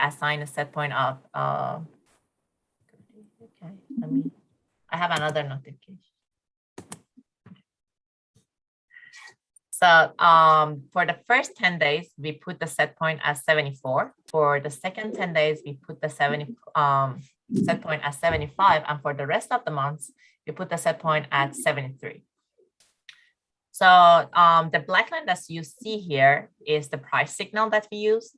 assign a set point of, okay, I have another notification. So for the first 10 days, we put the set point as 74. For the second 10 days, we put the set point as 75. And for the rest of the months, we put the set point at 73. So the black line that you see here is the price signal that we use.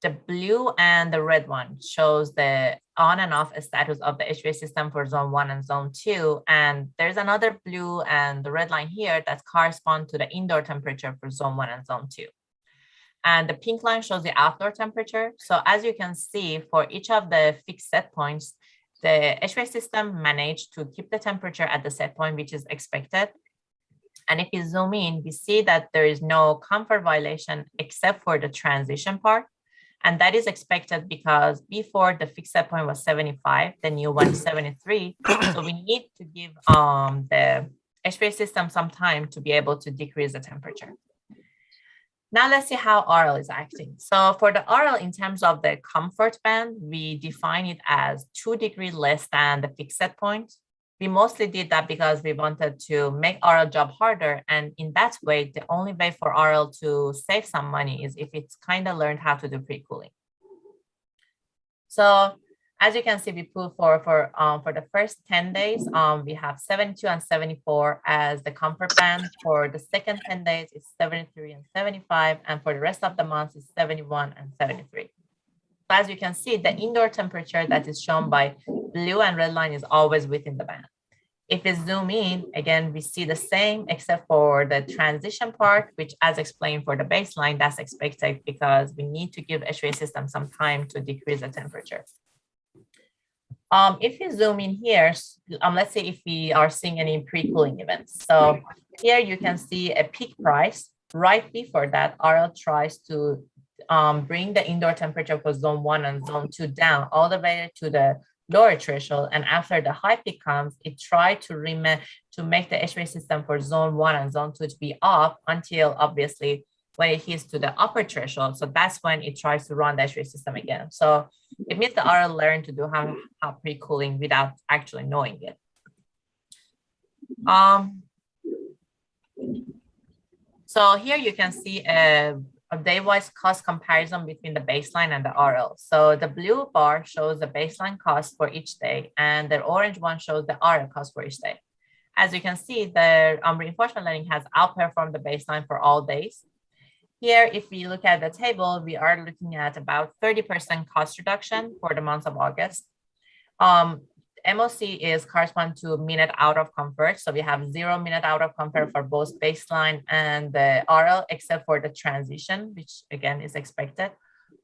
The blue and the red one shows the on and off status of the HVAC system for zone 1 and zone 2. And there's another blue and the red line here that correspond to the indoor temperature for zone 1 and zone 2. And the pink line shows the outdoor temperature. So as you can see, for each of the fixed set points, the HVAC system managed to keep the temperature at the set point, which is expected. And if you zoom in, we see that there is no comfort violation except for the transition part. And that is expected because before the fixed set point was 75, the new one is 73. So we need to give the HVAC system some time to be able to decrease the temperature. Now let's see how RL is acting. So for the RL, in terms of the comfort band, we define it as 2 degrees less than the fixed set point. We mostly did that because we wanted to make RL job harder. And in that way, the only way for RL to save some money is if it's kind of learned how to do pre-cooling. So as you can see, we put for the first 10 days, we have 72 and 74 as the comfort band. For the second 10 days, it's 73 and 75. And for the rest of the months, it's 71 and 73. As you can see, the indoor temperature that is shown by blue and red line is always within the band. If we zoom in, again, we see the same except for the transition part, which as explained for the baseline, that's expected because we need to give HVAC system some time to decrease the temperature. If you zoom in here, let's say if we are seeing any pre-cooling events. So here you can see a peak price. Right before that, RL tries to bring the indoor temperature for zone 1 and zone 2 down all the way to the lower threshold. And after the high peak comes, it tried to make the HVAC system for zone 1 and zone 2 to be off until obviously when it hits to the upper threshold. So that's when it tries to run the HVAC system again. So it means the RL learned to do how pre-cooling without actually knowing it. So here you can see a day-wise cost comparison between the baseline and the RL. So the blue bar shows the baseline cost for each day, and the orange one shows the RL cost for each day. As you can see, the reinforcement learning has outperformed the baseline for all days. Here, if we look at the table, we are looking at about 30% cost reduction for the month of August. MOC is correspond to minute out of comfort. So we have 0 minute out of comfort for both baseline and the RL, except for the transition, which again is expected.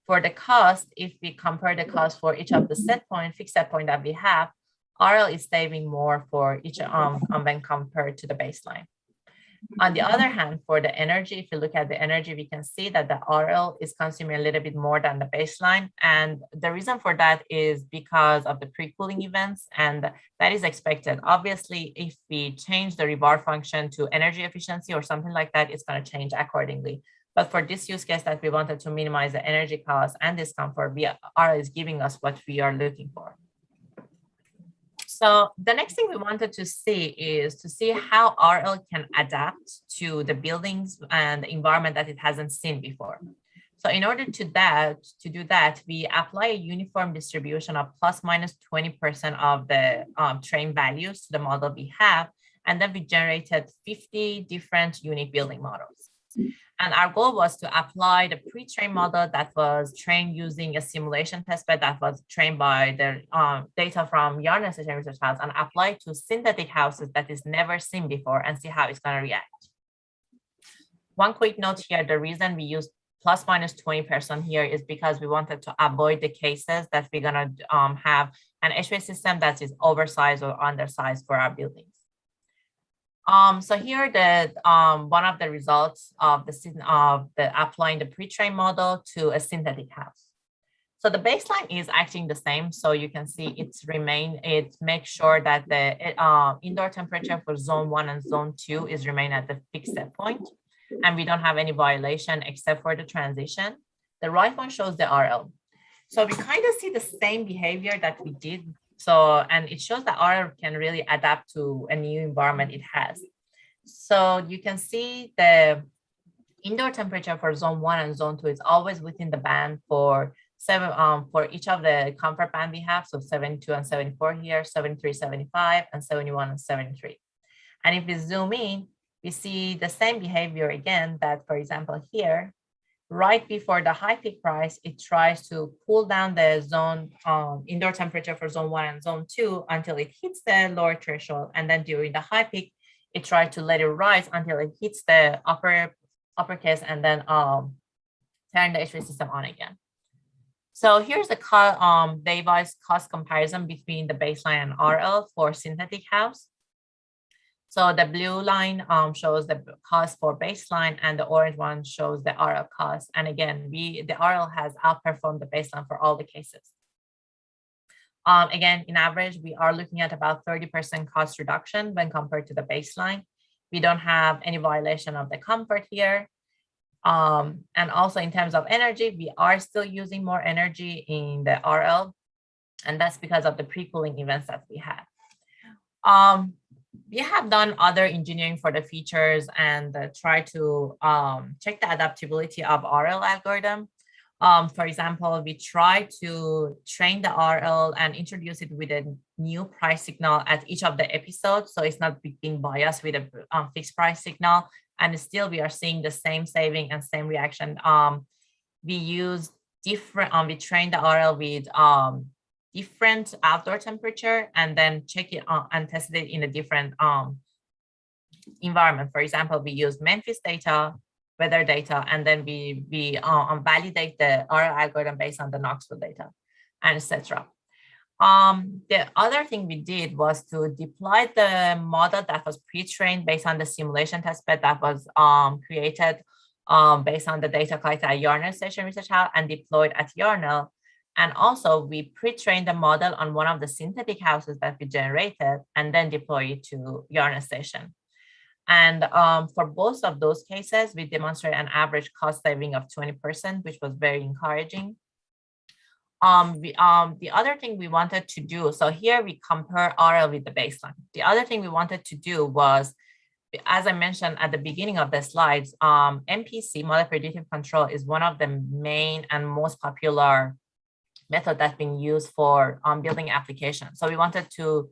For the cost, if we compare the cost for each of the fixed set point that we have, RL is saving more for each when compared to the baseline. On the other hand, for the energy, if you look at the energy, we can see that the RL is consuming a little bit more than the baseline. And the reason for that is because of the pre-cooling events, and that is expected. Obviously, if we change the rebar function to energy efficiency or something like that, it's going to change accordingly. But for this use case that we wanted to minimize the energy cost and discomfort, RL is giving us what we are looking for. So the next thing we wanted to see is to see how RL can adapt to the buildings and the environment that it hasn't seen before. So in order to do that, we apply a uniform distribution of plus minus 20% of the train values to the model we have, and then we generated 50 different unique building models. And our goal was to apply the pre-trained model that was trained using a simulation testbed that was trained by the data from Yarn Association Research House and apply to synthetic houses that is never seen before and see how it's going to react. One quick note here, the reason we used plus minus 20% here is because we wanted to avoid the cases that we're going to have an HVAC system that is oversized or undersized for our buildings. So here the one of the results of the applying the pre-trained model to a synthetic house. So the baseline is acting the same. So you can see it makes sure that the indoor temperature for zone 1 and zone 2 is remain at the fixed set point, and we don't have any violation except for the transition. The right one shows the RL. So we kind of see the same behavior that we did. So, and it shows that RL can really adapt to a new environment it has. So you can see the indoor temperature for zone 1 and zone 2 is always within the band for for each of the comfort band we have. So 72 and 74 here, 73, 75, and 71 and 73. And if we zoom in, we see the same behavior again that, for example, here, right before the high peak price, it tries to cool down the zone indoor temperature for zone 1 and zone 2 until it hits the lower threshold. And then during the high peak, it tries to let it rise until it hits the uppercase and then turn the HVAC system on again. So here's the device cost comparison between the baseline and RL for synthetic house. So the blue line shows the cost for baseline, and the orange one shows the RL cost. And again, the RL has outperformed the baseline for all the cases. Again, in average, we are looking at about 30% cost reduction when compared to the baseline. We don't have any violation of the comfort here. And also in terms of energy, we are still using more energy in the RL, and that's because of the pre-cooling events that we had. We have done other engineering for the features and try to check the adaptability of RL algorithm. For example, we try to train the RL and introduce it with a new price signal at each of the episodes. So it's not being biased with a fixed price signal. And still we are seeing the same saving and same reaction. We use different, we train the RL with different outdoor temperature and then check it and test it in a different environment. For example, we use Memphis data, weather data, and then we validate the RL algorithm based on the Knoxville data, and etc. The other thing we did was to deploy the model that was pre-trained based on the simulation testbed that was created based on the data collected at Yarnell Station Research House and deployed at Yarnell. And also we pre-trained the model on one of the synthetic houses that we generated and then deploy it to Yarnell Station. And for both of those cases, we demonstrated an average cost saving of 20%, which was very encouraging. The other thing we wanted to do, so here we compare RL with the baseline. The other thing we wanted to do was, as I mentioned at the beginning of the slides, MPC, model predictive control, is one of the main and most popular method that's being used for building applications. So we wanted to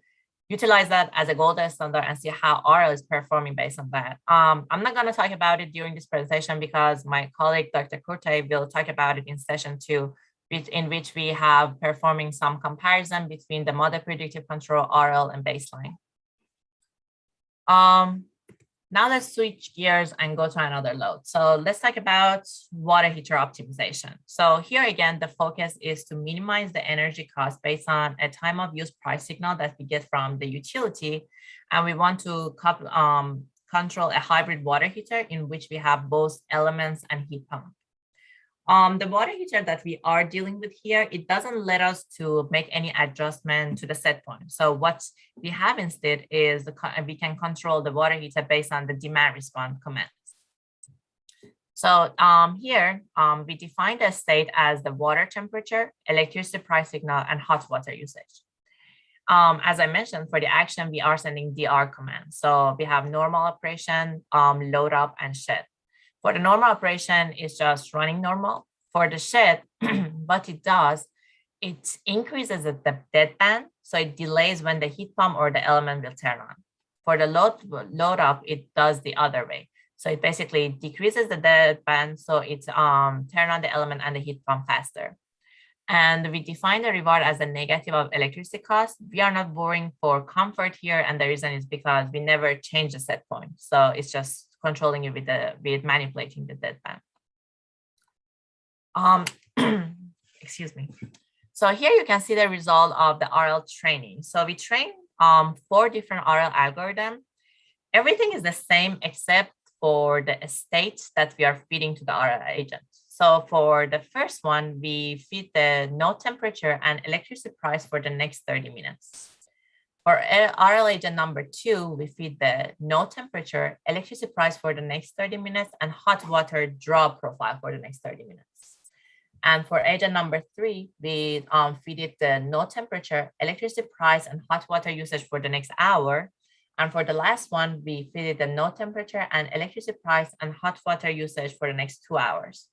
utilize that as a gold standard and see how RL is performing based on that. I'm not going to talk about it during this presentation because my colleague, Dr. Kurte, will talk about it in session 2, in which we have performing some comparison between the model predictive control, RL, and baseline. Now let's switch gears and go to another load. So let's talk about water heater optimization. So here again, the focus is to minimize the energy cost based on a time of use price signal that we get from the utility. And we want to control a hybrid water heater in which we have both elements and heat pump. The water heater that we are dealing with here, it doesn't let us to make any adjustment to the set point. So what we have instead is we can control the water heater based on the demand response commands. So here we define the state as the water temperature, electricity price signal, and hot water usage. As I mentioned, for the action, we are sending DR commands. So we have normal operation, load up, and shed. For the normal operation, it's just running normal. For the shed, what it does, it increases the deadband, so it delays when the heat pump or the element will turn on. For the load up, it does the other way. So it basically decreases the deadband, so it's turn on the element and the heat pump faster. And we define the reward as a negative of electricity cost. We are not worrying for comfort here, and the reason is because we never change the set point. So it's just controlling it with manipulating the deadband. Excuse me. So here you can see the result of the RL training. So we trained 4 different RL algorithms. Everything is the same except for the state that we are feeding to the RL agent. So for the first one, we feed the node temperature and electricity price for the next 30 minutes. For RL agent number 2, we feed the node temperature, electricity price for the next 30 minutes, and hot water draw profile for the next 30 minutes. And for agent number 3, we feed it the no temperature, electricity price, and hot water usage for the next hour. And for the last one, we feed it the no temperature and electricity price and hot water usage for the next 2 hours.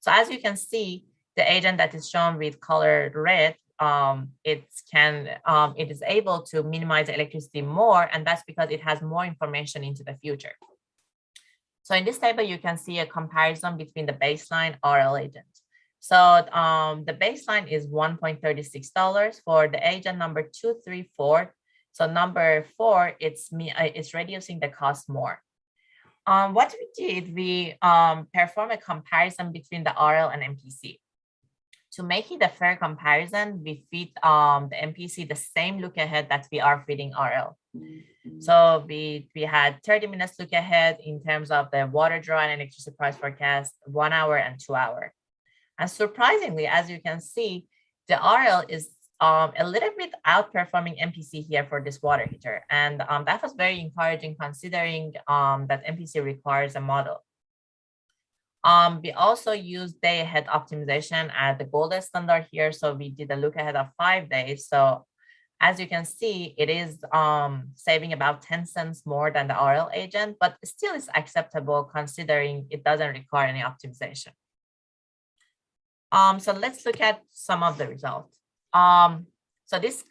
So as you can see, the agent that is shown with color red, it is able to minimize electricity more, and that's because it has more information into the future. So in this table, you can see a comparison between the baseline RL agent. So the baseline is $1.36 for the agent number 2, 3, 4. So number 4, it's reducing the cost more. What we did, we perform a comparison between the RL and MPC. To make it a fair comparison, we feed the MPC the same look ahead that we are feeding RL. So we had 30 minutes look ahead in terms of the water draw and electricity price forecast, 1 hour and 2 hour. And surprisingly, as you can see, the RL is a little bit outperforming MPC here for this water heater. And that was very encouraging considering that MPC requires a model. We also used day ahead optimization at the gold standard here. So we did a look ahead of 5 days. So as you can see, it is saving about 10 cents more than the RL agent, but still is acceptable considering it doesn't require any optimization. So let's look at some of the results. So this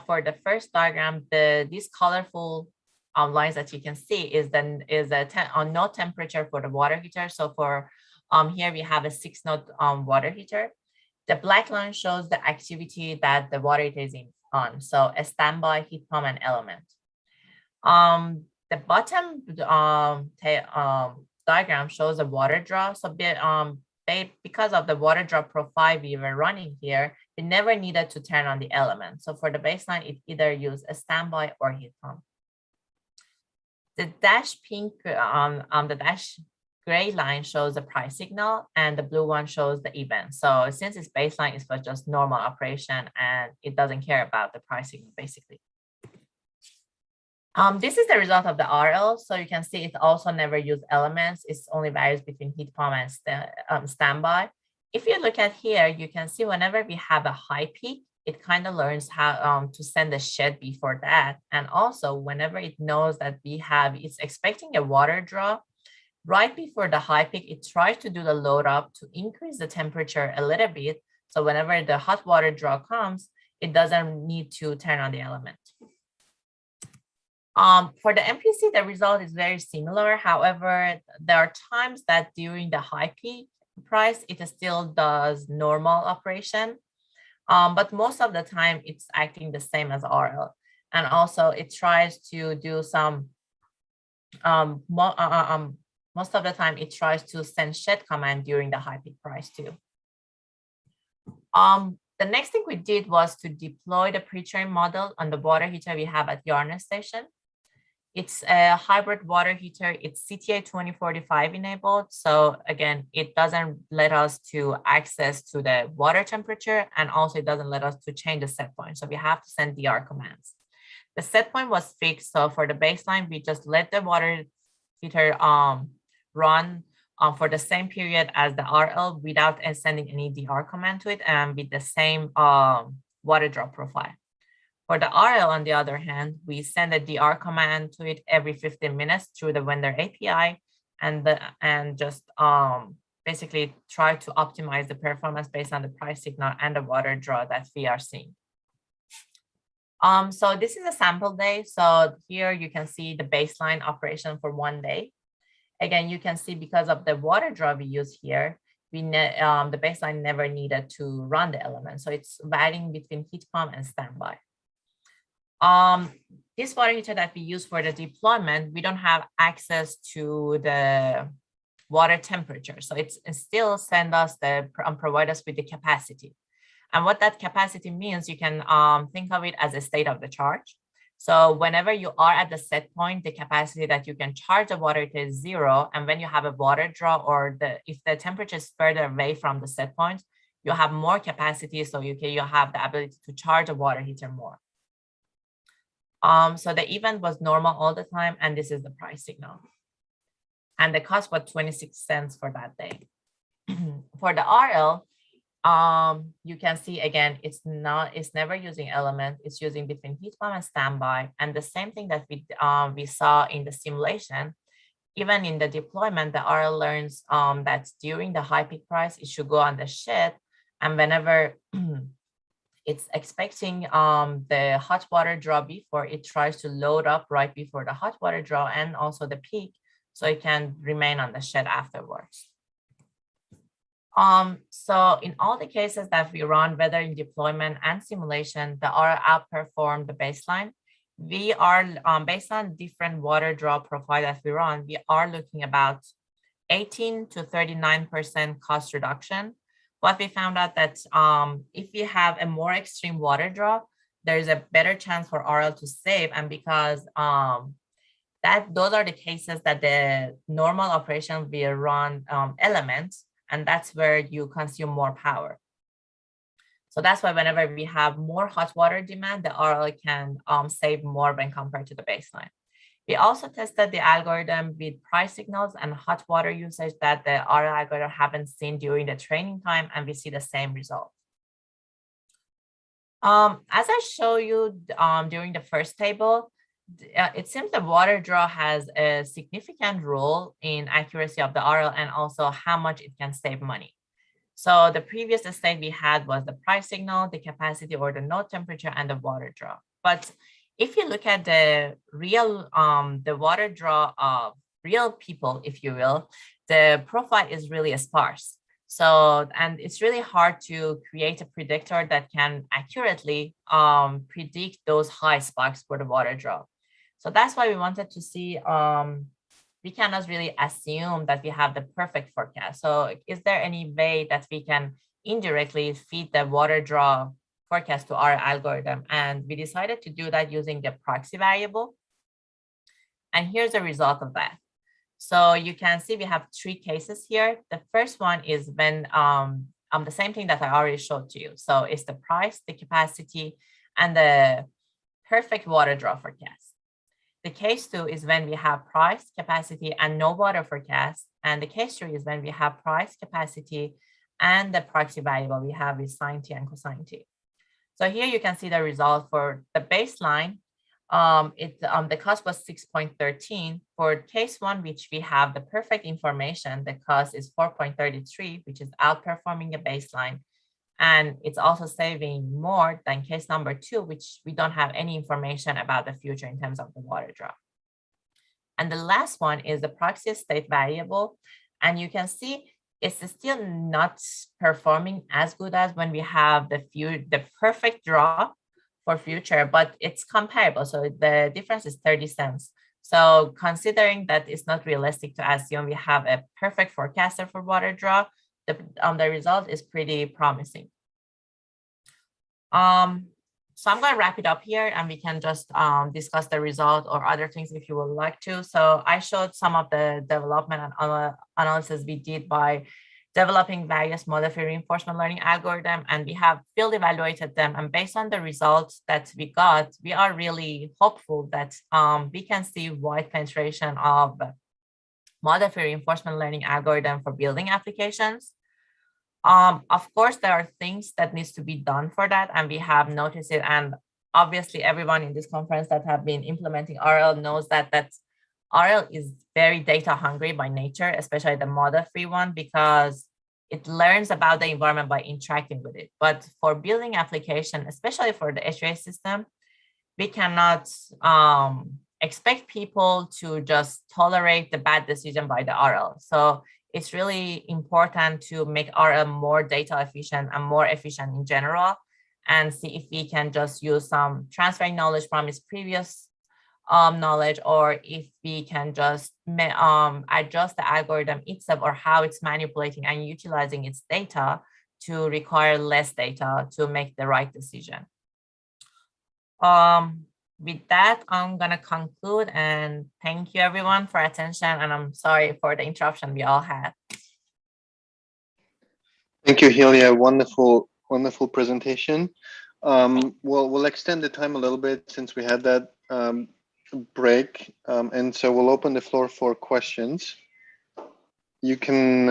for the first diagram, these colorful lines that you can see is no temperature for the water heater. So for here we have a 6-node water heater. The black line shows the activity that the water heater is on. So a standby, heat pump, and element. The bottom diagram shows a water draw. So because of the water draw profile we were running here, we never needed to turn on the element. So for the baseline, it either used a standby or heat pump. The dash pink the dash gray line shows the price signal, and the blue one shows the event. So since it's baseline, it's for just normal operation, and it doesn't care about the price signal basically. This is the result of the RL. So you can see it also never used elements. It only varies between heat pump and standby. If you look at here, you can see whenever we have a high peak, it kind of learns how to send a shed before that. And also whenever it knows that it's expecting a water draw, right before the high peak, it tries to do the load up to increase the temperature a little bit. So whenever the hot water draw comes, it doesn't need to turn on the element. For the MPC, the result is very similar. However, there are times that during the high peak price, it still does normal operation. But most of the time, it's acting the same as RL. And also, it tries to do some, most of the time, it tries to send shed command during the high peak price too. The next thing we did was to deploy the pre-trained model on the water heater we have at Yarn Station. It's a hybrid water heater. It's CTA 2045 enabled. So again, it doesn't let us to access to the water temperature, and also it doesn't let us to change the set point. So we have to send DR commands. The set point was fixed. So for the baseline, we just let the water heater run for the same period as the RL without sending any DR command to it, and with the same water draw profile. For the RL, on the other hand, we send a DR command to it every 15 minutes through the vendor API, and just basically try to optimize the performance based on the price signal and the water draw that we are seeing. So this is a sample day. So here you can see the baseline operation for 1 day. Again, you can see because of the water draw we use here, the baseline never needed to run the element. So it's varying between heat pump and standby. This water heater that we use for the deployment, we don't have access to the water temperature. So it's still send us provide us with the capacity. And what that capacity means, you can think of it as a state of the charge. So whenever you are at the set point, the capacity that you can charge the water heater is 0. And when you have a water draw, or if the temperature is further away from the set point, you have more capacity. So you have the ability to charge the water heater more. So the event was normal all the time, and this is the price signal. And the cost was 26 cents for that day. For the RL, you can see again, it's never using element, it's using between heat pump and standby. And the same thing that we saw in the simulation, even in the deployment, the RL learns that during the high peak price, it should go on the shed. And whenever it's expecting the hot water draw before, it tries to load up right before the hot water draw and also the peak, so it can remain on the shed afterwards. So in all the cases that we run, whether in deployment and simulation, the RL outperformed the baseline. We are, based on different water draw profile that we run, we are looking about 18 to 39% cost reduction. But we found out that if we have a more extreme water draw, there's a better chance for RL to save. And because those are the cases that the normal operation will run elements, and that's where you consume more power. So that's why whenever we have more hot water demand, the RL can save more when compared to the baseline. We also tested the algorithm with price signals and hot water usage that the RL algorithm haven't seen during the training time, and we see the same result. As I show you during the first table, it seems the water draw has a significant role in accuracy of the RL and also how much it can save money. So the previous state we had was the price signal, the capacity or the node temperature, and the water draw. But if you look at the real, the water draw of real people, if you will, the profile is really sparse. So, and it's really hard to create a predictor that can accurately predict those high spikes for the water draw. So that's why we wanted to see, we cannot really assume that we have the perfect forecast. So is there any way that we can indirectly feed the water draw forecast to our algorithm? And we decided to do that using the proxy variable. And here's the result of that. So you can see we have 3 cases here. The first one is when the same thing that I already showed to you. So it's the price, the capacity, and the perfect water draw forecast. The case 2 is when we have price, capacity, and no water forecast. And the case 3 is when we have price, capacity, and the proxy variable we have is sine t and cosine t. So here you can see the result for the baseline. The cost was 6.13. For case 1, which we have the perfect information, the cost is 4.33, which is outperforming the baseline. And it's also saving more than case number 2, which we don't have any information about the future in terms of the water draw. And the last one is the proxy state variable. And you can see it's still not performing as good as when we have the perfect draw for future, but it's comparable. So the difference is 30 cents. So considering that it's not realistic to assume we have a perfect forecaster for water draw, the result is pretty promising. So I'm going to wrap it up here and we can just discuss the result or other things if you would like to. So I showed some of the development and analysis we did by developing various model-free reinforcement learning algorithms, and we have field evaluated them. And based on the results that we got, we are really hopeful that we can see wide penetration of model-free reinforcement learning algorithm for building applications. Of course, there are things that needs to be done for that, and we have noticed it. And obviously, everyone in this conference that have been implementing RL knows that RL is very data hungry by nature, especially the model-free one, because it learns about the environment by interacting with it. But for building application, especially for the HVAC system, we cannot expect people to just tolerate the bad decision by the RL. So it's really important to make RL more data efficient and more efficient in general, and see if we can just use some transferring knowledge from its previous knowledge, or if we can just adjust the algorithm itself or how it's manipulating and utilizing its data to require less data to make the right decision. With that, I'm going to conclude and thank you everyone for attention. And I'm sorry for the interruption we all had. Thank you, Helia. Wonderful, wonderful presentation. We'll extend the time a little bit since we had that break. And so we'll open the floor for questions. you can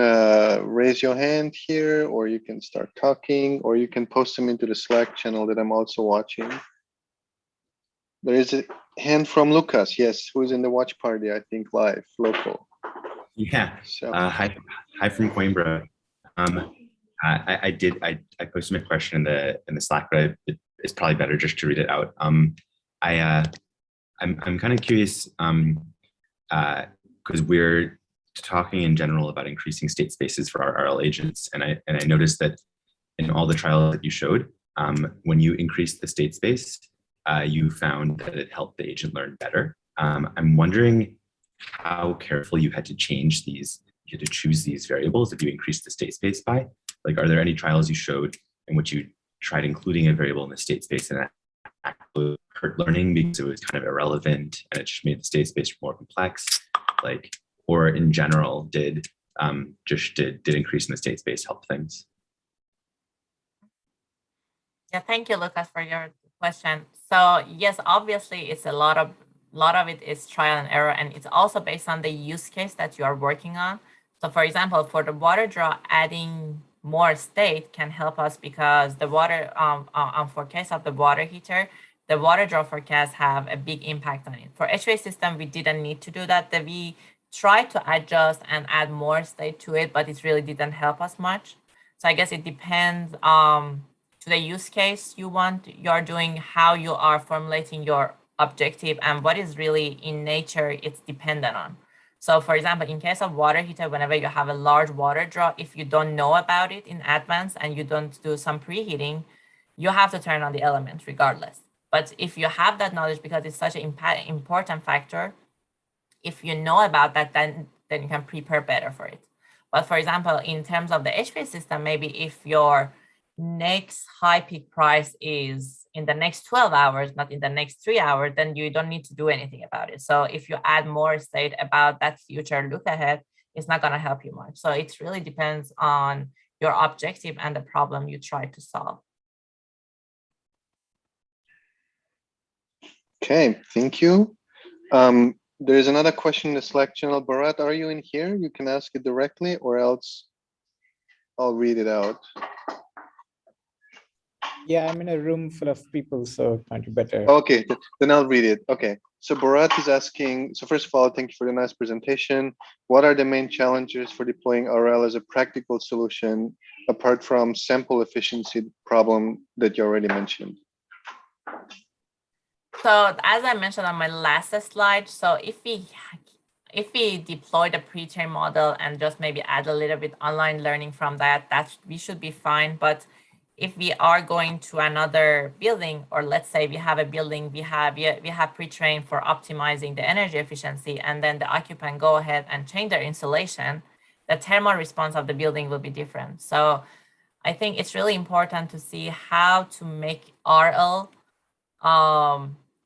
raise your hand here, or you can start talking, or you can post them into the Slack channel that I'm also watching. There is a hand from Lucas, yes, who's in the watch party, I think, live, local. Yeah. So Hi from Coimbra. I posted my question in the Slack, but it's probably better just to read it out. I'm kind of curious because we're talking in general about increasing state spaces for our RL agents, and I noticed that in all the trials that you showed, when you increased the state space, you found that it helped the agent learn better. I'm wondering how careful you had to change these, you had to choose these variables if you increased the state space by. Like, are there any trials you showed in which you tried including a variable in the state space and that actually hurt learning because it was kind of irrelevant and it just made the state space more complex? Like, or in general, did increasing the state space help things? Yeah, thank you, Lucas, for your question. So yes, obviously, it's a lot of it is trial and error, and it's also based on the use case that you are working on. So for example, for the water draw, adding more state can help us because the water, for case of the water heater, the water draw forecasts have a big impact on it. For HVAC system, we didn't need to do that. We tried to adjust and add more state to it, but it really didn't help us much. So I guess it depends to the use case you're doing, how you are formulating your objective, and what is really in nature it's dependent on. So for example, in case of water heater, whenever you have a large water draw, if you don't know about it in advance and you don't do some preheating, you have to turn on the element regardless. But if you have that knowledge, because it's such an important factor, if you know about that, then you can prepare better for it. But for example, in terms of the HVAC system, maybe if your next high peak price is in the next 12 hours, not in the next 3 hours, then you don't need to do anything about it. So if you add more state about that future look ahead, it's not going to help you much. So it really depends on your objective and the problem you try to solve. okay, thank you. There is another question in the Slack channel. Bharat, are you in here? You can ask it directly, or else I'll read it out. Yeah, I'm in a room full of people, so it might be better. Okay, then I'll read it. Okay, so Bharat is asking, so first of all, thank you for the nice presentation. What are the main challenges for deploying RL as a practical solution, apart from sample efficiency problem that you already mentioned? So as I mentioned on my last slide, so if we deploy the pre-trained model and just maybe add a little bit online learning from that, we should be fine. But if we are going to another building, or let's say we have a building, we have pre-trained for optimizing the energy efficiency, and then the occupant go ahead and change their insulation, the thermal response of the building will be different. So I think it's really important to see how to make RL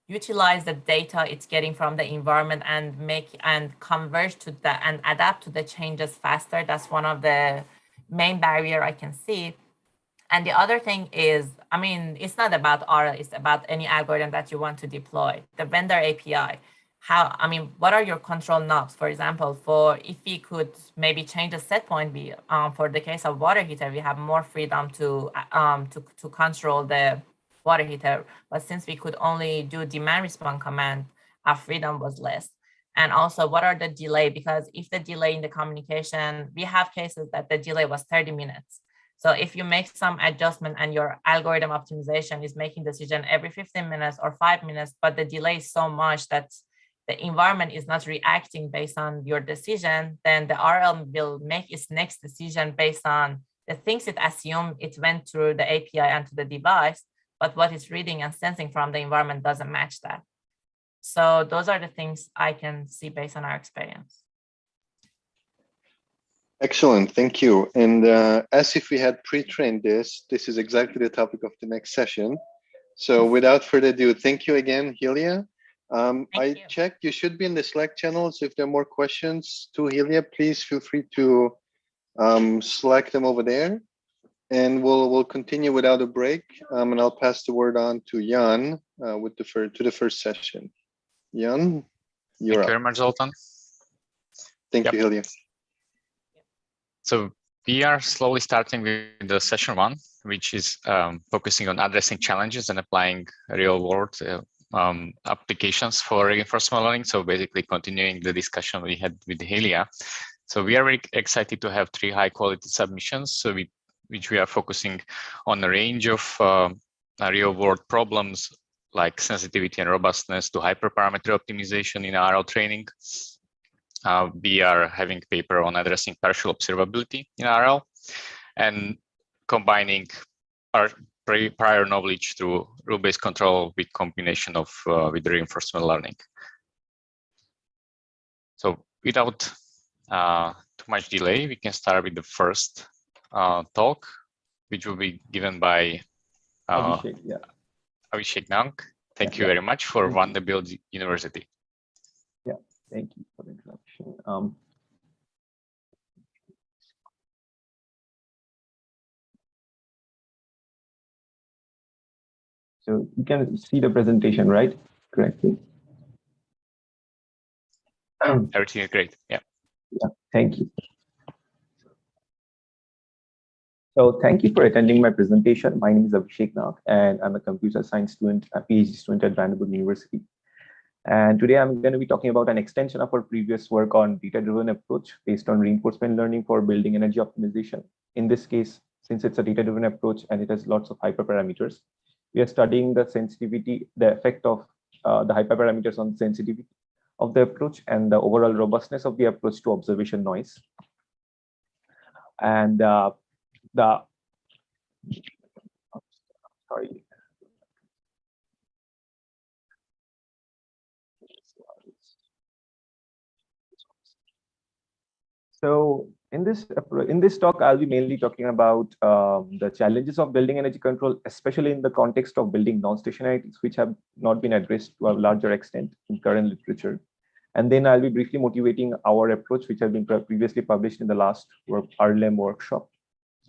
utilize the data it's getting from the environment and converge to that and adapt to the changes faster. That's one of the main barrier I can see. And the other thing is, I mean, it's not about RL, it's about any algorithm that you want to deploy. The vendor API, what are your control knobs? For example, if we could maybe change the set point, for the case of water heater, we have more freedom to control the water heater. But since we could only do demand response command, our freedom was less. And also, what are the delay? Because if the delay in the communication, we have cases that the delay was 30 minutes. So if you make some adjustment and your algorithm optimization is making decision every 15 minutes or 5 minutes, but the delay is so much that the environment is not reacting based on your decision, then the RL will make its next decision based on the things it assumed it went through the API and to the device, but what it's reading and sensing from the environment doesn't match that. So those are the things I can see based on our experience. Excellent, thank you. And as if we had pre-trained this is exactly the topic of the next session. So without further ado, thank you again, Helia. I checked, you should be in the Slack channel. So if there are more questions to Helia, please feel free to Slack them over there. And we'll continue without a break. And I'll pass the word on to Jan to the first session. Jan, you're up. Thank you very much, Zoltan. Thank you, Helia. So we are slowly starting with the session 1, which is focusing on addressing challenges and applying real-world applications for reinforcement learning. So basically continuing the discussion we had with Helia. So we are very excited to have 3 high-quality submissions, so which we are focusing on a range of real-world problems like sensitivity and robustness to hyperparameter optimization in RL training. We are having paper on addressing partial observability in RL and combining our prior knowledge through rule-based control with combination of with reinforcement learning. So without too much delay, we can start with the first talk, which will be given by Abhishek Naik. Thank you very much for Vanderbilt University. Yeah, thank you for the introduction. So you can see the presentation, right? Correctly. Everything is great. Yeah. Yeah, thank you. So thank you for attending my presentation. My name is Abhishek Naik, and I'm a computer science student, a PhD student at Vanderbilt University. And today I'm going to be talking about an extension of our previous work on data-driven approach based on reinforcement learning for building energy optimization. In this case, since it's a data-driven approach and it has lots of hyperparameters, we are studying the sensitivity, the effect of the hyperparameters on sensitivity of the approach and the overall robustness of the approach to observation noise. And sorry. So in this talk, I'll be mainly talking about the challenges of building energy control, especially in the context of building non-stationarities, which have not been addressed to a larger extent in current literature. And then I'll be briefly motivating our approach, which has been previously published in the last RLM workshop.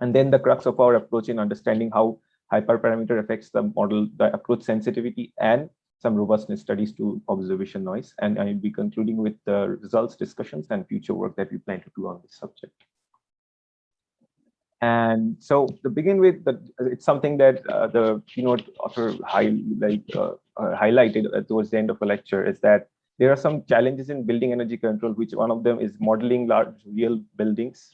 And then the crux of our approach in understanding how hyperparameter affects the model, the approach sensitivity, and some robustness studies to observation noise. And I'll be concluding with the results discussions and future work that we plan to do on this subject. And so to begin with, it's something that the keynote author highlighted towards the end of the lecture, is that there are some challenges in building energy control, which one of them is modeling large real buildings,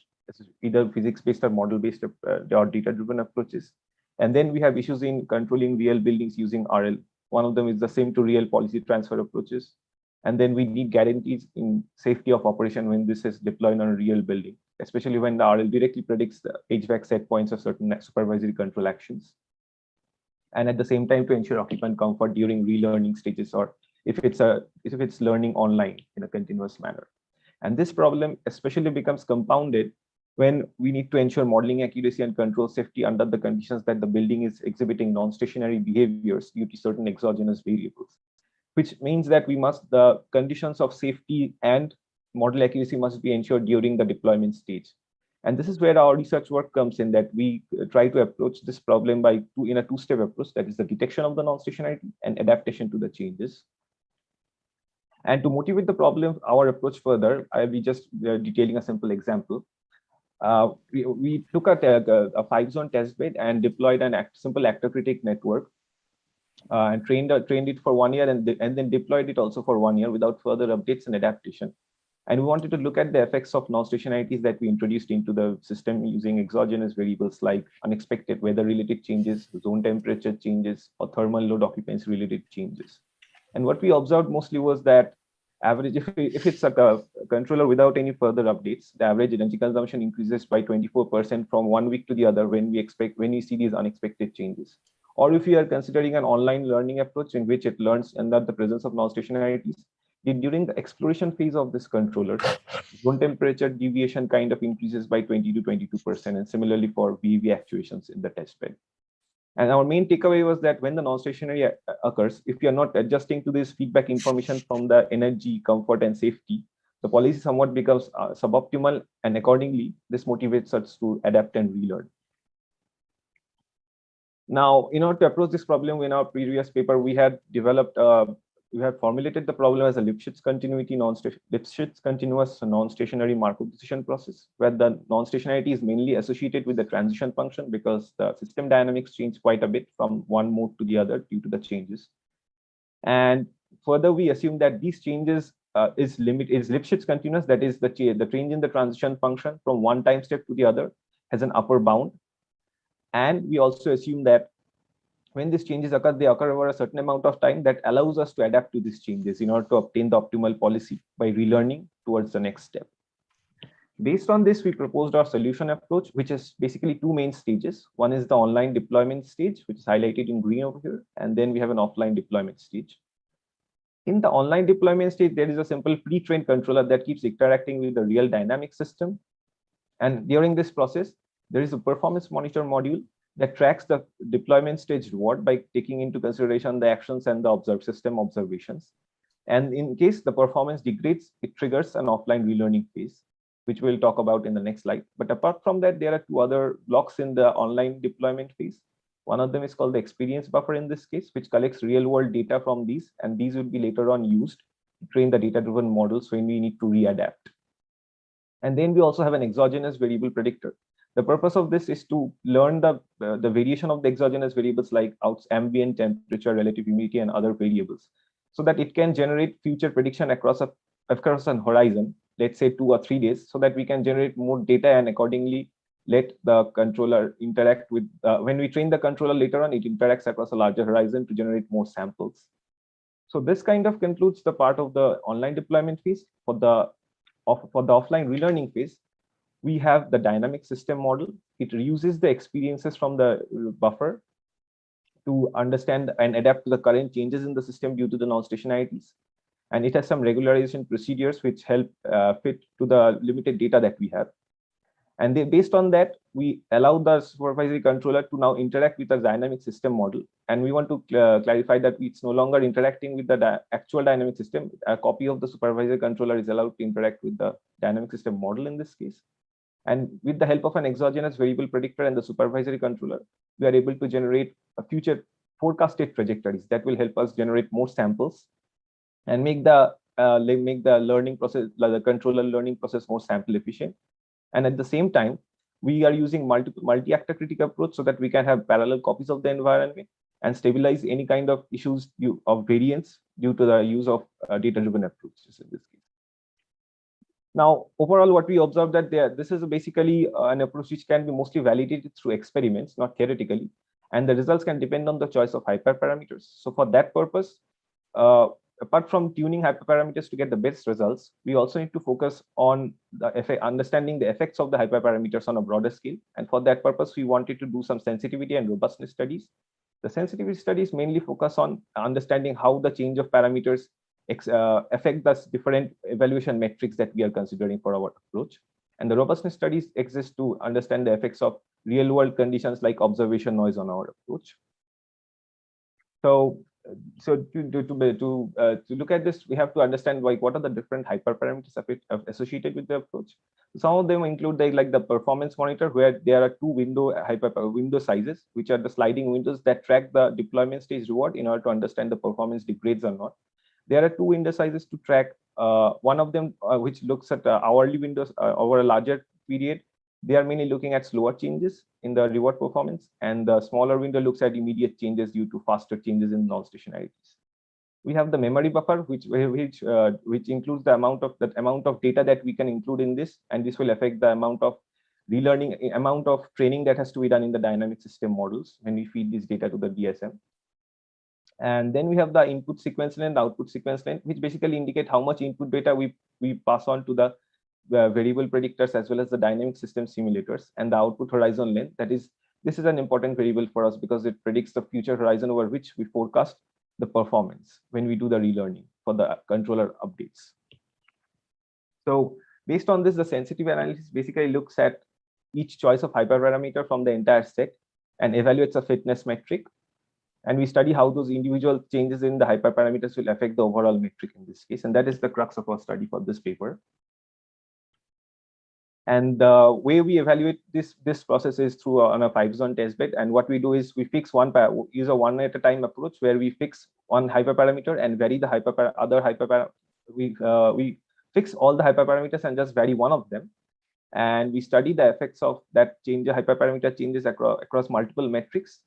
either physics-based or model-based or data-driven approaches. And then we have issues in controlling real buildings using RL. One of them is the same to real policy transfer approaches. And then we need guarantees in safety of operation when this is deployed on a real building, especially when the RL directly predicts the HVAC set points of certain supervisory control actions. And at the same time to ensure occupant comfort during relearning stages, or if it's learning online in a continuous manner. And this problem especially becomes compounded when we need to ensure modeling accuracy and control safety under the conditions that the building is exhibiting non-stationary behaviors due to certain exogenous variables, which means that the conditions of safety and model accuracy must be ensured during the deployment stage. And this is where our research work comes in, that we try to approach this problem in a two-step approach, that is the detection of the non-stationarity and adaptation to the changes. And to motivate the problem, our approach further, I'll be just detailing a simple example. We took a 5-zone test bed and deployed a simple actor-critic network and trained it for 1 year and then deployed it also for 1 year without further updates and adaptation. And we wanted to look at the effects of non-stationarities that we introduced into the system using exogenous variables like unexpected weather-related changes, zone temperature changes, or thermal load occupancy-related changes. And what we observed mostly was that average, if it's a controller without any further updates, the average energy consumption increases by 24% from 1 week to the other when we see these unexpected changes. Or if you are considering an online learning approach in which it learns under the presence of non-stationarities, during the exploration phase of this controller, zone temperature deviation kind of increases by 20 to 22%, and similarly for VV actuations in the test bed. And our main takeaway was that when the non-stationary occurs, if you are not adjusting to this feedback information from the energy, comfort, and safety, the policy somewhat becomes suboptimal, and accordingly, this motivates us to adapt and relearn. Now, in order to approach this problem, in our previous paper, we had developed a we have formulated the problem as a Lipschitz continuous non-stationary Markov decision process, where the non-stationarity is mainly associated with the transition function because the system dynamics change quite a bit from one mode to the other due to the changes. And further, we assume that these changes is Lipschitz continuous, that is the change in the transition function from one time step to the other has an upper bound. And we also assume that when these changes occur, they occur over a certain amount of time that allows us to adapt to these changes in order to obtain the optimal policy by relearning towards the next step. Based on this, we proposed our solution approach, which is basically two main stages. One is the online deployment stage, which is highlighted in green over here, and then we have an offline deployment stage. In the online deployment stage, there is a simple pre-trained controller that keeps interacting with the real dynamic system. And during this process, there is a performance monitor module that tracks the deployment stage reward by taking into consideration the actions and the observed system observations. And in case the performance degrades, it triggers an offline relearning phase, which we'll talk about in the next slide. But apart from that, there are two other blocks in the online deployment phase. One of them is called the experience buffer in this case, which collects real world data from these, and these will be later on used to train the data-driven models when we need to readapt. And then we also have an exogenous variable predictor. The purpose of this is to learn the variation of the exogenous variables like ambient temperature, relative humidity, and other variables, so that it can generate future prediction across an horizon, let's say 2 or 3 days, so that we can generate more data and accordingly let the controller interact with, when we train the controller later on, it interacts across a larger horizon to generate more samples. So this kind of concludes the part of the online deployment phase. For the offline relearning phase, we have the dynamic system model. It uses the experiences from the buffer to understand and adapt to the current changes in the system due to the non-stationarities. And it has some regularization procedures which help fit to the limited data that we have. And based on that, we allow the supervisory controller to now interact with the dynamic system model. And we want to clarify that it's no longer interacting with the actual dynamic system. A copy of the supervisory controller is allowed to interact with the dynamic system model in this case. And with the help of an exogenous variable predictor and the supervisory controller, we are able to generate a future forecasted trajectories that will help us generate more samples and make the learning process, the controller learning process, more sample efficient. And at the same time, we are using multi-actor critic approach so that we can have parallel copies of the environment and stabilize any kind of issues of variance due to the use of data-driven approaches in this case. Now, overall, what we observed that this is basically an approach which can be mostly validated through experiments, not theoretically, and the results can depend on the choice of hyperparameters. So for that purpose, apart from tuning hyperparameters to get the best results, we also need to focus on understanding the effects of the hyperparameters on a broader scale. And for that purpose, we wanted to do some sensitivity and robustness studies. The sensitivity studies mainly focus on understanding how the change of parameters affect the different evaluation metrics that we are considering for our approach. And the robustness studies exist to understand the effects of real world conditions like observation noise on our approach. So to look at this, we have to understand like what are the different hyperparameters associated with the approach. Some of them include the performance monitor, where there are two window sizes, which are the sliding windows that track the deployment stage reward in order to understand the performance degrades or not. There are two window sizes to track. One of them, which looks at hourly windows over a larger period. They are mainly looking at slower changes in the reward performance, and the smaller window looks at immediate changes due to faster changes in non-stationarities. We have the memory buffer, which includes the amount of data that we can include in this, and this will affect the amount of relearning, amount of training that has to be done in the dynamic system models when we feed this data to the DSM. And then we have the input sequence length, output sequence length, which basically indicate how much input data we pass on to the variable predictors as well as the dynamic system simulators, and the output horizon length. This is an important variable for us because it predicts the future horizon over which we forecast the performance when we do the relearning for the controller updates. So based on this, the sensitivity analysis basically looks at each choice of hyperparameter from the entire set and evaluates a fitness metric. And we study how those individual changes in the hyperparameters will affect the overall metric in this case. And that is the crux of our study for this paper. And the way we evaluate this process is through on a 5-zone test bed. And what we do is we fix use a one at a time approach where we fix one hyperparameter and vary the other hyperparameter. We fix all the hyperparameters and just vary one of them. And we study the effects of that hyperparameter changes across multiple metrics.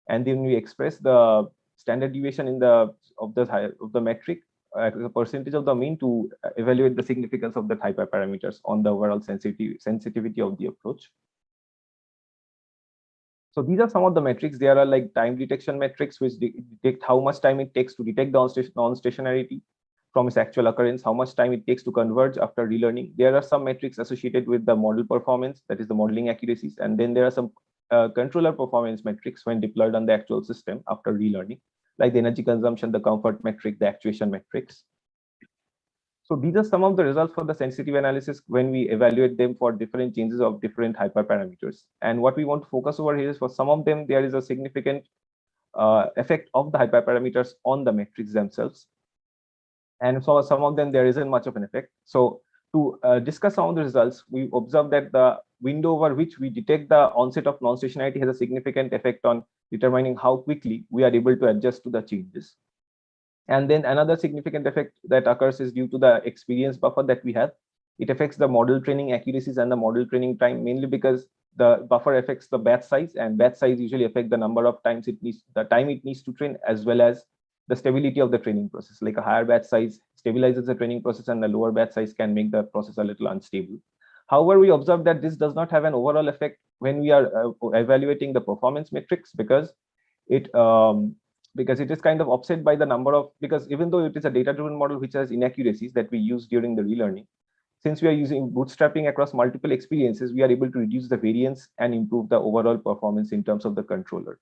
And then we express the standard deviation of the metric as a percentage of the mean to evaluate the significance of the hyperparameters on the overall sensitivity of the approach. So these are some of the metrics. There are like time detection metrics, which detect how much time it takes to detect the non-stationarity from its actual occurrence, how much time it takes to converge after relearning. There are some metrics associated with the model performance, that is the modeling accuracies. And then there are some controller performance metrics when deployed on the actual system after relearning, like the energy consumption, the comfort metric, the actuation metrics. So these are some of the results for the sensitive analysis when we evaluate them for different changes of different hyperparameters. And what we want to focus over here is for some of them, there is a significant effect of the hyperparameters on the metrics themselves. And for some of them, there isn't much of an effect. So to discuss some of the results, we observe that the window over which we detect the onset of non-stationarity has a significant effect on determining how quickly we are able to adjust to the changes. And then another significant effect that occurs is due to the experience buffer that we have. It affects the model training accuracies and the model training time, mainly because the buffer affects the batch size, and batch size usually affect the number of times the time it needs to train, as well as the stability of the training process. Like a higher batch size stabilizes the training process, and the lower batch size can make the process a little unstable. However, we observe that this does not have an overall effect when we are evaluating the performance metrics, because it is kind of offset by the number of, because even though it is a data-driven model which has inaccuracies that we use during the relearning, since we are using bootstrapping across multiple experiences, we are able to reduce the variance and improve the overall performance in terms of the controller.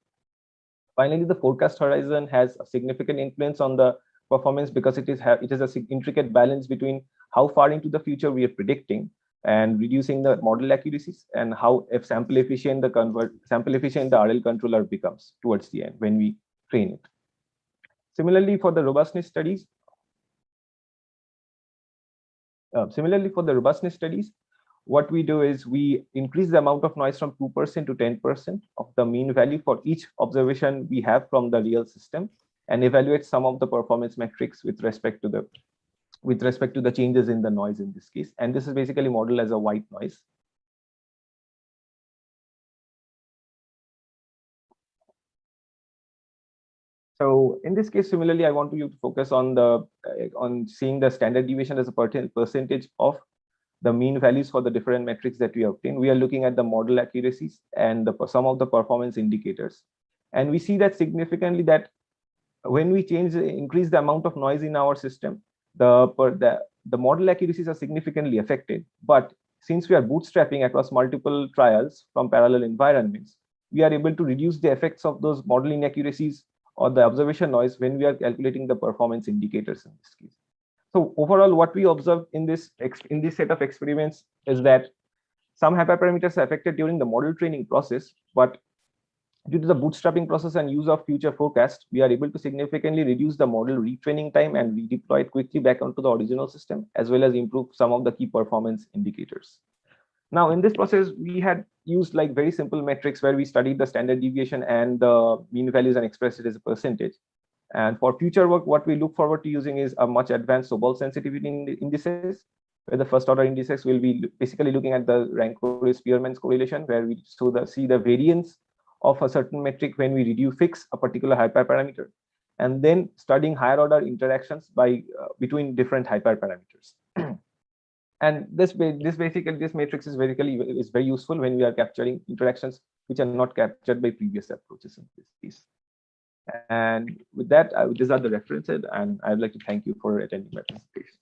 Finally, the forecast horizon has a significant influence on the performance, because it is an intricate balance between how far into the future we are predicting and reducing the model accuracies, and how sample efficient the RL controller becomes towards the end when we train it. Similarly, for the robustness studies, what we do is we increase the amount of noise from 2% to 10% of the mean value for each observation we have from the real system, and evaluate some of the performance metrics with respect to the changes in the noise in this case. And this is basically modeled as a white noise. So in this case, similarly, I want you to focus on seeing the standard deviation as a percentage of the mean values for the different metrics that we obtain. We are looking at the model accuracies and some of the performance indicators. And we see that significantly that when we increase the amount of noise in our system, the model accuracies are significantly affected. But since we are bootstrapping across multiple trials from parallel environments, we are able to reduce the effects of those model inaccuracies or the observation noise when we are calculating the performance indicators in this case. So overall, what we observed in this set of experiments is that some hyperparameters are affected during the model training process, but due to the bootstrapping process and use of future forecast, we are able to significantly reduce the model retraining time and redeploy it quickly back onto the original system, as well as improve some of the key performance indicators. Now, in this process, we had used like very simple metrics where we studied the standard deviation and the mean values and expressed it as a percentage. And for future work, what we look forward to using is a much advanced Sobol sensitivity indices, where the first order indices will be basically looking at the Rank-Spearman's correlation, where we see the variance of a certain metric when we fix a particular hyperparameter, and then studying higher order interactions between different hyperparameters. And this matrix is very useful when we are capturing interactions which are not captured by previous approaches in this case. And with that, these are the references, and I would like to thank you for attending my presentation.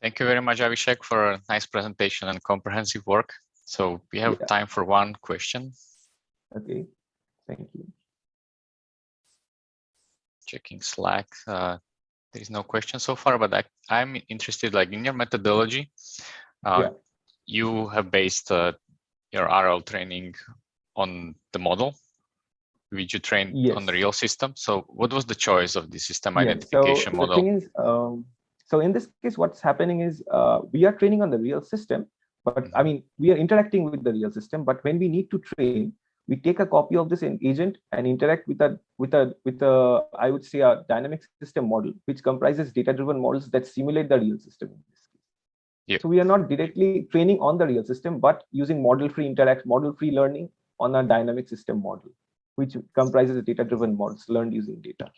Thank you very much, Abhishek, for a nice presentation and comprehensive work. So we have time for one question. Okay, thank you. Checking Slack. There is no question so far, but I'm interested, like in your methodology, you have based your RL training on the model which you trained on the real system. So what was the choice of the system identification model? The thing is, So in this case, what's happening is we are training on the real system, but I mean, we are interacting with the real system. But when we need to train, we take a copy of this agent and interact with a I would say a dynamic system model, which comprises data-driven models that simulate the real system in this case. Yeah. So we are not directly training on the real system, but using model-free learning on a dynamic system model, which comprises data-driven models learned using data.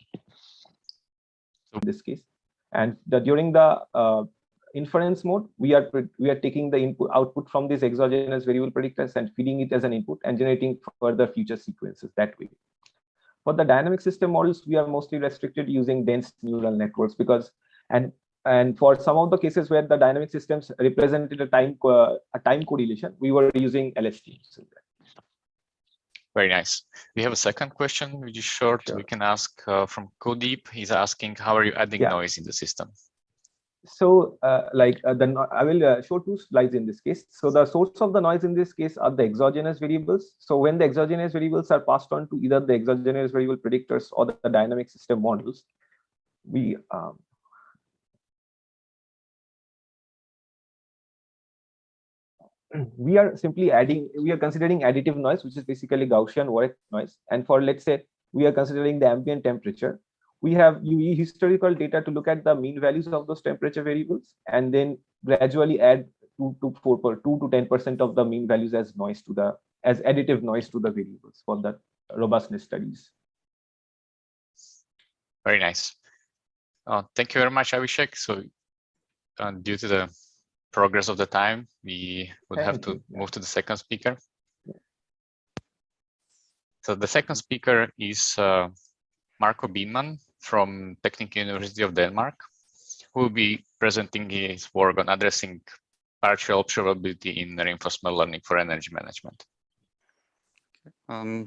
So in this case, and during the inference mode, we are taking the output from these exogenous variable predictors and feeding it as an input and generating further future sequences that way. For the dynamic system models, we are mostly restricted using dense neural networks because and for some of the cases where the dynamic systems represented a time correlation, we were using LSTMs. Very nice. We have a second question, which is short. Sure. We can ask from Kodeep. He's asking, how are you adding noise in the system? So I will show two slides in this case. So the source of the noise in this case are the exogenous variables. So when the exogenous variables are passed on to either the exogenous variable predictors or the dynamic system models, we are considering additive noise, which is basically Gaussian Warek noise. And for, let's say, we are considering the ambient temperature. We have historical data to look at the mean values of those temperature variables and then gradually add 2 to 10% of the mean values as additive noise to the variables for the robustness studies. Very nice. Thank you very much, Abhishek. So due to the progress of the time, we would have to move to the second speaker. So the second speaker is Marco Bienman from Technical University of Denmark, who will be presenting his work on addressing partial observability in reinforcement learning for energy management.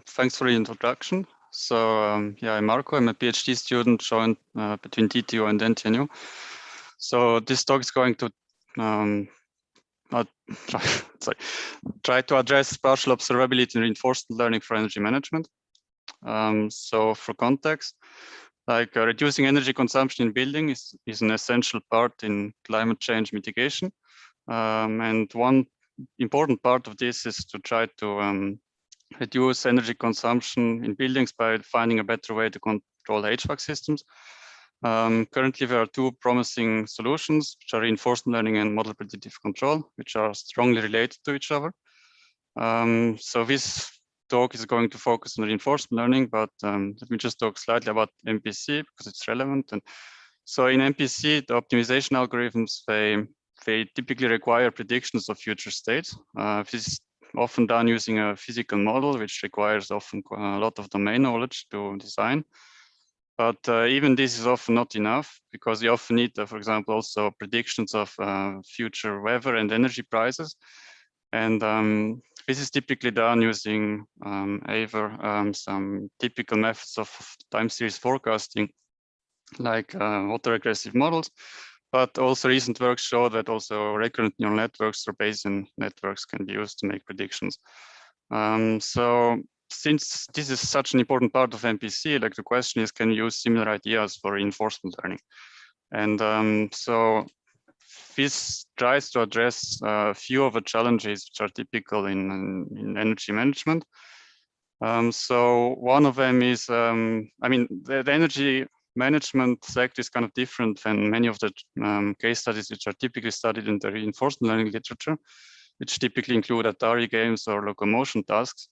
Thanks for the introduction. So yeah, I'm Marco. I'm a PhD student joined between TTO and NTNU. So this talk is going to try to address partial observability in reinforcement learning for energy management. So for context, like reducing energy consumption in building is an essential part in climate change mitigation. And one important part of this is to try to reduce energy consumption in buildings by finding a better way to control HVAC systems. Currently, there are two promising solutions, which are reinforcement learning and model predictive control, which are strongly related to each other. So this talk is going to focus on reinforcement learning, but let me just talk slightly about MPC because it's relevant. And so in MPC, the optimization algorithms, they typically require predictions of future states. This is often done using a physical model, which requires often a lot of domain knowledge to design. But even this is often not enough because you often need, for example, also predictions of future weather and energy prices. And this is typically done using either some typical methods of time series forecasting, like autoregressive models, but also recent work show that also recurrent neural networks or Bayesian networks can be used to make predictions. So since this is such an important part of MPC, like the question is, can you use similar ideas for reinforcement learning? And so this tries to address a few of the challenges which are typical in energy management. So one of them is, I mean, the energy management sector is kind of different than many of the case studies which are typically studied in the reinforcement learning literature, which typically include Atari games or locomotion tasks.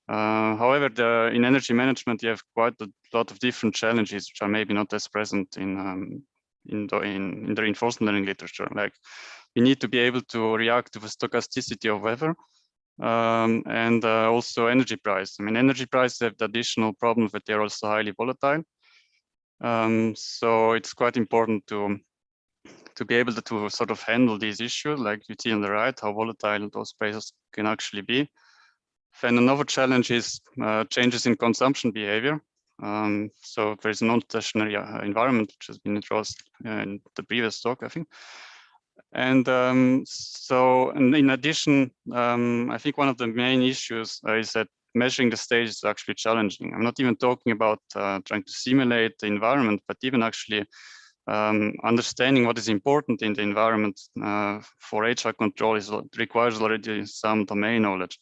However, in energy management, you have quite a lot of different challenges which are maybe not as present in the reinforcement learning literature. Like you need to be able to react to the stochasticity of weather and also energy price. I mean, energy prices have the additional problem that they're also highly volatile. So it's quite important to be able to sort of handle these issues, like you see on the right, how volatile those prices can actually be. Then another challenge is changes in consumption behavior. So there's a non-stationary environment, which has been addressed in the previous talk, I think. And and in addition, I think one of the main issues is that measuring the stage is actually challenging. I'm not even talking about trying to simulate the environment, but even actually understanding what is important in the environment for HVAC control requires already some domain knowledge.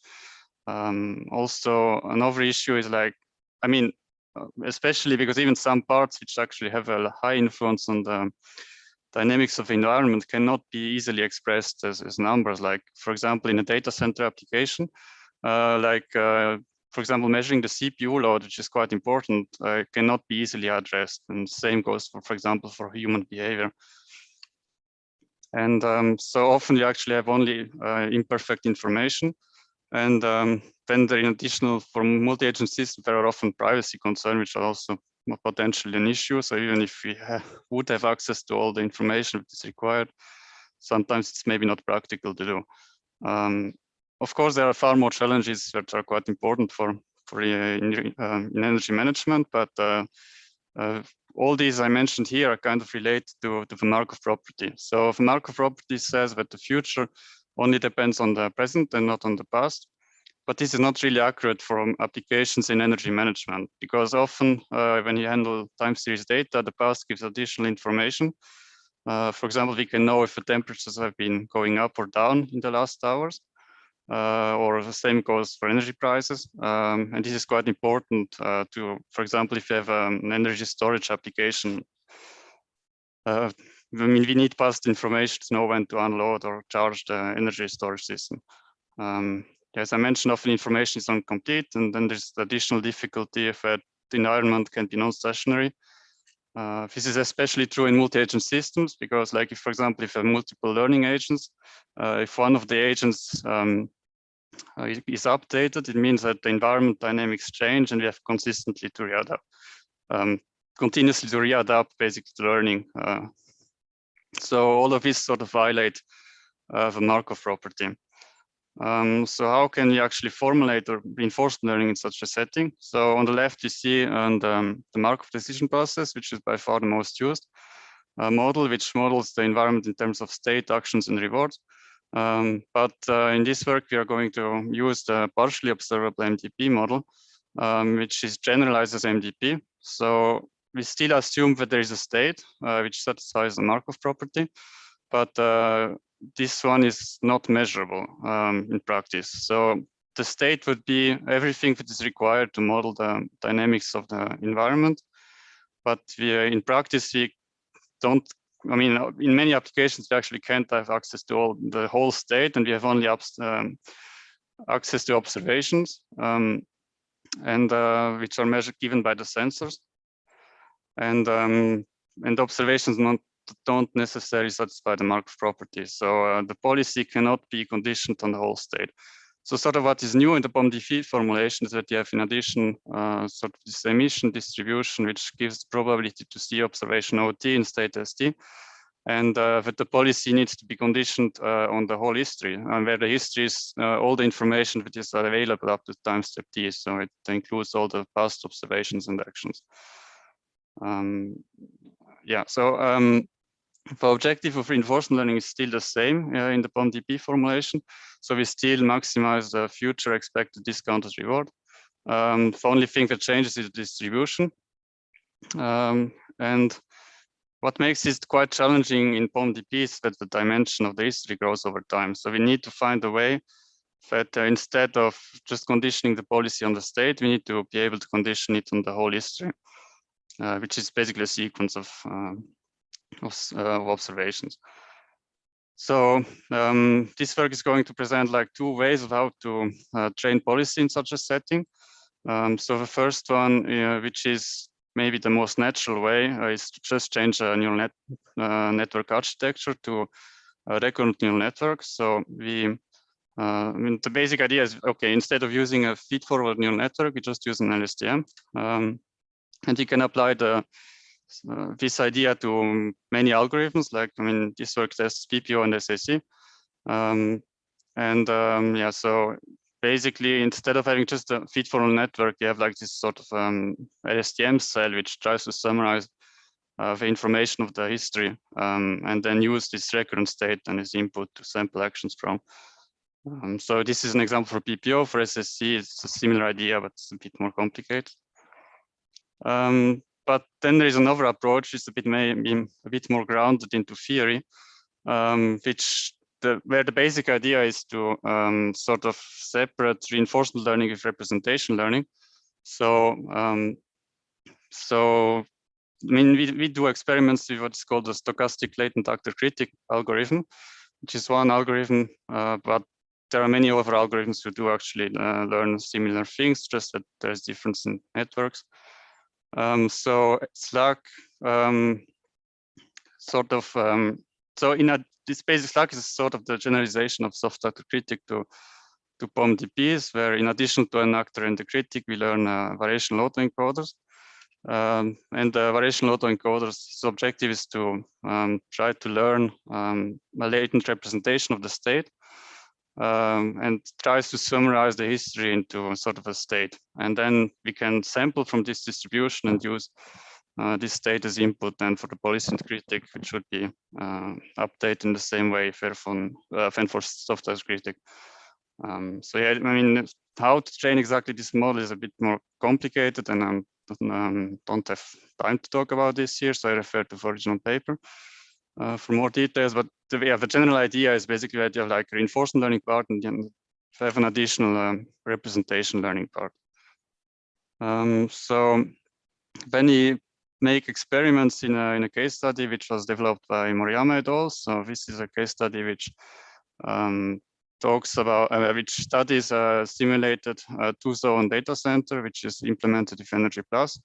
Also, another issue is like, I mean, especially because even some parts which actually have a high influence on the dynamics of the environment cannot be easily expressed as numbers. Like, for example, in a data center application, for example, measuring the CPU load, which is quite important, cannot be easily addressed. And same goes for example, for human behavior. And so often you actually have only imperfect information. And then there, in additional, for multi-agent systems, there are often privacy concerns, which are also potentially an issue. So even if we would have access to all the information that is required, sometimes it's maybe not practical to do. Of course, there are far more challenges that are quite important in energy management, but all these I mentioned here are kind of related to the Markov property. So the Markov property says that the future only depends on the present and not on the past. But this is not really accurate for applications in energy management, because often when you handle time series data, the past gives additional information. For example, we can know if the temperatures have been going up or down in the last hours, or the same goes for energy prices. And this is quite important to, for example, if you have an energy storage application, we need past information to know when to unload or charge the energy storage system. As I mentioned, often information is incomplete, and then there's the additional difficulty if the environment can be non-stationary. This is especially true in multi-agent systems, because like if, for example, if you have multiple learning agents, if one of the agents is updated, it means that the environment dynamics change and we have consistently to readapt, continuously to readapt basically to learning. So all of this sort of violate the Markov property. So how can we actually formulate or reinforce learning in such a setting? So on the left, you see the Markov decision process, which is by far the most used model, which models the environment in terms of state, actions, and rewards. But in this work, we are going to use the partially observable MDP model, which is generalized as MDP. So we still assume that there is a state which satisfies the Markov property, but this one is not measurable in practice. So the state would be everything that is required to model the dynamics of the environment. But in practice, we don't, I mean, in many applications, we actually can't have access to the whole state, and we have only access to observations, and which are measured given by the sensors. And observations don't necessarily satisfy the Markov property. So the policy cannot be conditioned on the whole state. So sort of what is new in the BOM-DP formulation is that you have, in addition, sort of this emission distribution, which gives the probability to see observation OT in state ST, and that the policy needs to be conditioned on the whole history, and where the history is all the information that is available up to time step T. So it includes all the past observations and actions. Yeah, so the objective of reinforcement learning is still the same in the BOM-DP formulation. So we still maximize the future expected discounted reward. The only thing that changes is the distribution. And what makes it quite challenging in BOM-DP is that the dimension of the history grows over time. So we need to find a way that instead of just conditioning the policy on the state, we need to be able to condition it on the whole history, which is basically a sequence of observations. So this work is going to present like two ways of how to train policy in such a setting. So the first one, which is maybe the most natural way, is to just change a neural network architecture to a recurrent neural network. So I mean, the basic idea is, okay, instead of using a feed-forward neural network, we just use an LSTM. And you can apply this idea to many algorithms, like, I mean, this work tests PPO and SAC. Yeah, so basically, instead of having just a feed-forward network, you have like this sort of LSTM cell, which tries to summarize the information of the history, and then use this recurrent state and its input to sample actions from. So this is an example for PPO. For SSC, it's a similar idea, but it's a bit more complicated. but then there is another approach, it's a bit maybe a bit more grounded into theory, where the basic idea is to sort of separate reinforcement learning with representation learning. So, I mean, we do experiments with what's called the stochastic latent actor critic algorithm, which is one algorithm, but there are many other algorithms who do actually learn similar things, just that there's difference in networks. So Slack this basic Slack is sort of the generalization of soft actor critic to POM-DPs, where in addition to an actor and the critic, we learn variational autoencoders. And the variational autoencoders' objective is to try to learn a latent representation of the state and tries to summarize the history into sort of a state. And then we can sample from this distribution and use this state as input then for the polysynthet critic, which should be updated in the same way for soft actor critic. So yeah, I mean, how to train exactly this model is a bit more complicated, and I don't have time to talk about this here, so I refer to the original paper for more details. But the general idea is basically the idea of like reinforcement learning part, and then have an additional representation learning part. So when you make experiments in a case study which was developed by Moriyama et al. So this is a case study which talks about which studies simulated a two-zone data center, which is implemented with Energy Plus.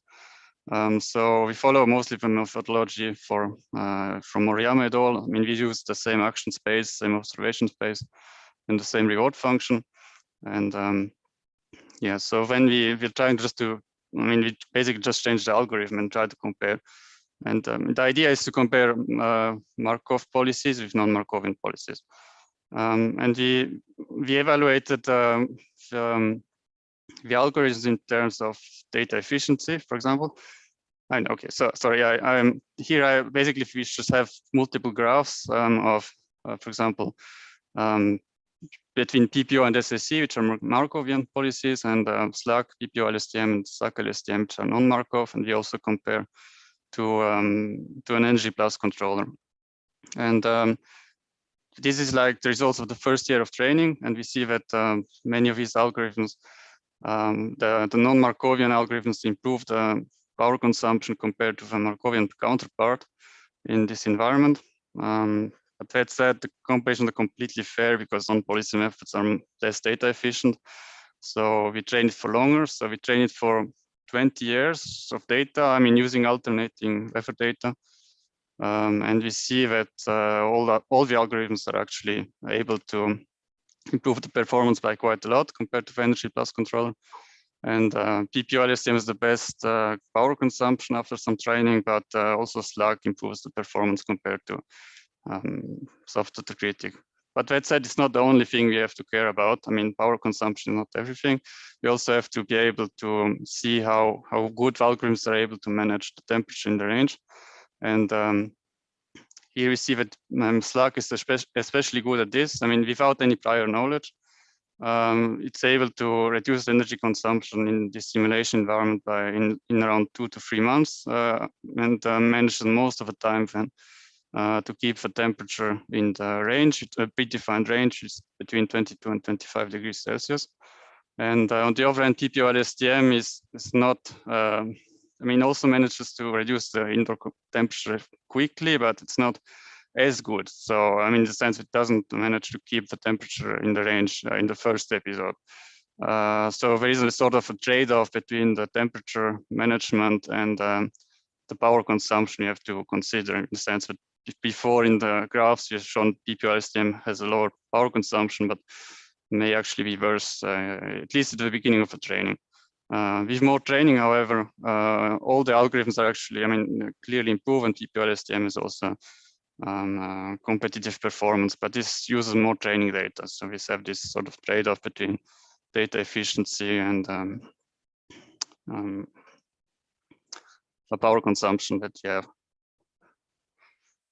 So we follow mostly the methodology from Moriyama et al. I mean, we use the same action space, same observation space, and the same reward function. And yeah, so when we're trying just to, I mean, we basically just change the algorithm and try to compare. And the idea is to compare Markov policies with non-Markovian policies. And we evaluated the algorithms in terms of data efficiency, for example. And okay, so sorry, I basically we just have multiple graphs of, for example, between PPO and SAC, which are Markovian policies, and Slack, PPO LSTM, and Slack LSTM, which are non-Markov, and we also compare to an Energy Plus controller. And this is like the results of the first year of training, and we see that many of these algorithms, the non-Markovian algorithms improve the power consumption compared to the Markovian counterpart in this environment. But that said, the comparisons are completely fair because non-policy methods are less data efficient. So we train it for longer. So we train it for 20 years of data, I mean, using alternating weather data. And we see that all the algorithms are actually able to improve the performance by quite a lot compared to the Energy Plus controller. And PPO LSTM is the best power consumption after some training, but also Slack improves the performance compared to soft actor critic. But that said, it's not the only thing we have to care about. I mean, power consumption is not everything. We also have to be able to see how good algorithms are able to manage the temperature in the range. And here we see that Slack is especially good at this. I mean, without any prior knowledge, it's able to reduce the energy consumption in this simulation environment by in around 2 to 3 months, and manages most of the time then to keep the temperature in the range, a predefined range is between 22 and 25 degrees Celsius. And on the other hand, PPO LSTM is not, I mean, also manages to reduce the indoor temperature quickly, but it's not as good. So, I mean, in the sense it doesn't manage to keep the temperature in the range in the first episode. So there is a sort of a trade-off between the temperature management and the power consumption you have to consider, in the sense that before in the graphs you've shown PPO LSTM has a lower power consumption, but may actually be worse, at least at the beginning of the training. With more training, however, all the algorithms are actually, I mean, clearly improved, and PPO LSTM is also competitive performance, but this uses more training data. So we have this sort of trade-off between data efficiency and the power consumption that you have.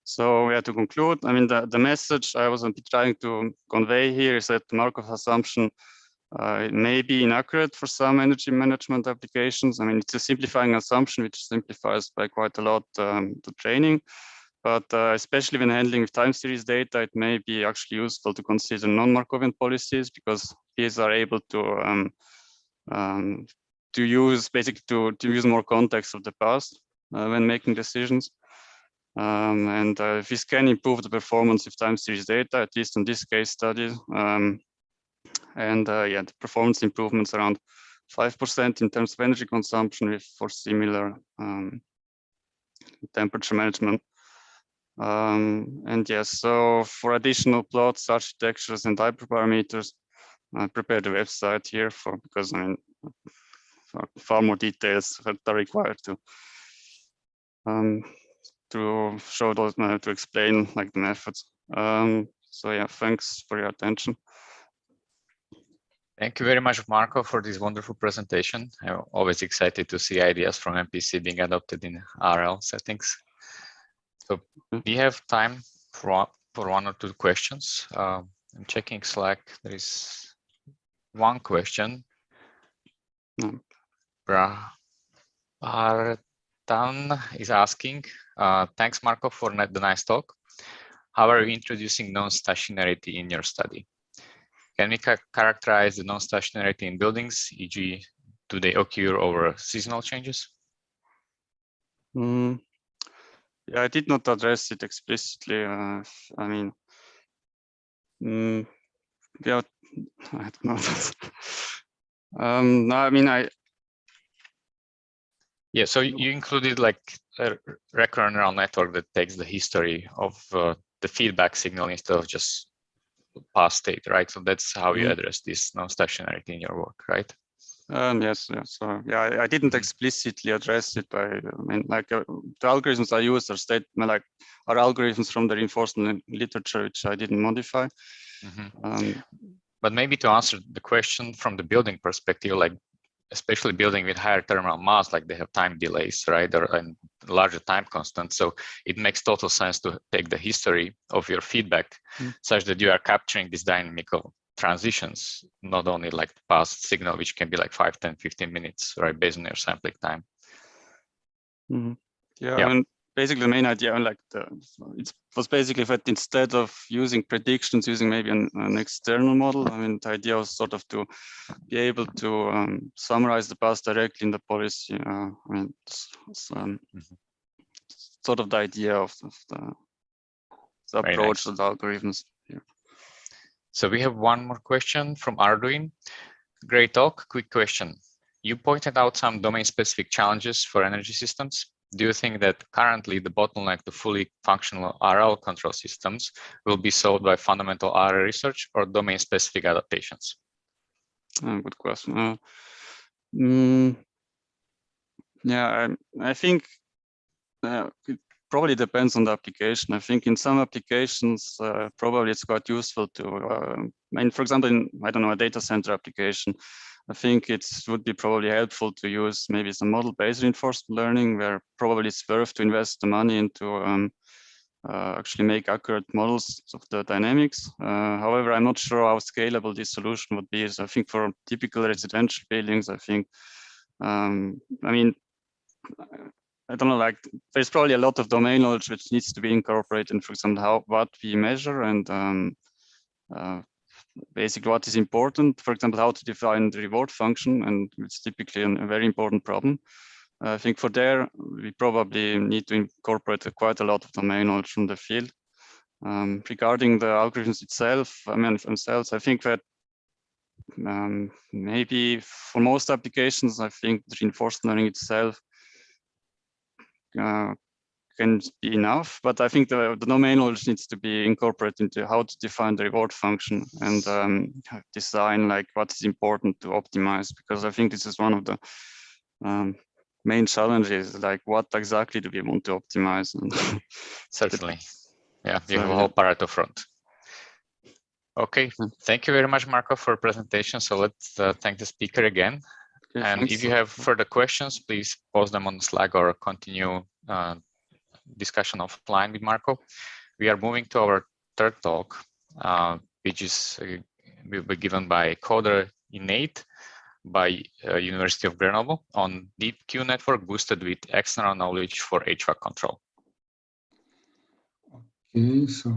So we have to conclude. I mean, the message I was trying to convey here is that the Markov assumption It may be inaccurate for some energy management applications. I mean, it's a simplifying assumption, which simplifies by quite a lot the training. But especially when handling with time series data, it may be actually useful to consider non-Markovian policies, because these are able to use basically to use more context of the past when making decisions. And this can improve the performance of time series data, at least in this case study. And yeah, the performance improvements around 5% in terms of energy consumption for similar temperature management. And yes, so for additional plots, architectures, and hyperparameters, I prepared a website here because I mean, far more details are required to show those, to explain like the methods. So yeah, thanks for your attention. Thank you very much, Marco, for this wonderful presentation. I'm always excited to see ideas from MPC being adopted in RL settings. So we have time for one or two questions. I'm checking Slack. There is one question. Bartan is asking, thanks, Marco, for the nice talk. How are you introducing non-stationarity in your study? Can we characterize the non-stationarity in buildings, e.g., do they occur over seasonal changes? Yeah, I did not address it explicitly. I mean, yeah, I don't know. No, I mean, yeah, so you included like a recurrent neural network that takes the history of the feedback signal instead of just past state, right? So that's how you address this non-stationarity in your work, right? Yes, yes. So yeah, I didn't explicitly address it. I mean, like the algorithms I use are algorithms from the reinforcement literature, which I didn't modify. But maybe to answer the question from the building perspective, like especially building with higher thermal mass, like they have time delays, right? And larger time constants. So it makes total sense to take the history of your feedback such that you are capturing this dynamic of transitions, not only like the past signal, which can be like 5, 10, 15 minutes, right? Based on your sampling time. Yeah, I mean, basically the main idea, like it was basically that instead of using predictions, using maybe an external model, I mean, the idea was sort of to be able to summarize the past directly in the policy. I mean, sort of the idea of the approach of the algorithms here. So we have one more question from Arduin. Great talk. Quick question. You pointed out some domain-specific challenges for energy systems. Do you think that currently the bottleneck to fully functional RL control systems will be solved by fundamental RL research or domain-specific adaptations? Good question. Yeah, I think it probably depends on the application. I think in some applications, probably it's quite useful to, I mean, for example, in, I don't know, a data center application, I think it would be probably helpful to use maybe some model-based reinforcement learning, where probably it's worth to invest the money into actually make accurate models of the dynamics. However, I'm not sure how scalable this solution would be. So I think for typical residential buildings, I think, I mean, I don't know, like there's probably a lot of domain knowledge which needs to be incorporated. For example, what we measure and basically what is important. For example, how to define the reward function, and it's typically a very important problem. I think for there, we probably need to incorporate quite a lot of domain knowledge from the field. Regarding the algorithms itself, I think that maybe for most applications, I think the reinforcement learning itself can be enough, but I think the domain knowledge needs to be incorporated into how to define the reward function and design like what is important to optimize, because I think this is one of the main challenges, like what exactly do we want to optimize? Certainly, yeah, you have a whole Pareto front. Okay, thank you very much, Marco, for presentation. So let's thank the speaker again. Okay, and thanks. If you have further questions, please post them on Slack or continue discussion offline with Marco. We are moving to our third talk, which is will be given by coder INNATE by University of Grenoble on deep Q network boosted with external knowledge for HVAC control. Okay, so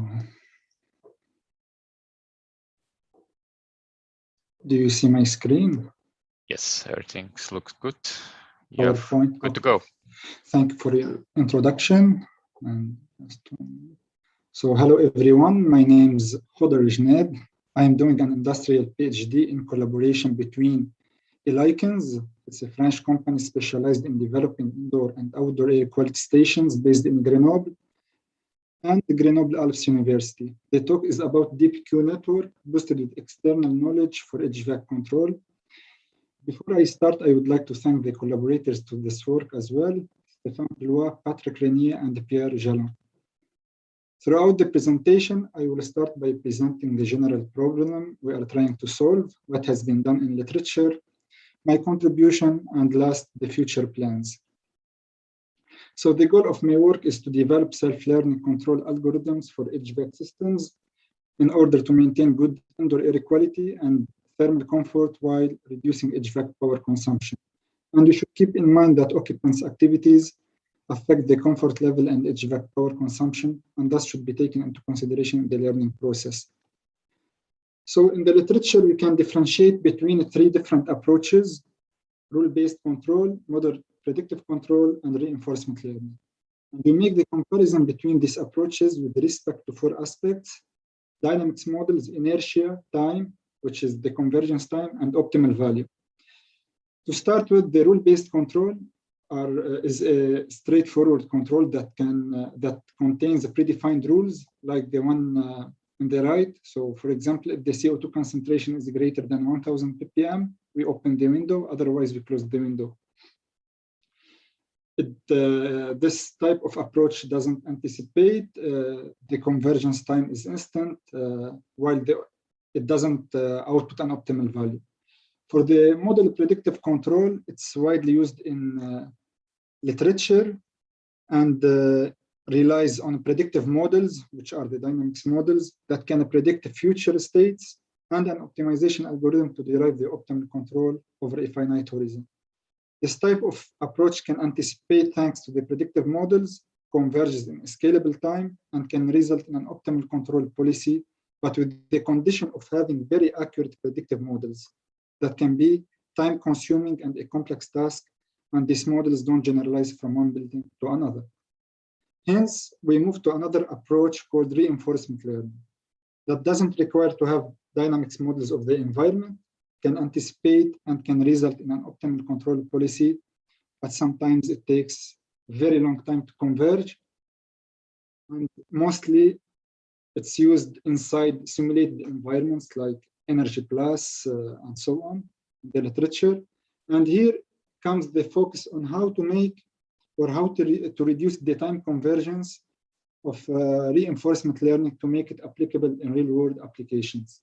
do you see my screen? Yes, everything looks good. PowerPoint. Good to go. Thank you for your introduction. So hello everyone, my name is Khodr Jned. I am doing an industrial PhD in collaboration between Elikens. It's a French company specialized in developing indoor and outdoor air quality stations based in Grenoble and Grenoble Alps University. The talk is about Deep Q network boosted with external knowledge for HVAC control. Before I start, I would like to thank the collaborators to this work as well, Stéphane Blois, Patrick Renier, and Pierre Jalon. Throughout the presentation, I will start by presenting the general problem we are trying to solve, what has been done in literature, my contribution, and last, the future plans. So the goal of my work is to develop self-learning control algorithms for HVAC systems in order to maintain good indoor air quality and thermal comfort while reducing HVAC power consumption. And we should keep in mind that occupants' activities affect the comfort level and HVAC power consumption, and thus should be taken into consideration in the learning process. So in the literature, we can differentiate between three different approaches: rule-based control, model predictive control, and reinforcement learning. And we make the comparison between these approaches with respect to four aspects: dynamics models, inertia, time, which is the convergence time, and optimal value. To start with, the rule-based control is a straightforward control that contains predefined rules, like the one on the right. So, for example, if the CO2 concentration is greater than 1000 ppm, we open the window, otherwise we close the window. This type of approach doesn't anticipate. The convergence time is instant, while it doesn't output an optimal value. For the model predictive control, it's widely used in literature and relies on predictive models, which are the dynamics models, that can predict future states, and an optimization algorithm to derive the optimal control over a finite horizon. This type of approach can anticipate thanks to the predictive models, converges in a scalable time, and can result in an optimal control policy, but with the condition of having very accurate predictive models that can be time-consuming and a complex task, and these models don't generalize from one building to another. Hence, we move to another approach called reinforcement learning that doesn't require to have dynamics models of the environment, can anticipate and can result in an optimal control policy, but sometimes it takes a very long time to converge. And mostly it's used inside simulated environments like Energy Plus and so on, in the literature. And here comes the focus on how to make or how to reduce the time convergence of reinforcement learning to make it applicable in real-world applications.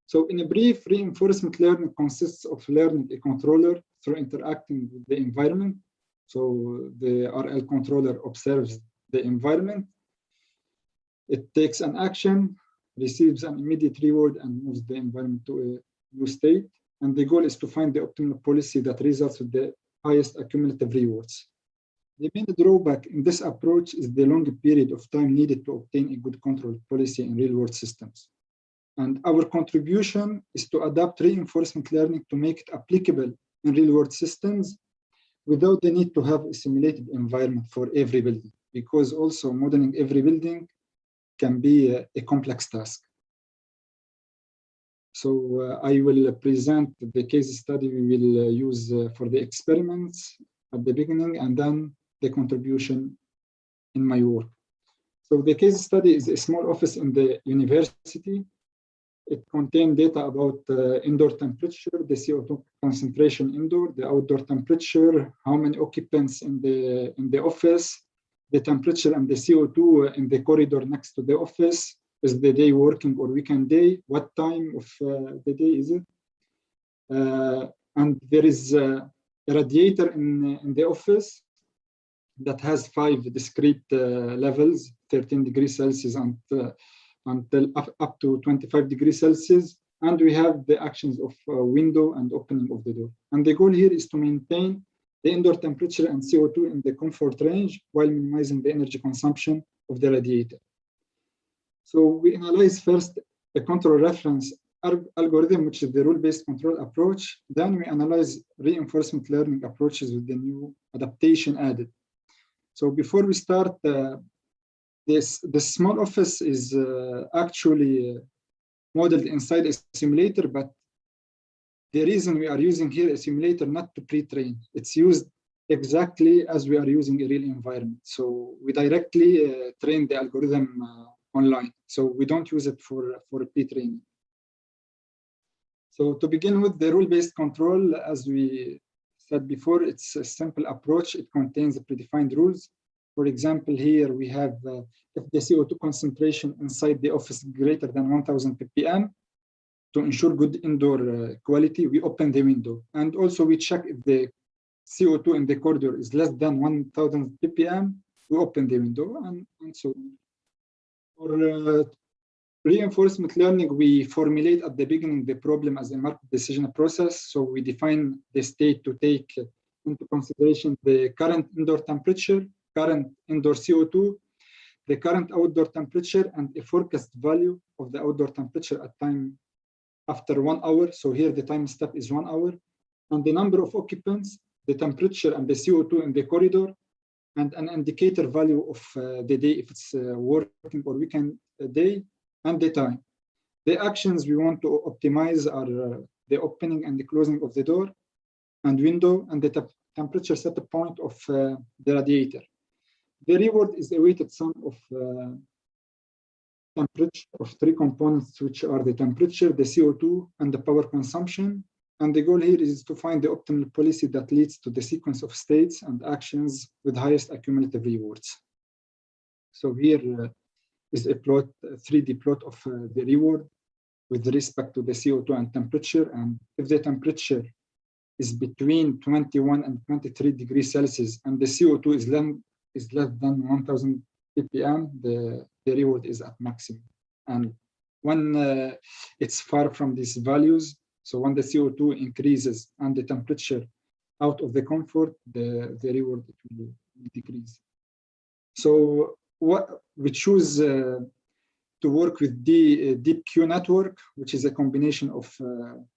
So in a brief, reinforcement learning consists of learning a controller through interacting with the environment. So the RL controller observes the environment. It takes an action, receives an immediate reward, and moves the environment to a new state. And the goal is to find the optimal policy that results with the highest accumulative rewards. The main drawback in this approach is the long period of time needed to obtain a good control policy in real-world systems. And our contribution is to adapt reinforcement learning to make it applicable in real-world systems without the need to have a simulated environment for every building, because also modeling every building can be a complex task. So I will present the case study we will use for the experiments at the beginning, and then the contribution in my work. So the case study is a small office in the university. It contained data about indoor temperature, the CO2 concentration indoor, the outdoor temperature, how many occupants in the office, the temperature and the CO2 in the corridor next to the office. Is the day working or weekend day? What time of the day is it? And there is a radiator in the office that has 5 discrete levels, 13 degrees Celsius until up to 25 degrees Celsius. And we have the actions of window and opening of the door. And the goal here is to maintain the indoor temperature and CO2 in the comfort range while minimizing the energy consumption of the radiator. So we analyze first a control reference algorithm, which is the rule-based control approach. Then we analyze reinforcement learning approaches with the new adaptation added. So before we start, the small office is actually modeled inside a simulator, but the reason we are using here a simulator not to pre-train, it's used exactly as we are using a real environment. So we directly train the algorithm online. So we don't use it for pre-training. So to begin with, the rule-based control, as we said before, it's a simple approach. It contains the predefined rules. For example, here we have if the CO2 concentration inside the office greater than 1000 ppm, to ensure good indoor quality, we open the window. And also we check if the CO2 in the corridor is less than 1000 ppm, we open the window, and so on. For reinforcement learning, we formulate at the beginning the problem as a marked decision process. So we define the state to take into consideration the current indoor temperature, current indoor CO2, the current outdoor temperature, and a forecast value of the outdoor temperature at time after 1 hour. So here the time step is 1 hour, and the number of occupants, the temperature and the CO2 in the corridor, and an indicator value of the day, if it's working or weekend day, and the time. The actions we want to optimize are the opening and the closing of the door and window, and the temperature set point of the radiator. The reward is a weighted sum of temperature of 3 components, which are the temperature, the CO2, and the power consumption. And the goal here is to find the optimal policy that leads to the sequence of states and actions with highest accumulative rewards. So here is a plot, a 3D plot of the reward with respect to the CO2 and temperature. And if the temperature is between 21 and 23 degrees Celsius and the CO2 is less than 1000 ppm, the reward is at maximum. And when it's far from these values, so when the CO2 increases and the temperature out of the comfort, the reward will decrease. So what we choose to work with the deep Q network, which is a combination of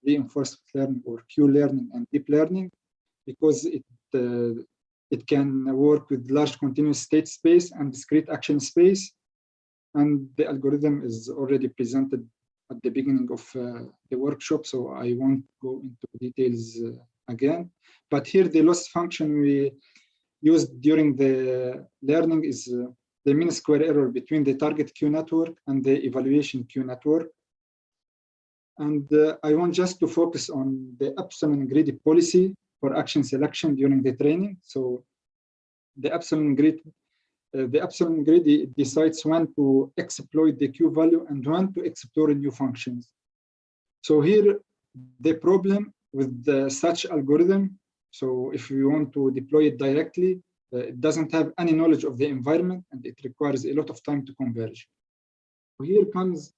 reinforcement learning or Q learning and deep learning, because it can work with large continuous state space and discrete action space. And the algorithm is already presented at the beginning of the workshop, so I won't go into details again. But here the loss function we used during the learning is the mean square error between the target Q network and the evaluation Q network. And I want just to focus on the epsilon greedy policy for action selection during the training. So the epsilon greedy decides when to exploit the Q value and when to explore new functions. So here the problem with such algorithm, so if we want to deploy it directly, it doesn't have any knowledge of the environment and it requires a lot of time to converge. Here comes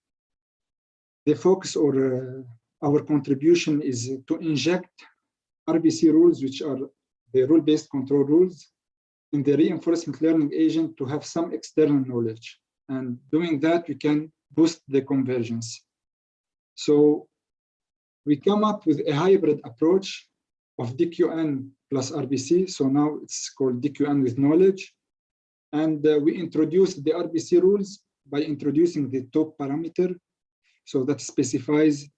the focus, or our contribution is to inject RBC rules, which are the rule-based control rules, in the reinforcement learning agent to have some external knowledge. And doing that, we can boost the convergence. So we come up with a hybrid approach of DQN plus RBC. So now it's called DQN with knowledge. And we introduce the RBC rules by introducing the top parameter. So that specifies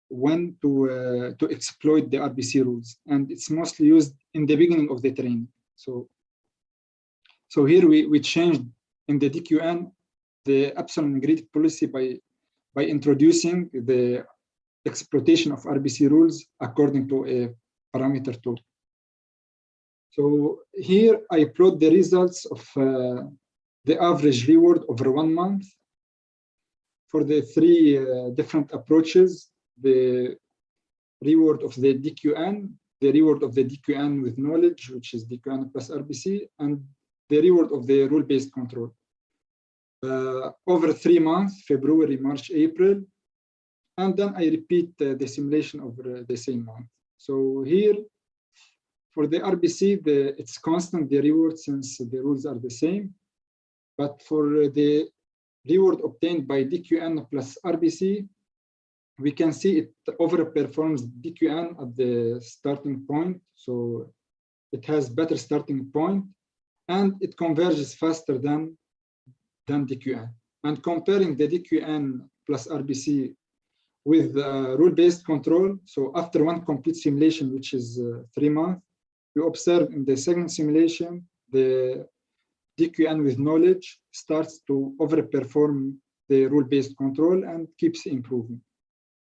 when to exploit the RBC rules. And it's mostly used in the beginning of the training. So here we changed in the DQN the epsilon greedy policy by introducing the exploitation of RBC rules according to a parameter top. So here I plot the results of the average reward over 1 month for the 3 different approaches: the reward of the DQN, the reward of the DQN with knowledge, which is DQN plus RBC, and the reward of the rule-based control. Over 3 months, February, March, April, and then I repeat the simulation over the same month. So here, for the RBC, it's constant, the reward, since the rules are the same. But for the reward obtained by DQN plus RBC, we can see it overperforms DQN at the starting point. So it has better starting point, and it converges faster than DQN. And comparing the DQN plus RBC with rule-based control, so after one complete simulation, which is 3 months, we observe in the second simulation, the DQN with knowledge starts to overperform the rule-based control and keeps improving.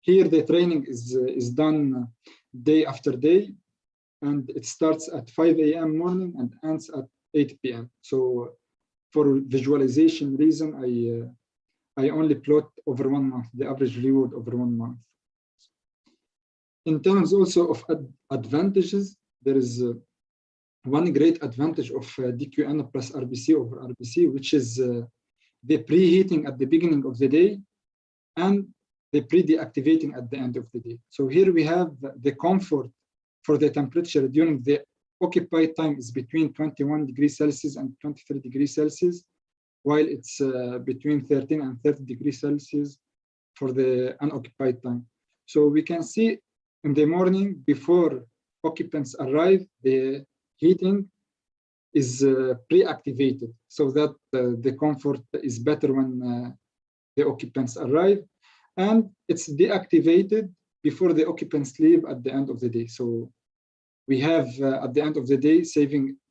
Here, the training is done day after day, and it starts at 5 a.m. morning and ends at 8 p.m. So for visualization reason, I only plot over 1 month, the average reward over 1 month. In terms also of advantages, there is one great advantage of DQN plus RBC over RBC, which is the preheating at the beginning of the day and the pre-deactivating at the end of the day. So here we have the comfort for the temperature during the occupied time is between 21 degrees Celsius and 23 degrees Celsius, while it's between 13 and 30 degrees Celsius for the unoccupied time. So we can see in the morning before occupants arrive, the heating is pre-activated so that the comfort is better when the occupants arrive, and it's deactivated before the occupants leave at the end of the day. So we have at the end of the day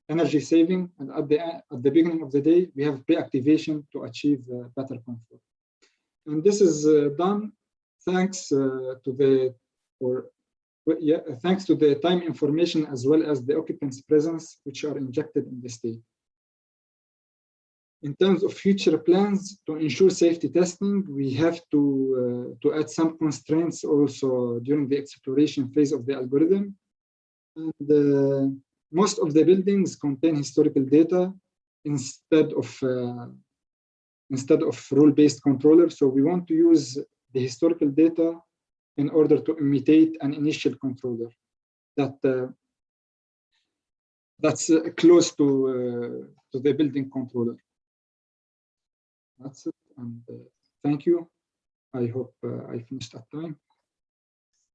energy saving, and at the beginning of the day we have pre-activation to achieve better comfort. And this is done thanks to the thanks to the time information as well as the occupant's presence, which are injected in the state. In terms of future plans to ensure safety testing, we have to add some constraints also during the exploration phase of the algorithm. And most of the buildings contain historical data instead of rule-based controller. So we want to use the historical data in order to imitate an initial controller that's close to the building controller. That's it, and thank you. I hope I finished at time.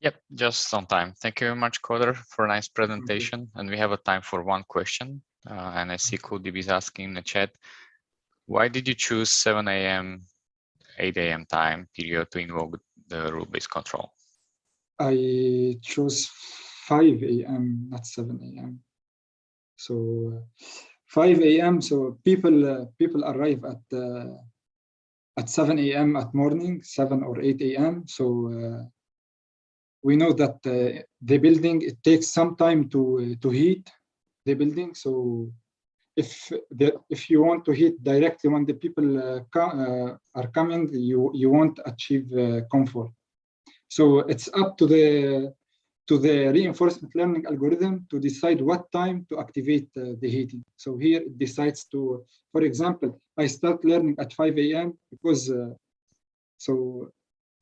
Yep, just on time. Thank you very much, Coder, for a nice presentation. And we have a time for one question. And I see CodeDB is asking in the chat, why did you choose 7 a.m., 8 a.m. time period to invoke the rule-based control? I chose 5 a.m., not 7 a.m. So 5 a.m. So people arrive at 7 a.m. at morning, 7 or 8 a.m. So we know that the building, it takes some time to heat the building. So if you want to heat directly when the people are coming, you won't achieve comfort. So it's up to the reinforcement learning algorithm to decide what time to activate the heating. So here it decides to, for example, I start learning at 5 a.m. because so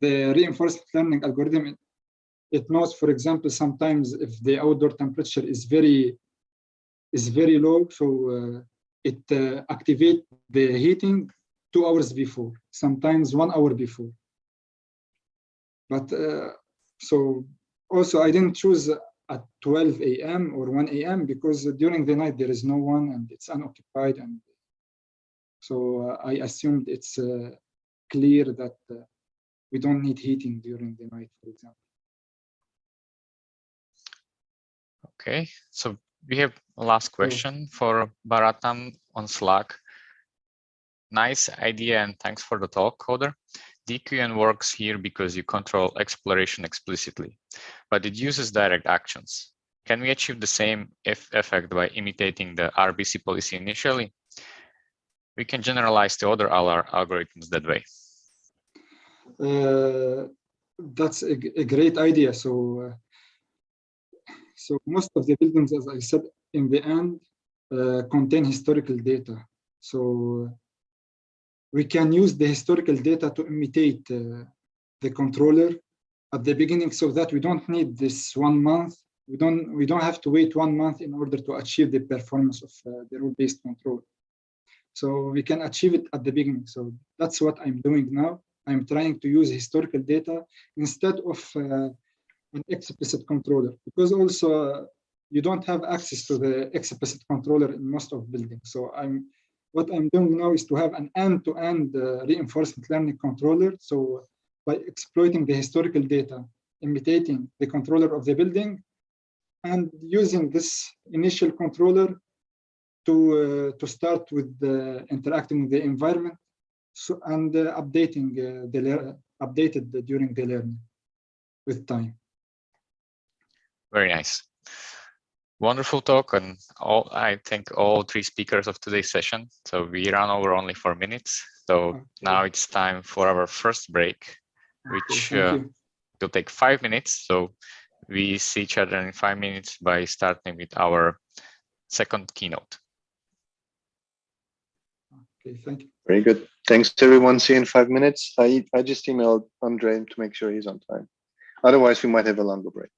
the reinforcement learning algorithm, it knows, for example, sometimes if the outdoor temperature is very low, so it activates the heating 2 hours before, sometimes 1 hour before. But so also I didn't choose at 12 a.m. or 1 a.m. because during the night there is no one and it's unoccupied, and so I assumed it's clear that we don't need heating during the night, for example. Okay, so we have a last question for Bharatam on Slack. Nice idea and thanks for the talk, Coder. DQN works here because you control exploration explicitly, but it uses direct actions. Can we achieve the same effect by imitating the RBC policy initially? We can generalize to other algorithms that way. That's a great idea. So most of the buildings, as I said, in the end, contain historical data. So we can use the historical data to imitate the controller at the beginning so that we don't need this 1 month. We don't have to wait 1 month in order to achieve the performance of the rule-based control. So we can achieve it at the beginning. So that's what I'm doing now. I'm trying to use historical data instead of an explicit controller, because also you don't have access to the explicit controller in most of buildings. So what I'm doing now is to have an end-to-end reinforcement learning controller. So by exploiting the historical data, imitating the controller of the building, and using this initial controller to start with interacting with the environment, and updated during the learning with time. Very nice. Wonderful talk, and I thank all three speakers of today's session. So we ran over only 4 minutes. So now it's time for our first break, which will take 5 minutes. So we see each other in 5 minutes by starting with our second keynote. Okay, thank you. Very good. Thanks everyone. See you in 5 minutes. I just emailed Andre to make sure he's on time. Otherwise, we might have a longer break.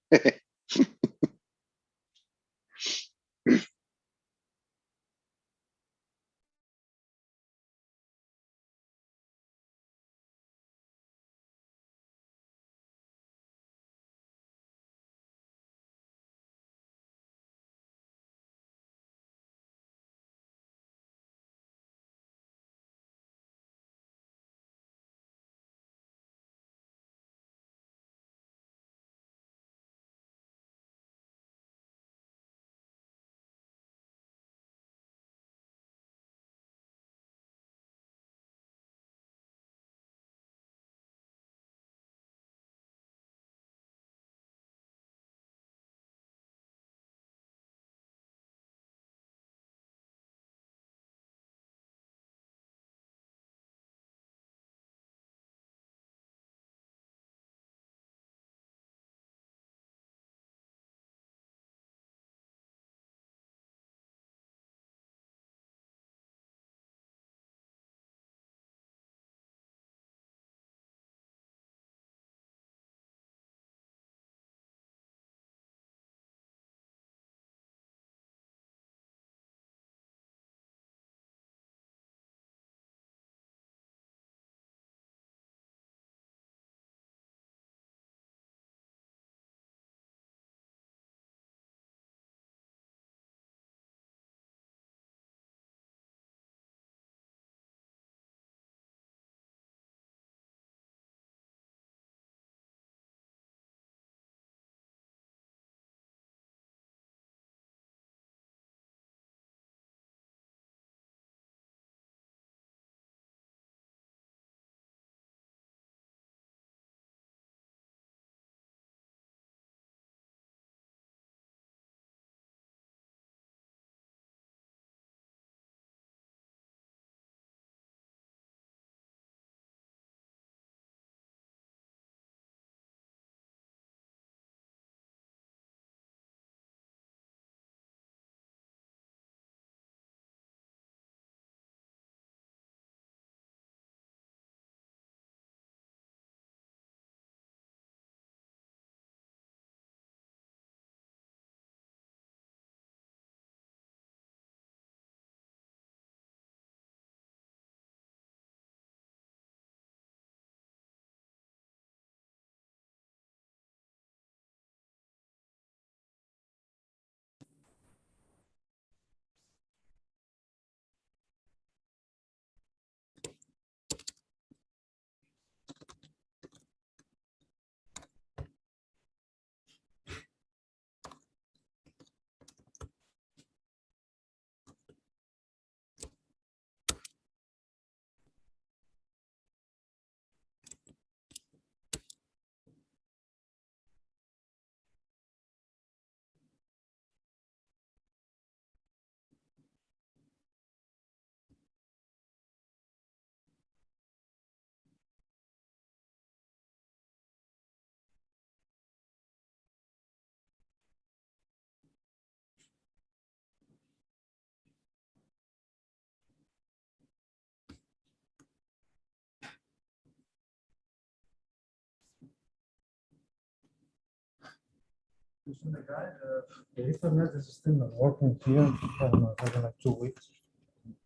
The Ethernet is still not working here. I don't know, for like 2 weeks.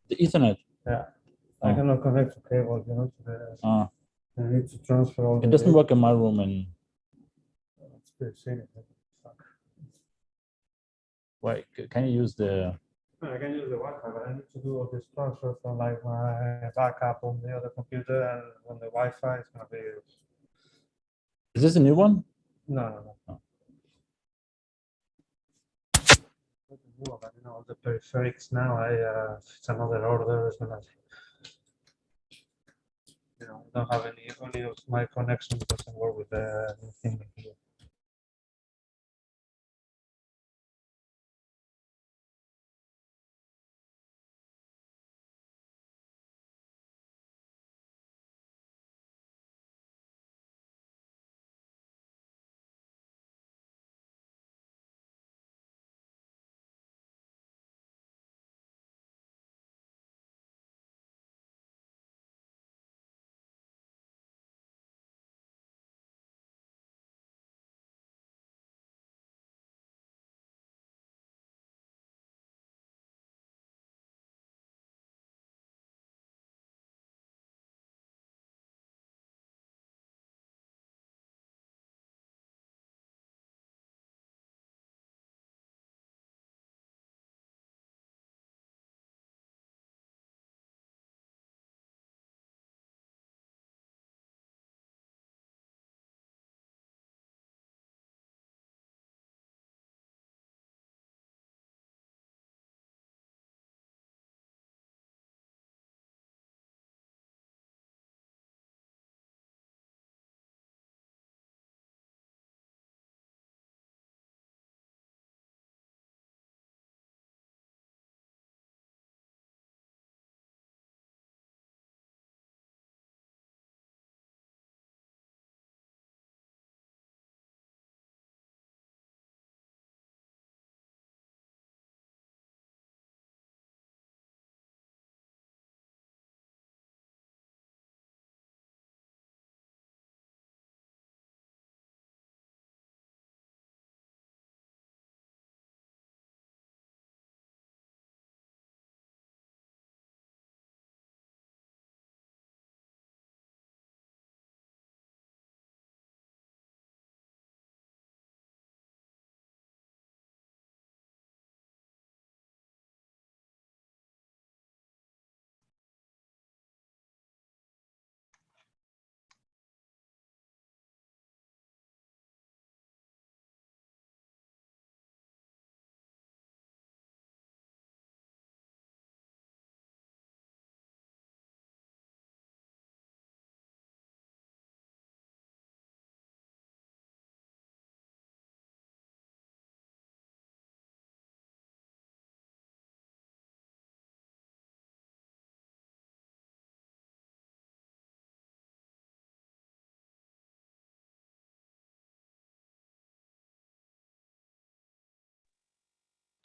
The Ethernet. Yeah. I cannot connect to cable, you know, to the, I need to transfer all it doesn't work in my room, and it's pretty serious. why can you use the I can use the Wi-Fi, but I need to do all this transfer from like my backup on the other computer, and on the Wi-Fi it's gonna be. Is this a new one? No. But you know, all the peripherals now, it's another order. It's gonna, you know, don't have any. Only of my connection doesn't work with the thing here.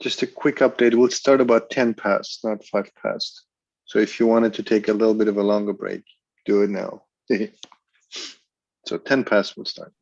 Just a quick update. We'll start about 10 past, not 5 past. So if you wanted to take a little bit of a longer break, do it now. So 10 past will start.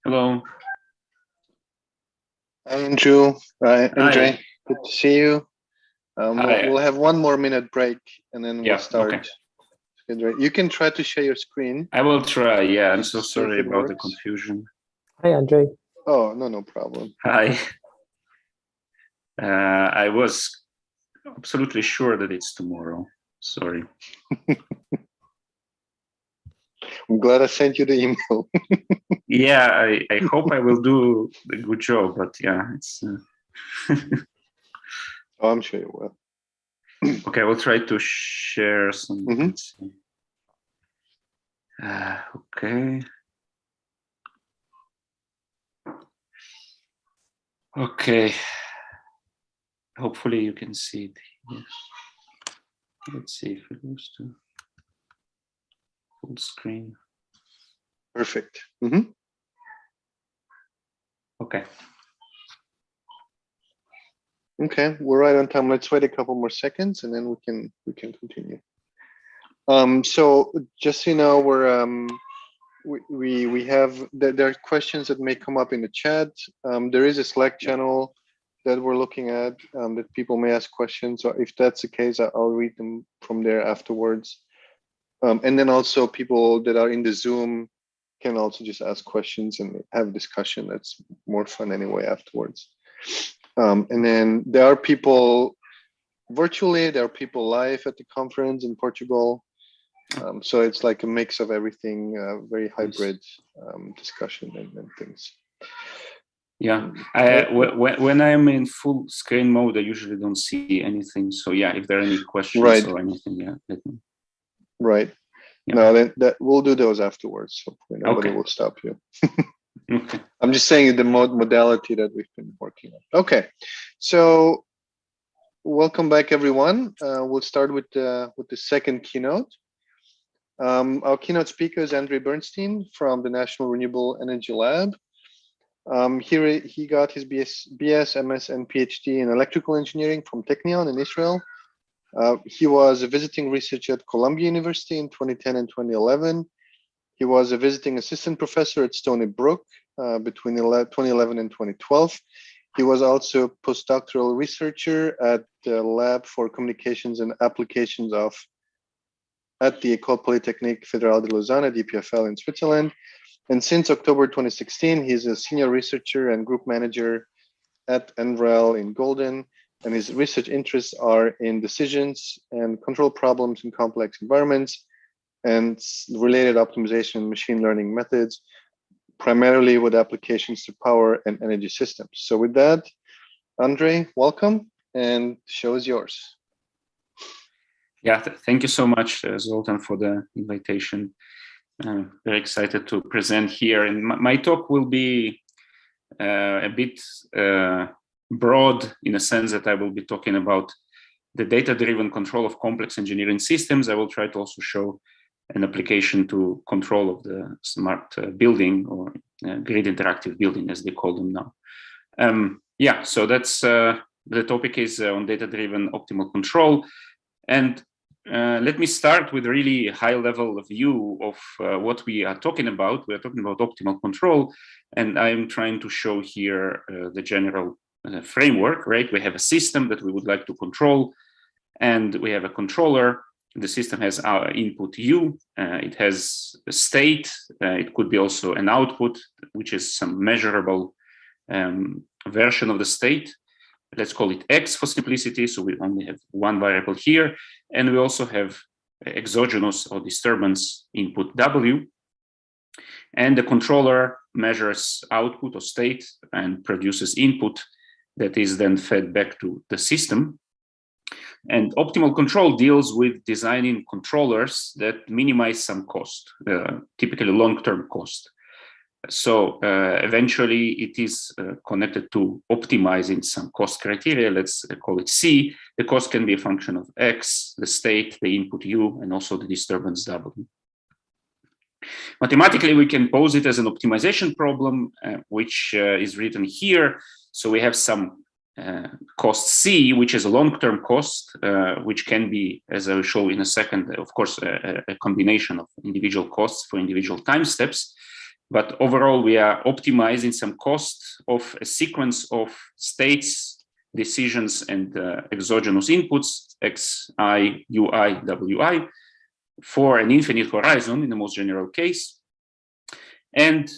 Hello. Hi, Andrew. Andre, Hi. good to see you. Hi. We'll have 1 more minute break and then we'll start. Okay. You can try to share your screen. I will try. Yeah, I'm so See if sorry it about the works. confusion. Hi, Andre. Oh, no problem. Hi. I was absolutely sure that it's tomorrow. Sorry. I'm glad I sent you the email. Yeah, I hope I will do a good job, but yeah, it's. Oh, I'm sure you will. Okay, we'll try to share some. Let's see. Okay. Okay. Hopefully you can see it here. Let's see if it goes to full screen. Perfect. Okay. Okay, we're right on time. Let's wait a couple more seconds and then we can continue. So just so you know, we have there are questions that may come up in the chat. There is a Slack channel that we're looking at that people may ask questions. So if that's the case, I'll read them from there afterwards. And then also people that are in the Zoom can also just ask questions and have a discussion. That's more fun anyway afterwards. And then there are people virtually, there are people live at the conference in Portugal. So it's like a mix of everything, very hybrid discussion and things. Yeah, when I'm in full screen mode, I usually don't see anything. So yeah, if there are any questions or anything, yeah, let me. Right. Yeah. No, that we'll do those afterwards. So nobody will stop you. Okay. I'm just saying the modality that we've been working on. Okay, so welcome back, everyone. We'll start with the second keynote. Our keynote speaker is Andre Bernstein from the National Renewable Energy Lab. Here he got his BS, MS, and PhD in electrical engineering from Technion in Israel. He was a visiting researcher at Columbia University in 2010 and 2011. He was a visiting assistant professor at Stony Brook between 2011 and 2012. He was also a postdoctoral researcher at the Lab for Communications and Applications at the École Polytechnique Fédérale de Lausanne, EPFL in Switzerland. And since October 2016, he's a senior researcher and group manager at NREL in Golden. And his research interests are in decisions and control problems in complex environments and related optimization and machine learning methods, primarily with applications to power and energy systems. So with that, Andre, welcome, and the show is yours. Yeah, thank you so much, Zoltan, for the invitation. I'm very excited to present here. And my talk will be a bit broad in a sense that I will be talking about the data-driven control of complex engineering systems. I will try to also show an application to control of the smart building or grid interactive building, as they call them now. Yeah, so that's the topic is on data-driven optimal control. And let me start with a really high-level view of what we are talking about. We are talking about optimal control, and I'm trying to show here the general framework, right? We have a system that we would like to control, and we have a controller. The system has our input U, it has a state, it could be also an output, which is some measurable version of the state. Let's call it X for simplicity, so we only have one variable here. And we also have exogenous or disturbance input W. And the controller measures output or state and produces input that is then fed back to the system. And optimal control deals with designing controllers that minimize some cost, typically long-term cost. So eventually it is connected to optimizing some cost criteria. Let's call it C. The cost can be a function of X, the state, the input U, and also the disturbance W. Mathematically, we can pose it as an optimization problem, which is written here. So we have some cost C, which is a long-term cost, which can be, as I will show in a second, of course, a combination of individual costs for individual time steps. But overall, we are optimizing some cost of a sequence of states, decisions, and exogenous inputs, xi, ui, wi, for an infinite horizon in the most general case. And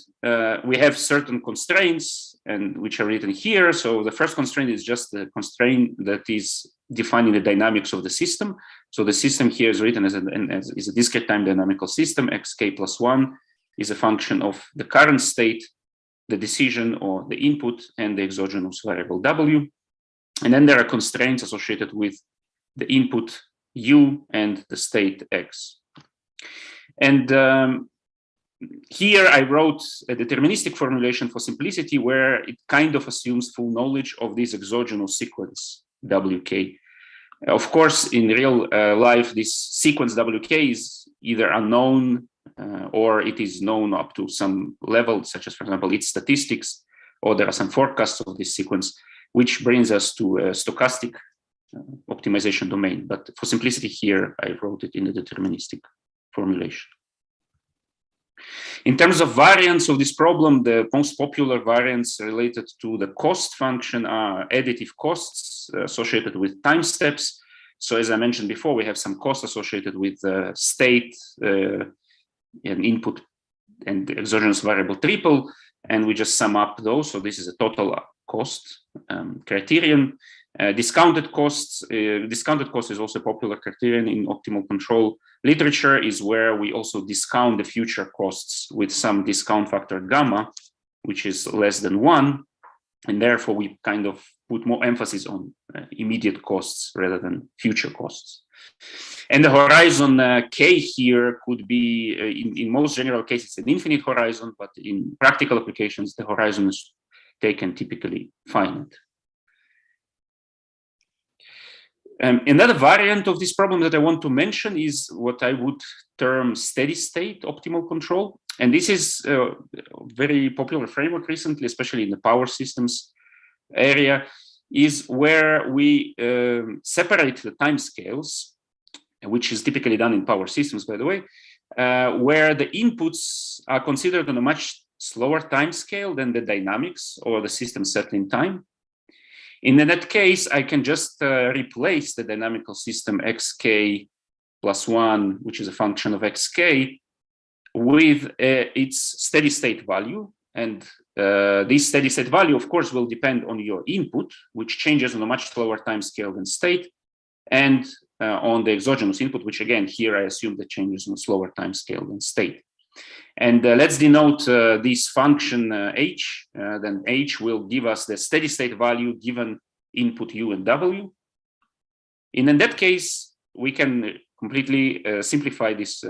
we have certain constraints, and which are written here. So the first constraint is just the constraint that is defining the dynamics of the system. So the system here is written as a discrete time dynamical system. Xk plus 1 is a function of the current state, the decision or the input, and the exogenous variable w. And then there are constraints associated with the input u and the state x. And here I wrote a deterministic formulation for simplicity where it kind of assumes full knowledge of this exogenous sequence wk. Of course, in real life, this sequence wk is either unknown or it is known up to some level, such as, for example, its statistics, or there are some forecasts of this sequence, which brings us to a stochastic optimization domain. But for simplicity here, I wrote it in a deterministic formulation. In terms of variants of this problem, the most popular variants related to the cost function are additive costs associated with time steps. So as I mentioned before, we have some costs associated with state and input and exogenous variable triple, and we just sum up those. So this is a total cost criterion. Discounted costs. Discounted cost is also a popular criterion in optimal control literature, is where we also discount the future costs with some discount factor gamma, which is less than 1. And therefore, we kind of put more emphasis on immediate costs rather than future costs. And the horizon k here could be, in most general cases, an infinite horizon, but in practical applications, the horizon is taken typically finite. Another variant of this problem that I want to mention is what I would term steady state optimal control. And this is a very popular framework recently, especially in the power systems area, is where we separate the timescales, which is typically done in power systems, by the way, where the inputs are considered on a much slower timescale than the dynamics or the system settling time. In that case, I can just replace the dynamical system xk plus 1, which is a function of xk, with its steady state value. And this steady state value, of course, will depend on your input, which changes on a much slower time scale than state, and on the exogenous input, which again, here I assume that changes on a slower time scale than state. And let's denote this function h. Then h will give us the steady state value given input u and w. And in that case, we can completely simplify this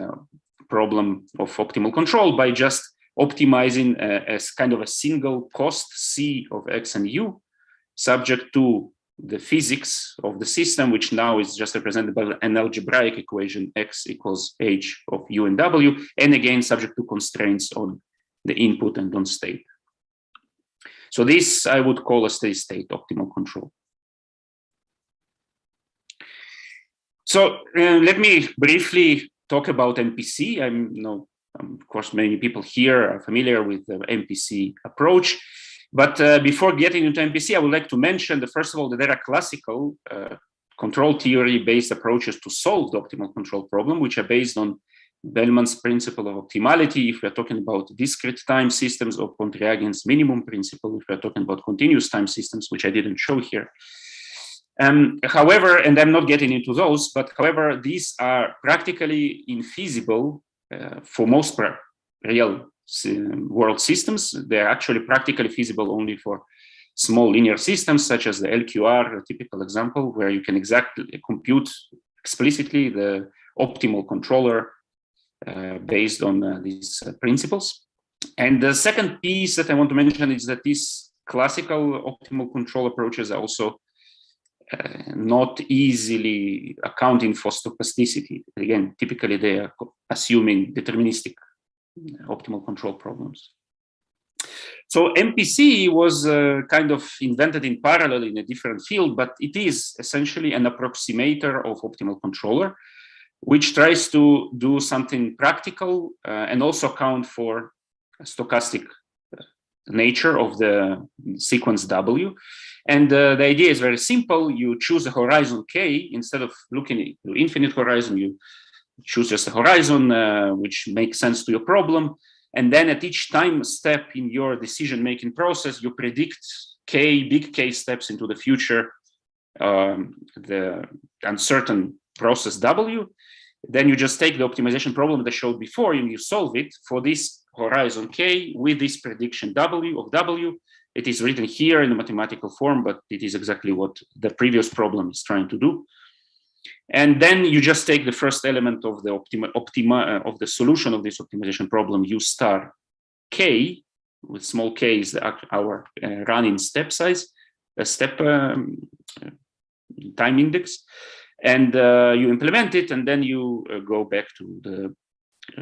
problem of optimal control by just optimizing as kind of a single cost c of x and u, subject to the physics of the system, which now is just represented by an algebraic equation x equals h of u and w, and again subject to constraints on the input and on state. So this I would call a steady state optimal control. So let me briefly talk about MPC. Of course, many people here are familiar with the MPC approach. But before getting into MPC, I would like to mention that, first of all, that there are classical control theory-based approaches to solve the optimal control problem, which are based on Bellman's principle of optimality, if we're talking about discrete time systems, or Pontryagин's minimum principle, if we're talking about continuous time systems, which I didn't show here. However, and I'm not getting into those, but however, these are practically infeasible for most real world systems. They're actually practically feasible only for small linear systems, such as the LQR, a typical example, where you can exactly compute explicitly the optimal controller based on these principles. And the second piece that I want to mention is that these classical optimal control approaches are also not easily accounting for stochasticity. Again, typically they are assuming deterministic optimal control problems. So MPC was kind of invented in parallel in a different field, but it is essentially an approximator of optimal controller, which tries to do something practical and also account for stochastic nature of the sequence W. And the idea is very simple. You choose a horizon K. Instead of looking to infinite horizon, you choose just a horizon which makes sense to your problem. And then at each time step in your decision-making process, you predict big K steps into the future, the uncertain process W. Then you just take the optimization problem that I showed before and you solve it for this horizon K with this prediction W of W. It is written here in the mathematical form, but it is exactly what the previous problem is trying to do. And then you just take the first element of the of the solution of this optimization problem, U star K, with small k is our running step size, time index, and you implement it, and then you go back to the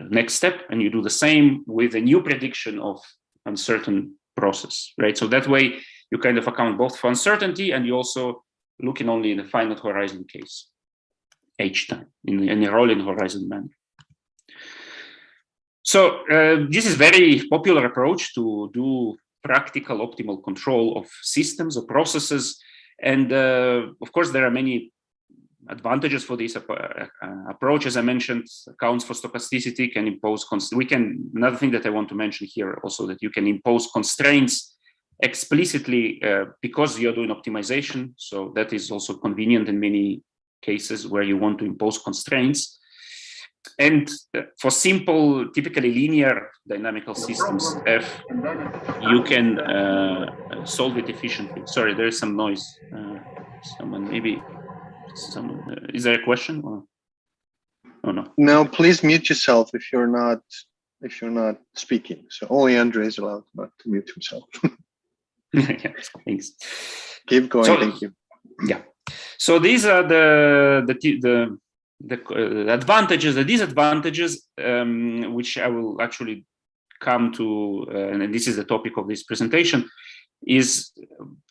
next step, and you do the same with a new prediction of uncertain process, right? So that way you kind of account both for uncertainty, and you also looking only in the finite horizon case, H time, in a rolling horizon manner. So this is very popular approach to do practical optimal control of systems or processes. And of course, there are many advantages for this approach. As I mentioned, accounts for stochasticity, can impose, another thing that I want to mention here also, that you can impose constraints explicitly because you're doing optimization. So that is also convenient in many cases where you want to impose constraints. And for simple, typically linear dynamical systems, F, you can solve it efficiently. Sorry, there is some noise. Is there a question or no? No, please mute yourself if you're not speaking. So only Andre is allowed not to mute himself. Yeah, thanks. Keep going. So, thank you. Yeah. So these are the advantages, the disadvantages, which I will actually come to, and this is the topic of this presentation, is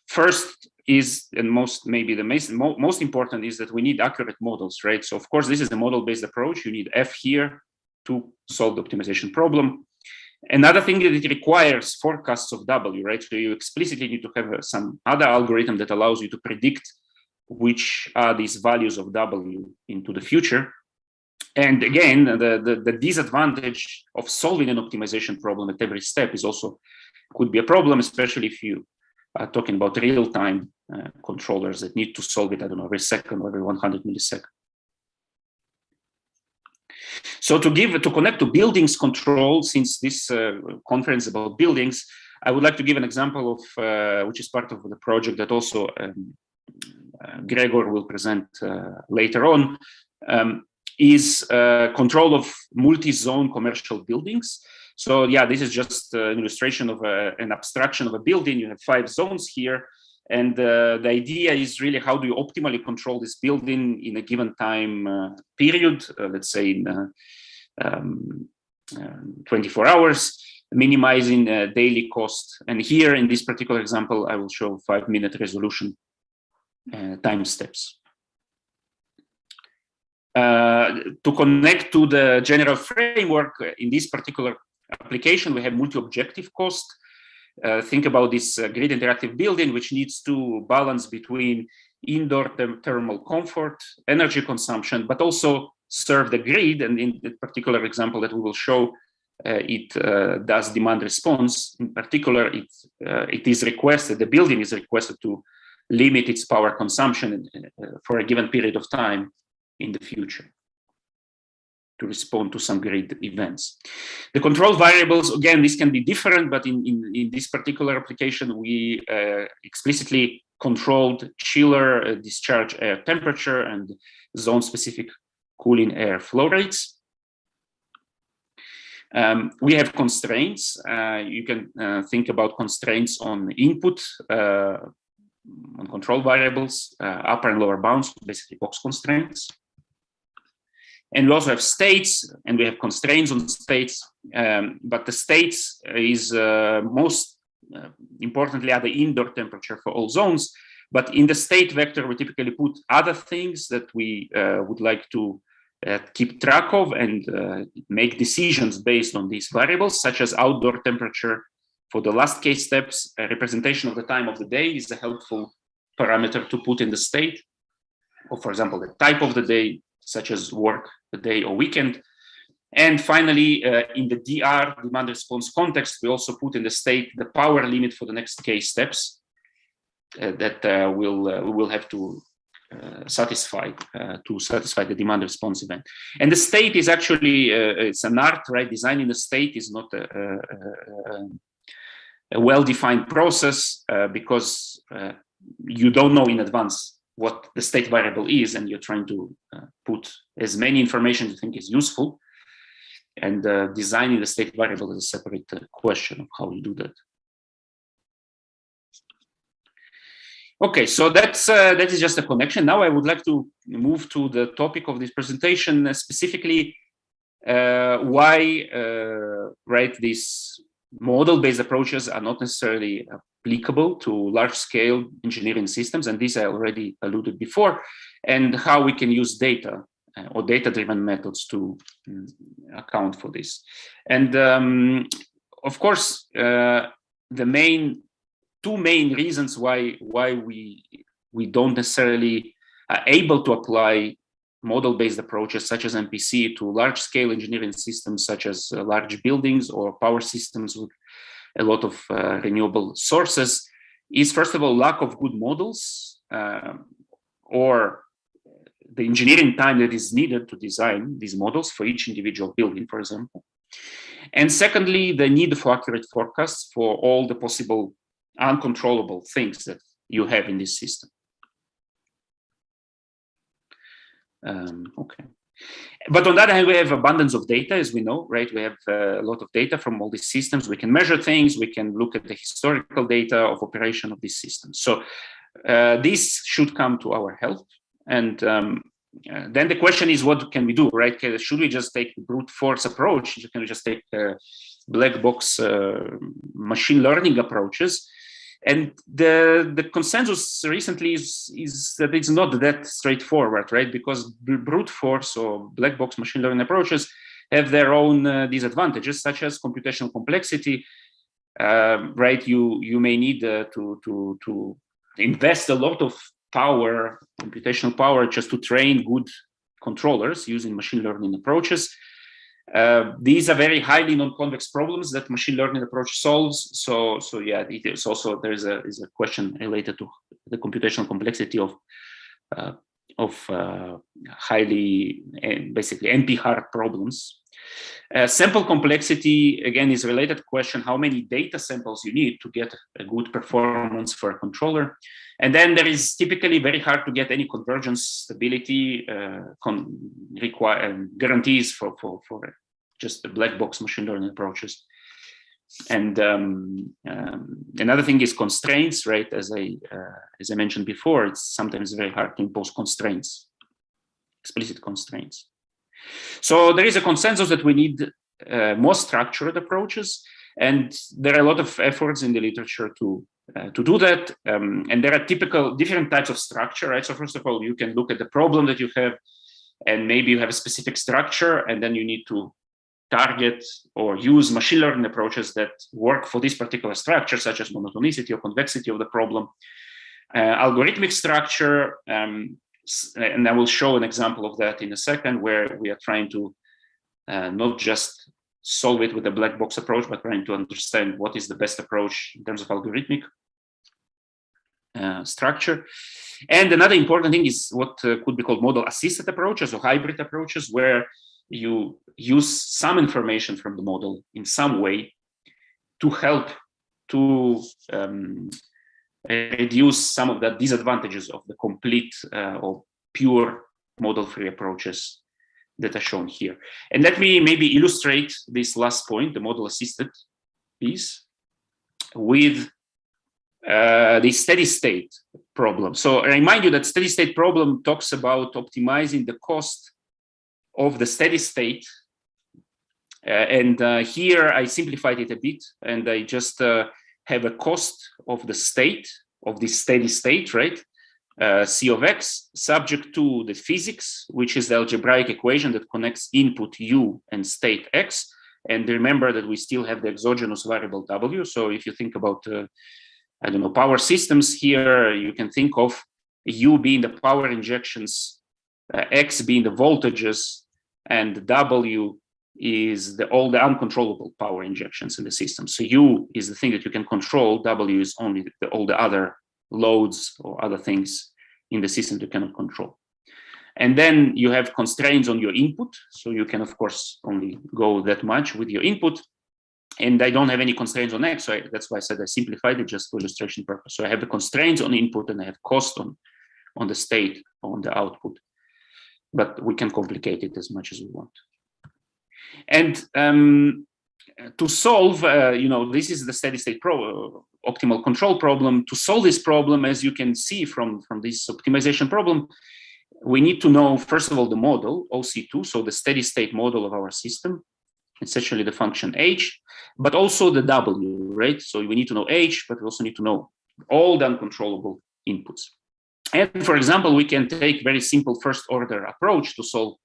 first is, and maybe the most important is that we need accurate models, right? So of course, this is a model-based approach. You need F here to solve the optimization problem. Another thing that it requires forecasts of W, right? So you explicitly need to have some other algorithm that allows you to predict which are these values of W into the future. And again, the disadvantage of solving an optimization problem at every step is also could be a problem, especially if you are talking about real-time controllers that need to solve it, I don't know, every second or every 100 milliseconds. So to connect to buildings control, since this conference about buildings, I would like to give an example of, which is part of the project that also Gregor will present later on, is control of multi-zone commercial buildings. So yeah, this is just an illustration of an abstraction of a building. You have 5 zones here. And the idea is really how do you optimally control this building in a given time period, let's say in 24 hours, minimizing daily cost. And here in this particular example, I will show 5-minute resolution time steps. To connect to the general framework, in this particular application, we have multi-objective cost. Think about this grid interactive building, which needs to balance between indoor thermal comfort, energy consumption, but also serve the grid. And in the particular example that we will show, it does demand response. In particular, it is requested, the building is requested to limit its power consumption for a given period of time in the future to respond to some grid events. The control variables, again, this can be different, but in this particular application, we explicitly controlled chiller discharge air temperature and zone-specific cooling air flow rates. We have constraints. You can think about constraints on input, on control variables, upper and lower bounds, basically box constraints. And we also have states, and we have constraints on states, but the states is most importantly are the indoor temperature for all zones. But in the state vector, we typically put other things that we would like to keep track of and make decisions based on these variables, such as outdoor temperature. For the last case steps, a representation of the time of the day is a helpful parameter to put in the state. Or for example, the type of the day, such as work, the day or weekend. And finally, in the DR, demand response context, we also put in the state the power limit for the next case steps that we will have to satisfy the demand response event. And the state is actually, it's an art, right? Designing the state is not a well-defined process because you don't know in advance what the state variable is, and you're trying to put as many information you think is useful. And designing the state variable is a separate question of how you do that. Okay, so that is just a connection. Now I would like to move to the topic of this presentation, specifically why these model-based approaches are not necessarily applicable to large-scale engineering systems, and this I already alluded before, and how we can use data or data-driven methods to account for this. And of course, the two main reasons why we don't necessarily are able to apply model-based approaches such as MPC to large-scale engineering systems such as large buildings or power systems with a lot of renewable sources is, first of all, lack of good models or the engineering time that is needed to design these models for each individual building, for example. And secondly, the need for accurate forecasts for all the possible uncontrollable things that you have in this system. Okay. But on the other hand, we have abundance of data, as we know, right? We have a lot of data from all these systems. We can measure things. We can look at the historical data of operation of these systems. So this should come to our help. And then the question is, what can we do, right? Should we just take the brute force approach? Can we just take black box machine learning approaches? And the consensus recently is that it's not that straightforward, right? Because brute force or black box machine learning approaches have their own disadvantages, such as computational complexity, right? You may need to invest a lot of power, computational power, just to train good controllers using machine learning approaches. These are very highly non-convex problems that machine learning approach solves. So yeah, it is also there is a question related to the computational complexity of highly basically NP-hard problems. Sample complexity again is a related question: how many data samples you need to get a good performance for a controller. And then there is typically very hard to get any convergence stability guarantees for just the black box machine learning approaches. And another thing is constraints, right? As I mentioned before, it's sometimes very hard to impose constraints, explicit constraints. So there is a consensus that we need more structured approaches, and there are a lot of efforts in the literature to do that. And there are different types of structure, right? So first of all, you can look at the problem that you have, and maybe you have a specific structure, and then you need to target or use machine learning approaches that work for this particular structure, such as monotonicity or convexity of the problem. Algorithmic structure, and I will show an example of that in a second, where we are trying to not just solve it with a black box approach, but trying to understand what is the best approach in terms of algorithmic structure. And another important thing is what could be called model-assisted approaches or hybrid approaches, where you use some information from the model in some way to help to reduce some of the disadvantages of the complete or pure model-free approaches that are shown here. And let me maybe illustrate this last point, the model-assisted piece, with the steady state problem. So I remind you that steady state problem talks about optimizing the cost of the steady state. And here I simplified it a bit, and I just have a cost of the state, of this steady state, right? C of x subject to the physics, which is the algebraic equation that connects input u and state x. And remember that we still have the exogenous variable w. So if you think about, I don't know, power systems here, you can think of u being the power injections, x being the voltages, and w is all the uncontrollable power injections in the system. So u is the thing that you can control, w is only all the other loads or other things in the system you cannot control. And then you have constraints on your input. So you can, of course, only go that much with your input. And I don't have any constraints on x. So that's why I said I simplified it just for illustration purpose. So I have the constraints on input and I have cost on the state, on the output. But we can complicate it as much as we want. And to solve, this is the steady state optimal control problem. To solve this problem, as you can see from this optimization problem, we need to know, first of all, the model, OC2, so the steady state model of our system, essentially the function h, but also the w, right? So we need to know h, but we also need to know all the uncontrollable inputs. And for example, we can take very simple first order approach to solve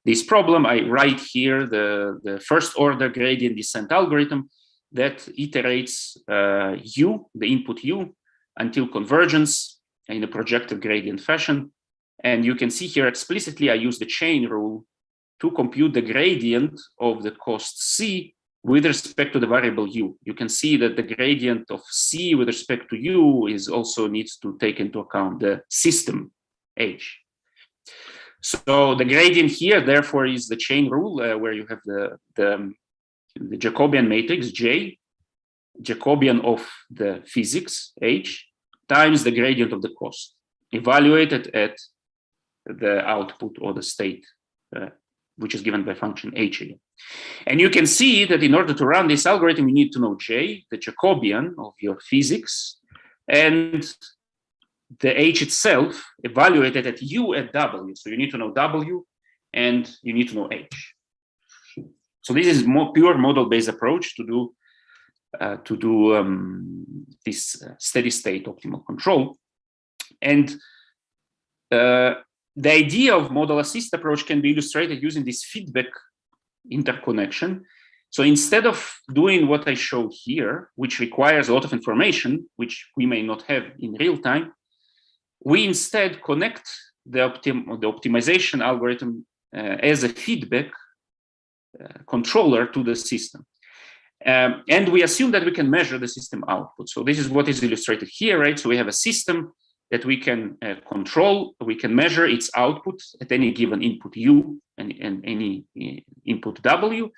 this problem. I write here the first order gradient descent algorithm that iterates u, the input u, until convergence in a projective gradient fashion. And you can see here explicitly, I use the chain rule to compute the gradient of the cost c with respect to the variable u. You can see that the gradient of c with respect to u is also needs to take into account the system h. So the gradient here, therefore, is the chain rule where you have the Jacobian matrix J, Jacobian of the physics H, times the gradient of the cost, evaluated at the output or the state, which is given by function H again. And you can see that in order to run this algorithm, you need to know J, the Jacobian of your physics, and the H itself evaluated at U at W. So you need to know W and you need to know H. So this is more pure model-based approach to do this steady state optimal control. And the idea of model assist approach can be illustrated using this feedback interconnection. So instead of doing what I showed here, which requires a lot of information, which we may not have in real time, we instead connect the optimization algorithm as a feedback controller to the system. And we assume that we can measure the system output. So this is what is illustrated here, right? So we have a system that we can control, we can measure its output at any given input U and any input W.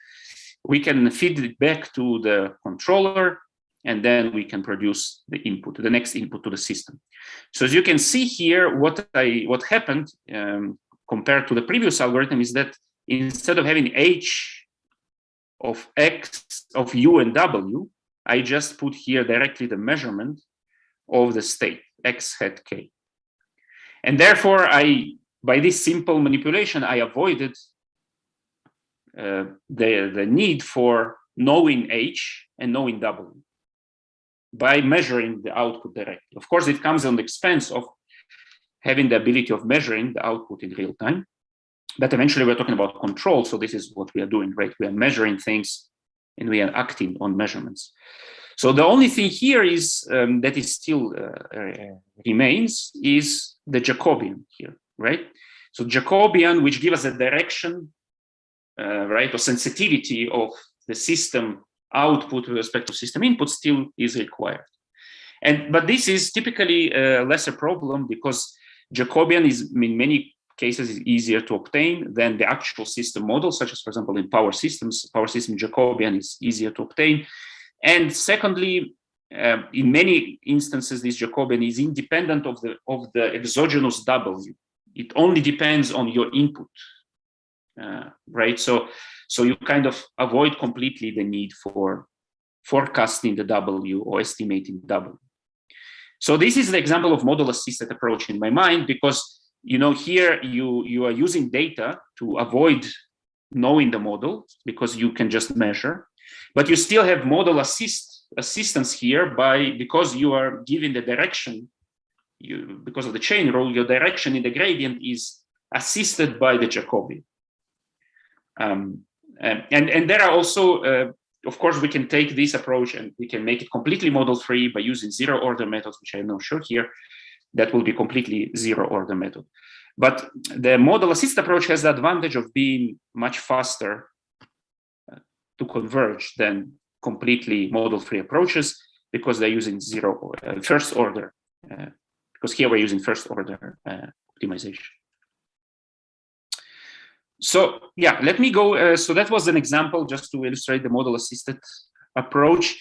We can feed it back to the controller, and then we can produce the input, the next input to the system. So as you can see here, what happened compared to the previous algorithm is that instead of having H of X of U and W, I just put here directly the measurement of the state, X hat K. And therefore, by this simple manipulation, I avoided the need for knowing H and knowing W by measuring the output directly. Of course, it comes on the expense of having the ability of measuring the output in real time. But eventually we're talking about control. So this is what we are doing, right? We are measuring things and we are acting on measurements. So the only thing here is that is still remains is the Jacobian here, right? So Jacobian, which gives us a direction, right, or sensitivity of the system output with respect to system input still is required. But this is typically a lesser problem because Jacobian is in many cases is easier to obtain than the actual system model, such as, for example, in power system Jacobian is easier to obtain. And secondly, in many instances, this Jacobian is independent of the exogenous W. It only depends on your input, right? So you kind of avoid completely the need for forecasting the W or estimating W. So this is the example of model-assisted approach in my mind, because here you are using data to avoid knowing the model because you can just measure, but you still have model assistance here because you are giving the direction because of the chain rule, your direction in the gradient is assisted by the Jacobian. And there are also, of course, we can take this approach and we can make it completely model-free by using zero-order methods, which I am not sure here. That will be completely zero-order method. But the model-assist approach has the advantage of being much faster to converge than completely model-free approaches, because they're using first order, because here we're using first order optimization. So yeah, let me go. So that was an example just to illustrate the model-assisted approach.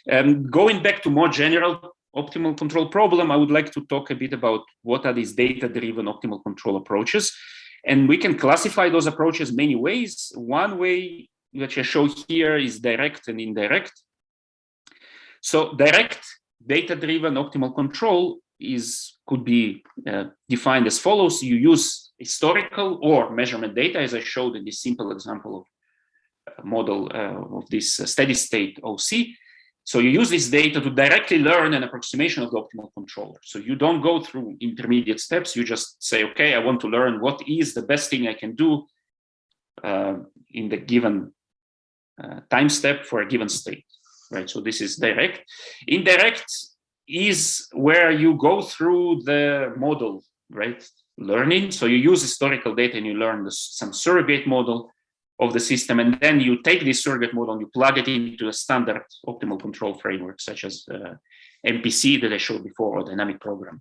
Going back to more general optimal control problem, I would like to talk a bit about what are these data-driven optimal control approaches. And we can classify those approaches many ways. One way which I show here is direct and indirect. So direct data-driven optimal control could be defined as follows. You use historical or measurement data, as I showed in this simple example of model of this steady state OC. So you use this data to directly learn an approximation of the optimal controller. So you don't go through intermediate steps. You just say, okay, I want to learn what is the best thing I can do in the given time step for a given state, right? So this is direct. Indirect is where you go through the model, right? Learning. So you use historical data and you learn some surrogate model of the system, and then you take this surrogate model and you plug it into a standard optimal control framework, such as MPC that I showed before, or dynamic program.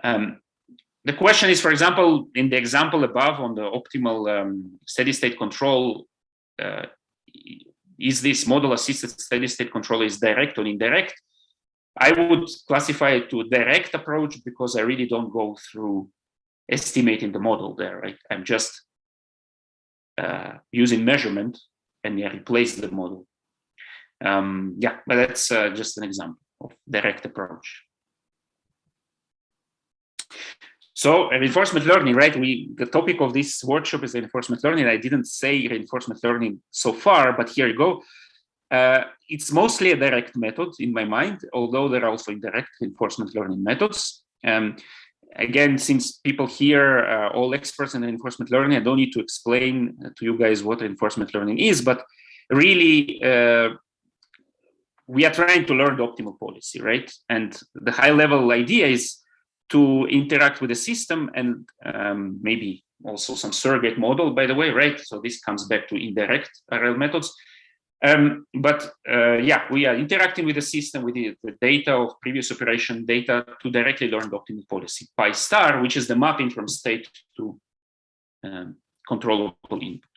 The question is, for example, in the example above on the optimal steady state control, is this model assisted steady state control is direct or indirect? I would classify it to a direct approach because I really don't go through estimating the model there, right? I'm just using measurement and replace the model. Yeah, but that's just an example of direct approach. So reinforcement learning, right? The topic of this workshop is reinforcement learning. I didn't say reinforcement learning so far, but here you go. It's mostly a direct method in my mind, although there are also indirect reinforcement learning methods. Again, since people here are all experts in reinforcement learning, I don't need to explain to you guys what reinforcement learning is, but really, we are trying to learn the optimal policy, right? And the high level idea is to interact with the system and maybe also some surrogate model, by the way, right? So this comes back to indirect RL methods. Yeah, we are interacting with the system with the data of previous operation data to directly learn the optimal policy. Pi star, which is the mapping from state to controllable input.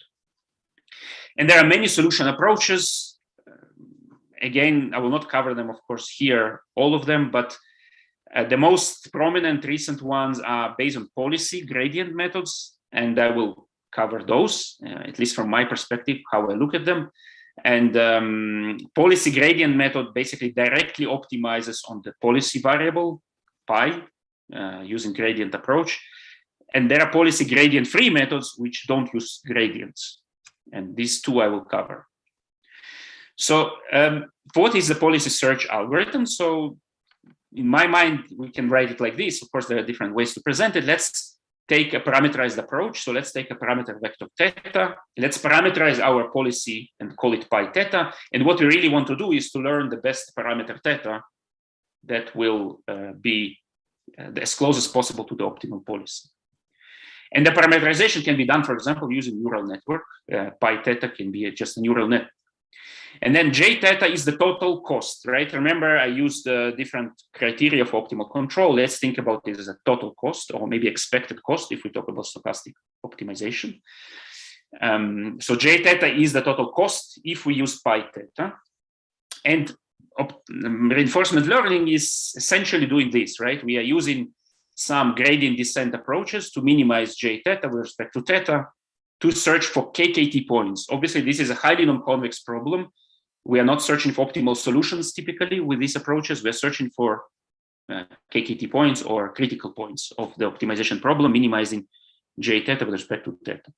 And there are many solution approaches. Again, I will not cover them, of course, here, all of them, but the most prominent recent ones are based on policy gradient methods, and I will cover those, at least from my perspective, how I look at them. And policy gradient method basically directly optimizes on the policy variable pi using gradient approach. And there are policy gradient free methods which don't use gradients. And these two I will cover. So what is the policy search algorithm? So in my mind, we can write it like this. Of course, there are different ways to present it. Let's take a parameterized approach. So let's take a parameter vector theta. Let's parameterize our policy and call it pi theta. And what we really want to do is to learn the best parameter theta that will be as close as possible to the optimal policy. And the parameterization can be done, for example, using neural network. Pi theta can be just a neural net. And then J theta is the total cost, right? Remember, I used different criteria for optimal control. Let's think about it as a total cost, or maybe expected cost if we talk about stochastic optimization. So J theta is the total cost if we use pi theta. And reinforcement learning is essentially doing this, right? We are using some gradient descent approaches to minimize J theta with respect to theta to search for KKT points. Obviously, this is a highly non-convex problem. We are not searching for optimal solutions typically with these approaches. We're searching for KKT points or critical points of the optimization problem, minimizing J theta with respect to theta.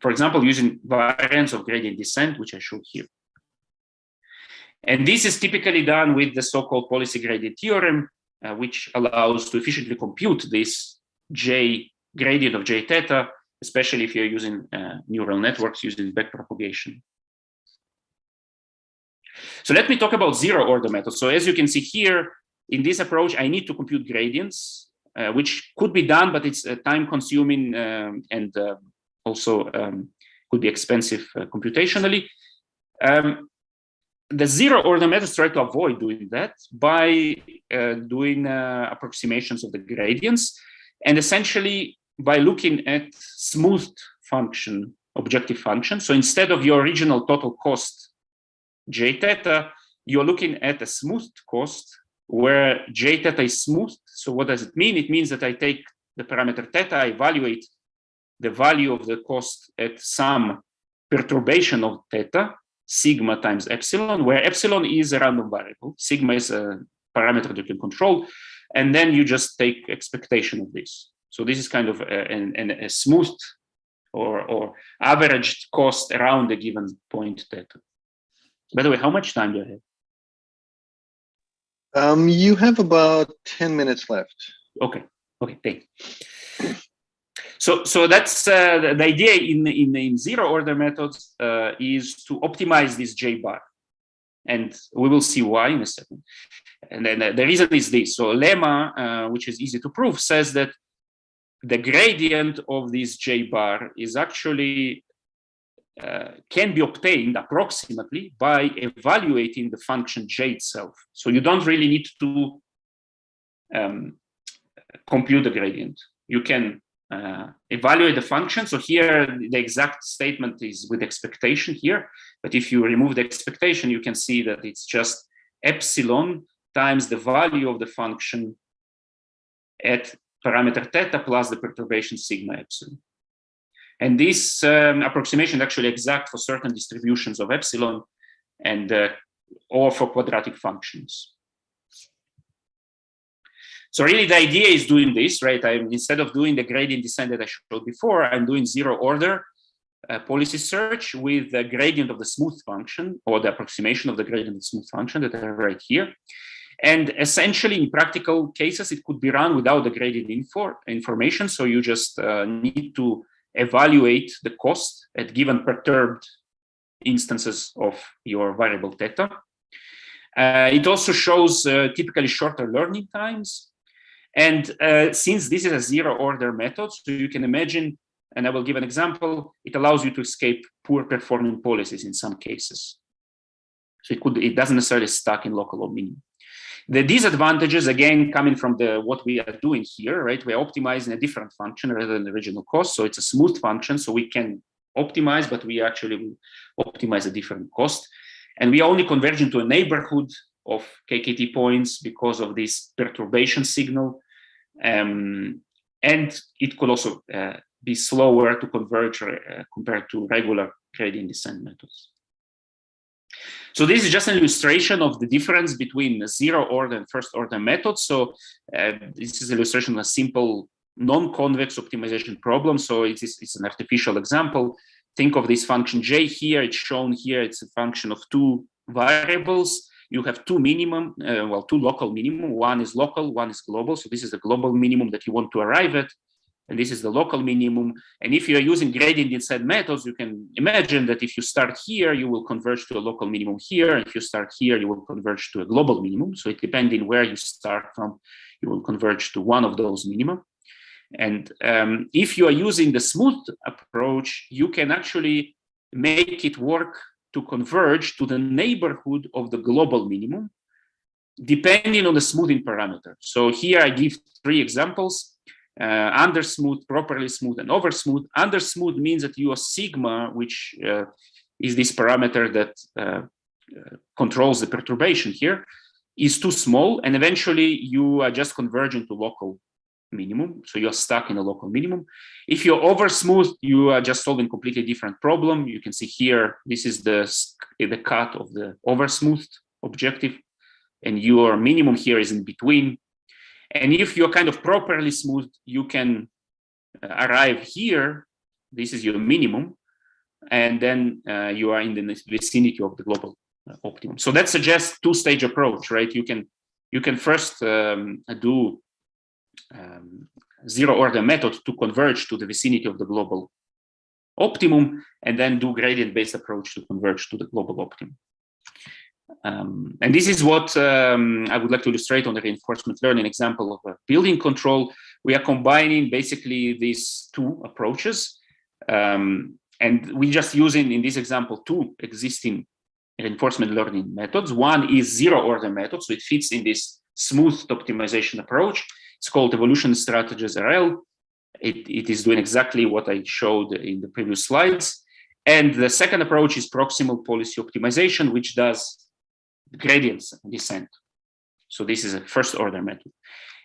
For example, using variants of gradient descent, which I showed here. And this is typically done with the so-called policy gradient theorem, which allows to efficiently compute this J gradient of J theta, especially if you're using neural networks using backpropagation. So let me talk about zero order methods. So as you can see here, in this approach, I need to compute gradients, which could be done, but it's time consuming and also could be expensive computationally. The zero order methods try to avoid doing that by doing approximations of the gradients, and essentially by looking at smoothed function, objective function. So instead of your original total cost, J theta, you're looking at a smoothed cost where J theta is smoothed. So what does it mean? It means that I take the parameter theta, I evaluate the value of the cost at some perturbation of theta, sigma times epsilon, where epsilon is a random variable, sigma is a parameter that you can control, and then you just take expectation of this. So this is kind of a smoothed or averaged cost around a given point theta. By the way, how much time do I have? You have about 10 minutes left. Okay, thank you. So that's the idea in zero order methods is to optimize this J bar. And we will see why in a second. And then the reason is this. So lemma, which is easy to prove, says that the gradient of this J bar is actually can be obtained approximately by evaluating the function J itself. So you don't really need to compute the gradient. You can evaluate the function. So here, the exact statement is with expectation here. But if you remove the expectation, you can see that it's just epsilon times the value of the function at parameter theta plus the perturbation sigma epsilon. And this approximation is actually exact for certain distributions of epsilon and or for quadratic functions. So really the idea is doing this, right? Instead of doing the gradient descent that I showed before, I'm doing zero order policy search with the gradient of the smooth function or the approximation of the gradient of the smooth function that I have right here. And essentially in practical cases, it could be run without the gradient information. So you just need to evaluate the cost at given perturbed instances of your variable theta. It also shows typically shorter learning times. And since this is a zero order method, so you can imagine, and I will give an example, it allows you to escape poor performing policies in some cases. So it doesn't necessarily stuck in local or minimum. The disadvantages, again, coming from what we are doing here, right? We're optimizing a different function rather than the original cost. So it's a smooth function, so we can optimize, but we actually will optimize a different cost. And we are only converging to a neighborhood of KKT points because of this perturbation signal. And it could also be slower to converge compared to regular gradient descent methods. So this is just an illustration of the difference between zero order and first order methods. So this is an illustration of a simple non-convex optimization problem. So it's an artificial example. Think of this function J here. It's shown here. It's a function of two variables. You have two minimum, two local minimum. One is local, one is global. So this is the global minimum that you want to arrive at. And this is the local minimum. And if you're using gradient descent methods, you can imagine that if you start here, you will converge to a local minimum here. And if you start here, you will converge to a global minimum. So it depending where you start from, you will converge to one of those minima. And if you are using the smooth approach, you can actually make it work to converge to the neighborhood of the global minimum, depending on the smoothing parameter. So here I give three examples. Under smooth, properly smooth, and over smooth. Under smooth means that your sigma, which is this parameter that controls the perturbation here, is too small, and eventually you are just converging to local minimum. So you're stuck in a local minimum. If you're over smooth, you are just solving a completely different problem. You can see here, this is the cut of the over smooth objective, and your minimum here is in between. And if you're kind of properly smooth, you can arrive here. This is your minimum. And then you are in the vicinity of the global optimum. So that suggests two-stage approach, right? You can you can first do zero order method to converge to the vicinity of the global optimum, and then do gradient-based approach to converge to the global optimum. And this is what I would like to illustrate on the reinforcement learning example of a building control. We are combining basically these two approaches. And we just using in this example two existing reinforcement learning methods. One is zero order method, so it fits in this smooth optimization approach. It's called evolution strategies RL. It is doing exactly what I showed in the previous slides. And the second approach is proximal policy optimization, which does gradients descent. So this is a first order method.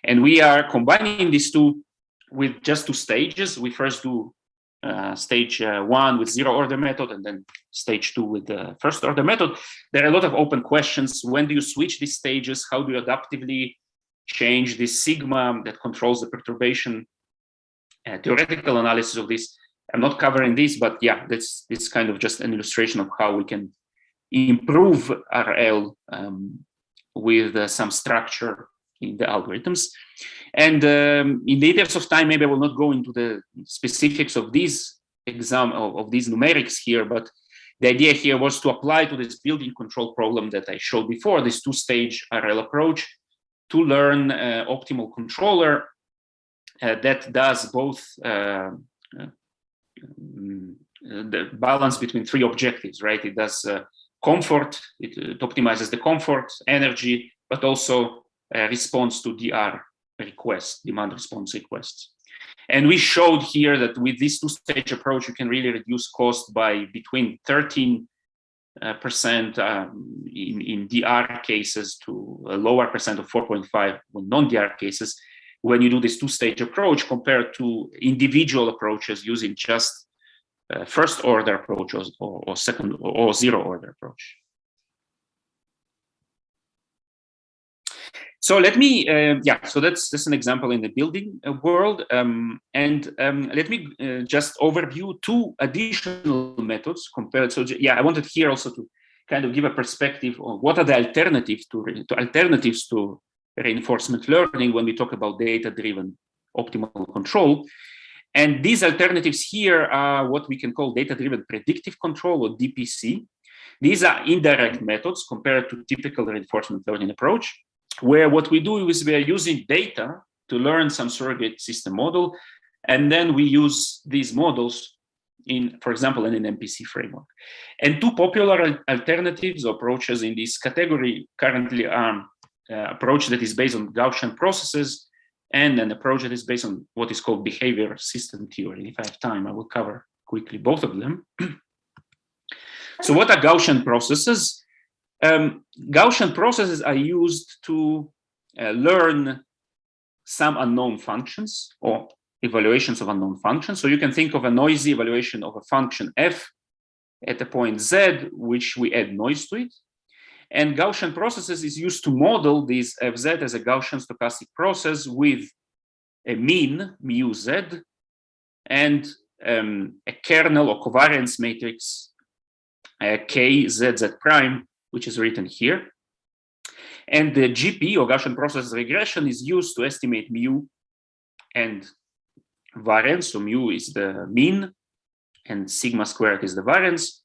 And we are combining these two with just two stages. We first do stage one with zero order method, and then stage two with the first order method. There are a lot of open questions. When do you switch these stages? How do you adaptively change this sigma that controls the perturbation? Theoretical analysis of this. I'm not covering this, but yeah, that's kind of just an illustration of how we can improve RL with some structure in the algorithms. And in the interest of time, maybe I will not go into the specifics of these of these numerics here, but the idea here was to apply to this building control problem that I showed before, this two-stage RL approach, to learn optimal controller that does both the balance between three objectives, right? It does comfort, it optimizes the comfort, energy, but also response to DR requests, demand response requests. And we showed here that with this two-stage approach, you can really reduce cost by between 13% in DR cases to a lower percent of 4.5 in non-DR cases when you do this two-stage approach compared to individual approaches using just first order approach or second or zero order approach. So let me, so that's an example in the building world. Let me just overview two additional methods compared. So yeah, I wanted here also to kind of give a perspective on what are the alternatives to reinforcement learning when we talk about data-driven optimal control. And these alternatives here are what we can call data-driven predictive control, or DPC. These are indirect methods compared to typical reinforcement learning approach, where what we do is we are using data to learn some surrogate system model, and then we use these models in, for example, in an MPC framework. And two popular alternatives or approaches in this category currently are approach that is based on Gaussian processes and an approach that is based on what is called behavior system theory. If I have time, I will cover quickly both of them. So what are Gaussian processes? Gaussian processes are used to learn some unknown functions or evaluations of unknown functions. So you can think of a noisy evaluation of a function f at a point z, which we add noise to it. And Gaussian processes is used to model this fz as a Gaussian stochastic process with a mean mu z and a kernel or covariance matrix k z z prime, which is written here. And the GP, or Gaussian process regression, is used to estimate mu and variance. So mu is the mean and sigma squared is the variance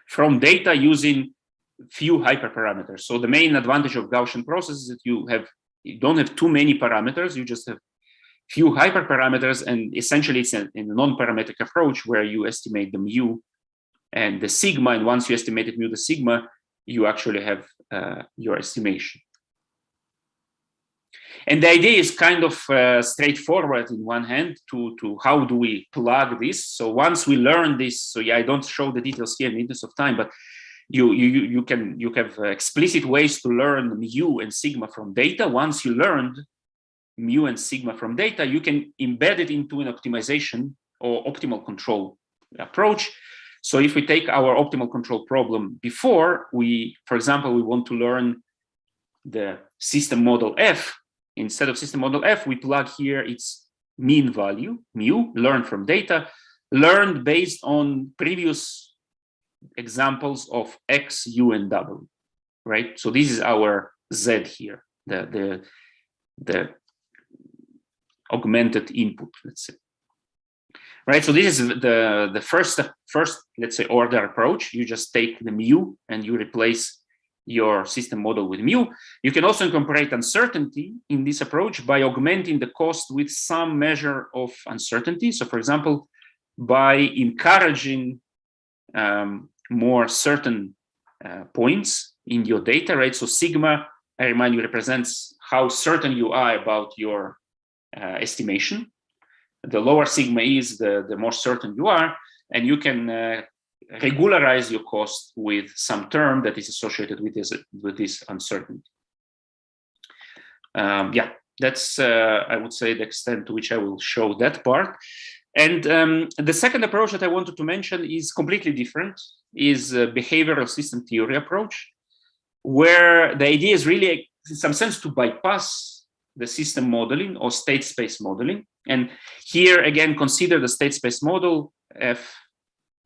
from data using few hyperparameters. So the main advantage of Gaussian process is that you don't have too many parameters, you just have few hyperparameters, and essentially it's in a non-parametric approach where you estimate the mu and the sigma, and once you estimated mu the sigma, you actually have your estimation. And the idea is kind of straightforward in one hand to how do we plug this. So once we learn this, so yeah, I don't show the details here in the interest of time, but you have explicit ways to learn mu and sigma from data. Once you learned mu and sigma from data, you can embed it into an optimization or optimal control approach. So if we take our optimal control problem before, for example, we want to learn the system model F. Instead of system model F, we plug here its mean value, mu, learned from data, learned based on previous examples of X, U, and W, right? So this is our Z here. the augmented input, let's say. Right, so this is the first, let's say, order approach. You just take the mu and you replace your system model with mu. You can also incorporate uncertainty in this approach by augmenting the cost with some measure of uncertainty. So for example, by encouraging more certain points in your data, right? So sigma, I remind you, represents how certain you are about your estimation. The lower sigma is, the more certain you are, and you can regularize your cost with some term that is associated with this uncertainty. Yeah, that's, I would say, the extent to which I will show that part. And the second approach that I wanted to mention is completely different, is a behavioral system theory approach, where the idea is really, in some sense, to bypass the system modeling or state space modeling. And here again, consider the state space model. F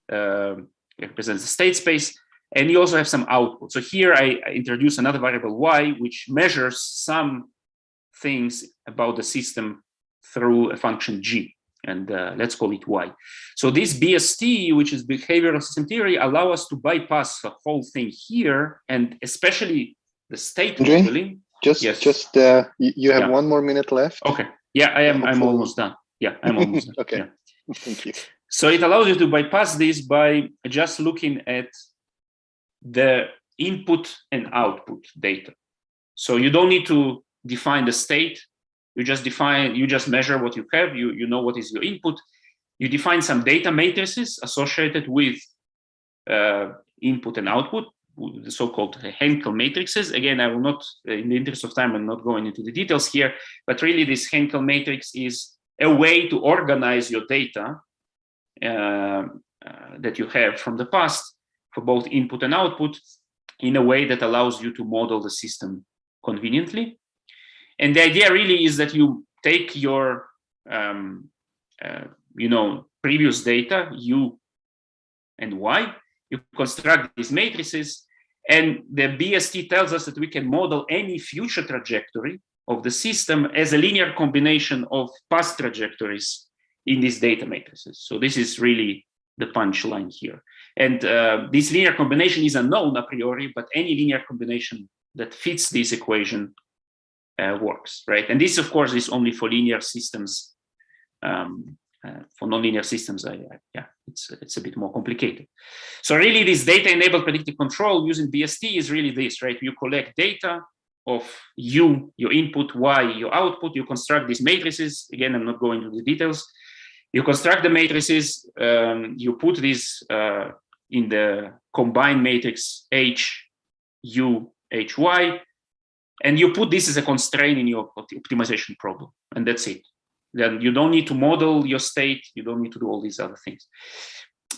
represents the state space, and you also have some output. So here I introduce another variable y, which measures some things about the system through a function g, and let's call it y. So this BST, which is behavioral system theory, allow us to bypass the whole thing here, and especially the state modeling. You have 1 more minute left. Okay. Yeah, I'm almost done. Yeah, I'm almost done. Okay. Yeah. Thank you. So it allows you to bypass this by just looking at the input and output data. So you don't need to define the state. You just measure what you have. You know what is your input. You define some data matrices associated with input and output, the so-called Henkel matrices. Again, I will not, in the interest of time, I'm not going into the details here, but really this Henkel matrix is a way to organize your data that you have from the past for both input and output in a way that allows you to model the system conveniently. And the idea really is that you take your, previous data, U and Y, you construct these matrices, and the BST tells us that we can model any future trajectory of the system as a linear combination of past trajectories in these data matrices. So this is really the punchline here. And this linear combination is unknown a priori, but any linear combination that fits this equation works, right? And this, of course, is only for linear systems. For nonlinear systems, it's a bit more complicated. So really, this data-enabled predictive control using BST is really this, right? You collect data of U, your input, Y, your output. You construct these matrices. Again, I'm not going into the details. You construct the matrices. You put this in the combined matrix H, U, H, Y, and you put this as a constraint in your optimization problem, and that's it. Then you don't need to model your state. You don't need to do all these other things.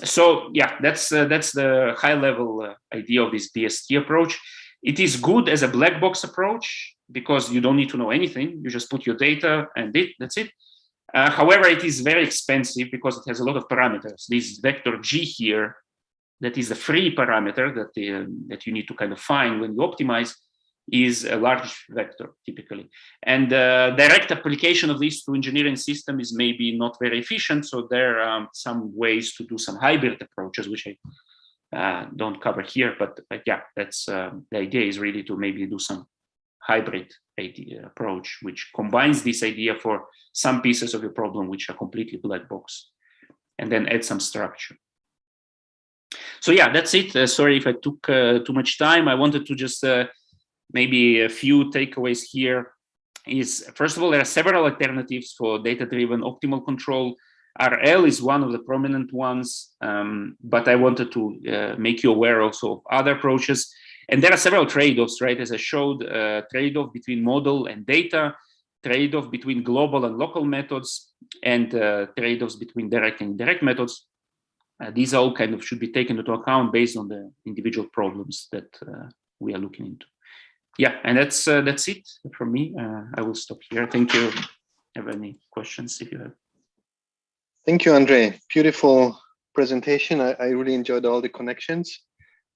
So yeah, that's the high-level idea of this BST approach. It is good as a black box approach because you don't need to know anything. You just put your data and that's it. However, it is very expensive because it has a lot of parameters. This vector G here, that is a free parameter that you need to kind of find when you optimize, is a large vector typically. And direct application of this to engineering system is maybe not very efficient. So there are some ways to do some hybrid approaches, which I don't cover here, but yeah, that's the idea is really to maybe do some hybrid approach, which combines this idea for some pieces of your problem, which are completely black box, and then add some structure. So yeah, that's it. Sorry if I took too much time. I wanted to just maybe a few takeaways here is, first of all, there are several alternatives for data-driven optimal control. RL is one of the prominent ones, but I wanted to make you aware also of other approaches. And there are several trade-offs, right? As I showed, trade-off between model and data, trade-off between global and local methods, and trade-offs between direct and indirect methods. These all kind of should be taken into account based on the individual problems that we are looking into. Yeah, and that's it from me. I will stop here. Thank you. Have any questions if you have? Thank you, Andre. Beautiful presentation. I really enjoyed all the connections.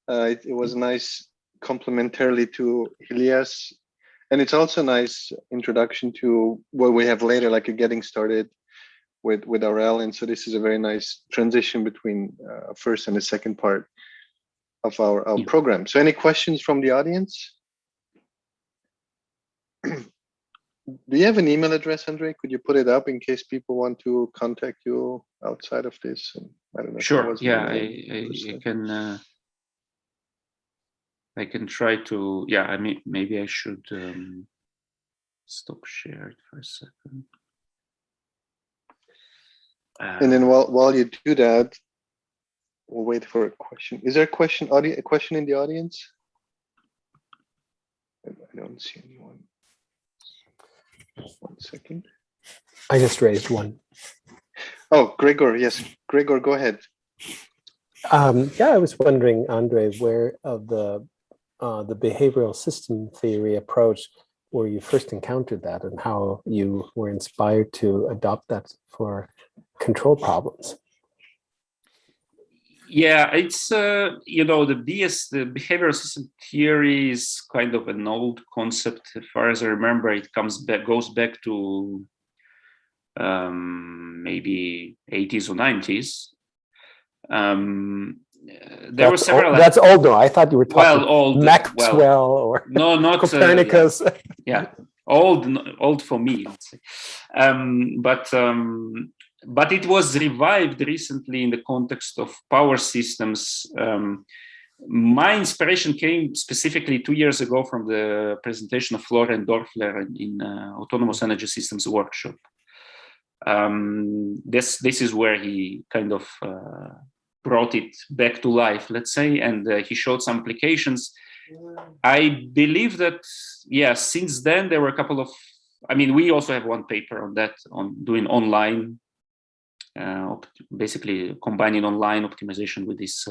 It was nice complementarily to Ilias And it's also a nice introduction to what we have later, like a getting started with RL. And so this is a very nice transition between first and the second part of our program. So any questions from the audience? Do you have an email address, Andre? Could you put it up in case people want to contact you outside of this? And I don't know. Sure. Yeah, I can try to. Yeah, I mean, maybe I should stop shared for a second. And then while you do that, we'll wait for a question. Is there a question? A question in the audience? I don't see anyone. 1 second. I just raised one. Oh, Gregor. Yes, Gregor, go ahead. Yeah, I was wondering, Andre, where of the behavioral system theory approach where you first encountered that and how you were inspired to adopt that for control problems. Yeah, it's the behavioral system theory is kind of an old concept. As far as I remember, it goes back to maybe 80s or 90s. There were several. That's old, though. I thought you were talking old Maxwell or no, not Copernicus. Yeah, old for me. Let's say. But it was revived recently in the context of power systems. My inspiration came specifically 2 years ago from the presentation of Florian Dorfler in Autonomous Energy Systems workshop. This is where he kind of brought it back to life, let's say, and he showed some applications. I believe that, yeah, since then there were a couple of, we also have one paper on that, on doing online, basically combining online optimization with this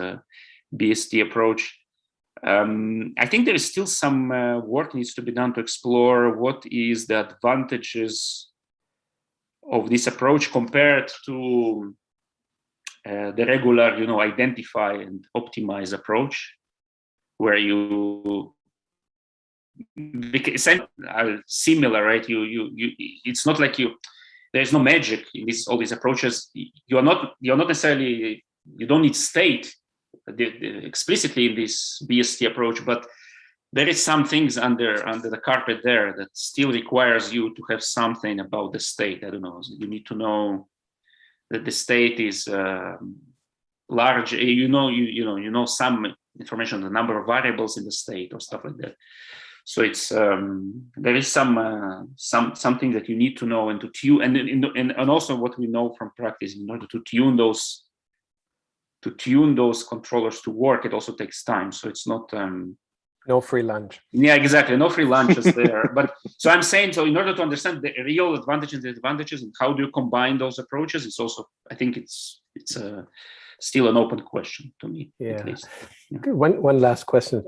BST approach. I think there is still some work needs to be done to explore what is the advantages of this approach compared to the regular, identify and optimize approach, where you are similar, right? It's not like there's no magic in all these approaches. You're not necessarily, you don't need state explicitly in this BST approach, but there is some things under the carpet there that still requires you to have something about the state. I don't know. You need to know that the state is large. You know some information, the number of variables in the state or stuff like that. So it's there is something that you need to know and to tune, and also what we know from practice, in order to tune those controllers to work, it also takes time. So it's not no free lunch. Yeah, exactly. No free lunches there. But so I'm saying, so in order to understand the real advantages and disadvantages and how do you combine those approaches, it's also, I think it's still an open question to me. Yeah. At least. Yeah. One last question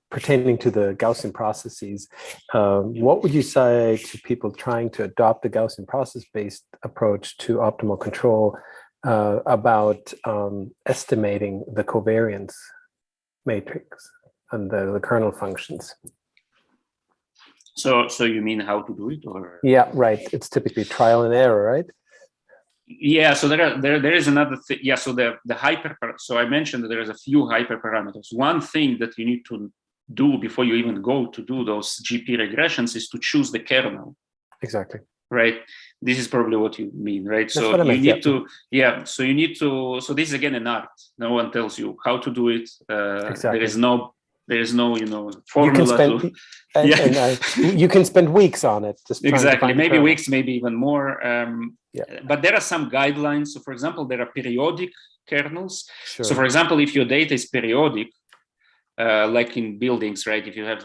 pertaining to the Gaussian processes. What would you say to people trying to adopt the Gaussian process-based approach to optimal control about estimating the covariance matrix and the kernel functions? So you mean how to do it, or? Yeah, right. It's typically trial and error, right? Yeah. So there is another thing. Yeah. So the hyper. So I mentioned that there is a few hyperparameters. One thing that you need to do before you even go to do those GP regressions is to choose the kernel. Exactly. Right. This is probably what you mean, right? That's so you need to, yeah. So you need to. So this is again an art. No one tells you how to do it. Exactly. There is no, formula. You can spend weeks on it. Just exactly. Maybe weeks, maybe even more. Yeah. But there are some guidelines. So, for example, there are periodic kernels. Sure. So, for example, if your data is periodic, like in buildings, right? If you have,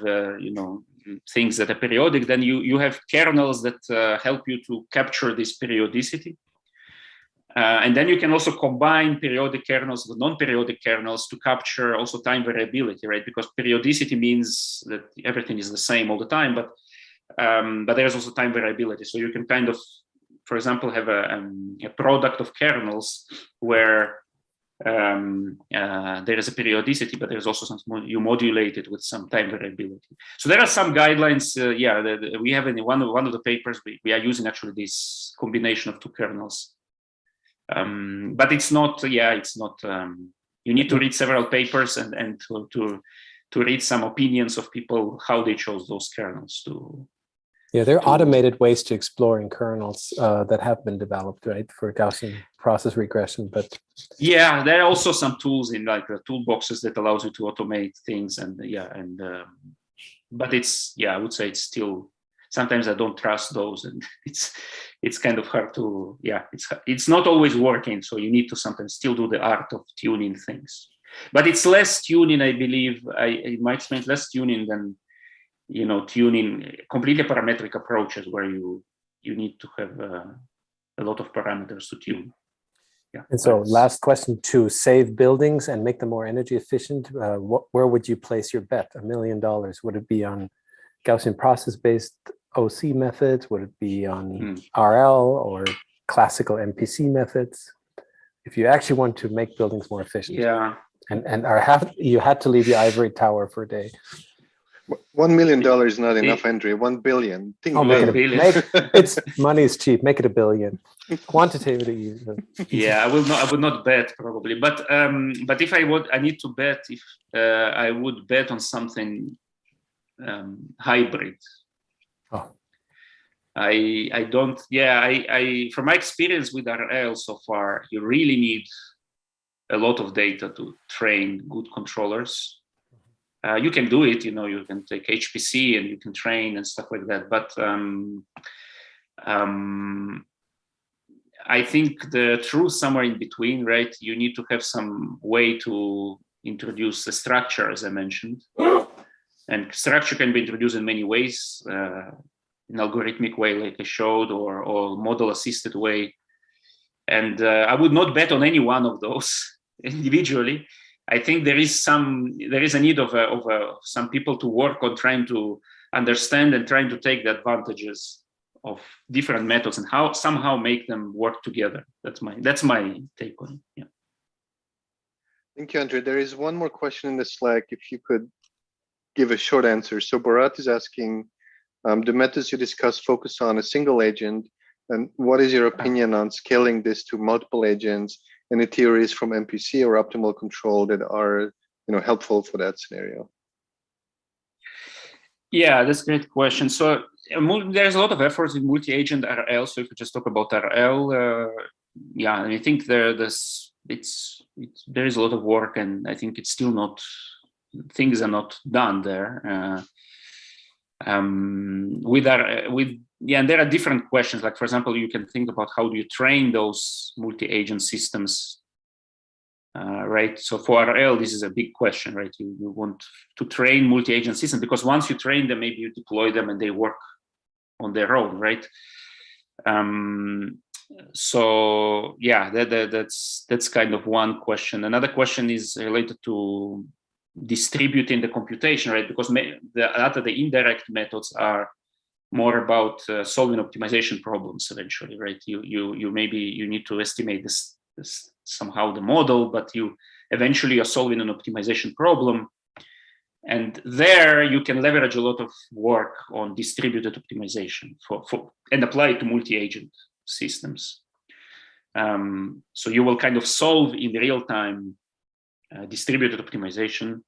things that are periodic, then you have kernels that help you to capture this periodicity. And then you can also combine periodic kernels with non-periodic kernels to capture also time variability, right? Because periodicity means that everything is the same all the time, but there's also time variability. So you can kind of, for example, have a product of kernels where there is a periodicity, but there's also some, you modulate it with some time variability. So there are some guidelines. We have in one of the papers, we are using actually this combination of two kernels. But it's not, you need to read several papers and to read some opinions of people, how they chose those kernels to. Yeah, there are automated ways to exploring kernels that have been developed, right, for Gaussian process regression. But yeah, there are also some tools in like the toolboxes that allows you to automate things, and but it's, I would say it's still, sometimes I don't trust those, and it's kind of hard to, it's not always working. So you need to sometimes still do the art of tuning things, but it's less tuning, I believe. In my experience, less tuning than, tuning completely parametric approaches where you need to have a lot of parameters to tune. Yeah. And so last question, to save buildings and make them more energy efficient, where would you place your bet? $1 million, would it be on Gaussian process-based OC methods? Would it be on RL or classical MPC methods? If you actually want to make buildings more efficient. Yeah. And you had to leave your ivory tower for a day. $1 million is not enough, Andre. 1 billion. Money is cheap. Make it $1 billion. Quantitatively. Yeah, I would not bet probably, but if I need to bet. If I would bet on something hybrid. Oh. I don't. Yeah, I from my experience with RL so far, you really need a lot of data to train good controllers. You can do it, you can take HPC and you can train and stuff like that. But I think the truth somewhere in between, right? You need to have some way to introduce the structure, as I mentioned. And structure can be introduced in many ways, in algorithmic way, like I showed, or model-assisted way. And I would not bet on any one of those individually. I think there is a need of some people to work on trying to understand and trying to take the advantages of different methods and how somehow make them work together. That's my take on it. Yeah. Thank you, Andre. There is one more question in the Slack. If you could give a short answer. So Bharat is asking, the methods you discussed focus on a single agent, and what is your opinion on scaling this to multiple agents? Any theories from MPC or optimal control that are helpful for that scenario? Yeah, that's a great question. So there's a lot of efforts in multi-agent RL. So if we just talk about RL, I think there is a lot of work, and I think it's still not, things are not done there. And there are different questions. Like, for example, you can think about how do you train those multi-agent systems, right? So for RL, this is a big question, right? You want to train multi-agent systems, because once you train them, maybe you deploy them and they work on their own, right? So yeah, that's kind of one question. Another question is related to distributing the computation, right? Because the indirect methods are more about solving optimization problems eventually, right? You need to estimate this somehow the model, but eventually you're solving an optimization problem, and there you can leverage a lot of work on distributed optimization and apply it to multi-agent systems. So you will kind of solve in real time distributed optimization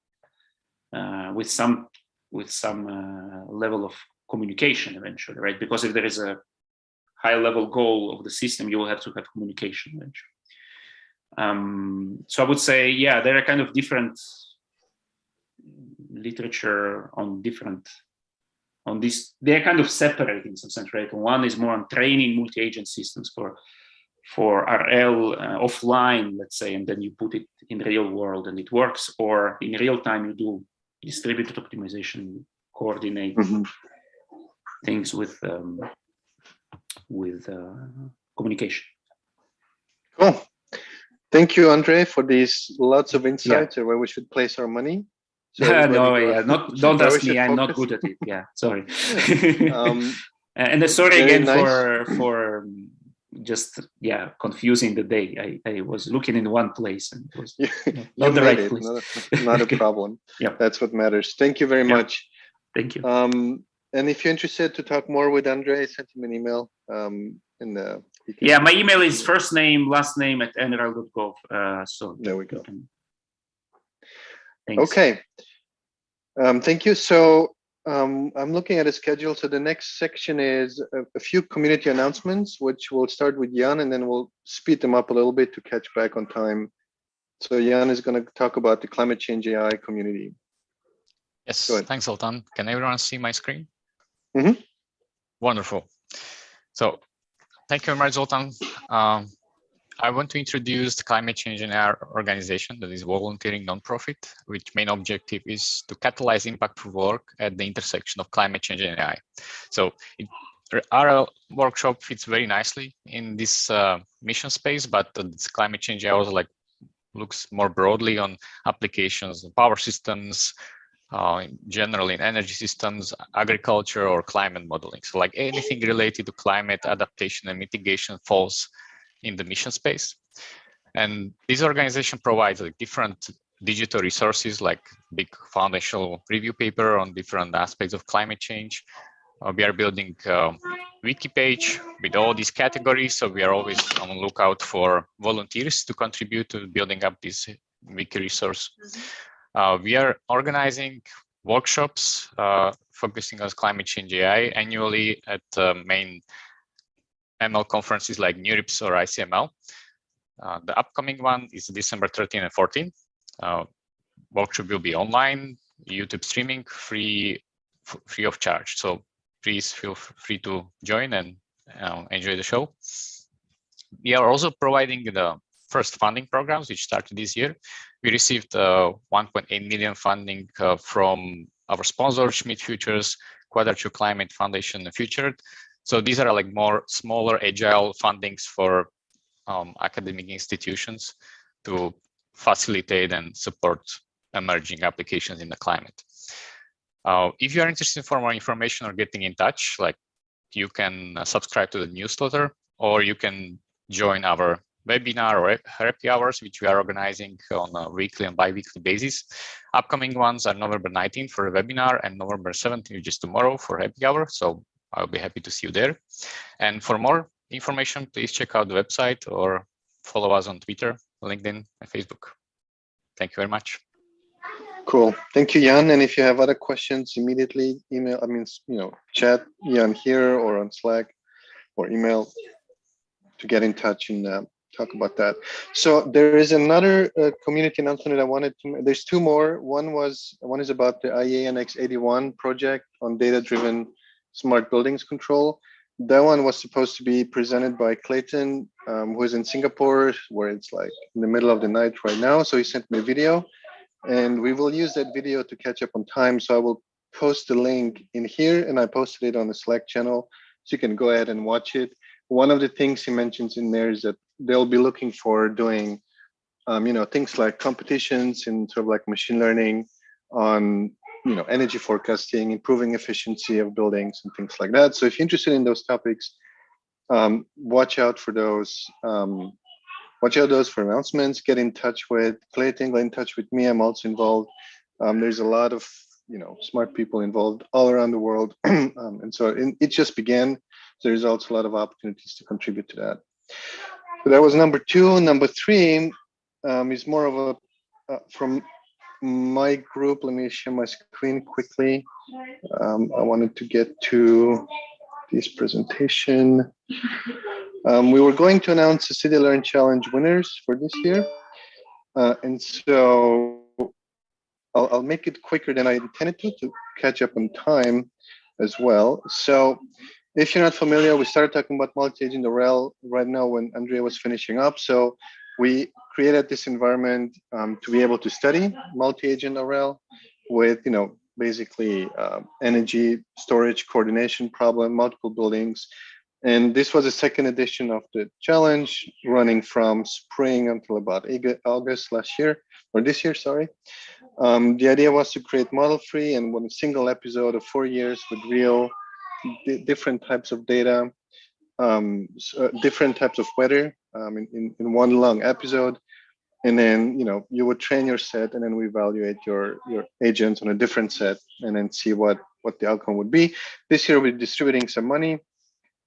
with some level of communication eventually, right? Because if there is a high level goal of the system, you will have to have communication eventually. So I would say, yeah, there are kind of different literature on this. They're kind of separate in some sense, right? One is more on training multi-agent systems for RL offline, let's say, and then you put it in real world and it works, or in real time you do distributed optimization, coordinate things with communication. Cool. Thank you, Andre, for these lots of insights on where we should place our money. So don't ask me. I'm not good at it. Yeah, sorry. And sorry again for just confusing the day. I was looking in one place and it was not the right it. place. Not a problem. Yeah, that's what matters. Thank you very much. Thank you. And if you're interested to talk more with Andre, send him an email. My email is first name, last name @nral.gov. So there we go. Thanks. Okay. Thank you. So I'm looking at a schedule. So the next section is a few community announcements, which we'll start with Jan, and then we'll speed them up a little bit to catch back on time. So Jan is going to talk about the climate change AI community. Yes, thanks, Zoltan. Can everyone see my screen? Mm-hmm. Wonderful. So thank you very much, Zoltan. I want to introduce the Climate Change in AI organization that is volunteering nonprofit, which main objective is to catalyze impactful work at the intersection of climate change and AI. So our workshop fits very nicely in this mission space, but this climate change AI also looks more broadly on applications, power systems, generally in energy systems, agriculture, or climate modeling. So anything related to climate adaptation and mitigation falls in the mission space. And this organization provides different digital resources like big foundational review paper on different aspects of climate change. We are building a wiki page with all these categories. So we are always on the lookout for volunteers to contribute to building up this wiki resource. We are organizing workshops focusing on climate change AI annually at main ML conferences like NeurIPS or ICML. The upcoming one is December 13 and 14. Workshop will be online, YouTube streaming, free of charge. So please feel free to join and enjoy the show. We are also providing the first funding programs, which started this year. We received 1.8 million funding from our sponsor, Schmidt Futures, Quadrature Climate Foundation, and Futured. So these are more smaller, agile fundings for academic institutions to facilitate and support emerging applications in the climate. If you are interested for more information or getting in touch, you can subscribe to the newsletter, or you can join our webinar or happy hours, which we are organizing on a weekly and bi-weekly basis. Upcoming ones are November 19th for a webinar and November 17th, which is tomorrow, for happy hour. So I'll be happy to see you there. And for more information, please check out the website or follow us on Twitter, LinkedIn, and Facebook. Thank you very much. Cool. Thank you, Jan. And if you have other questions, immediately email, chat Jan here or on Slack or email to get in touch and talk about that. So there is another community announcement that I wanted to, there's two more. One is about the IANX 81 project on data-driven smart buildings control. That one was supposed to be presented by Clayton, who is in Singapore, where it's in the middle of the night right now. So he sent me a video, and we will use that video to catch up on time. So I will post the link in here, and I posted it on the Slack channel, so you can go ahead and watch it. One of the things he mentions in there is that they'll be looking for doing, things like competitions in sort of machine learning on, energy forecasting, improving efficiency of buildings and things like that. So if you're interested in those topics, watch out for those. Watch out those for announcements. Get in touch with Clayton. Get in touch with me. I'm also involved. There's a lot of smart people involved all around the world, and so it just began. So there's also a lot of opportunities to contribute to that. So that was number two. Number three is more of a from my group. Let me share my screen quickly. I wanted to get to this presentation. We were going to announce the City Learn Challenge winners for this year. And so I'll make it quicker than I intended to catch up on time as well. So if you're not familiar, we started talking about multi-agent RL right now when Andrea was finishing up. So we created this environment to be able to study multi-agent RL with, basically energy storage coordination problem, multiple buildings. And this was the second edition of the challenge, running from spring until about August last year, or this year, sorry. The idea was to create model-free and one single episode of 4 years with real different types of data different types of weather in one long episode. And then, you would train your set, and then we evaluate your agents on a different set, and then see what the outcome would be. This year, we're distributing some money,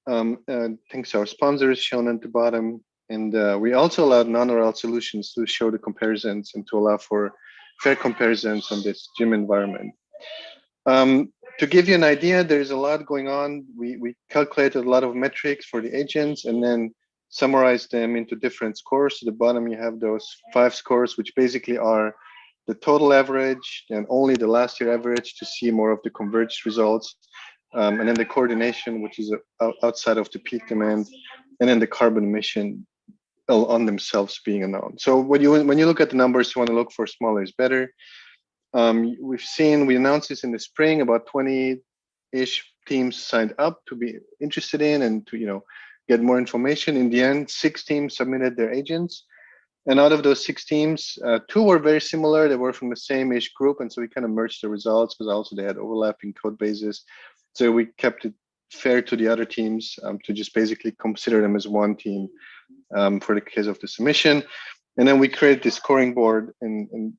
thanks to our sponsors shown at the bottom. And we also allowed non-RL solutions to show the comparisons and to allow for fair comparisons on this gym environment. To give you an idea, there's a lot going on. We calculated a lot of metrics for the agents and then summarized them into different scores. To the bottom, you have those 5 scores, which basically are the total average and only the last year average to see more of the converged results. And then the coordination, which is outside of the peak demand, and then the carbon emission on themselves being unknown. So when you look at the numbers, you want to look for smaller is better. We announced this in the spring, about 20-ish teams signed up to be interested in and to get more information. In the end, 6 teams submitted their agents. And out of those 6 teams, 2 were very similar. They were from the same-ish group. And so we kind of merged the results because also they had overlapping code bases. So we kept it fair to the other teams to just basically consider them as one team for the case of the submission. And then we created this scoring board, and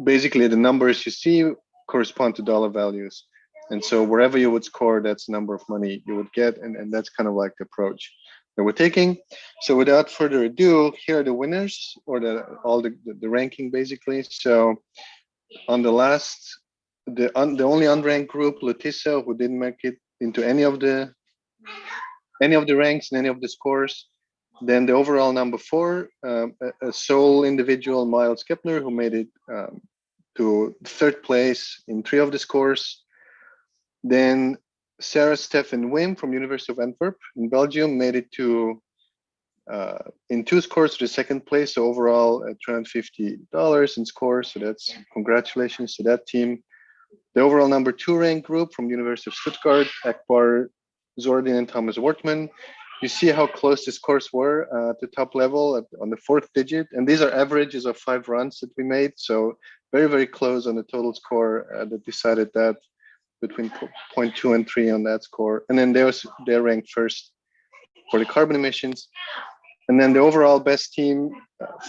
basically the numbers you see correspond to dollar values. And so wherever you would score, that's the number of money you would get. And that's kind of like the approach that we're taking. So without further ado, here are the winners, or the ranking basically. So on the last, the only unranked group, Leticia, who didn't make it into any of the ranks and any of the scores. Then the overall number 4, a sole individual, Miles Kepner, who made it to 3rd place in 3 of the scores. Then Sarah Stefan Wim from University of Antwerp in Belgium made it to in 2 scores to the 2nd place. So overall $350 in scores. So that's congratulations to that team. The overall number 2 ranked group from University of Stuttgart, Akbar Zordin and Thomas Wortman. You see how close the scores were at the top level on the 4th digit. And these are averages of 5 runs that we made. So very, very close on the total score that decided that between 0.2 and 3 on that score. And then they're ranked 1st for the carbon emissions. And then the overall best team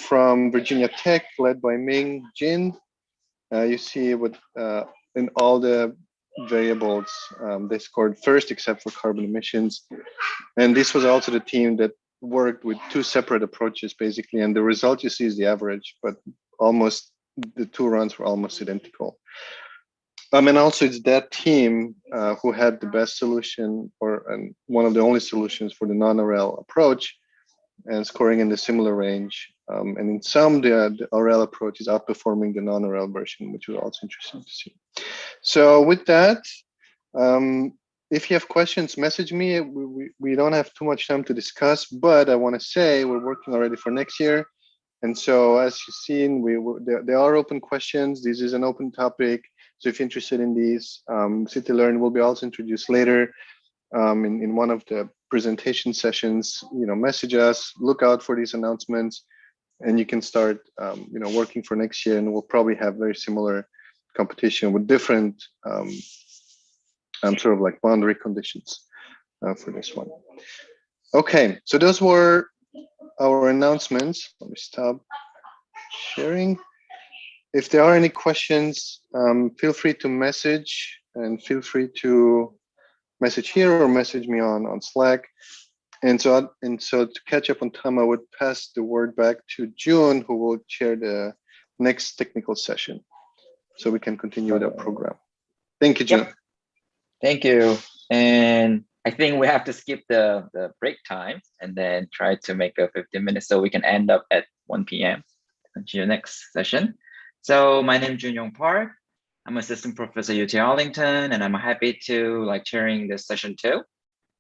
from Virginia Tech, led by Ming Jin. You see with in all the variables, they scored 1st except for carbon emissions. And this was also the team that worked with 2 separate approaches basically. And the result you see is the average, but almost the 2 runs were almost identical. And also it's that team who had the best solution and one of the only solutions for the non-RL approach and scoring in the similar range. And in some, the RL approach is outperforming the non-RL version, which was also interesting to see. So with that, if you have questions, message me. We don't have too much time to discuss, but I want to say we're working already for next year. And so as you've seen, there are open questions. This is an open topic. So if you're interested in these, CityLearn will be also introduced later in one of the presentation sessions. Message us, look out for these announcements, and you can start working for next year. And we'll probably have very similar competition with different sort of like boundary conditions for this one. Okay, so those were our announcements. Let me stop sharing. If there are any questions, feel free to message, and feel free to message here or message me on Slack. And so to catch up on time, I would pass the word back to June, who will chair the next technical session, so we can continue with our program. Thank you, June. Yep. Thank you. And I think we have to skip the break time and then try to make a 15 minutes so we can end up at 1 p.m. Continue the next session. So my name is Junyoung Park. I'm assistant professor at UT Arlington, and I'm happy to chairing this session 2.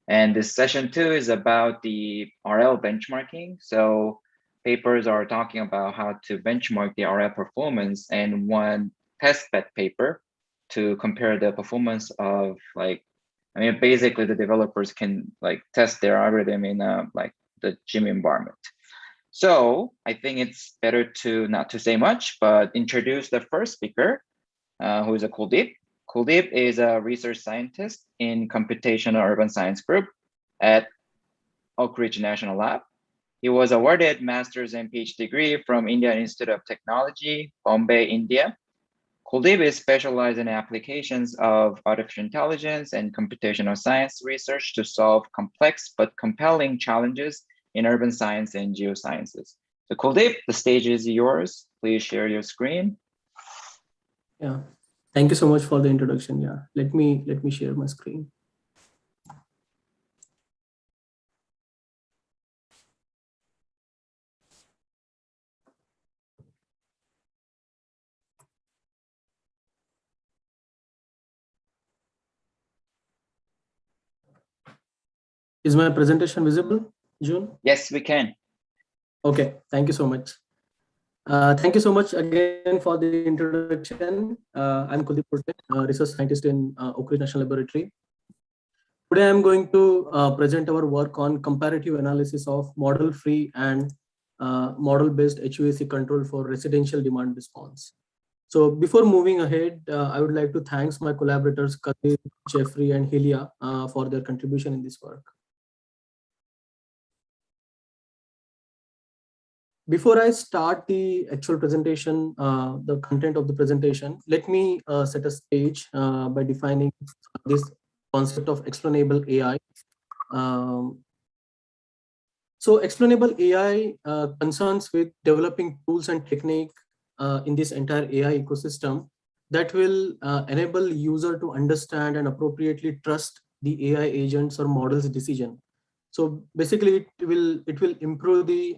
And this session 2 is about the RL benchmarking. So papers are talking about how to benchmark the RL performance, and one test bed paper to compare the performance of basically the developers can test their algorithm in the gym environment. So I think it's better to not to say much, but introduce the first speaker, who is Kuldeep. Kuldeep is a research scientist in computational urban science group at Oak Ridge National Lab. He was awarded master's and PhD degree from Indian Institute of Technology, Bombay, India. Kuldeep is specialized in applications of artificial intelligence and computational science research to solve complex but compelling challenges in urban science and geosciences. So Kuldeep, the stage is yours. Please share your screen. Yeah, thank you so much for the introduction. Yeah, let me share my screen. Is my presentation visible, June? Yes, we can. Okay, thank you so much. Thank you so much again for the introduction. I'm Kuldeep Purte, research scientist in Oak Ridge National Laboratory. Today I'm going to present our work on comparative analysis of model-free and model-based HVAC control for residential demand response. So before moving ahead, I would like to thank my collaborators, Kadir, Jeffrey, and Helia for their contribution in this work. Before I start the actual presentation, the content of the presentation, let me set a stage by defining this concept of explainable AI. So explainable AI concerns with developing tools and technique in this entire AI ecosystem that will enable user to understand and appropriately trust the AI agents or models decision. So basically, it will improve the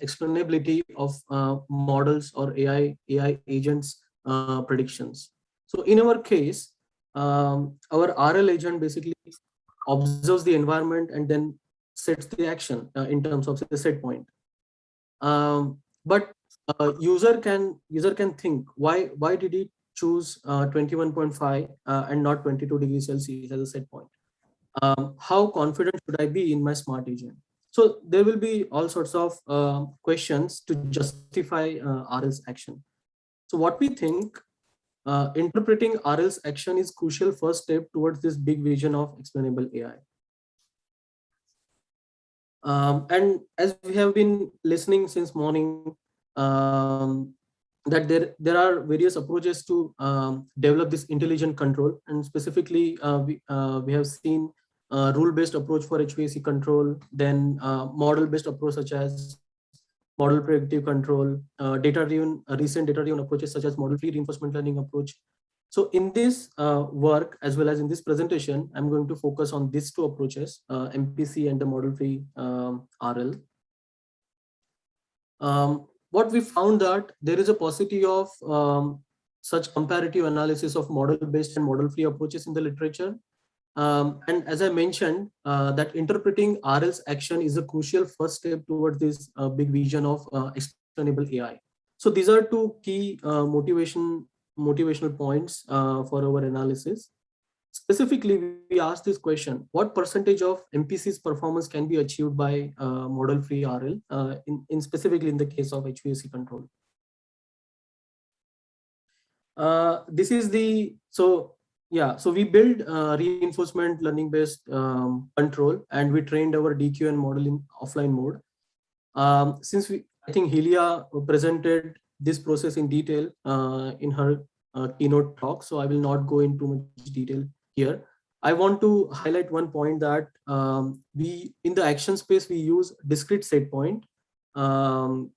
explainability of models or AI agents predictions. So in our case, our RL agent basically observes the environment and then sets the action in terms of the set point. But user can think why did he choose 21.5 and not 22 degrees Celsius as a set point? How confident should I be in my smart agent? So there will be all sorts of questions to justify RL's action. So what we think, interpreting RL's action is crucial first step towards this big vision of explainable AI. And as we have been listening since morning, that there are various approaches to develop this intelligent control, and specifically we have seen rule-based approach for HVAC control, then model-based approach such as model predictive control, data-driven recent data-driven approaches such as model-free reinforcement learning approach. So in this work, as well as in this presentation, I'm going to focus on these two approaches, MPC and the model-free RL. What we found that there is a paucity of such comparative analysis of model-based and model-free approaches in the literature. And as I mentioned, that interpreting RL's action is a crucial first step towards this big vision of explainable AI. So these are two key motivational points for our analysis. Specifically, we asked this question: what percentage of MPC's performance can be achieved by model-free RL, in specifically in the case of HVAC control? This is the so we build reinforcement learning-based control, and we trained our DQN model in offline mode. Since I think Helia presented this process in detail in her keynote talk, so I will not go into much detail here. I want to highlight one point that we in the action space we use discrete set point. So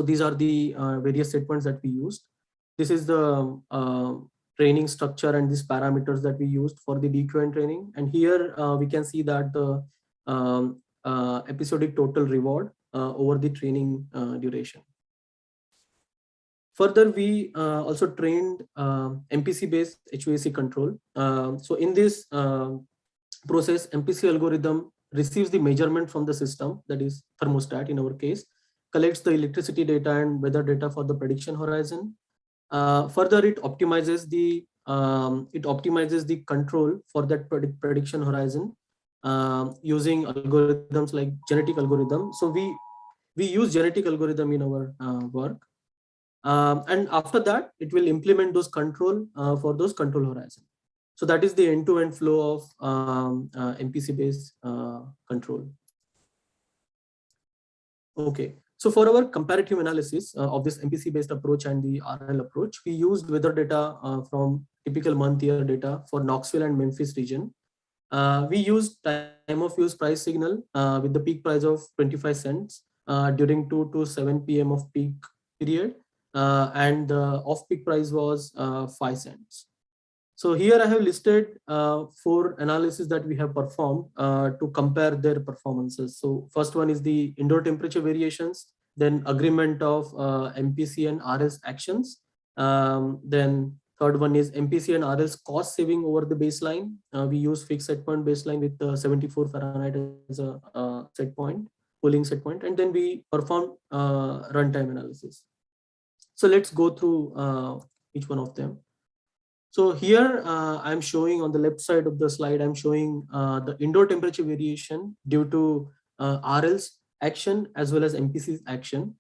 these are the various set points that we used. This is the training structure and these parameters that we used for the DQN training. And here we can see that the episodic total reward over the training duration. Further, we also trained MPC-based HVAC control. So in this process, MPC algorithm receives the measurement from the system, that is thermostat in our case, collects the electricity data and weather data for the prediction horizon. Further, it optimizes the control for that prediction horizon using algorithms like genetic algorithm. So we use genetic algorithm in our work. And after that, it will implement those control for those control horizon. So that is the end-to-end flow of MPC-based control. Okay. So for our comparative analysis of this MPC-based approach and the RL approach, we used weather data from typical month-year data for Knoxville and Memphis region. We used time of use price signal with the peak price of 25 cents during 2 to 7 p.m. of peak period, and the off-peak price was 5 cents. So here I have listed 4 analyses that we have performed to compare their performances. So first one is the indoor temperature variations, then agreement of MPC and RS actions. Then third one is MPC and RS cost saving over the baseline. We use fixed set point baseline with 74 Fahrenheit as a set point, cooling set point, and then we perform runtime analysis. So let's go through each one of them. So here I'm showing on the left side of the slide, I'm showing the indoor temperature variation due to RL's action as well as MPC's action.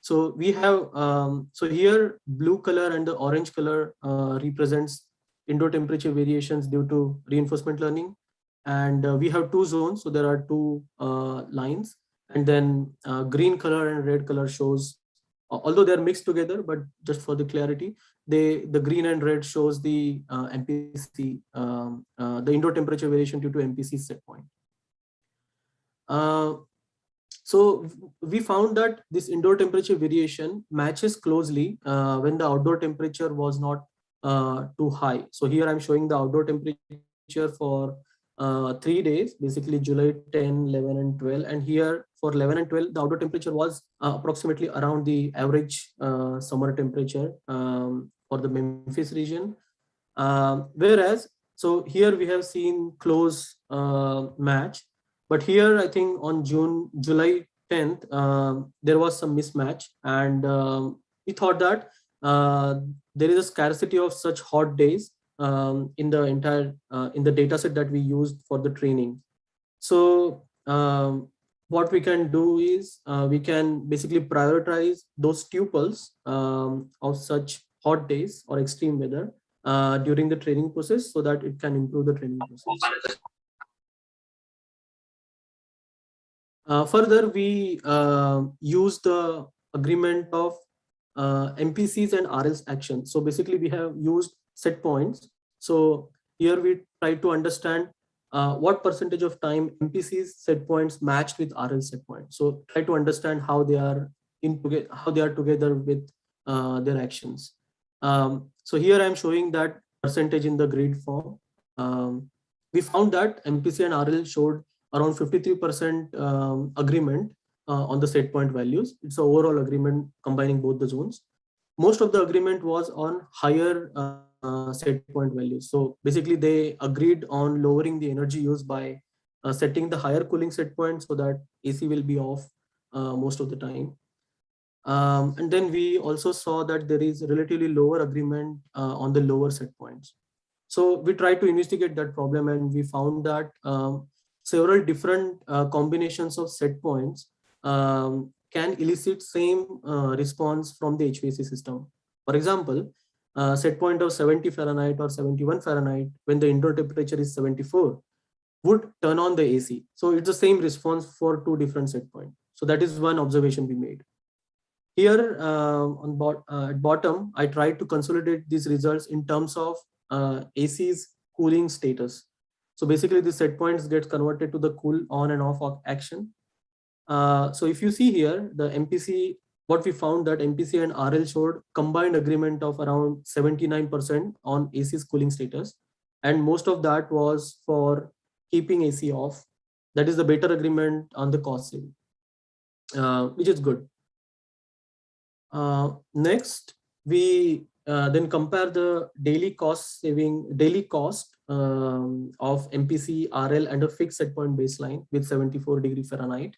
So we have, so here blue color and the orange color represents indoor temperature variations due to reinforcement learning. And we have 2 zones, so there are 2 lines. And then green color and red color shows, although they're mixed together, but just for the clarity, the green and red shows the MPC, the indoor temperature variation due to MPC set point. So we found that this indoor temperature variation matches closely when the outdoor temperature was not too high. So here I'm showing the outdoor temperature for 3 days, basically July 10, 11, and 12. And here for 11 and 12, the outdoor temperature was approximately around the average summer temperature for the Memphis region. Whereas, so here we have seen close match, but here I think on July 10th, there was some mismatch, and we thought that there is a scarcity of such hot days in the entire in the data set that we used for the training. So what we can do is we can basically prioritize those tuples of such hot days or extreme weather during the training process so that it can improve the training process. Further, we use the agreement of MPCs and RL's action. So basically we have used set points. So here we try to understand what percentage of time MPC's set points matched with RL set points. So try to understand how they are together with their actions. So here I'm showing that percentage in the grid form. We found that MPC and RL showed around 53% agreement on the set point values. It's an overall agreement combining both the zones. Most of the agreement was on higher set point values. So basically they agreed on lowering the energy use by setting the higher cooling set point so that AC will be off most of the time. And then we also saw that there is relatively lower agreement on the lower set points. So we tried to investigate that problem, and we found that several different combinations of set points can elicit same response from the HVAC system. For example, set point of 70 Fahrenheit or 71 Fahrenheit when the indoor temperature is 74 would turn on the AC. So it's the same response for 2 different set points. So that is one observation we made. Here at bottom, I tried to consolidate these results in terms of AC's cooling status. So basically the set points get converted to the cool on and off action. So if you see here, the MPC, what we found that MPC and RL showed combined agreement of around 79% on AC's cooling status. And most of that was for keeping AC off. That is the better agreement on the cost saving, which is good. Next, we then compare the daily cost of MPC, RL and a fixed set point baseline with 74 degrees Fahrenheit.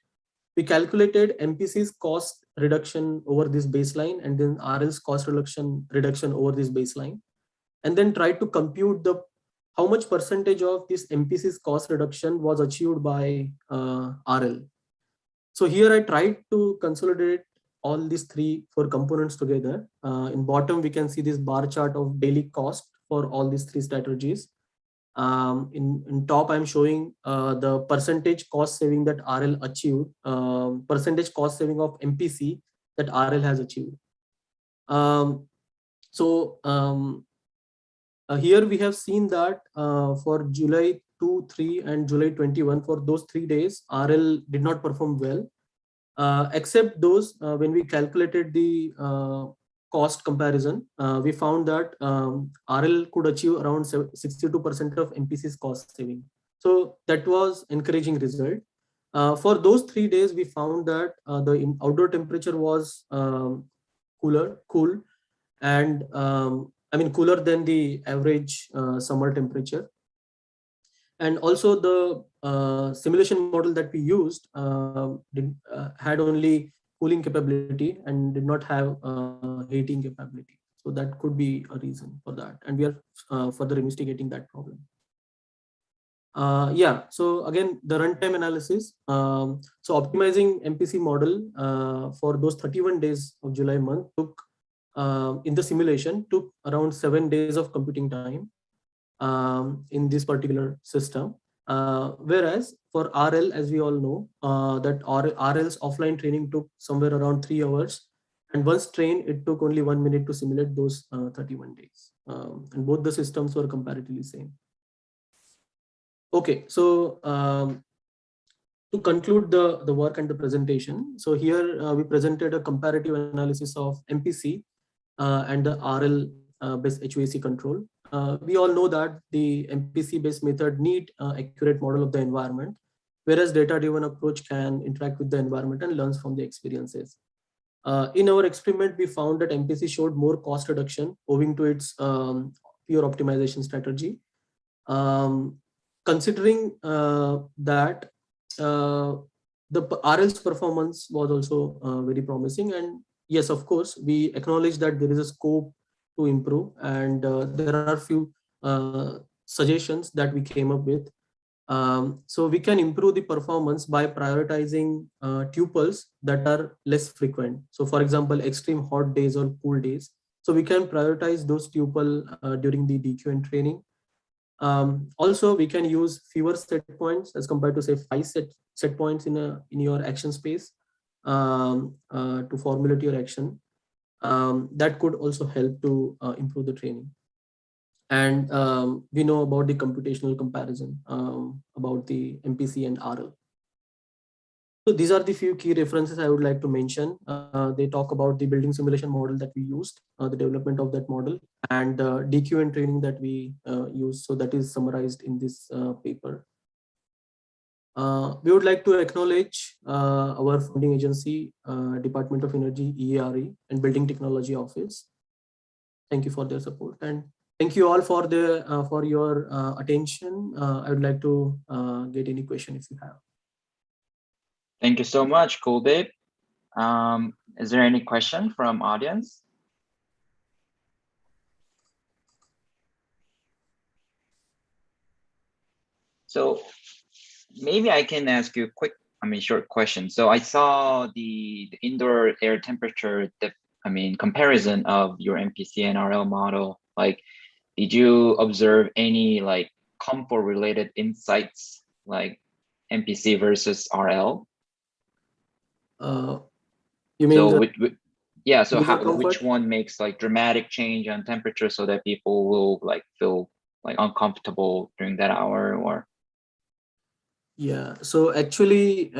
We calculated MPC's cost reduction over this baseline and then RL's cost reduction over this baseline, and then tried to compute how much percentage of this MPC's cost reduction was achieved by RL. So here I tried to consolidate all these 4 components together. In bottom, we can see this bar chart of daily cost for all these 3 strategies. In top, I'm showing the percentage cost saving that RL achieved, percentage cost saving of MPC that RL has achieved. Here we have seen that for July 2, 3 and July 21, for those 3 days, RL did not perform well, except those when we calculated the cost comparison, we found that RL could achieve around 62% of MPC's cost saving. So that was encouraging result. For those 3 days, we found that the outdoor temperature was cool, and cooler than the average summer temperature. And also the simulation model that we used had only cooling capability and did not have heating capability. So that could be a reason for that. And we are further investigating that problem. So again, the runtime analysis. So optimizing MPC model for those 31 days of July month took, in the simulation, took around 7 days of computing time in this particular system. Whereas for RL, as we all know, that RL's offline training took somewhere around 3 hours. And once trained, it took only 1 minute to simulate those 31 days. And both the systems were comparatively same. Okay, so to conclude the work and the presentation, so here we presented a comparative analysis of MPC and the RL based HVAC control. We all know that the MPC based method need accurate model of the environment, whereas data driven approach can interact with the environment and learns from the experiences. In our experiment, we found that MPC showed more cost reduction owing to its pure optimization strategy. Considering that the RL's performance was also very promising, and yes, of course, we acknowledge that there is a scope to improve, and there are a few suggestions that we came up with. So we can improve the performance by prioritizing tuples that are less frequent. So for example, extreme hot days or cool days. So we can prioritize those tuple during the DQN training. Also, we can use fewer set points as compared to say 5 set points in your action space to formulate your action. That could also help to improve the training. And we know about the computational comparison about the MPC and RL. So these are the few key references I would like to mention. They talk about the building simulation model that we used, the development of that model, and DQN training that we used. So that is summarized in this paper. We would like to acknowledge our funding agency, Department of Energy, EARE, and Building Technology Office. Thank you for their support, and thank you all for your attention. I would like to get any question if you have. Thank you so much, Kuldeep. Is there any question from audience? So maybe I can ask you a quick, short question. So I saw the indoor air temperature, comparison of your MPC and RL model. Like, did you observe any like comfort related insights, like MPC versus RL? You mean so so which one makes like dramatic change on temperature so that people will like feel like uncomfortable during that hour? Or yeah, so actually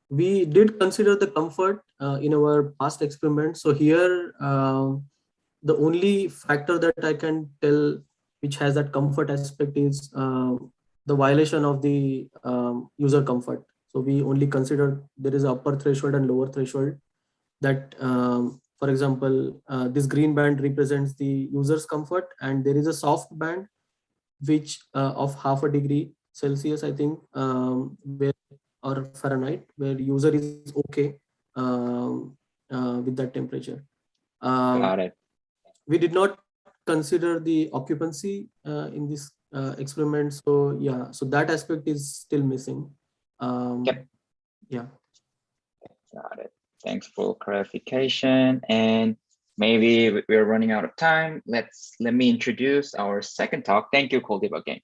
we did consider the comfort in our past experiments. So here the only factor that I can tell which has that comfort aspect is the violation of the user comfort. So we only consider there is upper threshold and lower threshold that, for example, this green band represents the user's comfort, and there is a soft band which of 0.5 degree Celsius, I think, or Fahrenheit, where user is okay with that temperature. Got it. We did not consider the occupancy in this experiment. So yeah, so that aspect is still missing. Yep. Yeah. Got it. Thanks for clarification. And maybe we're running out of time. Let me introduce our second talk. Thank you, Kuldeep, again.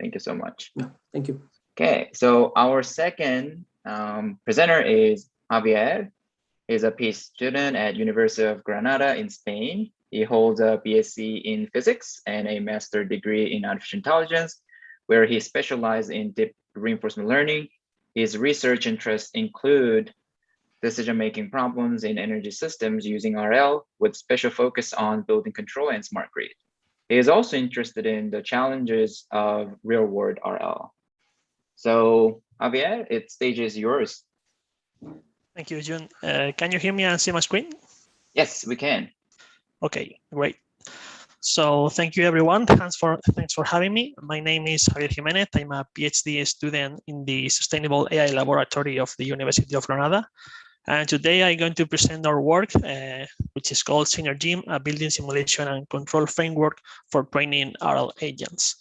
Thank you so much. Yeah, thank you. Okay, so our second presenter is Javier. He's a PhD student at University of Granada in Spain. He holds a BSc in physics and a master's degree in artificial intelligence, where he specializes in deep reinforcement learning. His research interests include decision-making problems in energy systems using RL, with special focus on building control and smart grid. He is also interested in the challenges of real-world RL. So Javier, the stage is yours. Thank you, Jun. Can you hear me and see my screen? Yes, we can. Okay, great. So thank you, everyone. Thanks for having me. My name is Javier Jimenez. I'm a PhD student in the Sustainable AI Laboratory of the University of Granada. And today I'm going to present our work, which is called SynerGym, a building simulation and control framework for training RL agents.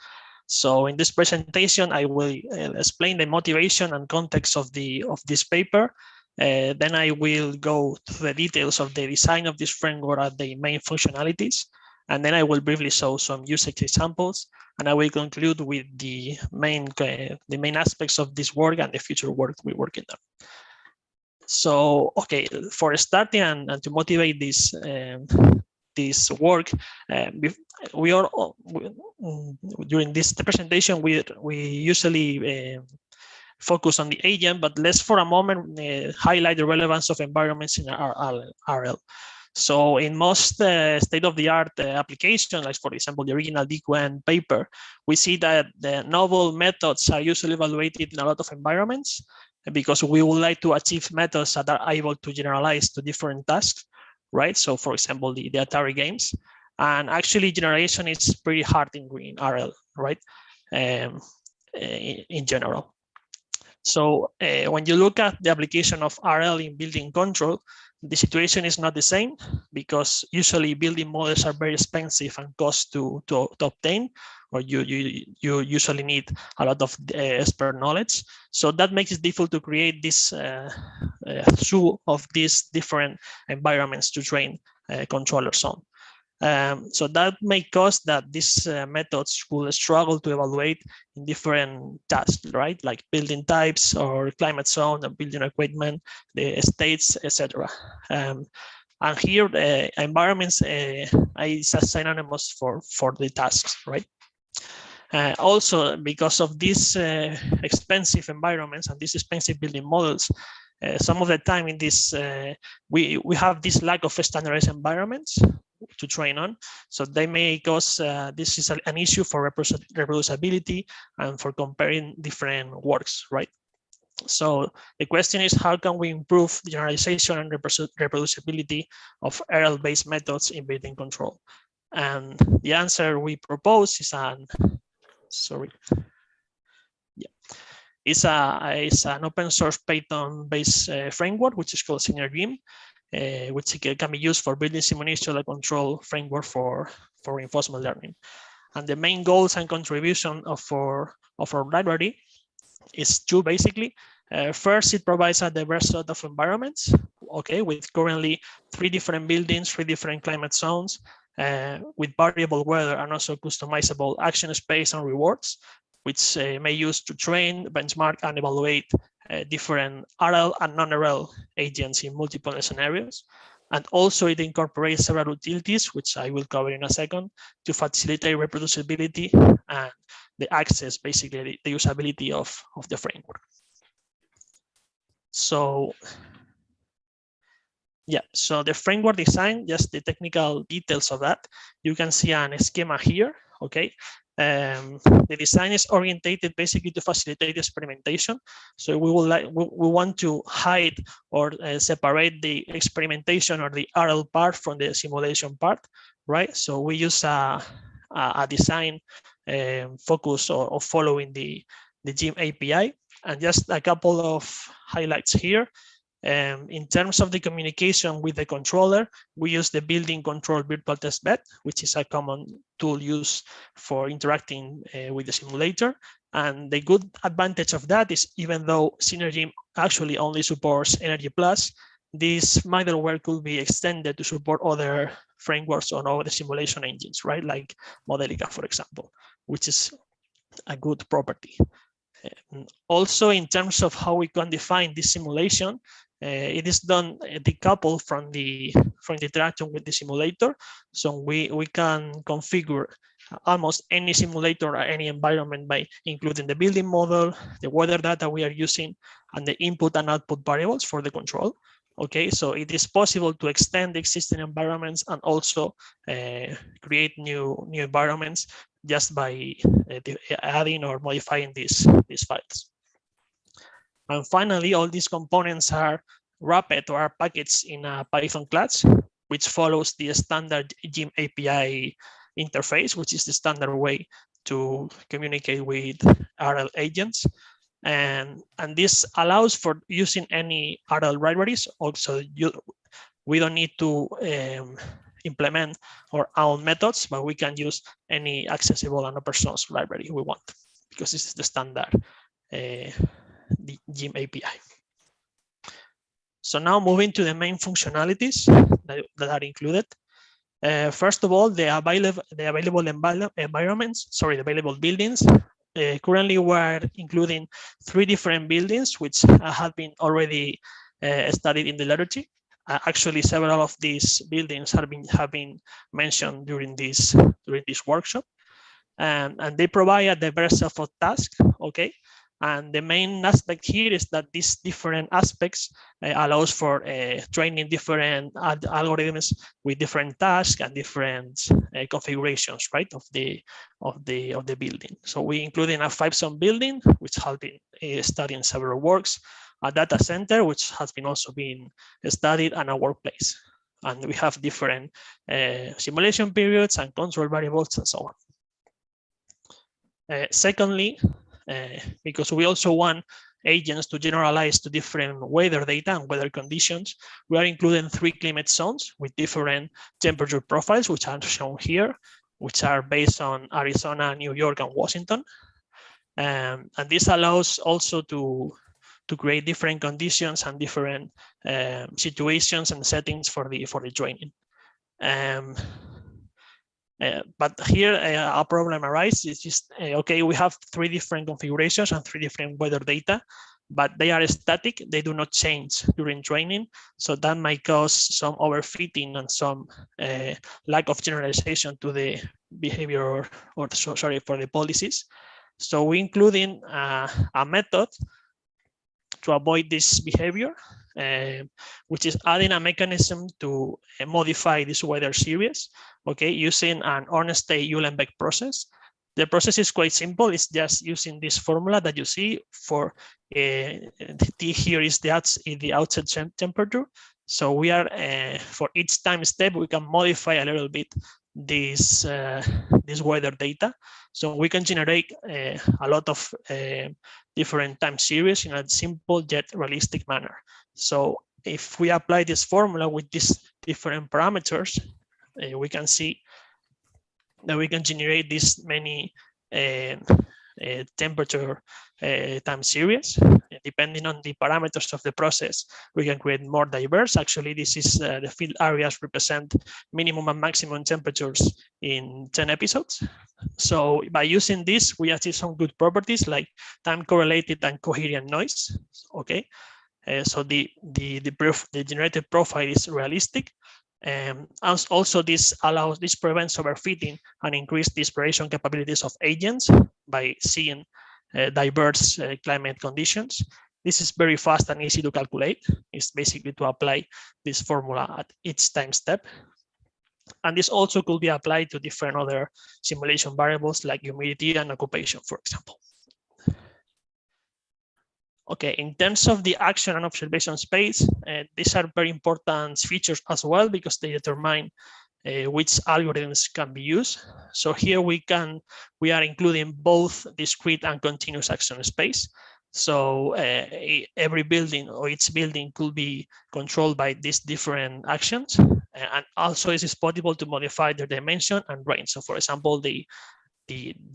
So in this presentation, I will explain the motivation and context of this paper. Then I will go to the details of the design of this framework and the main functionalities. And then I will briefly show some usage examples. And I will conclude with the main aspects of this work and the future work we're working on. So, okay, for starting and to motivate this work, during this presentation, we usually focus on the agent, but let's for a moment highlight the relevance of environments in RL. So in most state-of-the-art applications, like for example, the original DQN paper, we see that the novel methods are usually evaluated in a lot of environments because we would like to achieve methods that are able to generalize to different tasks, right? So for example, the Atari games. And actually generation is pretty hard in RL, right? In general. So when you look at the application of RL in building control, the situation is not the same because usually building models are very expensive and cost to obtain, or you usually need a lot of expert knowledge. So that makes it difficult to create this zoo of these different environments to train controllers on. So that may cause that these methods will struggle to evaluate in different tasks, right? Like building types or climate zone, or building equipment, the states, etc. And here, environments is a synonymous for the tasks, right? Also, because of these expensive environments and these expensive building models, some of the time in this, we have this lack of standardized environments to train on. So they may cause, this is an issue for reproducibility and for comparing different works, right? So the question is, how can we improve the generalization and reproducibility of RL-based methods in building control? And the answer we propose is it's an open source Python-based framework, which is called SynerGym, which can be used for building simulation and control framework for reinforcement learning. And the main goals and contribution of our library is two, basically. First, it provides a diverse set of environments, okay, with currently 3 different buildings, 3 different climate zones, with variable weather and also customizable action space and rewards, which may use to train, benchmark, and evaluate different RL and non-RL agents in multiple scenarios. And also it incorporates several utilities, which I will cover in a second, to facilitate reproducibility and the access, basically the usability of the framework. So yeah, so the framework design, just the technical details of that, you can see a schema here, okay? The design is orientated basically to facilitate experimentation. So we want to hide or separate the experimentation or the RL part from the simulation part, right? So we use a design focus or following the Gym API, and just a couple of highlights here. In terms of the communication with the controller, we use the building control virtual testbed, which is a common tool used for interacting with the simulator. And the good advantage of that is, even though SynerGym actually only supports Energy Plus, this middleware could be extended to support other frameworks on other simulation engines, right? Like Modelica, for example, which is a good property. Also, in terms of how we can define this simulation, it is done decoupled from the interaction with the simulator. So we can configure almost any simulator or any environment by including the building model, the weather data we are using, and the input and output variables for the control. Okay, so it is possible to extend the existing environments and also create new environments just by adding or modifying these files. And finally, all these components are wrapped or are packaged in a Python class, which follows the standard Gym API interface, which is the standard way to communicate with RL agents. And this allows for using any RL libraries. Also, we don't need to implement our own methods, but we can use any accessible and open source library we want, because this is the standard the Gym API. So now moving to the main functionalities that are included. First of all, the available environments, sorry, the available buildings. Currently, we're including 3 different buildings, which have been already studied in the literature. Actually, several of these buildings have been mentioned during this workshop, and they provide a diverse set of tasks. Okay, and the main aspect here is that these different aspects allows for training different algorithms with different tasks and different configurations, right, of the building. So we included a 5-zone building, which has been studied in several works, a data center, which has been also been studied, and a workplace. And we have different simulation periods and control variables and so on. Secondly, because we also want agents to generalize to different weather data and weather conditions, we are including 3 climate zones with different temperature profiles, which are shown here, which are based on Arizona, New York, and Washington. And this allows also to create different conditions and different situations and settings for the training. But here a problem arises. It's just, okay, we have 3 different configurations and 3 different weather data, but they are static. They do not change during training. So that might cause some overfitting and some lack of generalization to the behavior, or sorry, for the policies. So we including a method to avoid this behavior, which is adding a mechanism to modify this weather series, okay, using an on-state Uhlenbeck process. The process is quite simple. It's just using this formula that you see for T here is the outset temperature. So we are, for each time step, we can modify a little bit this weather data. So we can generate a lot of different time series in a simple yet realistic manner. So if we apply this formula with these different parameters, we can see that we can generate this many temperature time series. Depending on the parameters of the process, we can create more diverse. Actually, this is the field areas represent minimum and maximum temperatures in 10 episodes. So by using this, we achieve some good properties like time correlated and coherent noise. Okay, so the generated profile is realistic. Also, this prevents overfitting and increase the inspiration capabilities of agents by seeing diverse climate conditions. This is very fast and easy to calculate. It's basically to apply this formula at each time step. And this also could be applied to different other simulation variables like humidity and occupation, for example. Okay, in terms of the action and observation space, these are very important features as well, because they determine which algorithms can be used. So here we are including both discrete and continuous action space. So every building or each building could be controlled by these different actions. And also it is possible to modify their dimension and range. So for example, the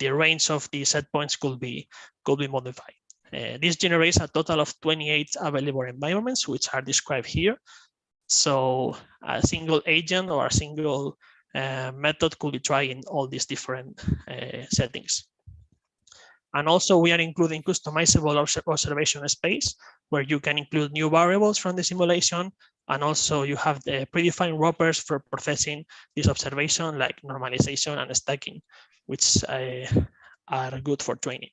range of the set points could be modified. This generates a total of 28 available environments, which are described here. So a single agent or a single method could be tried in all these different settings. And also we are including customizable observation space where you can include new variables from the simulation. And also you have the predefined wrappers for processing this observation like normalization and stacking, which are good for training.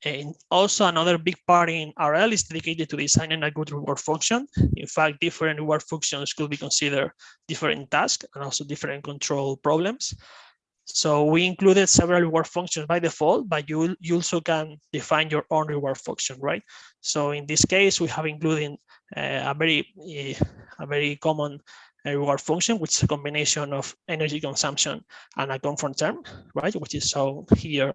And also another big part in RL is dedicated to designing a good reward function. In fact, different reward functions could be considered different tasks and also different control problems. So we included several reward functions by default, but you also can define your own reward function, right? So in this case, we have included a very common reward function, which is a combination of energy consumption and a comfort term, right? Which is shown here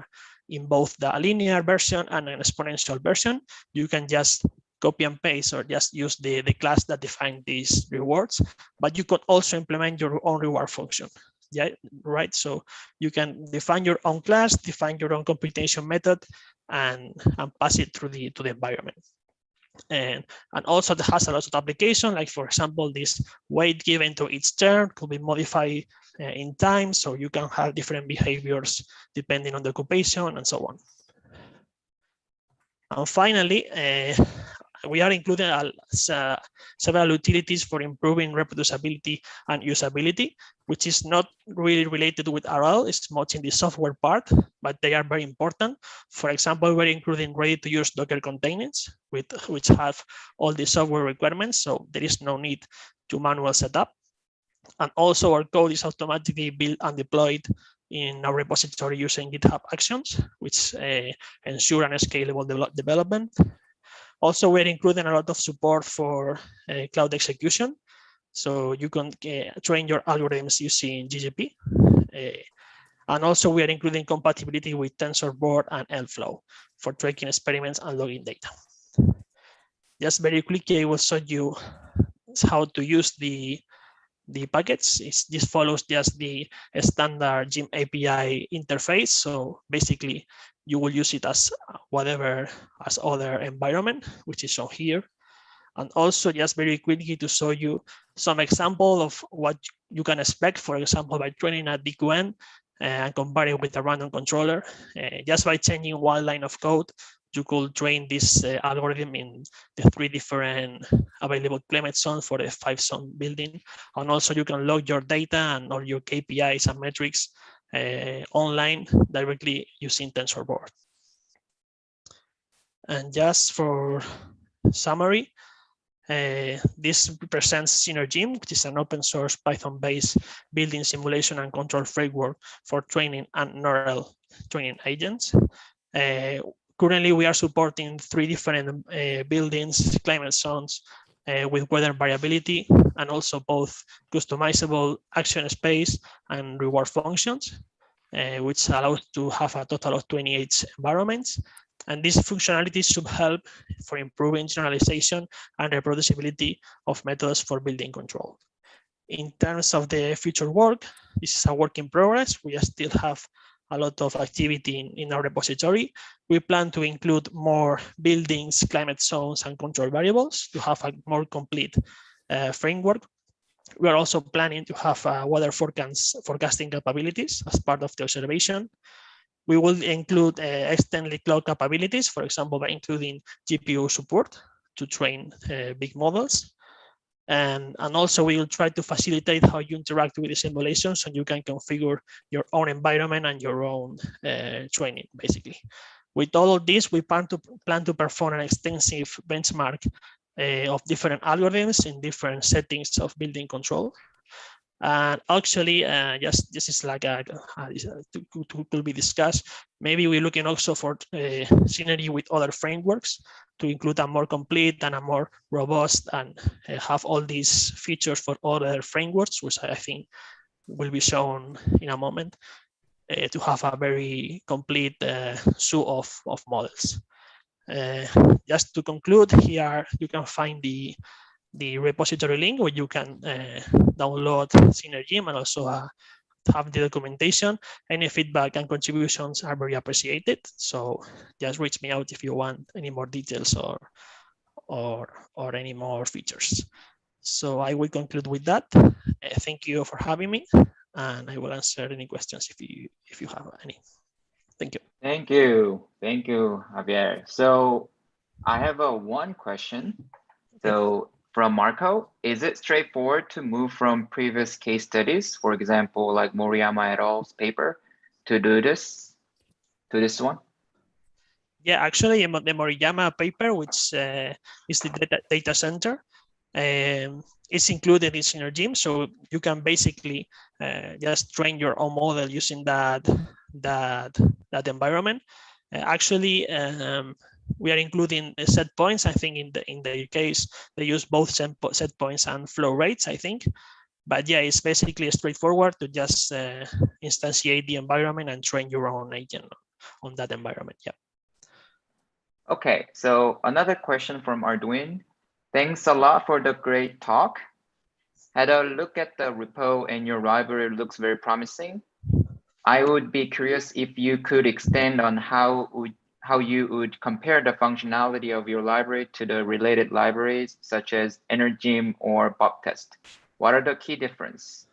in both the linear version and an exponential version. You can just copy and paste or just use the class that defines these rewards, but you could also implement your own reward function. Yeah, right. So you can define your own class, define your own computation method, and pass it through to the environment. And also it has a lot of application, like for example, this weight given to each term could be modified in time, so you can have different behaviors depending on the occupation and so on. And finally, we are including several utilities for improving reproducibility and usability, which is not really related with RL, it's much in the software part, but they are very important. For example, we're including ready-to-use Docker containers, which have all the software requirements, so there is no need to manual setup. And also our code is automatically built and deployed in our repository using GitHub Actions, which ensure a scalable development. Also, we're including a lot of support for cloud execution. So you can train your algorithms using GGP. And also we are including compatibility with TensorBoard and LFlow for tracking experiments and logging data. Just very quickly, I will show you how to use the packets. This follows just the standard Gym API interface. So basically, you will use it as whatever as other environment, which is shown here. And also just very quickly to show you some example of what you can expect, for example, by training a DQN and compare it with a random controller. Just by changing one line of code, you could train this algorithm in the 3 different available climate zones for the 5-zone building. And also you can log your data and all your KPIs and metrics online directly using TensorBoard. And just for summary, this represents Synergym, which is an open source Python-based building simulation and control framework for training and neural training agents. Currently, we are supporting 3 different buildings, climate zones with weather variability, and also both customizable action space and reward functions, which allows to have a total of 28 environments. And these functionalities should help for improving generalization and reproducibility of methods for building control. In terms of the future work, this is a work in progress. We still have a lot of activity in our repository. We plan to include more buildings, climate zones, and control variables to have a more complete framework. We are also planning to have weather forecasting capabilities as part of the observation. We will include extended cloud capabilities, for example, by including GPU support to train big models. And also we will try to facilitate how you interact with the simulation so you can configure your own environment and your own training, basically. With all of this, we plan to perform an extensive benchmark of different algorithms in different settings of building control. And actually, just this is like to be discussed. Maybe we're looking also for synergy with other frameworks to include a more complete and a more robust and have all these features for other frameworks, which I think will be shown in a moment, to have a very complete suite of models. Just to conclude, here you can find the repository link where you can download Synergym and also have the documentation. Any feedback and contributions are very appreciated. So just reach me out if you want any more details or any more features. So I will conclude with that. Thank you for having me, and I will answer any questions if you have any. Thank you. Thank you. Thank you, Javier. So I have one question. So from Marco, is it straightforward to move from previous case studies, for example, like Moriyama et al.'s paper, to do this, to this one? Yeah, actually, the Moriyama paper, which is the data center, is included in Synergym, so you can basically just train your own model using that environment. Actually, we are including set points. I think in the case they use both set points and flow rates, I think. But yeah, it's basically straightforward to just instantiate the environment and train your own agent on that environment. Yeah. Okay, so another question from Arduin. Thanks a lot for the great talk. Had a look at the repo and your library looks very promising. I would be curious if you could extend on how you would compare the functionality of your library to the related libraries such as Energym or Bobtest. What are the key differences?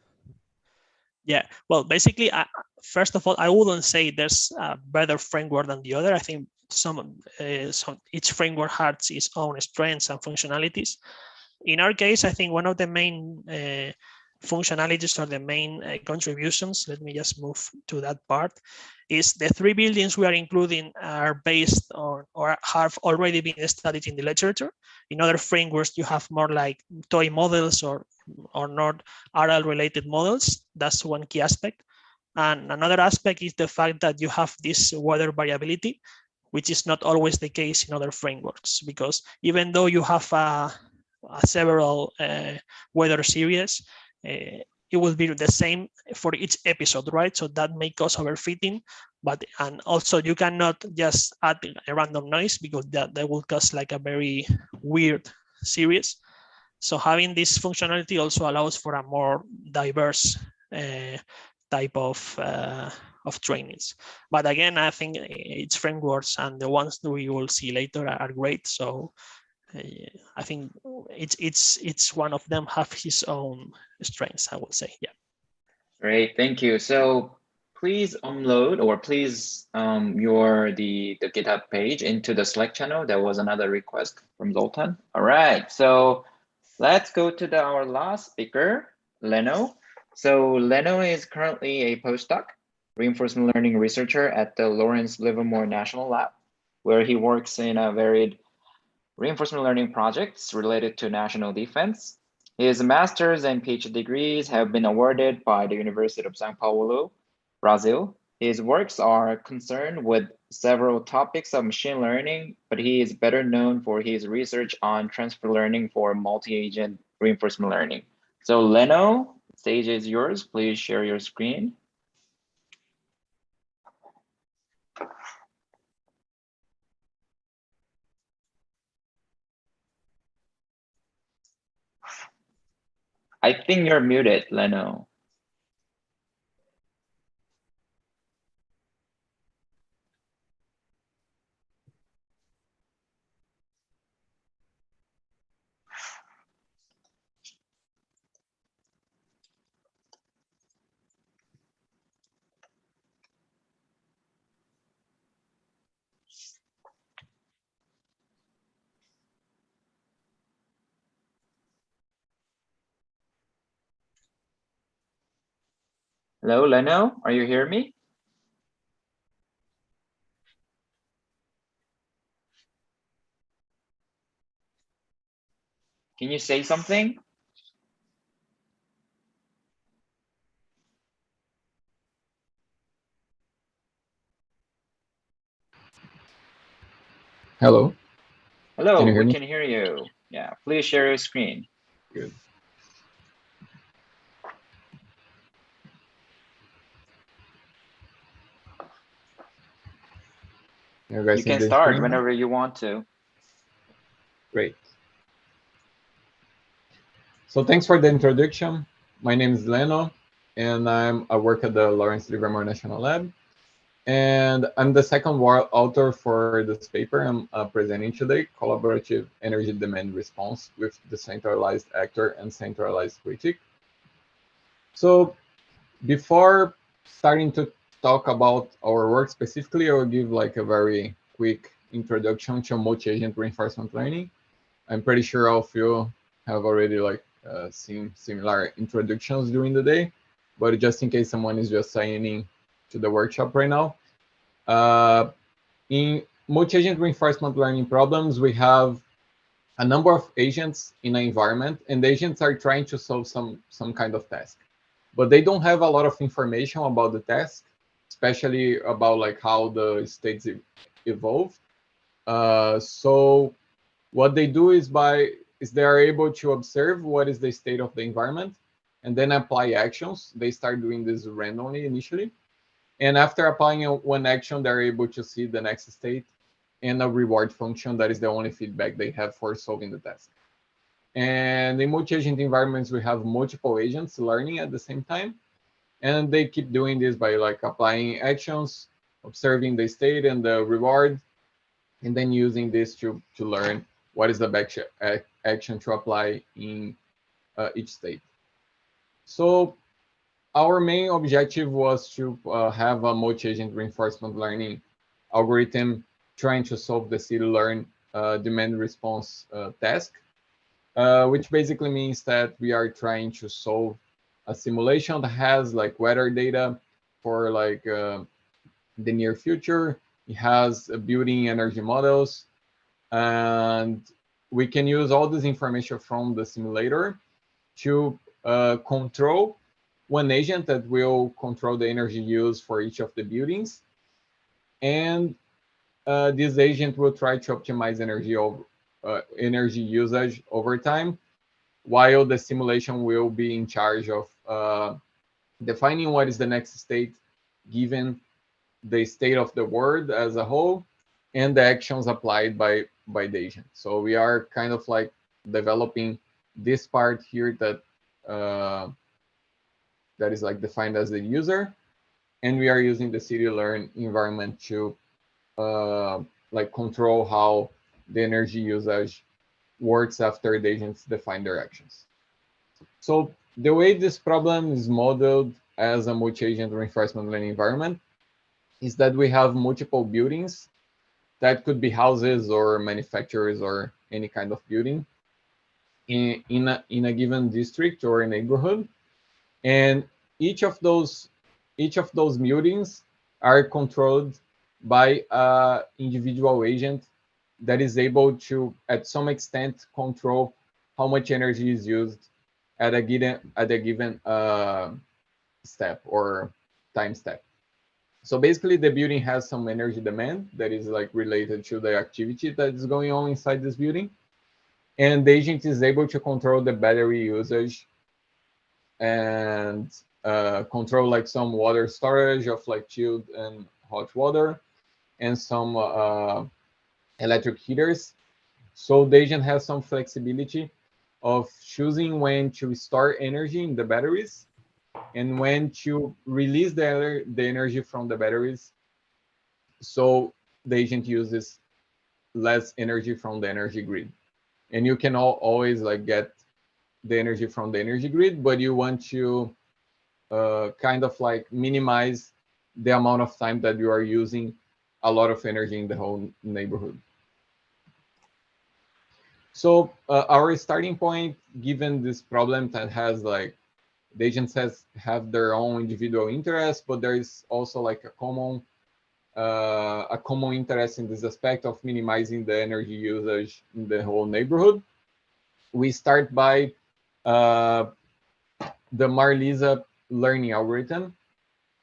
Yeah, well, basically, first of all, I wouldn't say there's a better framework than the other. I think each framework has its own strengths and functionalities. In our case, I think one of the main functionalities or the main contributions, let me just move to that part, is the 3 buildings we are including are based on or have already been studied in the literature. In other frameworks, you have more like toy models or not RL related models. That's one key aspect. And another aspect is the fact that you have this weather variability, which is not always the case in other frameworks, because even though you have several weather series, it will be the same for each episode, right? So that may cause overfitting, and also you cannot just add a random noise because that will cause like a very weird series. So having this functionality also allows for a more diverse type of trainings. But again, I think its frameworks and the ones that we will see later are great. So I think it's one of them have his own strengths, I would say. Yeah. Great, thank you. So please upload or please the GitHub page into the Slack channel. There was another request from Zoltan. All right, so let's go to our last speaker, Leno. So Leno is currently a postdoc, reinforcement learning researcher at the Lawrence Livermore National Lab, where he works in a varied reinforcement learning projects related to national defense. His master's and PhD degrees have been awarded by the University of São Paulo, Brazil. His works are concerned with several topics of machine learning, but he is better known for his research on transfer learning for multi-agent reinforcement learning. So Leno, the stage is yours. Please share your screen. I think you're muted, Leno. Hello, Leno, are you hearing me? Can you say something? Hello. Hello, can you hear we me? can hear you. Yeah, please share your screen. Good. You can start whenever you want to. Great. So thanks for the introduction. My name is Leno, and I work at the Lawrence Livermore National Lab. And I'm the second author for this paper I'm presenting today, Collaborative Energy Demand Response with Decentralized Actor and Centralized Critic. So before starting to talk about our work specifically, I will give like a very quick introduction to multi-agent reinforcement learning. I'm pretty sure all of you have already like seen similar introductions during the day, but just in case someone is just signing to the workshop right now. In multi-agent reinforcement learning problems, we have a number of agents in an environment, and the agents are trying to solve some kind of task, but they don't have a lot of information about the task, especially about like how the states evolve. So what they do is they are able to observe what is the state of the environment and then apply actions. They start doing this randomly initially. And after applying one action, they're able to see the next state and a reward function that is the only feedback they have for solving the task. And in multi-agent environments, we have multiple agents learning at the same time. And they keep doing this by like applying actions, observing the state and the reward, and then using this to learn what is the best action to apply in each state. So our main objective was to have a multi-agent reinforcement learning algorithm trying to solve the city-learn demand response task, which basically means that we are trying to solve a simulation that has like weather data for like the near future. It has building energy models, and we can use all this information from the simulator to control one agent that will control the energy use for each of the buildings. And this agent will try to optimize energy usage over time, while the simulation will be in charge of defining what is the next state given the state of the world as a whole and the actions applied by the agent. So we are kind of like developing this part here that that is like defined as the user, and we are using the city-learn environment to like control how the energy usage works after the agents define their actions. So the way this problem is modeled as a multi-agent reinforcement learning environment is that we have multiple buildings that could be houses or manufacturers or any kind of building in a given district or a neighborhood, and each of those buildings are controlled by an individual agent that is able to, at some extent, control how much energy is used at a given step or time step. So basically, the building has some energy demand that is like related to the activity that is going on inside this building, and the agent is able to control the battery usage and control like some water storage of like chilled and hot water and some electric heaters. So the agent has some flexibility of choosing when to store energy in the batteries and when to release the energy from the batteries, so the agent uses less energy from the energy grid. And you can always like get the energy from the energy grid, but you want to kind of like minimize the amount of time that you are using a lot of energy in the whole neighborhood. So our starting point, given this problem that has like the agents have their own individual interests, but there is also like a common interest in this aspect of minimizing the energy usage in the whole neighborhood. We start by the Marlisa learning algorithm.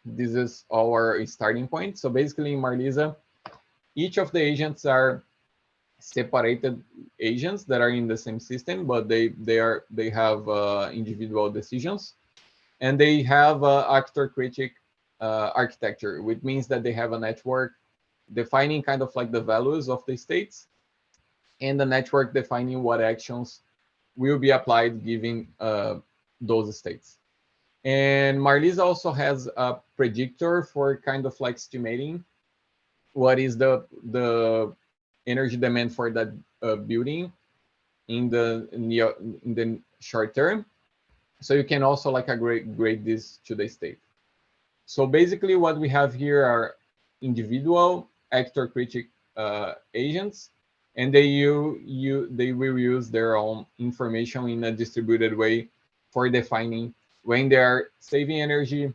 This is our starting point. So basically in Marlisa, each of the agents are separated agents that are in the same system, but they have individual decisions, and they have actor-critic architecture, which means that they have a network defining kind of like the values of the states, and the network defining what actions will be applied given those states. And Marlisa also has a predictor for kind of like estimating what is the energy demand for that building in the short term. So you can also like grade this to the state. So basically what we have here are individual actor-critic agents, and they will use their own information in a distributed way for defining when they are saving energy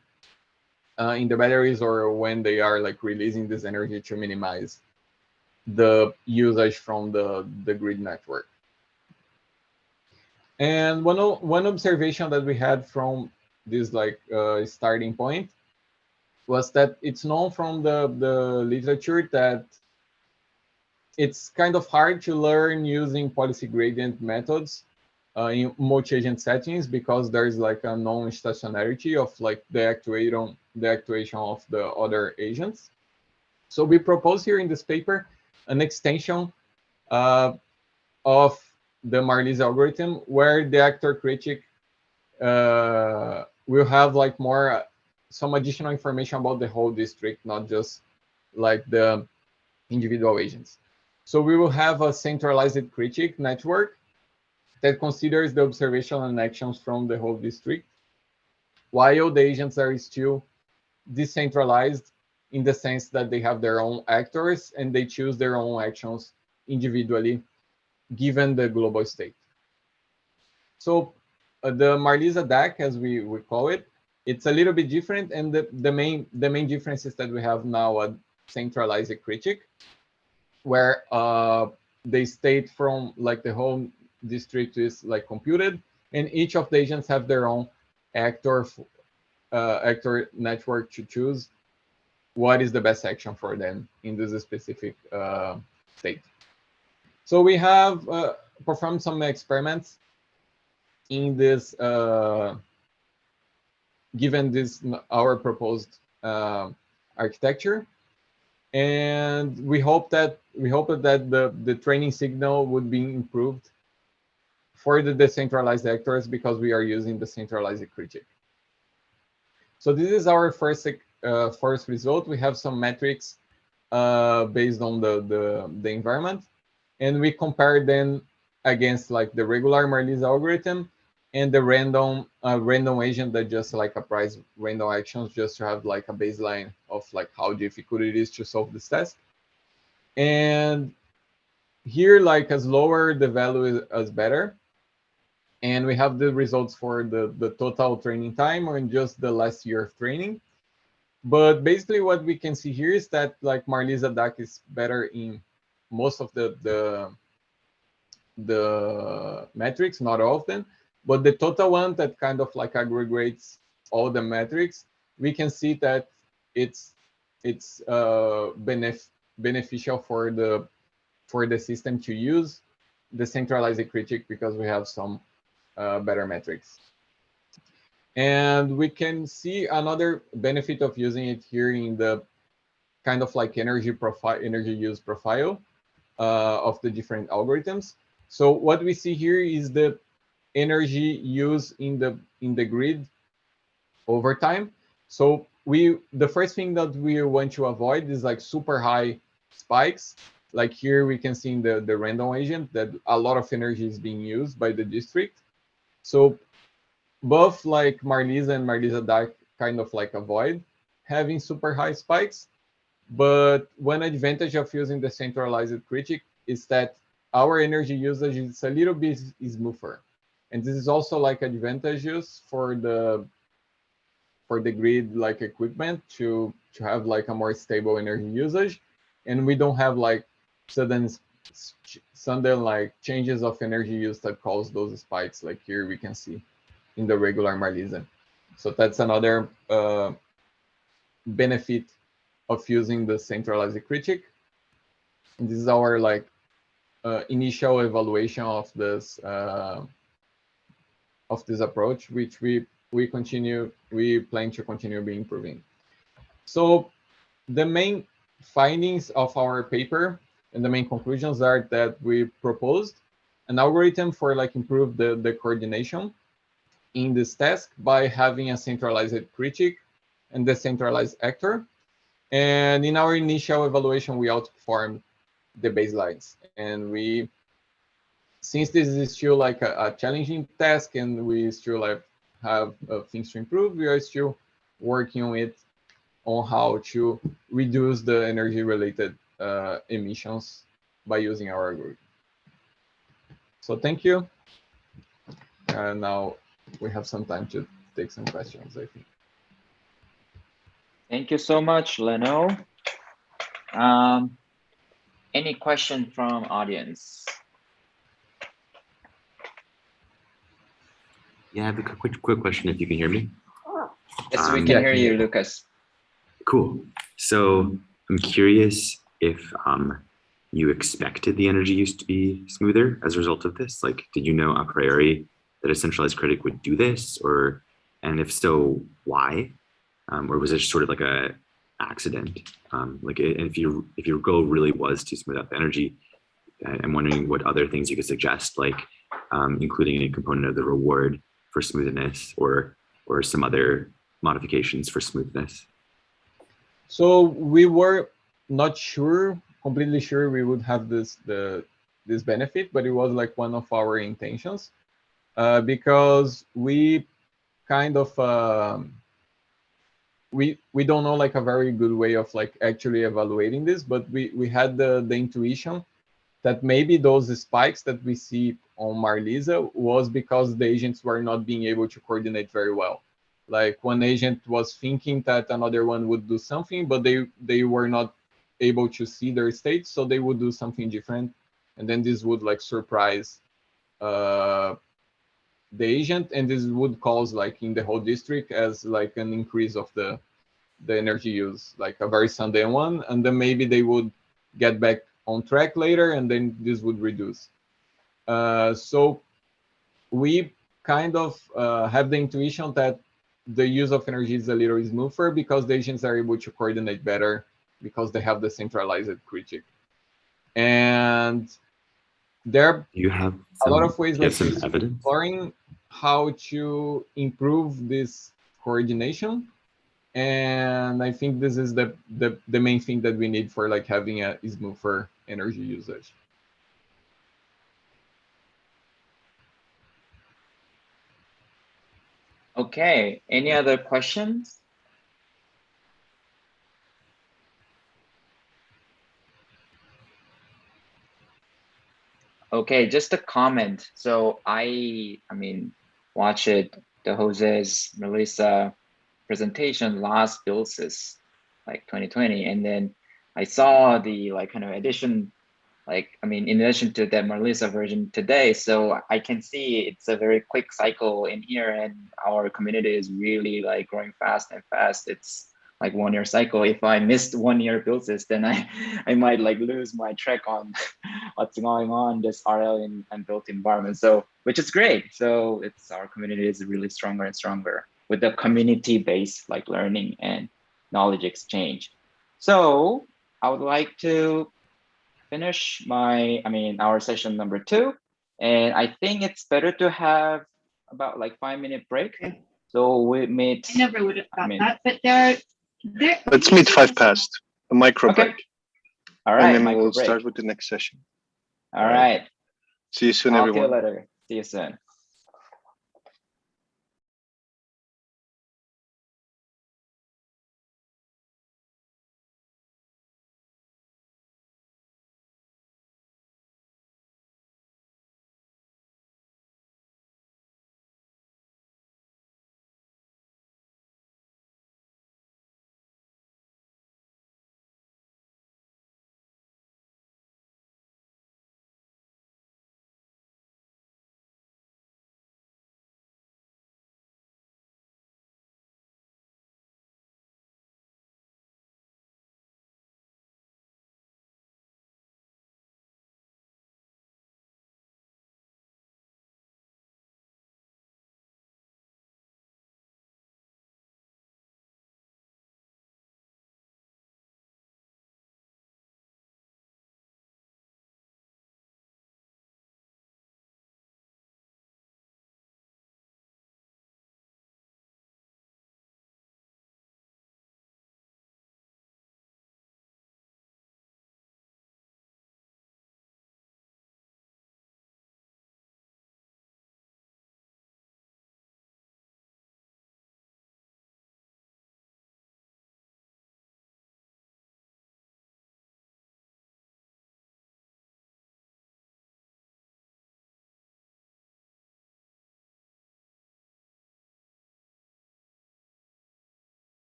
in the batteries or when they are like releasing this energy to minimize the usage from the grid network. And one observation that we had from this like starting point was that it's known from the literature that it's kind of hard to learn using policy gradient methods in multi-agent settings because there's like a non-stationarity of like the actuation of the other agents. So we propose here in this paper an extension of the Marlies algorithm where the actor-critic will have like some additional information about the whole district, not just like the individual agents. So we will have a centralized critic network that considers the observation and actions from the whole district, while the agents are still decentralized in the sense that they have their own actors and they choose their own actions individually, given the global state. So the Marlisa DAC, as we call it, it's a little bit different, and the main difference is that we have now a centralized critic, where the state from like the whole district is like computed, and each of the agents have their own actor network to choose what is the best action for them in this specific state. So we have performed some experiments in this, given this our proposed architecture, and we hope that the training signal would be improved for the decentralized actors because we are using the centralized critic. So this is our first result. We have some metrics based on the environment, and we compare them against like the regular Marlies algorithm and the random agent that just like applies random actions just to have like a baseline of like how difficult it is to solve this test. And here, like as lower the value is as better. And we have the results for the total training time or in just the last year of training. But basically what we can see here is that like Marlisa DAC is better in most of the metrics, not all of them, but the total one that kind of like aggregates all the metrics, we can see that it's beneficial for the system to use the centralized critic because we have some better metrics. And we can see another benefit of using it here in the kind of like energy use profile of the different algorithms. So what we see here is the energy use in the grid over time. So the first thing that we want to avoid is like super high spikes. Like here we can see in the random agent that a lot of energy is being used by the district. So both like Marlisa and Marlisa DAC kind of like avoid having super high spikes. But one advantage of using the centralized critic is that our energy usage is a little bit smoother. And this is also like advantageous for the grid like equipment to have like a more stable energy usage. And we don't have like sudden like changes of energy use that cause those spikes like here we can see in the regular Marlisa. So that's another benefit of using the centralized critic. And this is our like initial evaluation of this approach, which we plan to continue being improving. So the main findings of our paper and the main conclusions are that we proposed an algorithm for like improve the coordination in this task by having a centralized critic and decentralized actor. And in our initial evaluation, we outperformed the baselines. And since this is still like a challenging task and we still like have things to improve, we are still working on it on how to reduce the energy related emissions by using our algorithm. So thank you. And now we have some time to take some questions, I think. Thank you so much, Leno. Any question from audience? Yeah, I have a quick question if you can hear me. Yes, we can hear you, Lucas. Cool. So I'm curious if you expected the energy use to be smoother as a result of this. Like, did you know a priori that a centralized critic would do this, and if so, why? Or was it just sort of like a accident? Like, if your goal really was to smooth out the energy, I'm wondering what other things you could suggest, like including a component of the reward for smoothness, or some other modifications for smoothness. So we were not completely sure we would have this benefit, but it was like one of our intentions, because we kind of we don't know like a very good way of like actually evaluating this, but we had the intuition that maybe those spikes that we see on Marlisa was because the agents were not being able to coordinate very well. Like one agent was thinking that another one would do something, but they were not able to see their state, so they would do something different, and then this would like surprise the agent, and this would cause like in the whole district as like an increase of the energy use, like a very sudden one, and then maybe they would get back on track later, and then this would reduce. So we kind of have the intuition that the use of energy is a little smoother because the agents are able to coordinate better because they have the centralized critic. And there you have a lot of ways like some evidence exploring how to improve this coordination. And I think this is the main thing that we need for like having a smoother energy usage. Okay, any other questions? Okay, just a comment. So I mean, watch it, the Jose's, Melissa presentation last BuildSys, like 2020. And then I saw the like kind of addition, like, I mean, in addition to that Melissa version today. So I can see it's a very quick cycle in here, and our community is really like growing fast and fast. It's like 1 year cycle. If I missed 1 year BuildSys, then I might like lose my track on what's going on this RL and built environment. So, which is great. So it's our community is really stronger and stronger with the community-based like learning and knowledge exchange. So I would like to finish our session number 2. And I think it's better to have about like 5-minute break. Okay. So we meet. I never would have thought that, but there. Let's meet 5 past, a micro break. All right. And then we'll start with the next session. All right. See you soon, everyone. Talk to you later. See you soon.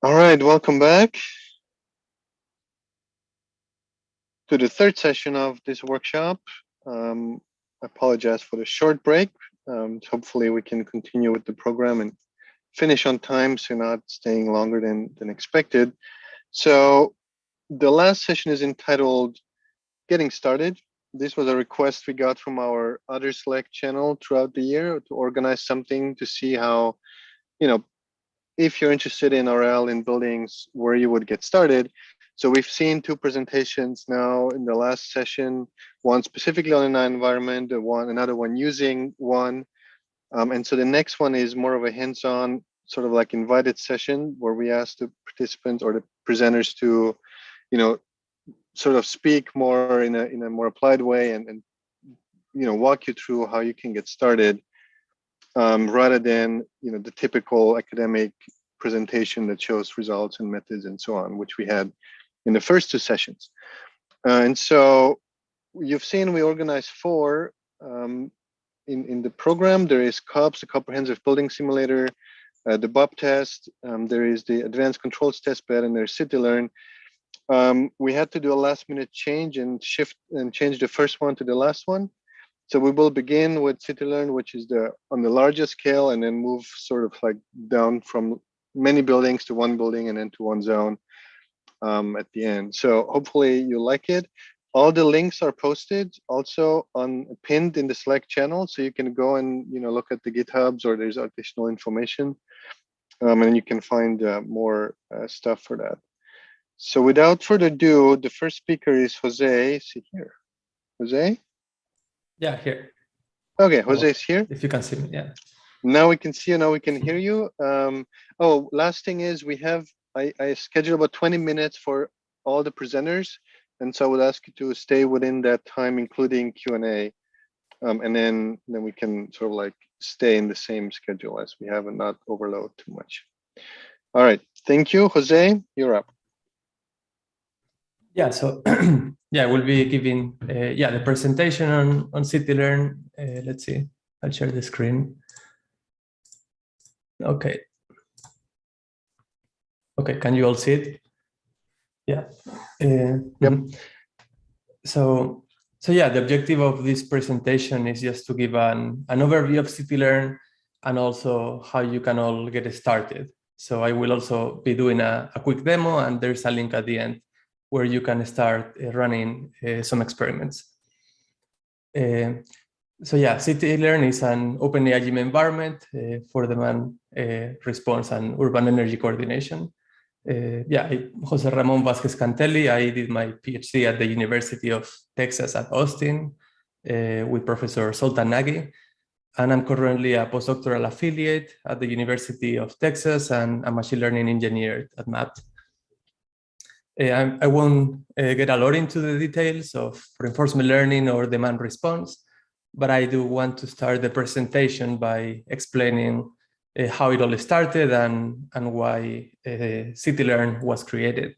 All right, welcome back to the third session of this workshop. I apologize for the short break. Hopefully we can continue with the program and finish on time, so not staying longer than expected. So the last session is entitled Getting Started. This was a request we got from our other Slack channel throughout the year to organize something to see how, if you're interested in RL in buildings, where you would get started. So we've seen two presentations now in the last session, one specifically on an environment, another one using one. And so the next one is more of a hands-on, sort of like invited session where we ask the participants or the presenters to, sort of speak more in a more applied way and walk you through how you can get started, rather than the typical academic presentation that shows results and methods and so on, which we had in the first two sessions. And so you've seen we organized four in the program. There is COBS, the Comprehensive Building Simulator, the BOP test, there is the Advanced Controls Test Bed, and there's CityLearn. We had to do a last minute change and shift and change the first one to the last one. So we will begin with CityLearn, which is on the largest scale, and then move sort of like down from many buildings to one building and then to one zone at the end. So hopefully you like it. All the links are posted also pinned in the Slack channel, so you can go and look at the GitHubs, or there's additional information, and you can find more stuff for that. So without further ado, the first speaker is Jose. Is he here? Jose? Yeah, here. Okay, Jose is here. If you can see me, yeah. Now we can see you, now we can hear you. Last thing is I scheduled about 20 minutes for all the presenters. And so I would ask you to stay within that time, including Q&A. And then we can sort of like stay in the same schedule as we have and not overload too much. All right, thank you. Jose, you're up. Yeah, so yeah, we'll be giving the presentation on CityLearn. Let's see, I'll share the screen. Okay. Okay, can you all see it? Yeah. Yep. So yeah, the objective of this presentation is just to give an overview of CityLearn and also how you can all get started. So I will also be doing a quick demo, and there's a link at the end where you can start running some experiments. So yeah, CityLearn is an OpenAI gym environment for demand response and urban energy coordination. Jose Ramon Vázquez Cantelli. I did my PhD at the University of Texas at Austin with Professor Zoltan Nagy, and I'm currently a postdoctoral affiliate at the University of Texas and a machine learning engineer at MAPT. I won't get a lot into the details of reinforcement learning or demand response, but I do want to start the presentation by explaining how it all started and why CityLearn was created.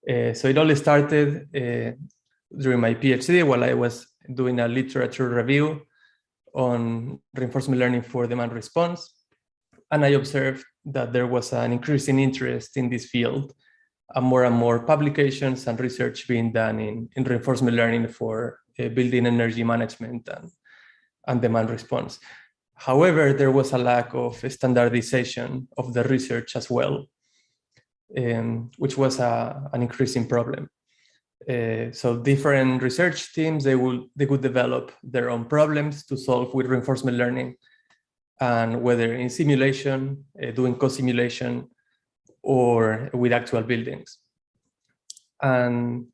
So it all started during my PhD while I was doing a literature review on reinforcement learning for demand response. And I observed that there was an increasing interest in this field, and more publications and research being done in reinforcement learning for building energy management and demand response. However, there was a lack of standardization of the research as well, which was an increasing problem. So different research teams, they could develop their own problems to solve with reinforcement learning, and whether in simulation, doing co-simulation, or with actual buildings. And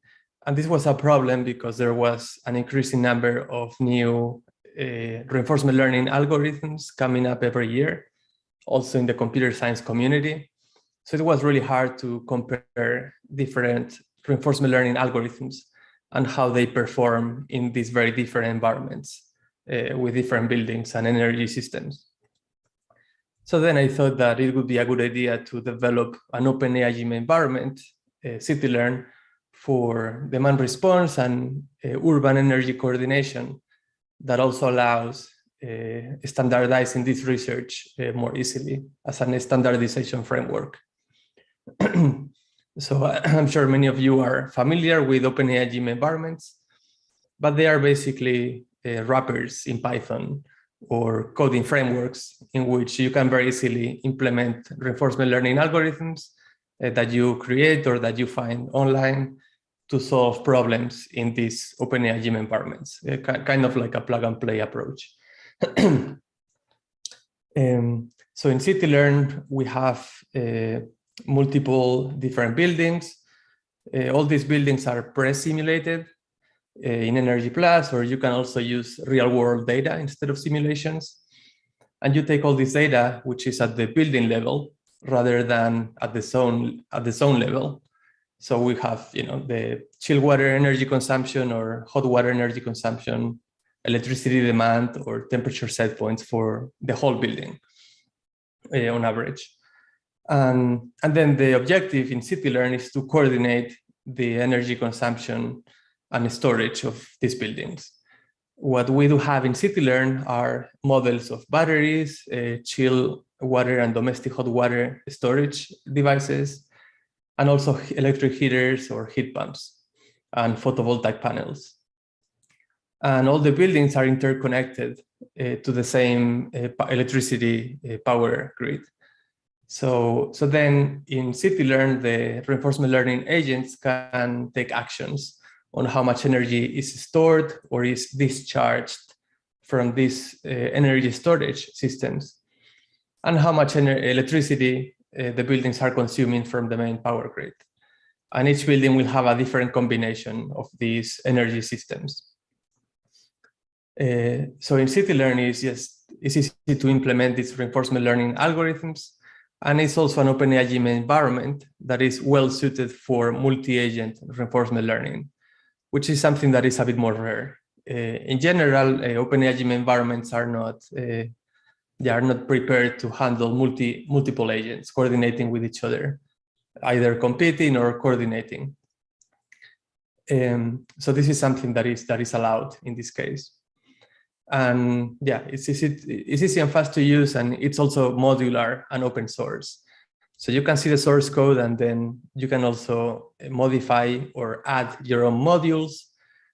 this was a problem because there was an increasing number of new reinforcement learning algorithms coming up every year, also in the computer science community. So it was really hard to compare different reinforcement learning algorithms and how they perform in these very different environments with different buildings and energy systems. So then I thought that it would be a good idea to develop an OpenAI gym environment, CityLearn, for demand response and urban energy coordination that also allows standardizing this research more easily as a standardization framework. So I'm sure many of you are familiar with OpenAI Gym environments, but they are basically wrappers in Python or coding frameworks in which you can very easily implement reinforcement learning algorithms that you create or that you find online to solve problems in these OpenAI Gym environments, kind of like a plug and play approach. So in CityLearn, we have multiple different buildings. All these buildings are pre-simulated in Energy Plus, or you can also use real world data instead of simulations. And you take all this data, which is at the building level rather than at the zone level. So we have, the chill water energy consumption or hot water energy consumption, electricity demand, or temperature set points for the whole building on average. And then the objective in CityLearn is to coordinate the energy consumption and storage of these buildings. What we do have in CityLearn are models of batteries, chill water and domestic hot water storage devices, and also electric heaters or heat pumps and photovoltaic panels. And all the buildings are interconnected to the same electricity power grid. So then in CityLearn, the reinforcement learning agents can take actions on how much energy is stored or is discharged from these energy storage systems, and how much electricity the buildings are consuming from the main power grid. And each building will have a different combination of these energy systems. So in CityLearn, it's easy to implement these reinforcement learning algorithms. And it's also an OpenAI Gym environment that is well suited for multi-agent reinforcement learning, which is something that is a bit more rare. In general, OpenAI Gym environments are not prepared to handle multiple agents coordinating with each other, either competing or coordinating. So this is something that is allowed in this case. And yeah, it's easy and fast to use, and it's also modular and open source. So you can see the source code, and then you can also modify or add your own modules,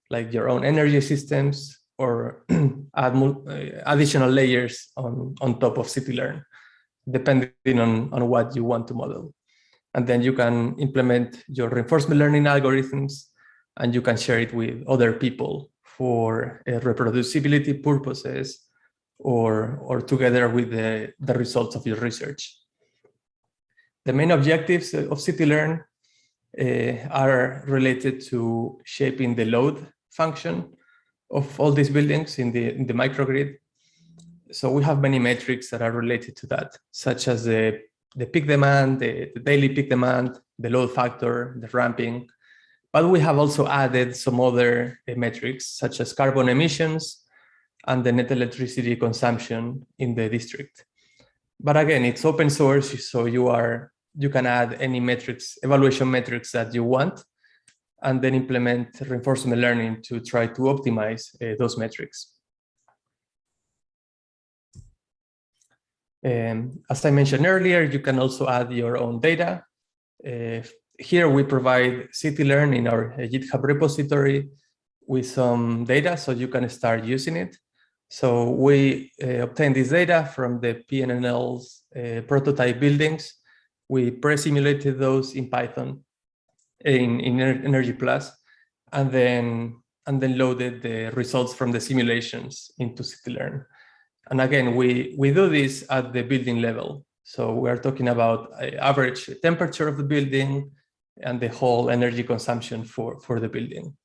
like your own energy systems, or add additional layers on top of CityLearn, depending on what you want to model. And then you can implement your reinforcement learning algorithms, and you can share it with other people for reproducibility purposes, or together with the results of your research. The main objectives of CityLearn are related to shaping the load function of all these buildings in the microgrid. So we have many metrics that are related to that, such as the peak demand, the daily peak demand, the load factor, the ramping. But we have also added some other metrics, such as carbon emissions and the net electricity consumption in the district. But again, it's open source, so you can add any metrics, evaluation metrics that you want, and then implement reinforcement learning to try to optimize those metrics. As I mentioned earlier, you can also add your own data. Here we provide CityLearn in our GitHub repository with some data, so you can start using it. So we obtain this data from the PNNL's prototype buildings. We pre-simulated those in Python in Energy Plus, and then loaded the results from the simulations into CityLearn. And again, we do this at the building level. So we are talking about average temperature of the building and the whole energy consumption for the building.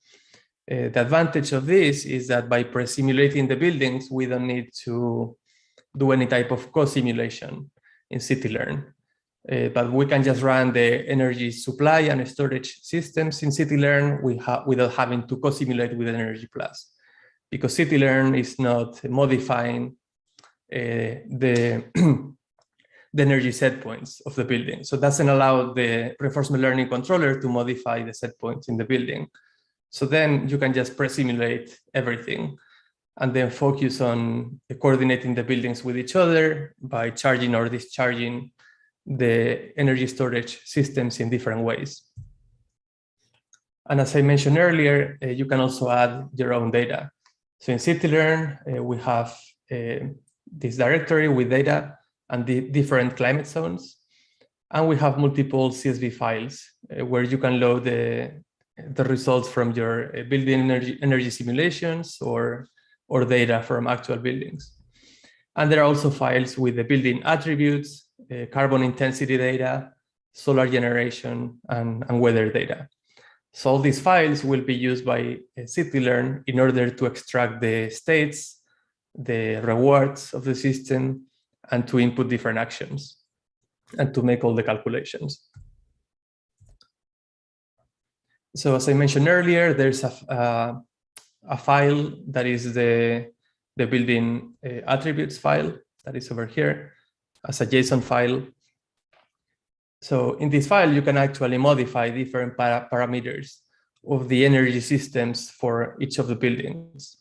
The advantage of this is that by pre-simulating the buildings, we don't need to do any type of co-simulation in CityLearn. But we can just run the energy supply and storage systems in CityLearn without having to co-simulate with Energy Plus, because CityLearn is not modifying the energy set points of the building. So it doesn't allow the reinforcement learning controller to modify the set points in the building. So then you can just pre-simulate everything and then focus on coordinating the buildings with each other by charging or discharging the energy storage systems in different ways. And as I mentioned earlier, you can also add your own data. So in Citylern, we have this directory with data and the different climate zones. And we have multiple CSV files where you can load the results from your building energy simulations or data from actual buildings. And there are also files with the building attributes, carbon intensity data, solar generation, and weather data. So all these files will be used by Citylern in order to extract the states, the rewards of the system, and to input different actions and to make all the calculations. So as I mentioned earlier, there's a file that is the building attributes file that is over here as a JSON file. So in this file, you can actually modify different parameters of the energy systems for each of the buildings,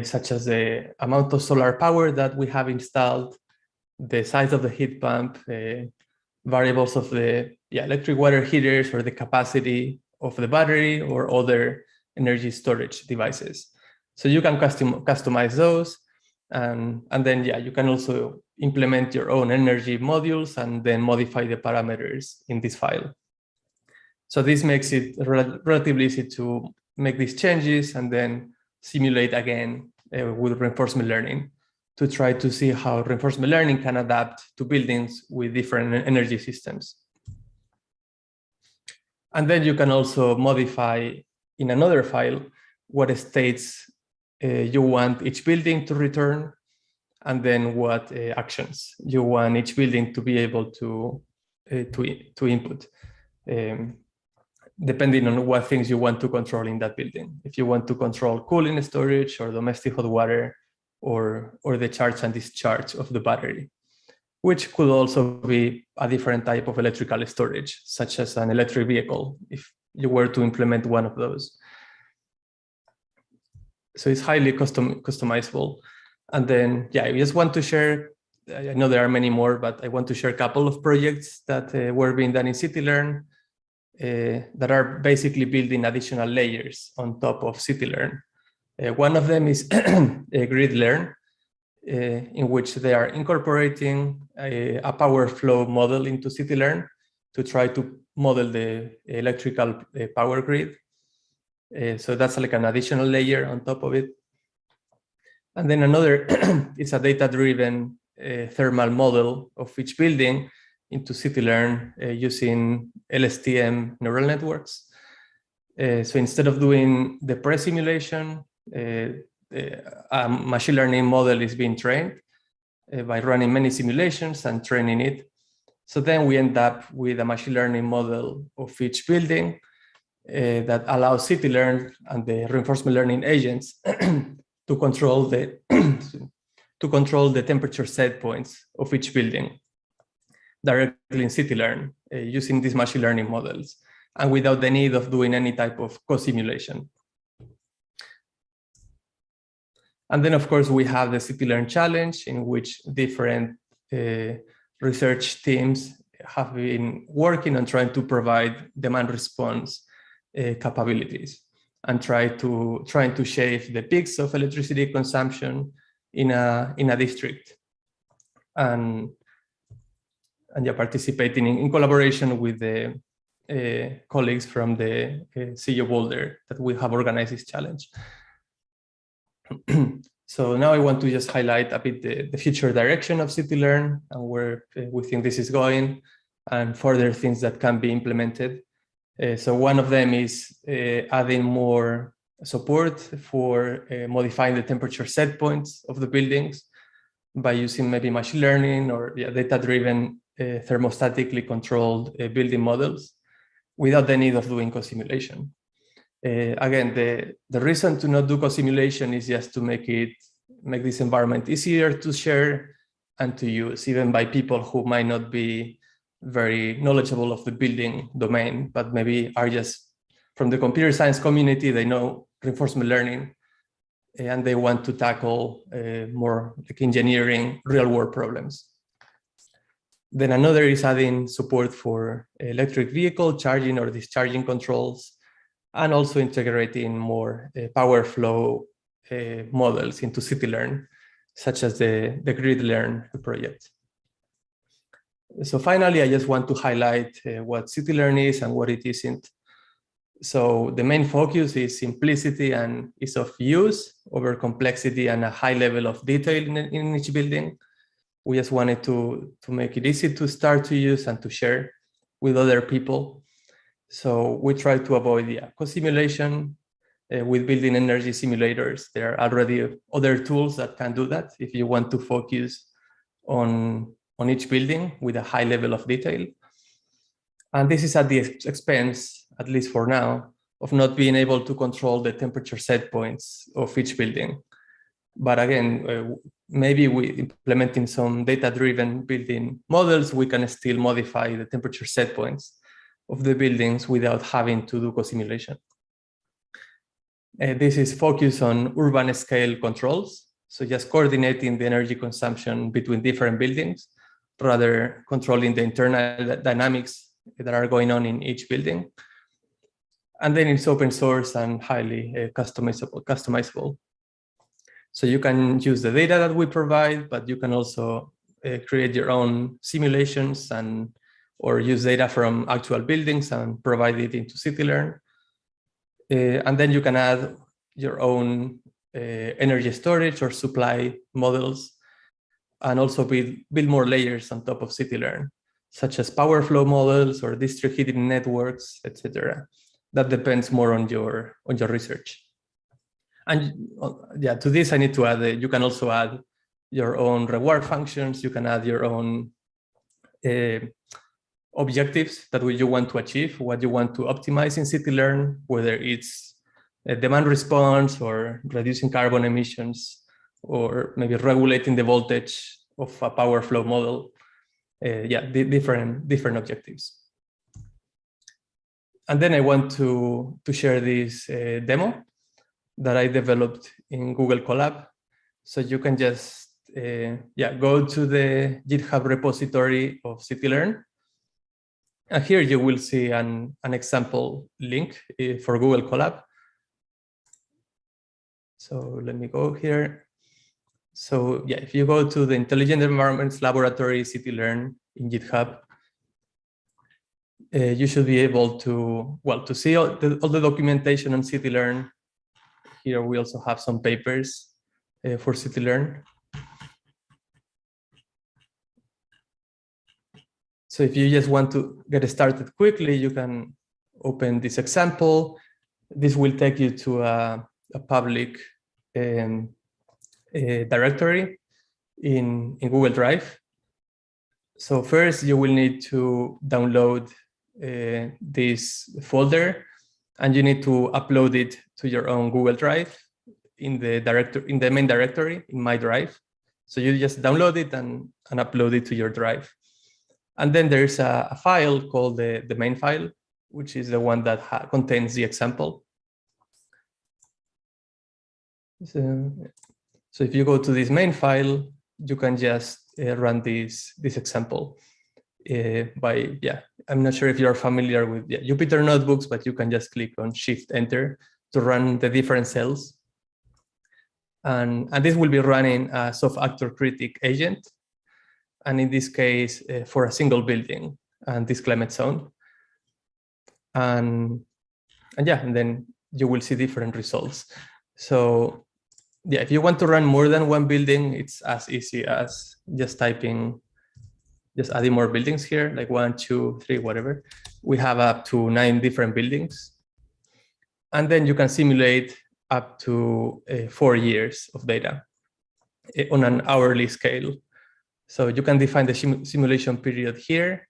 such as the amount of solar power that we have installed, the size of the heat pump, variables of the electric water heaters, or the capacity of the battery or other energy storage devices. So you can customize those, and then you can also implement your own energy modules and then modify the parameters in this file. So this makes it relatively easy to make these changes and then simulate again with reinforcement learning to try to see how reinforcement learning can adapt to buildings with different energy systems. And then you can also modify in another file what states you want each building to return, and then what actions you want each building to be able to input, depending on what things you want to control in that building. If you want to control cooling storage or domestic hot water, or the charge and discharge of the battery, which could also be a different type of electrical storage, such as an electric vehicle, if you were to implement one of those. So it's highly customizable. And then, I just want to share, I know there are many more, but I want to share a couple of projects that were being done in Citylern that are basically building additional layers on top of Citylern. One of them is GridLearn, in which they are incorporating a power flow model into Citylern to try to model the electrical power grid. So that's like an additional layer on top of it. And then another is a data-driven thermal model of each building into Citylern using LSTM neural networks. So instead of doing the pre-simulation, a machine learning model is being trained by running many simulations and training it. So then we end up with a machine learning model of each building that allows Citylern and the reinforcement learning agents to control the temperature set points of each building directly in Citylern using these machine learning models and without the need of doing any type of co-simulation. And then, of course, we have the Citylern challenge, in which different research teams have been working on trying to provide demand response capabilities and trying to shave the peaks of electricity consumption in a district, and participating in collaboration with the colleagues from the CU Boulder that we have organized this challenge. So now I want to just highlight a bit the future direction of Citylern and where we think this is going, and further things that can be implemented. So one of them is adding more support for modifying the temperature set points of the buildings by using maybe machine learning or data-driven thermostatically controlled building models without the need of doing co-simulation. Again, the reason to not do co-simulation is just to make this environment easier to share and to use, even by people who might not be very knowledgeable of the building domain, but maybe are just from the computer science community. They know reinforcement learning, and they want to tackle more like engineering real-world problems. Then another is adding support for electric vehicle charging or discharging controls, and also integrating more power flow models into CityLearn, such as the GridLearn project. So finally, I just want to highlight what CityLearn is and what it isn't. So the main focus is simplicity and ease of use over complexity and a high level of detail in each building. We just wanted to make it easy to start to use and to share with other people. So we try to avoid co-simulation with building energy simulators. There are already other tools that can do that if you want to focus on each building with a high level of detail. And this is at the expense, at least for now, of not being able to control the temperature set points of each building. But again, maybe implementing some data-driven building models, we can still modify the temperature set points of the buildings without having to do co-simulation. This is focused on urban scale controls. So just coordinating the energy consumption between different buildings, rather controlling the internal dynamics that are going on in each building. And then it's open source and highly customizable. So you can use the data that we provide, but you can also create your own simulations or use data from actual buildings and provide it into CityLearn. And then you can add your own energy storage or supply models, and also build more layers on top of CityLearn, such as power flow models or district heating networks, etc. That depends more on your research. And yeah, to this I need to add, you can also add your own reward functions. You can add your own objectives that you want to achieve, what you want to optimize in CityLearn, whether it's a demand response or reducing carbon emissions, or maybe regulating the voltage of a power flow model. Different objectives. And then I want to share this demo that I developed in Google Colab. So you can just go to the GitHub repository of CityLearn. And here you will see an example link for Google Colab. So let me go here. So yeah, if you go to the Intelligent Environments Laboratory CityLearn in GitHub, you should be able to see all the documentation on CityLearn. Here we also have some papers for CityLearn. So if you just want to get started quickly, you can open this example. This will take you to a public directory in Google Drive. So first you will need to download this folder, and you need to upload it to your own Google Drive in the main directory in My Drive. So you just download it and upload it to your drive. And then there's a file called the main file, which is the one that contains the example. So if you go to this main file, you can just run this example I'm not sure if you're familiar with Jupyter notebooks, but you can just click on Shift-Enter to run the different cells. And this will be running a soft actor critic agent. And in this case, for a single building and this climate zone. And then you will see different results. So if you want to run more than one building, it's as easy as just adding more buildings here, like 1, 2, 3, whatever. We have up to 9 different buildings. And then you can simulate up to 4 years of data on an hourly scale. So you can define the simulation period here.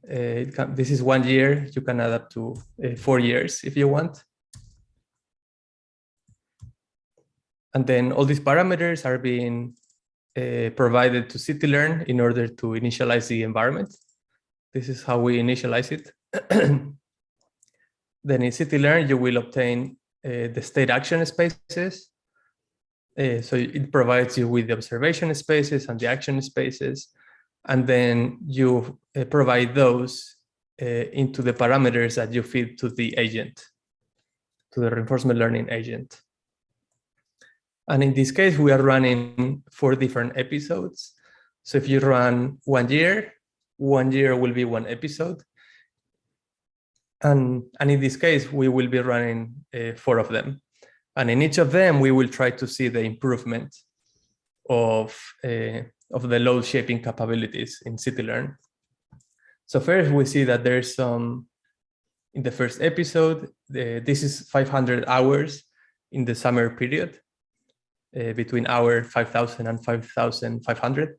This is 1 year. You can add up to 4 years if you want. And then all these parameters are being provided to CityLearn in order to initialize the environment. This is how we initialize it. Then in CityLearn, you will obtain the state action spaces. So it provides you with the observation spaces and the action spaces. and then you provide those into the parameters that you feed to the agent, to the reinforcement learning agent. And in this case, we are running 4 different episodes. So if you run 1 year will be 1 episode. And in this case, we will be running 4 of them. And in each of them, we will try to see the improvement of the load shaping capabilities in CityLearn. So first, we see that there's some, in the first episode, this is 500 hours in the summer period, between hour 5,000 and 5,500.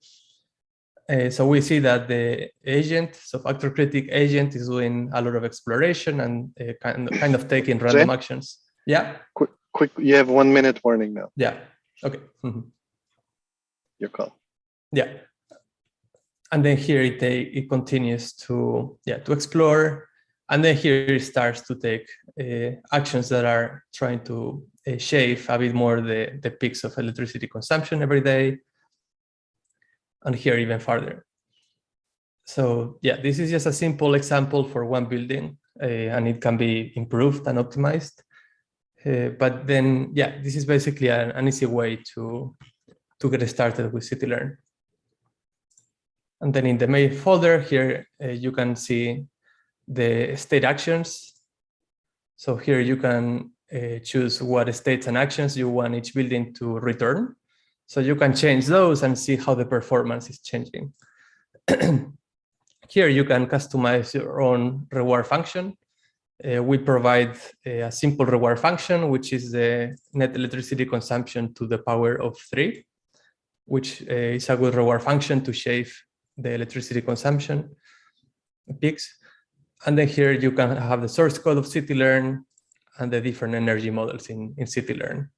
So we see that the agent, so factor critic agent, is doing a lot of exploration and kind of taking random actions. Yeah. Quick, you have 1 minute warning now. Yeah. Okay. Your call. Yeah. And then here it continues to explore, and then here it starts to take actions that are trying to shave a bit more the peaks of electricity consumption every day, and here even farther. So yeah, this is just a simple example for 1 building, and it can be improved and optimized. But then, yeah, this is basically an easy way to get started with CityLearn. And then in the main folder here, you can see the state actions. So here you can choose what states and actions you want each building to return. So you can change those and see how the performance is changing. Here you can customize your own reward function. We provide a simple reward function, which is the net electricity consumption to the power of 3, which is a good reward function to shave the electricity consumption peaks. And then here you can have the source code of CityLearn and the different energy models in CityLearn.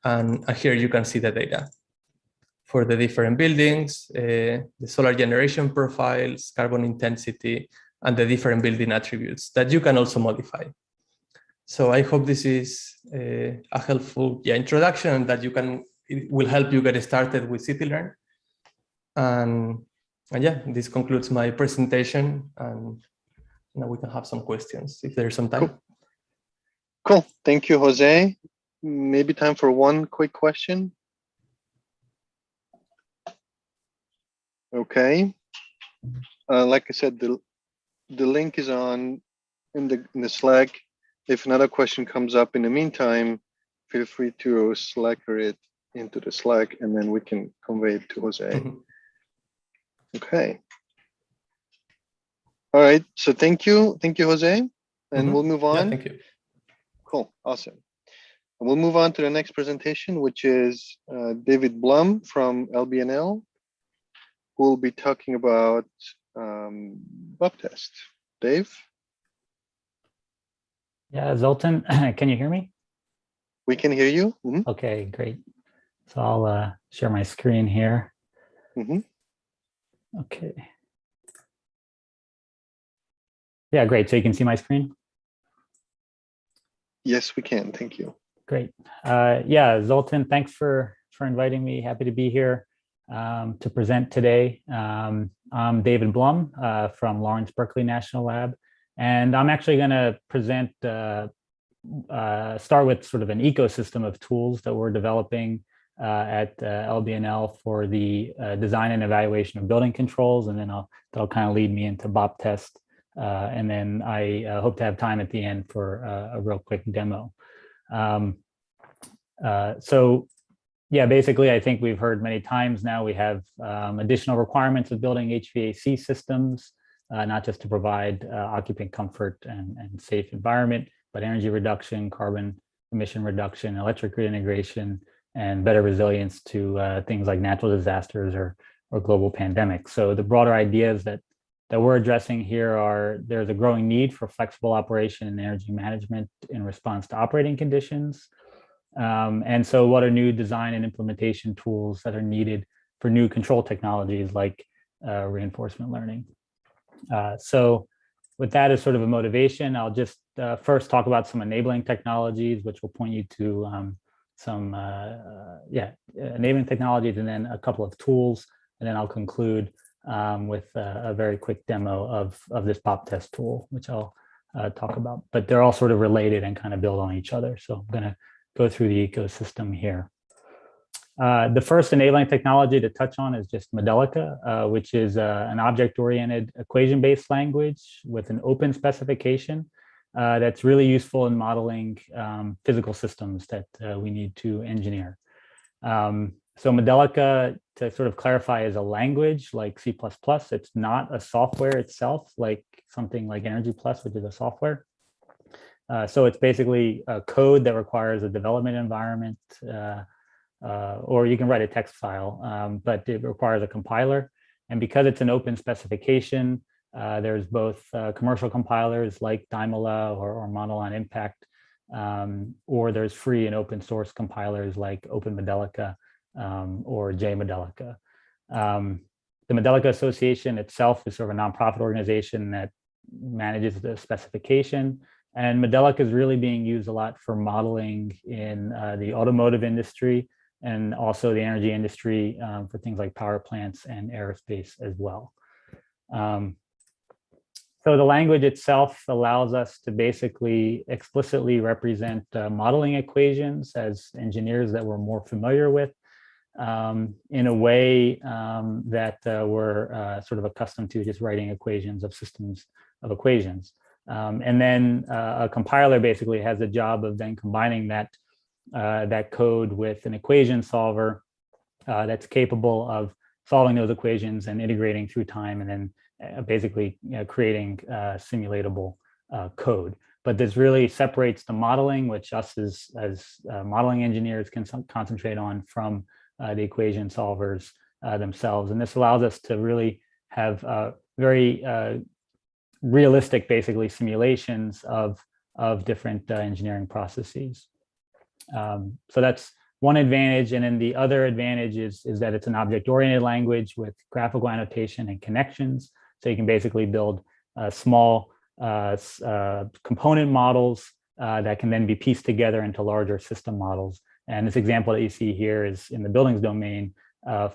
And here you can see the data for the different buildings, the solar generation profiles, carbon intensity, and the different building attributes that you can also modify. So I hope this is a helpful introduction that it will help you get started with CityLearn. And yeah, this concludes my presentation, and now we can have some questions if there's some time. Cool. Thank you, Jose. Maybe time for 1 quick question. Okay. Like I said, the link is in the Slack. If another question comes up in the meantime, feel free to slacker it into the Slack, and then we can convey it to Jose. Okay. All right. So thank you, Jose, and we'll move on. Yeah, thank you. Cool. Awesome. And we'll move on to the next presentation, which is David Blum from LBNL, who will be talking about bug test. Dave? Yeah, Zoltan, can you hear me? We can hear you. Okay, great. So I'll share my screen here. Okay. Yeah, great. So you can see my screen? Yes, we can. Thank you. Great. Yeah, Zoltan, thanks for inviting me. Happy to be here to present today. I'm David Blum from Lawrence Berkeley National Lab, and I'm actually going to present, start with sort of an ecosystem of tools that we're developing at LBNL for the design and evaluation of building controls, and then that'll kind of lead me into BOP test. And then I hope to have time at the end for a real quick demo. So yeah, basically, I think we've heard many times now we have additional requirements of building HVAC systems, not just to provide occupant comfort and safe environment, but energy reduction, carbon emission reduction, electric grid integration, and better resilience to things like natural disasters or global pandemics. So the broader ideas that we're addressing here are there's a growing need for flexible operation and energy management in response to operating conditions. And so what are new design and implementation tools that are needed for new control technologies like reinforcement learning? So with that as sort of a motivation, I'll just first talk about some enabling technologies, which will point you to some enabling technologies, and then a couple of tools, and then I'll conclude with a very quick demo of this pop test tool, which I'll talk about. But they're all sort of related and kind of build on each other. So I'm going to go through the ecosystem here. The first enabling technology to touch on is just Modelica, which is an object-oriented equation-based language with an open specification that's really useful in modeling physical systems that we need to engineer. So Modelica, to sort of clarify, is a language like C++. It's not a software itself, like something like Energy Plus, which is a software. So it's basically a code that requires a development environment, or you can write a text file, but it requires a compiler. And because it's an open specification, there's both commercial compilers like Daimler or Monoline Impact, or there's free and open source compilers like OpenModelica or JModelica. The Modelica Association itself is sort of a nonprofit organization that manages the specification. And Modelica is really being used a lot for modeling in the automotive industry and also the energy industry for things like power plants and aerospace as well. So the language itself allows us to basically explicitly represent modeling equations as engineers that we're more familiar with in a way that we're sort of accustomed to just writing equations of systems of equations. And then a compiler basically has the job of then combining that code with an equation solver that's capable of solving those equations and integrating through time, and then basically creating simulatable code. But this really separates the modeling, which us as modeling engineers can concentrate on, from the equation solvers themselves. And this allows us to really have very realistic, basically, simulations of different engineering processes. So that's one advantage. And then the other advantage is that it's an object-oriented language with graphical annotation and connections. So you can basically build small component models that can then be pieced together into larger system models. And this example that you see here is in the buildings domain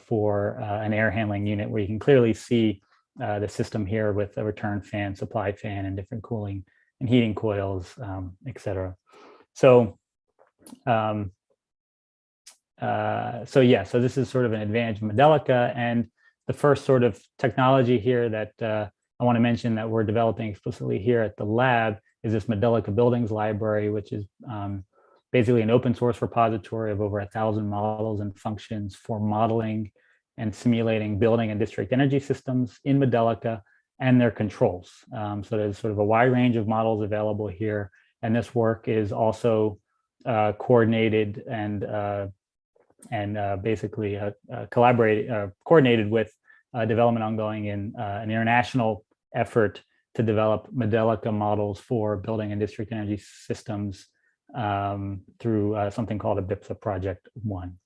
for an air handling unit, where you can clearly see the system here with a return fan, supply fan, and different cooling and heating coils, et cetera. So, so this is sort of an advantage of Modelica. And the first sort of technology here that I want to mention that we're developing explicitly here at the lab is this Modelica Buildings Library, which is basically an open source repository of over 1,000 models and functions for modeling and simulating building and district energy systems in Modelica and their controls. So there's sort of a wide range of models available here. And this work is also coordinated and basically coordinated with development ongoing in an international effort to develop Modelica models for building and district energy systems through something called a BIPSA Project 1.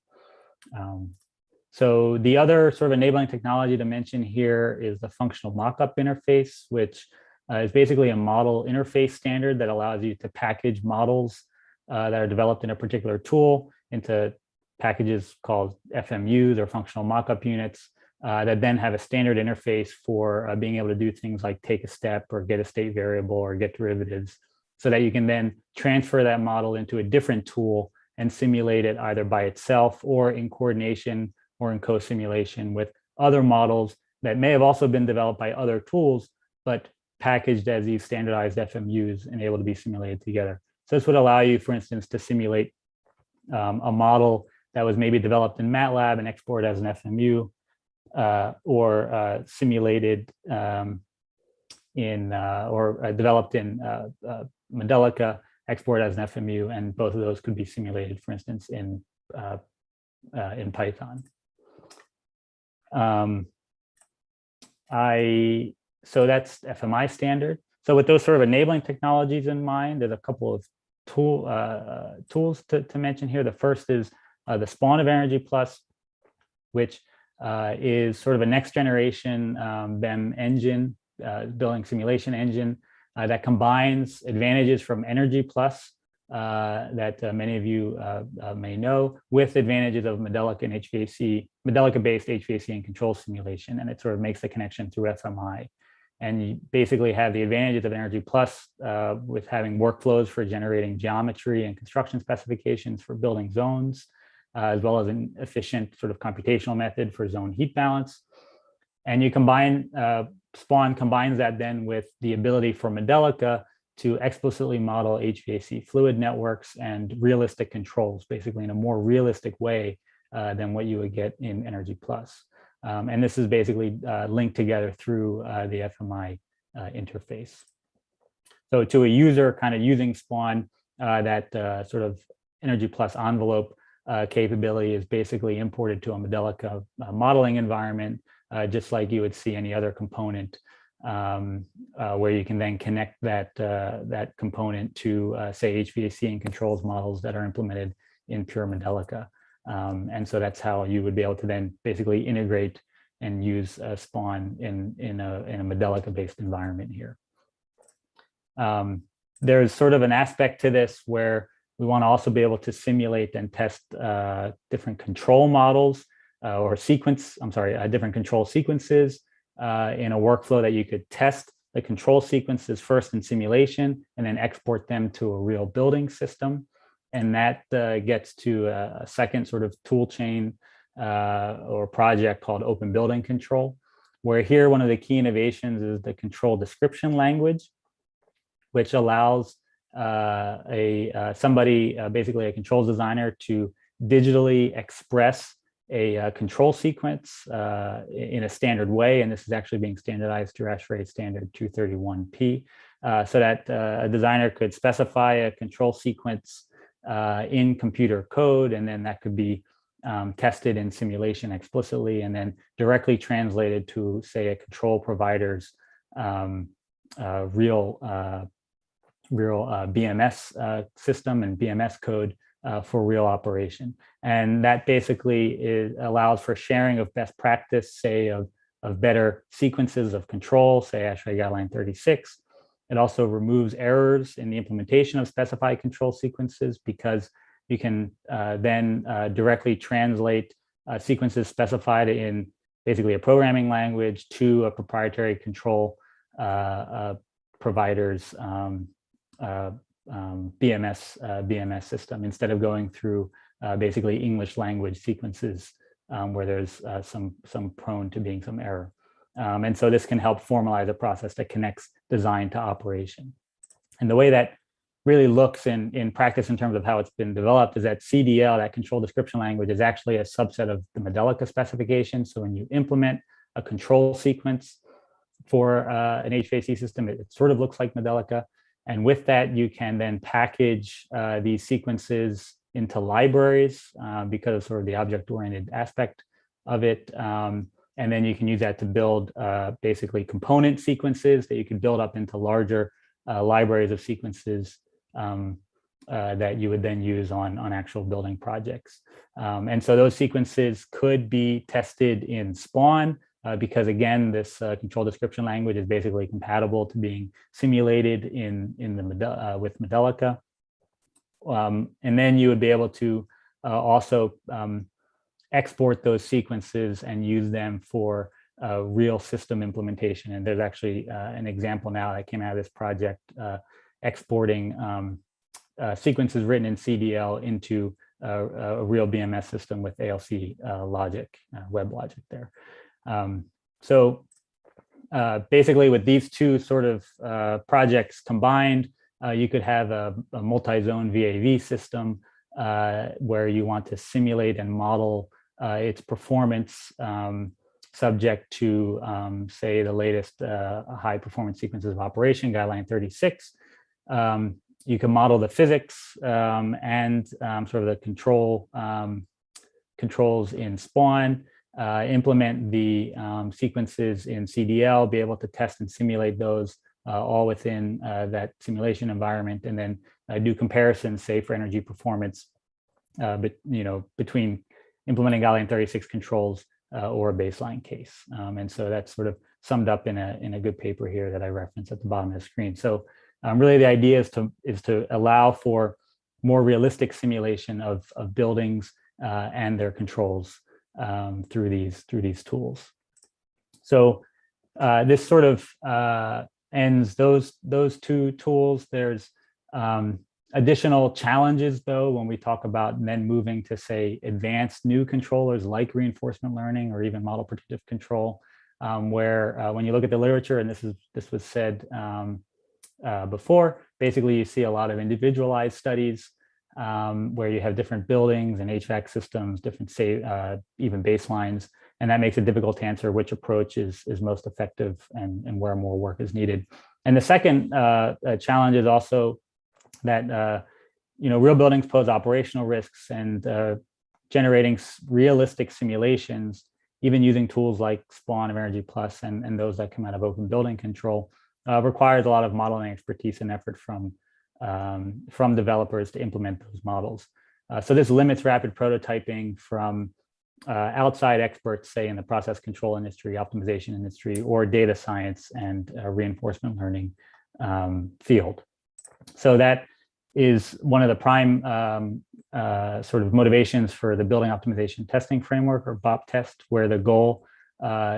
So the other sort of enabling technology to mention here is the functional mockup interface, which is basically a model interface standard that allows you to package models that are developed in a particular tool into packages called FMUs or functional mockup units that then have a standard interface for being able to do things like take a step or get a state variable or get derivatives, so that you can then transfer that model into a different tool and simulate it either by itself or in coordination or in co-simulation with other models that may have also been developed by other tools, but packaged as these standardized FMUs and able to be simulated together. So this would allow you, for instance, to simulate a model that was maybe developed in MATLAB and exported as an FMU, or simulated developed in Modelica, exported as an FMU, and both of those could be simulated, for instance, in Python. So that's FMI standard. So with those sort of enabling technologies in mind, there's a couple of tools to mention here. The first is the Spawn of Energy Plus, which is sort of a next generation BEM engine, building simulation engine that combines advantages from Energy Plus that many of you may know, with advantages of Medelica and Medelica-based HVAC and control simulation, and it sort of makes the connection through FMI. And you basically have the advantages of Energy Plus with having workflows for generating geometry and construction specifications for building zones, as well as an efficient sort of computational method for zone heat balance. And you combine, SPAWN combines that then with the ability for Medelica to explicitly model HVAC fluid networks and realistic controls, basically in a more realistic way than what you would get in Energy Plus. And this is basically linked together through the FMI interface. So to a user kind of using SPAWN, that sort of Energy Plus envelope capability is basically imported to a Medelica modeling environment, just like you would see any other component, where you can then connect that, that component to, say, HVAC and controls models that are implemented in pure Medelica. And so that's how you would be able to then basically integrate and use SPAWN in a Medelica-based environment here. There's sort of an aspect to this where we want to also be able to simulate and test different control models different control sequences in a workflow that you could test the control sequences first in simulation and then export them to a real building system. And that gets to a second sort of tool chain or project called Open Building Control, where here one of the key innovations is the control description language, which allows basically a controls designer to digitally express a control sequence in a standard way. And this is actually being standardized through ASHRAE standard 231P, so that a designer could specify a control sequence in computer code, and then that could be tested in simulation explicitly and then directly translated to, say, a control provider's real BMS system and BMS code for real operation. And that basically allows for sharing of best practice, say, of better sequences of control, say ASHRAE guideline 36. It also removes errors in the implementation of specified control sequences, because you can then directly translate sequences specified in basically a programming language to a proprietary control provider's BMS system, instead of going through basically English language sequences where there's some prone to being some error. And so this can help formalize a process that connects design to operation. And the way that really looks in practice in terms of how it's been developed is that CDL, that control description language, is actually a subset of the Medelica specification. So when you implement a control sequence for an HVAC system, it sort of looks like Medelica. And with that, you can then package these sequences into libraries because of sort of the object-oriented aspect of it. And then you can use that to build basically component sequences that you can build up into larger libraries of sequences that you would then use on actual building projects. And so those sequences could be tested in SPAWN because, again, this control description language is basically compatible to being simulated with Medelica. And then you would be able to also export those sequences and use them for real system implementation. And there's actually an example now that came out of this project exporting sequences written in CDL into a real BMS system with ALC logic, web logic there. So basically with these two sort of projects combined, you could have a multi-zone VAV system where you want to simulate and model its performance subject to, say, the latest high performance sequences of operation, guideline 36. You can model the physics and sort of the controls in SPAWN, implement the sequences in CDL, be able to test and simulate those all within that simulation environment, and then do comparisons, say, for energy performance, between implementing guideline 36 controls or a baseline case. And so that's sort of summed up in a good paper here that I referenced at the bottom of the screen. So really the idea is to allow for more realistic simulation of buildings and their controls through these tools. So this sort of ends those two tools. There's additional challenges, though, when we talk about then moving to, say, advanced new controllers like reinforcement learning or even model predictive control, where when you look at the literature, and this was said before, basically you see a lot of individualized studies where you have different buildings and HVAC systems, different even baselines, and that makes it difficult to answer which approach is most effective and where more work is needed. And the second challenge is also that real buildings pose operational risks, and generating realistic simulations, even using tools like Spawn of Energy Plus and those that come out of Open Building Control, requires a lot of modeling expertise and effort from developers to implement those models. So this limits rapid prototyping from outside experts, say in the process control industry, optimization industry, or data science and reinforcement learning field. So that is one of the prime sort of motivations for the Building Optimization Testing Framework, or BOP test, where the goal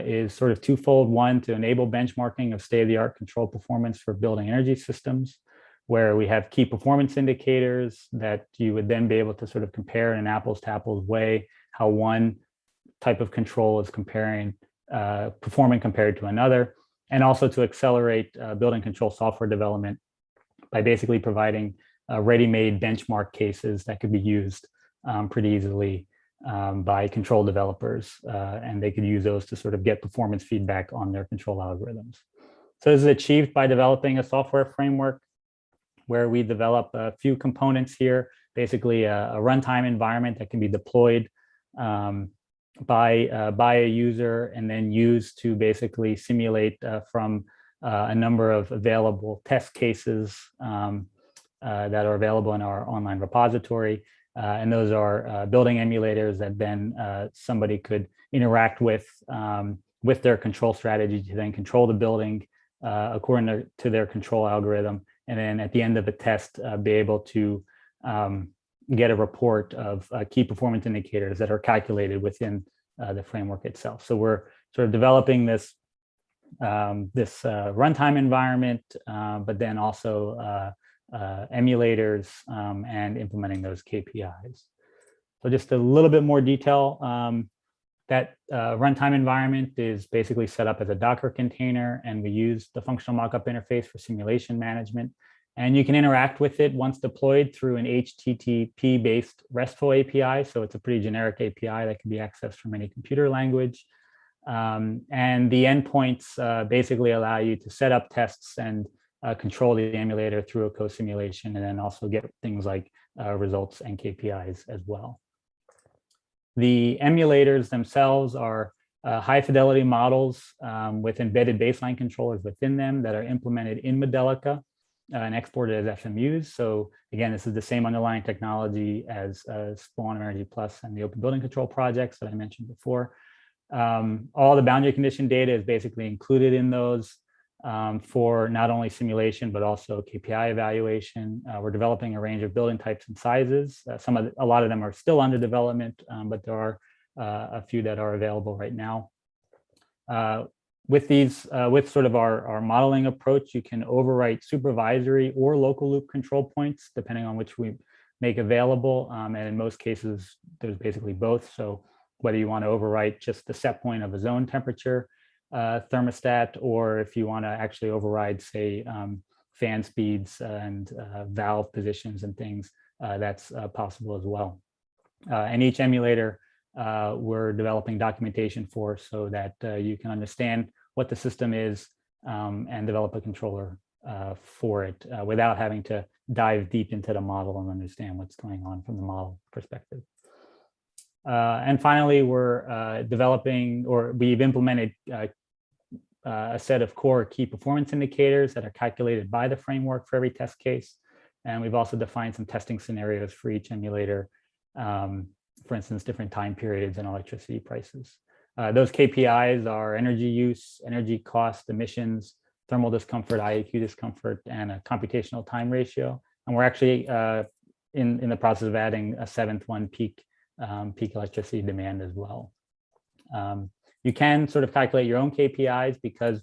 is sort of twofold. One, to enable benchmarking of state-of-the-art control performance for building energy systems, where we have key performance indicators that you would then be able to sort of compare in an apples-to-apples way how one type of control is performing compared to another, and also to accelerate building control software development by basically providing ready-made benchmark cases that could be used pretty easily by control developers, and they could use those to sort of get performance feedback on their control algorithms. So this is achieved by developing a software framework where we develop a few components here, basically a runtime environment that can be deployed by a user and then used to basically simulate from a number of available test cases that are available in our online repository. And those are building emulators that then somebody could interact with their control strategy to then control the building according to their control algorithm. And then at the end of the test, be able to get a report of key performance indicators that are calculated within the framework itself. So we're sort of developing this runtime environment, but then also emulators and implementing those KPIs. So just a little bit more detail. That runtime environment is basically set up as a Docker container, and we use the functional mockup interface for simulation management. And you can interact with it once deployed through an HTTP-based RESTful API. So it's a pretty generic API that can be accessed from any computer language. And the endpoints basically allow you to set up tests and control the emulator through a co-simulation, and then also get things like results and KPIs as well. The emulators themselves are high fidelity models with embedded baseline controllers within them that are implemented in Modelica and exported as FMUs. So again, this is the same underlying technology as Spawn Energy Plus and the Open Building Control projects that I mentioned before. All the boundary condition data is basically included in those for not only simulation, but also KPI evaluation. We're developing a range of building types and sizes. A lot of them are still under development, but there are a few that are available right now. With sort of our modeling approach, you can overwrite supervisory or local loop control points, depending on which we make available. And in most cases, there's basically both. So whether you want to overwrite just the set point of a zone temperature thermostat, or if you want to actually override, say, fan speeds and valve positions and things, that's possible as well. And each emulator we're developing documentation for, so that you can understand what the system is and develop a controller for it without having to dive deep into the model and understand what's going on from the model perspective. And finally, we're developing, or we've implemented a set of core key performance indicators that are calculated by the framework for every test case. And we've also defined some testing scenarios for each emulator, for instance, different time periods and electricity prices. Those KPIs are energy use, energy cost, emissions, thermal discomfort, IAQ discomfort, and a computational time ratio. And we're actually in the process of adding a 7th one, peak electricity demand as well. You can sort of calculate your own KPIs because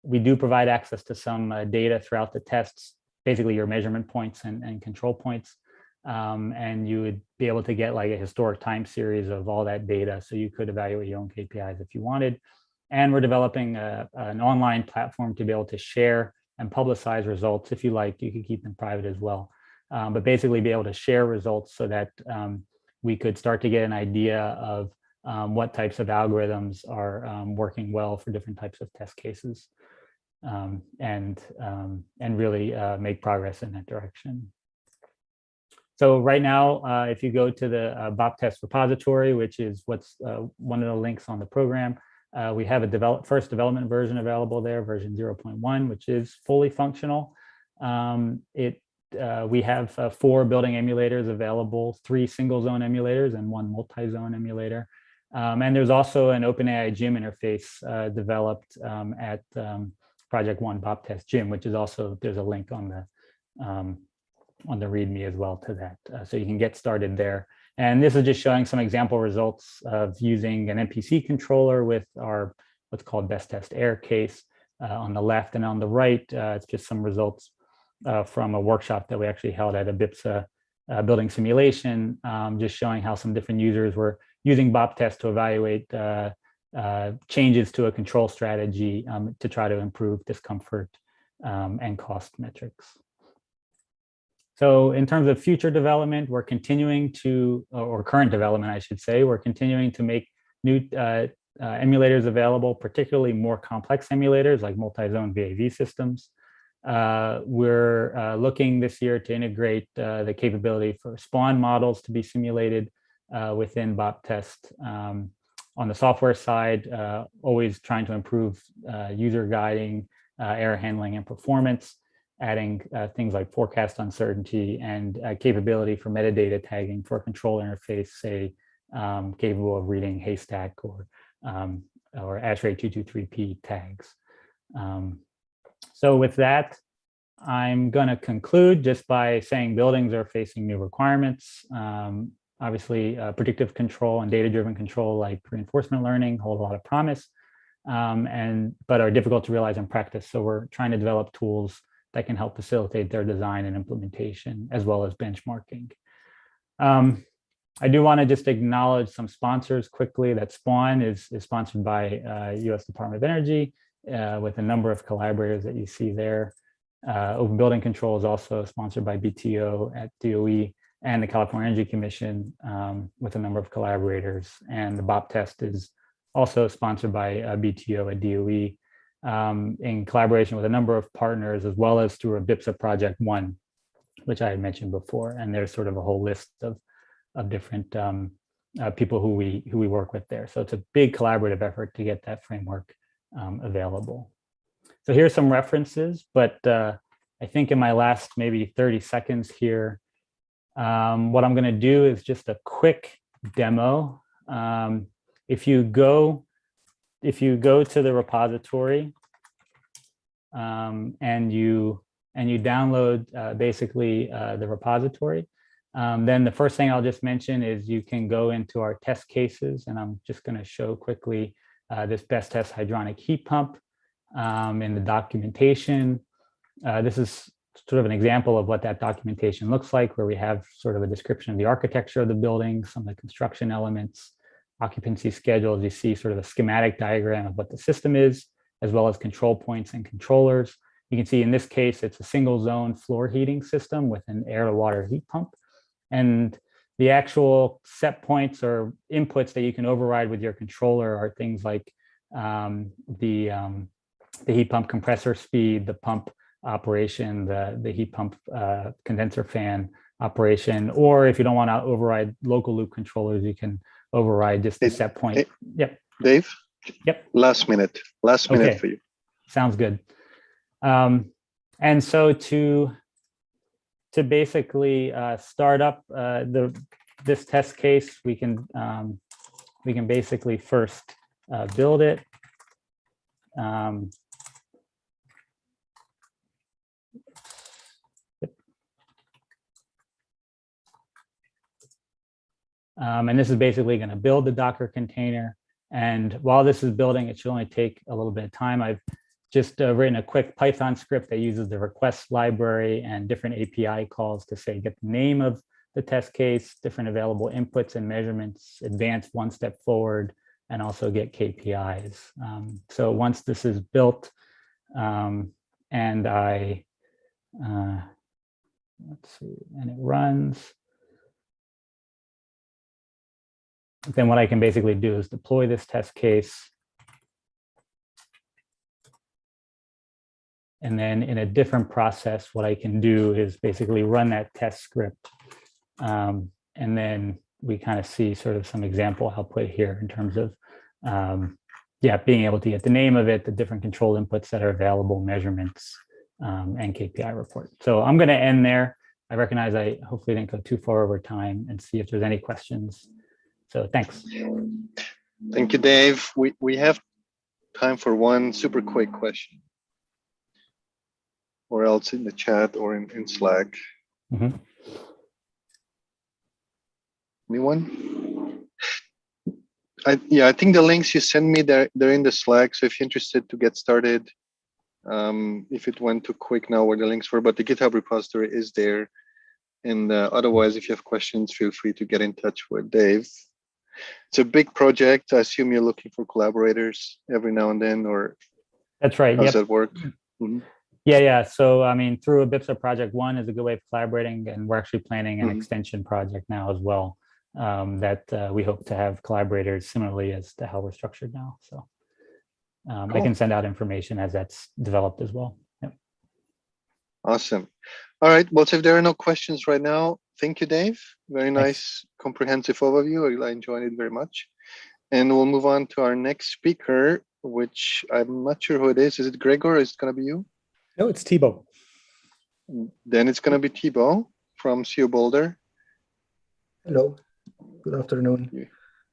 we do provide access to some data throughout the tests, basically your measurement points and control points. And you would be able to get like a historic time series of all that data. So you could evaluate your own KPIs if you wanted. And we're developing an online platform to be able to share and publicize results. If you like, you could keep them private as well. But basically be able to share results so that we could start to get an idea of what types of algorithms are working well for different types of test cases, and really make progress in that direction. So right now, if you go to the BOP test repository, which is what's one of the links on the program, we have a first development version available there, version 0.1, which is fully functional. We have 4 building emulators available, 3 single zone emulators and 1 multi-zone emulator. And there's also an OpenAI Gym interface developed at Project One BOP Test Gym, which is also, there's a link on the README as well to that. So you can get started there. And this is just showing some example results of using an MPC controller with our what's called best test error case on the left, and on the right, it's just some results from a workshop that we actually held at a BIPSA building simulation, just showing how some different users were using BOP test to evaluate changes to a control strategy to try to improve discomfort and cost metrics. So in terms of future development, we're continuing to, or current development, I should say, we're continuing to make new emulators available, particularly more complex emulators like multi-zone VAV systems. We're looking this year to integrate the capability for spawn models to be simulated within BOP test. On the software side, always trying to improve user guiding, error handling, and performance, adding things like forecast uncertainty and capability for metadata tagging for a control interface, say, capable of reading haystack or ASHRAE 223P tags. So with that, I'm going to conclude just by saying buildings are facing new requirements. Obviously, predictive control and data-driven control like reinforcement learning hold a lot of promise, but are difficult to realize in practice. So we're trying to develop tools that can help facilitate their design and implementation, as well as benchmarking. I do want to just acknowledge some sponsors quickly. That SPAWN is sponsored by US Department of Energy with a number of collaborators that you see there. Open Building Control is also sponsored by BTO at DOE and the California Energy Commission with a number of collaborators. And the BOP test is also sponsored by BTO at DOE in collaboration with a number of partners, as well as through a BIPSA Project One, which I had mentioned before. And there's sort of a whole list of different people who we work with there. So it's a big collaborative effort to get that framework available. So here's some references, but I think in my last maybe 30 seconds here, what I'm going to do is just a quick demo. If you go to the repository and you download basically the repository, then the first thing I'll just mention is you can go into our test cases, and I'm just going to show quickly this best test hydronic heat pump in the documentation. This is sort of an example of what that documentation looks like, where we have sort of a description of the architecture of the building, some of the construction elements, occupancy schedules. You see sort of a schematic diagram of what the system is, as well as control points and controllers. You can see in this case, it's a single zone floor heating system with an air to water heat pump. And the actual set points or inputs that you can override with your controller are things like the heat pump compressor speed, the pump operation, the heat pump condenser fan operation, or if you don't want to override local loop controllers, you can override just the set point. Yep. Dave? Yep. Last minute Okay. For you. Sounds good. And so to basically start up this test case, we can basically first build it. And this is basically going to build the Docker container. And while this is building, it should only take a little bit of time. I've just written a quick Python script that uses the request library and different API calls to say, get the name of the test case, different available inputs and measurements, advance one step forward, and also get KPIs. So once this is built and I, let's see, and it runs, then what I can basically do is deploy this test case. And then in a different process, what I can do is basically run that test script. And then we kind of see sort of some example output here in terms of, yeah, being able to get the name of it, the different control inputs that are available, measurements, and KPI report. So I'm going to end there. I recognize I hopefully didn't go too far over time, and see if there's any questions. So thanks. Thank you, Dave. We have time for one super quick question, or else in the chat or in Slack. Mm-hmm. Anyone? I think the links you send me, they're in the Slack. So if you're interested to get started, if it went too quick now where the links were, but the GitHub repository is there. And otherwise, if you have questions, feel free to get in touch with Dave. It's a big project. I assume you're looking for collaborators every now and then, or that's right. How does Yep. that work? Mm-hmm. Yeah. So, I mean, through a BIPSA project, one is a good way of collaborating, and we're actually planning an extension project now as well that we hope to have collaborators similarly as to how we're structured now. So Cool. I can send out information as that's developed as well. Yep. Awesome. All right. Well, so if there are no questions right now, thank you, Dave. Very nice, Thanks. comprehensive overview. I enjoyed it very much. And we'll move on to our next speaker, which I'm not sure who it is. Is it Gregor or is it going to be you? No, it's Thibaut. Then it's going to be Thibaut from CU Boulder. Hello. Good afternoon.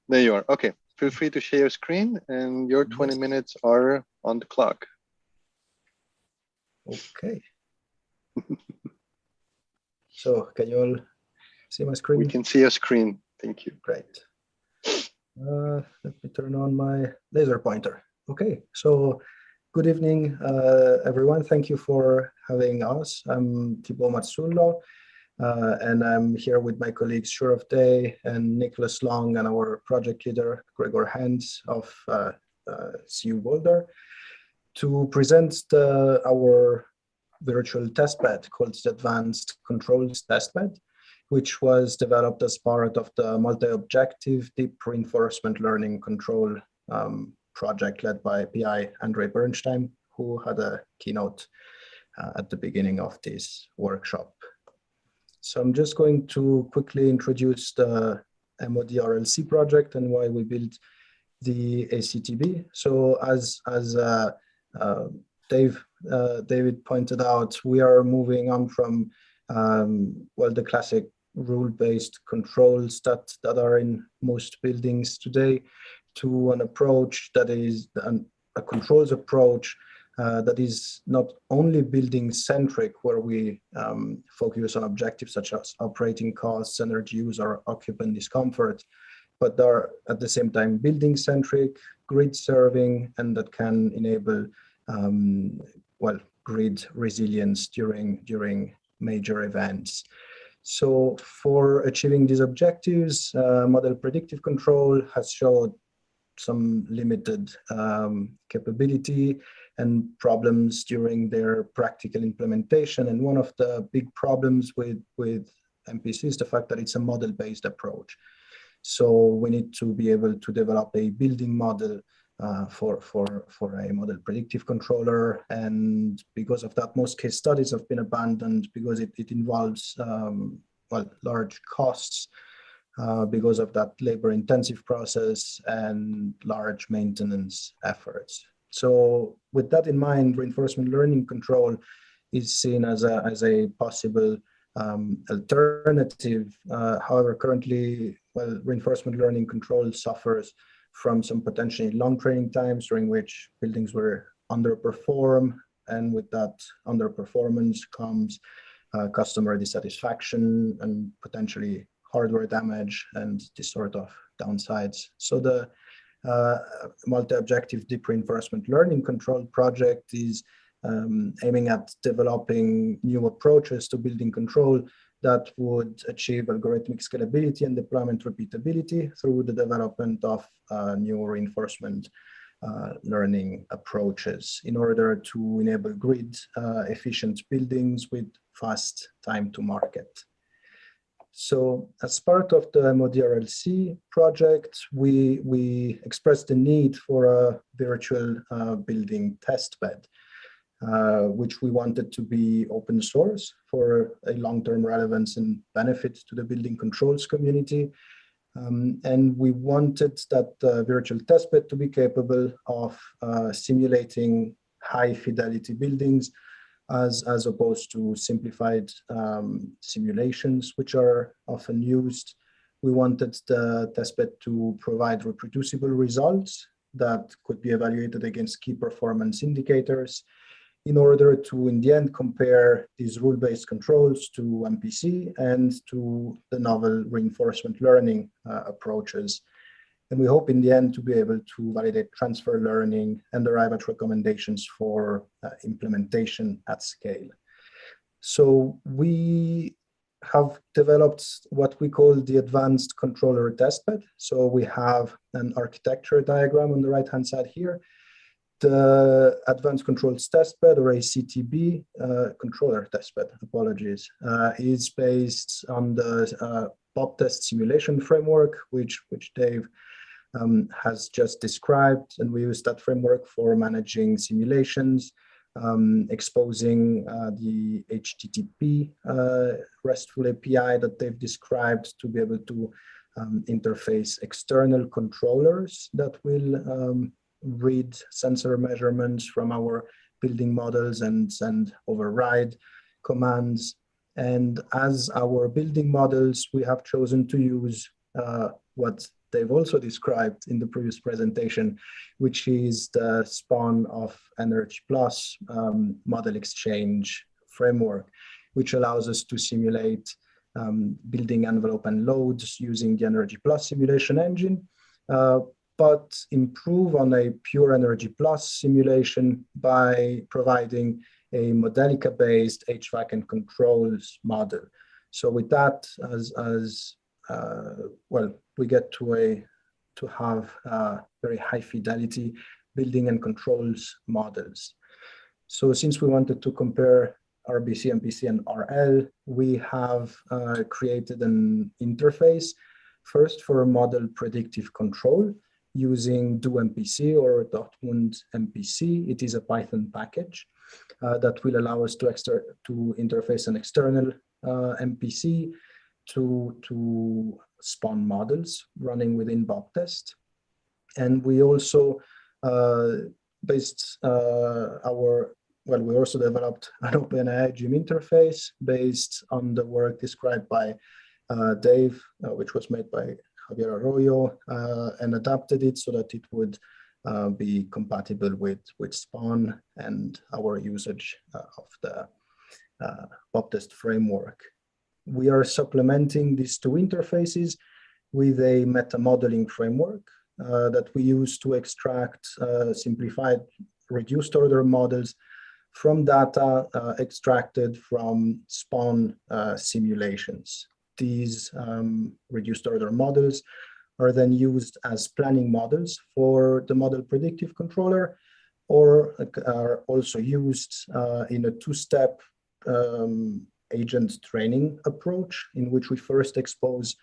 There you are. Okay. Feel free to share your screen, and your 20 minutes are on the clock. Okay. So can you all see my screen? We can see your screen. Thank you. Great. Let me turn on my laser pointer. Okay. So good evening, everyone. Thank you for having us. I'm Thibaut Matsullo, and I'm here with my colleagues Shurav Day and Nicholas Long, and our project leader, Gregor Hans of CU Boulder, to present our virtual testbed called the Advanced Controls Testbed, which was developed as part of the multi-objective deep reinforcement learning control project led by PI Andrei Bernstein, who had a keynote at the beginning of this workshop. So I'm just going to quickly introduce the MOD RLC project and why we built the ACTB. So as David pointed out, we are moving on from the classic rule-based controls that are in most buildings today to an approach that is a controls approach that is not only building-centric, where we focus on objectives such as operating costs, energy use, or occupant discomfort, but are at the same time building-centric, grid-serving, and that can enable grid resilience during major events. So for achieving these objectives, model predictive control has showed some limited capability and problems during their practical implementation. And one of the big problems with MPC is the fact that it's a model-based approach. So we need to be able to develop a building model for a model predictive controller. And because of that, most case studies have been abandoned because it involves large costs because of that labor-intensive process and large maintenance efforts. So with that in mind, reinforcement learning control is seen as a possible alternative. However, currently, reinforcement learning control suffers from some potentially long training times during which buildings were underperform, and with that underperformance comes customer dissatisfaction and potentially hardware damage and this sort of downsides. So the multi-objective deep reinforcement learning control project is aiming at developing new approaches to building control that would achieve algorithmic scalability and deployment repeatability through the development of new reinforcement learning approaches in order to enable grid efficient buildings with fast time to market. So as part of the MODRLC project, we expressed the need for a virtual building testbed, which we wanted to be open source for a long-term relevance and benefit to the building controls community. And we wanted that virtual testbed to be capable of simulating high fidelity buildings as opposed to simplified simulations, which are often used. We wanted the testbed to provide reproducible results that could be evaluated against key performance indicators in order to, in the end, compare these rule-based controls to MPC and to the novel reinforcement learning approaches. And we hope in the end to be able to validate transfer learning and arrive at recommendations for implementation at scale. So we have developed what we call the advanced controller testbed. So we have an architecture diagram on the right-hand side here. The Advanced Controls Testbed, or ACTB, controller testbed, apologies, is based on the Bob test simulation framework, which Dave has just described, and we use that framework for managing simulations, exposing the HTTP RESTful API that they've described to be able to interface external controllers that will read sensor measurements from our building models and send override commands. And as our building models, we have chosen to use what they've also described in the previous presentation, which is the spawn of Energy Plus model exchange framework, which allows us to simulate building envelope and loads using the Energy Plus simulation engine, but improve on a pure Energy Plus simulation by providing a Modelica-based HVAC and controls model. So with that, well, we get to have very high fidelity building and controls models. So since we wanted to compare RBC, MPC, and RL, we have created an interface first for model predictive control using doMPC or Dortmund MPC. It is a Python package that will allow us to interface an external MPC to spawn models running within Bob test. And we also we also developed an OpenAI gym interface based on the work described by Dave, which was made by Javier Arroyo, and adapted it so that it would be compatible with Spawn and our usage of the Bob test framework. We are supplementing these two interfaces with a meta modeling framework that we use to extract simplified reduced order models from data extracted from Spawn simulations. These reduced order models are then used as planning models for the model predictive controller, or are also used in a two-step agent training approach, in which we first expose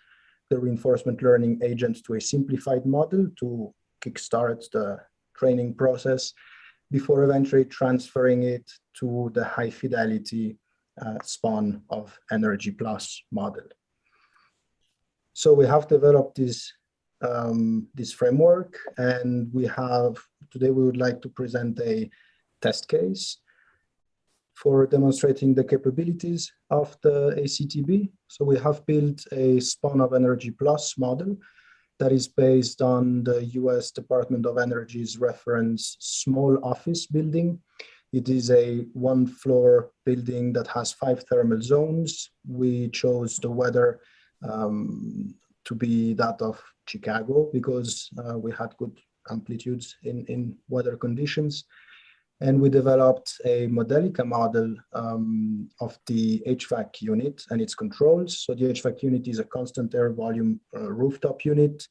the reinforcement learning agent to a simplified model to kickstart the training process before eventually transferring it to the high fidelity Spawn of Energy Plus model. So we have developed this framework, and today we would like to present a test case for demonstrating the capabilities of the ACTB. So we have built a Spawn of Energy Plus model that is based on the US Department of Energy's reference small office building. It is a one-floor building that has 5 thermal zones. We chose the weather to be that of Chicago because we had good amplitudes in weather conditions. And we developed a Modelica model of the HVAC unit and its controls. So the HVAC unit is a constant air volume rooftop unit.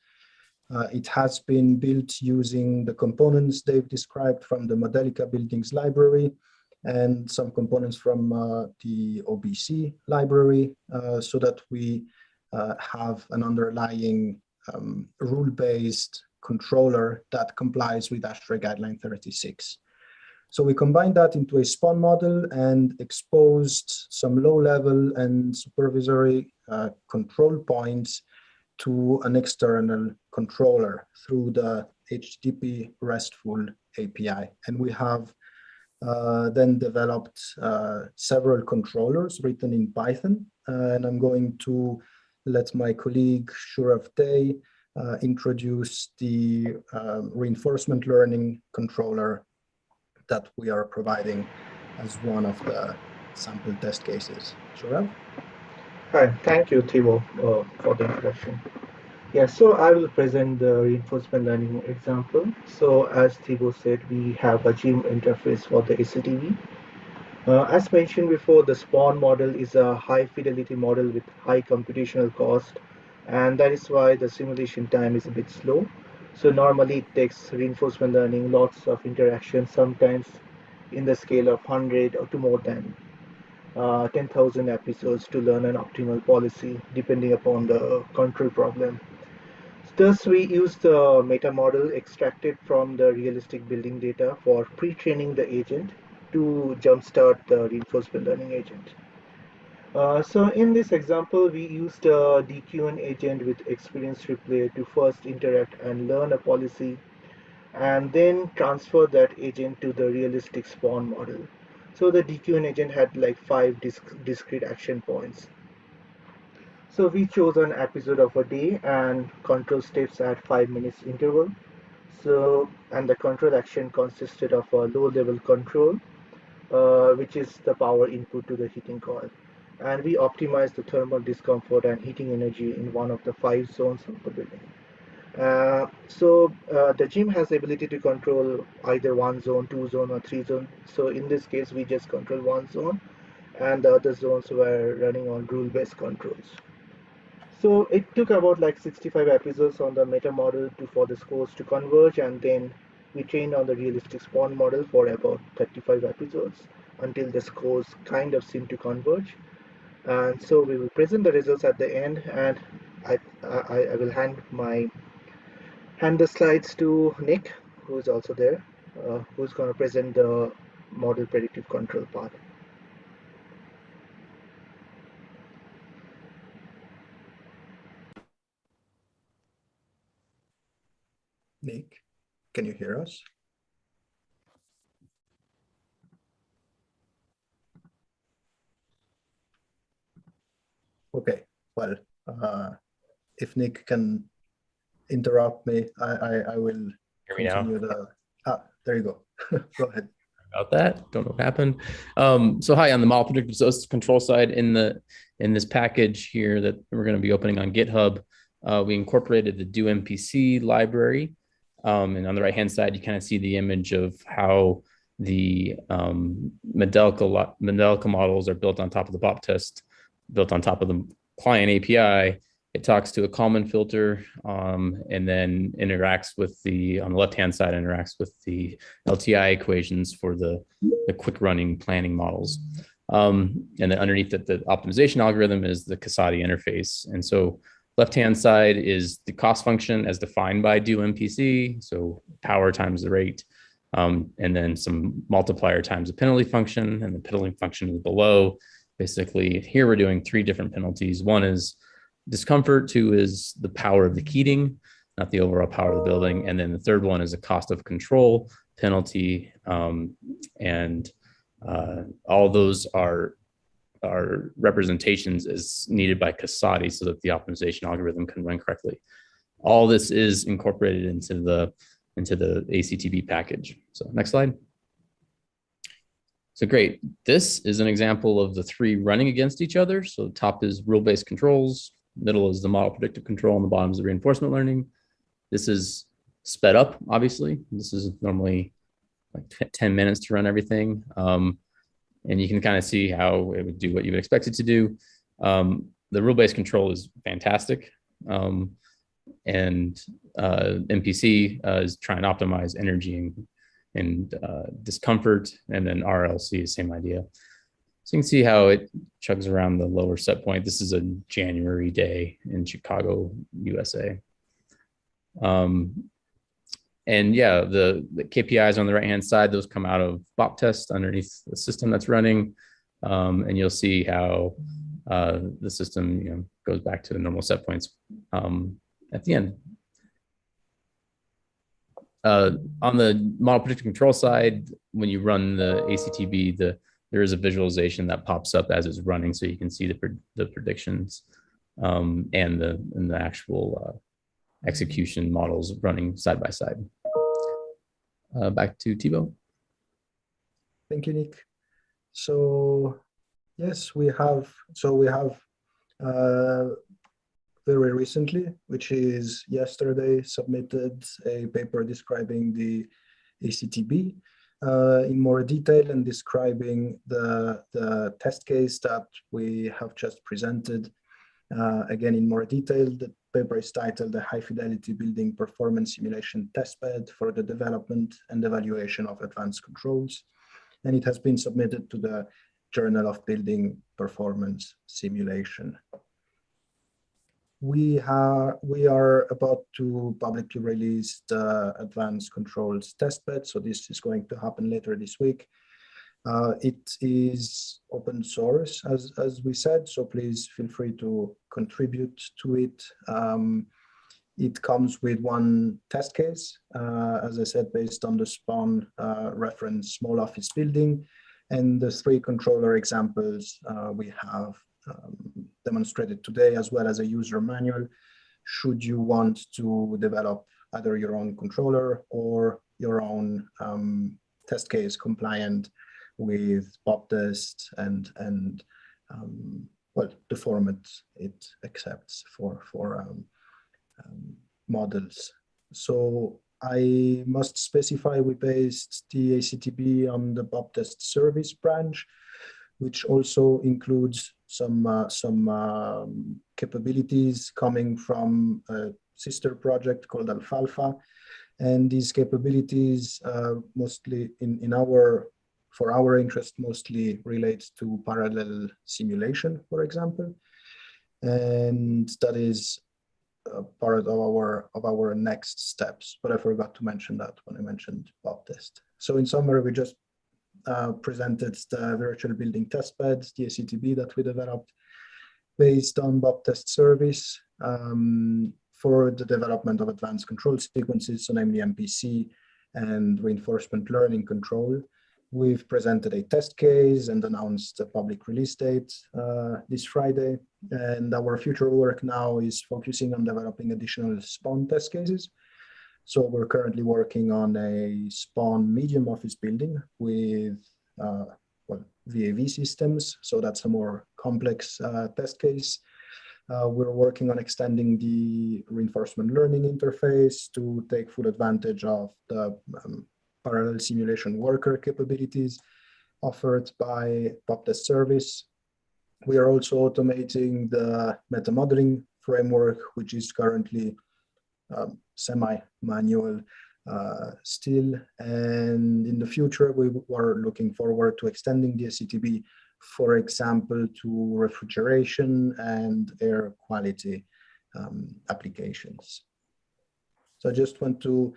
It has been built using the components Dave described from the Modelica buildings library and some components from the OBC library so that we have an underlying rule-based controller that complies with ASHRAE guideline 36. So we combined that into a spawn model and exposed some low-level and supervisory control points to an external controller through the HTTP RESTful API. And we have then developed several controllers written in Python. And I'm going to let my colleague Shurav Day introduce the reinforcement learning controller that we are providing as one of the sample test cases. Shurav? Hi, thank you, Thibault, for the introduction. Yeah, so I will present the reinforcement learning example. So as Thibault said, we have a gym interface for the ACTV. As mentioned before, the spawn model is a high fidelity model with high computational cost, and that is why the simulation time is a bit slow. So normally it takes reinforcement learning lots of interactions, sometimes in the scale of 100 or to more than 10,000 episodes to learn an optimal policy depending upon the control problem. Thus, we use the meta model extracted from the realistic building data for pre-training the agent to jumpstart the reinforcement learning agent. So in this example, we used a DQN agent with experienced replay to first interact and learn a policy, and then transfer that agent to the realistic spawn model. So the DQN agent had like 5 discrete action points. So we chose an episode of a day and control steps at 5 minutes interval. So, and the control action consisted of a low level control, which is the power input to the heating coil. And we optimized the thermal discomfort and heating energy in one of the 5 zones of the building. The gym has the ability to control either 1 zone, 2 zone, or 3 zone. So in this case, we just control 1 zone, and the other zones were running on rule-based controls. So it took about like 65 episodes on the meta model for the scores to converge, and then we trained on the realistic spawn model for about 35 episodes until the scores kind of seem to converge. And so we will present the results at the end, and I will hand the slides to Nick, who is also there, who's going to present the model predictive control part. Nick, can you hear us? Okay, well, if Nick can interrupt me, I will continue there you go. Go ahead. About that, don't know what happened. So hi, on the model predictive control side, in this package here that we're going to be opening on GitHub, we incorporated the doMPC library, and on the right hand side you kind of see the image of how the Modelica models are built on top of the BOP test, built on top of the client API. It talks to a Kalman filter, and then interacts with on the left-hand side, interacts with the LTI equations for the quick running planning models. And then underneath it, the optimization algorithm is the Casati interface. And so left-hand side is the cost function as defined by doMPC, so power times the rate, and then some multiplier times the penalty function, and the penalty function is below. Basically, here we're doing 3 different penalties. One is discomfort, 2 is the power of the heating, not the overall power of the building, and then the third one is a cost of control penalty, and all those are representations as needed by Casati so that the optimization algorithm can run correctly. All this is incorporated into the ACTB package. So next slide. So great. This is an example of the 3 running against each other. So top is rule-based controls, middle is the model predictive control, and the bottom is the reinforcement learning. This is sped up, obviously. This is normally like 10 minutes to run everything. And you can kind of see how it would do what you would expect it to do. The rule-based control is fantastic. And MPC is trying to optimize energy and discomfort, and then RLC is same idea. So you can see how it chugs around the lower set point. This is a January day in Chicago, USA. And yeah, the KPIs on the right-hand side, those come out of BOP test underneath the system that's running. And you'll see how the system goes back to the normal set points at the end. On the model predictive control side, when you run the ACTB, there is a visualization that pops up as it's running, so you can see the predictions and the actual execution models running side by side. Back to Thibaut. Thank you, Nick. So yes, we have very recently, which is yesterday, submitted a paper describing the ACTB in more detail and describing the test case that we have just presented. Again, in more detail, the paper is titled "The High Fidelity Building Performance Simulation Testbed for the Development and Evaluation of Advanced Controls." And it has been submitted to the Journal of Building Performance Simulation. We are about to publicly release the Advanced Controls Testbed. So this is going to happen later this week. It is open source, as we said, so please feel free to contribute to it. It comes with one test case, as I said, based on the SPAWN reference small office building, and the 3 controller examples we have demonstrated today, as well as a user manual, should you want to develop either your own controller or your own test case compliant with BOP test and well, the format it accepts for models. So I must specify we based the ACTB on the BOP test service branch, which also includes some capabilities coming from a sister project called Alfalfa. And these capabilities mostly for our interest mostly relates to parallel simulation, for example. And that is part of our next steps, but I forgot to mention that when I mentioned BOP test. So in summary, we just presented the virtual building testbed, the ACTB that we developed based on BOP test service for the development of advanced control sequences, so namely MPC and reinforcement learning control. We've presented a test case and announced a public release date this Friday. And our future work now is focusing on developing additional SPAWN test cases. So we're currently working on a SPAWN medium office building with well, VAV systems. So that's a more complex test case. We're working on extending the reinforcement learning interface to take full advantage of the parallel simulation worker capabilities offered by BOP test service. We are also automating the meta modeling framework, which is currently semi-manual still. And in the future, we are looking forward to extending the ACTB, for example, to refrigeration and air quality applications. So I just want to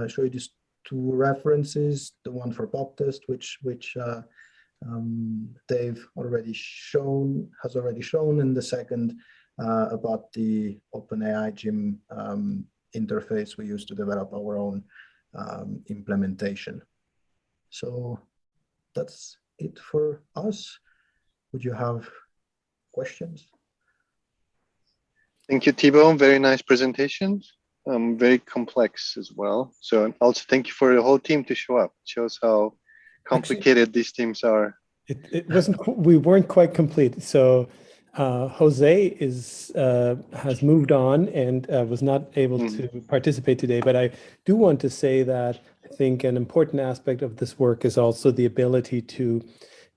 show you these 2 references, the one for BOP test, which Dave has already shown, and the second about the OpenAI Gym interface we use to develop our own implementation. So that's it for us. Would you have questions? Thank you, Thibaut. Very nice presentation. Very complex as well. So also thank you for the whole team to show up. It shows how complicated these teams are. It wasn't. We weren't quite complete. So Jose has moved on and was not able to participate today, but I do want to say that I think an important aspect of this work is also the ability to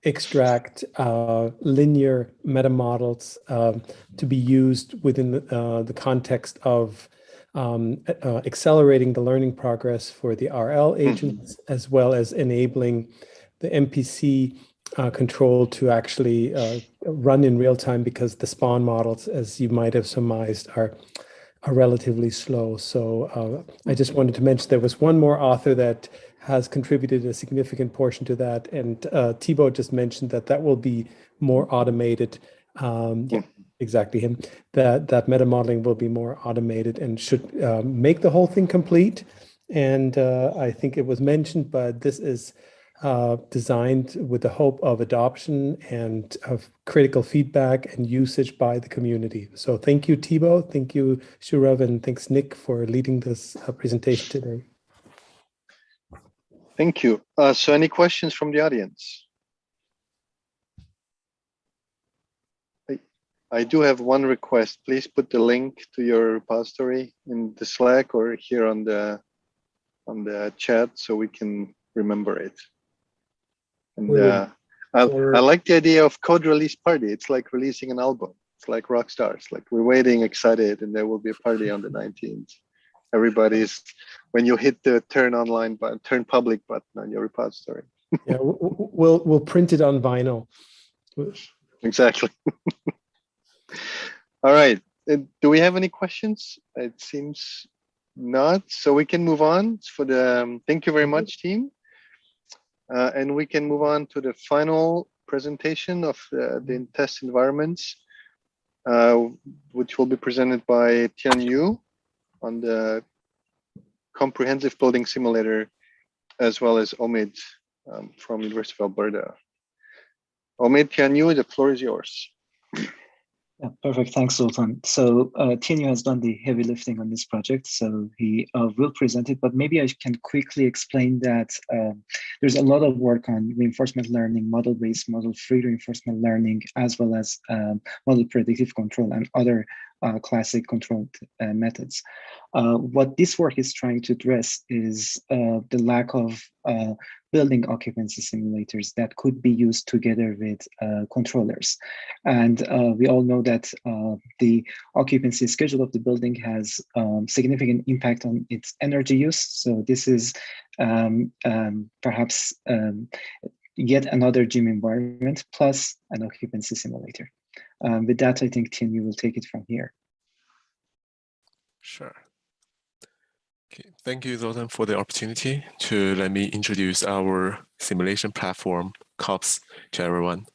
extract linear meta models to be used within the context of accelerating the learning progress for the RL agents, as well as enabling the MPC control to actually run in real time, because the spawn models, as you might have surmised, are relatively slow. So I just wanted to mention there was one more author that has contributed a significant portion to that, and Thibaut just mentioned that that will be more automated. Yeah, exactly him. That meta modeling will be more automated and should make the whole thing complete. And I think it was mentioned, but this is designed with the hope of adoption and of critical feedback and usage by the community. So thank you, Thibaut. Thank you, Shurav, and thanks, Nick, for leading this presentation today. Thank you. So any questions from the audience? I do have one request. Please put the link to your repository in the Slack or here on the chat so we can remember it. And I like the idea of code release party. It's like releasing an album. It's like rock stars. Like we're waiting, excited, and there will be a party on the 19th. Everybody's, when you hit the turn online button, turn public button on your repository. Yeah, we'll print it on vinyl. Exactly. All right. Do we have any questions? It seems not. So we can move on for the. Thank you very much, team. And we can move on to the final presentation of the test environments, which will be presented by Tian Yu on the comprehensive building simulator, as well as Omid from University of Alberta. Omid, Tian Yu, the floor is yours. Yeah, perfect. Thanks, Sultan. So Tianyu has done the heavy lifting on this project, so he will present it, but maybe I can quickly explain that there's a lot of work on reinforcement learning, model-based, model-free reinforcement learning, as well as model predictive control and other classic control methods. What this work is trying to address is the lack of building occupancy simulators that could be used together with controllers. And we all know that the occupancy schedule of the building has significant impact on its energy use. So this is perhaps yet another gym environment plus an occupancy simulator. With that, I think Tim, you will take it from here. Sure. Okay, thank you, Zoltan, for the opportunity to let me introduce our simulation platform, COPS, to everyone.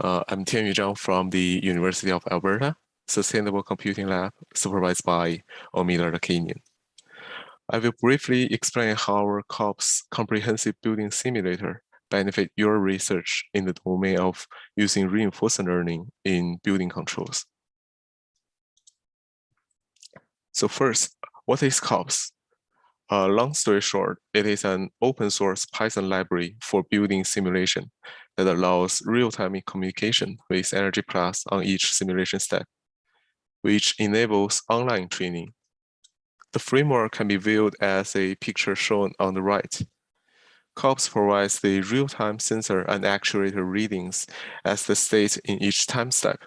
I'm Tianyu Zhang from the University of Alberta, Sustainable Computing Lab, supervised by Omid Lakanian. I will briefly explain how our COPS comprehensive building simulator benefit your research in the domain of using reinforcement learning in building controls. So first, what is COPS? Long story short, it is an open source Python library for building simulation that allows real-time communication with Energy Plus on each simulation step, which enables online training. The framework can be viewed as a picture shown on the right. COPS provides the real-time sensor and actuator readings as the state in each time step.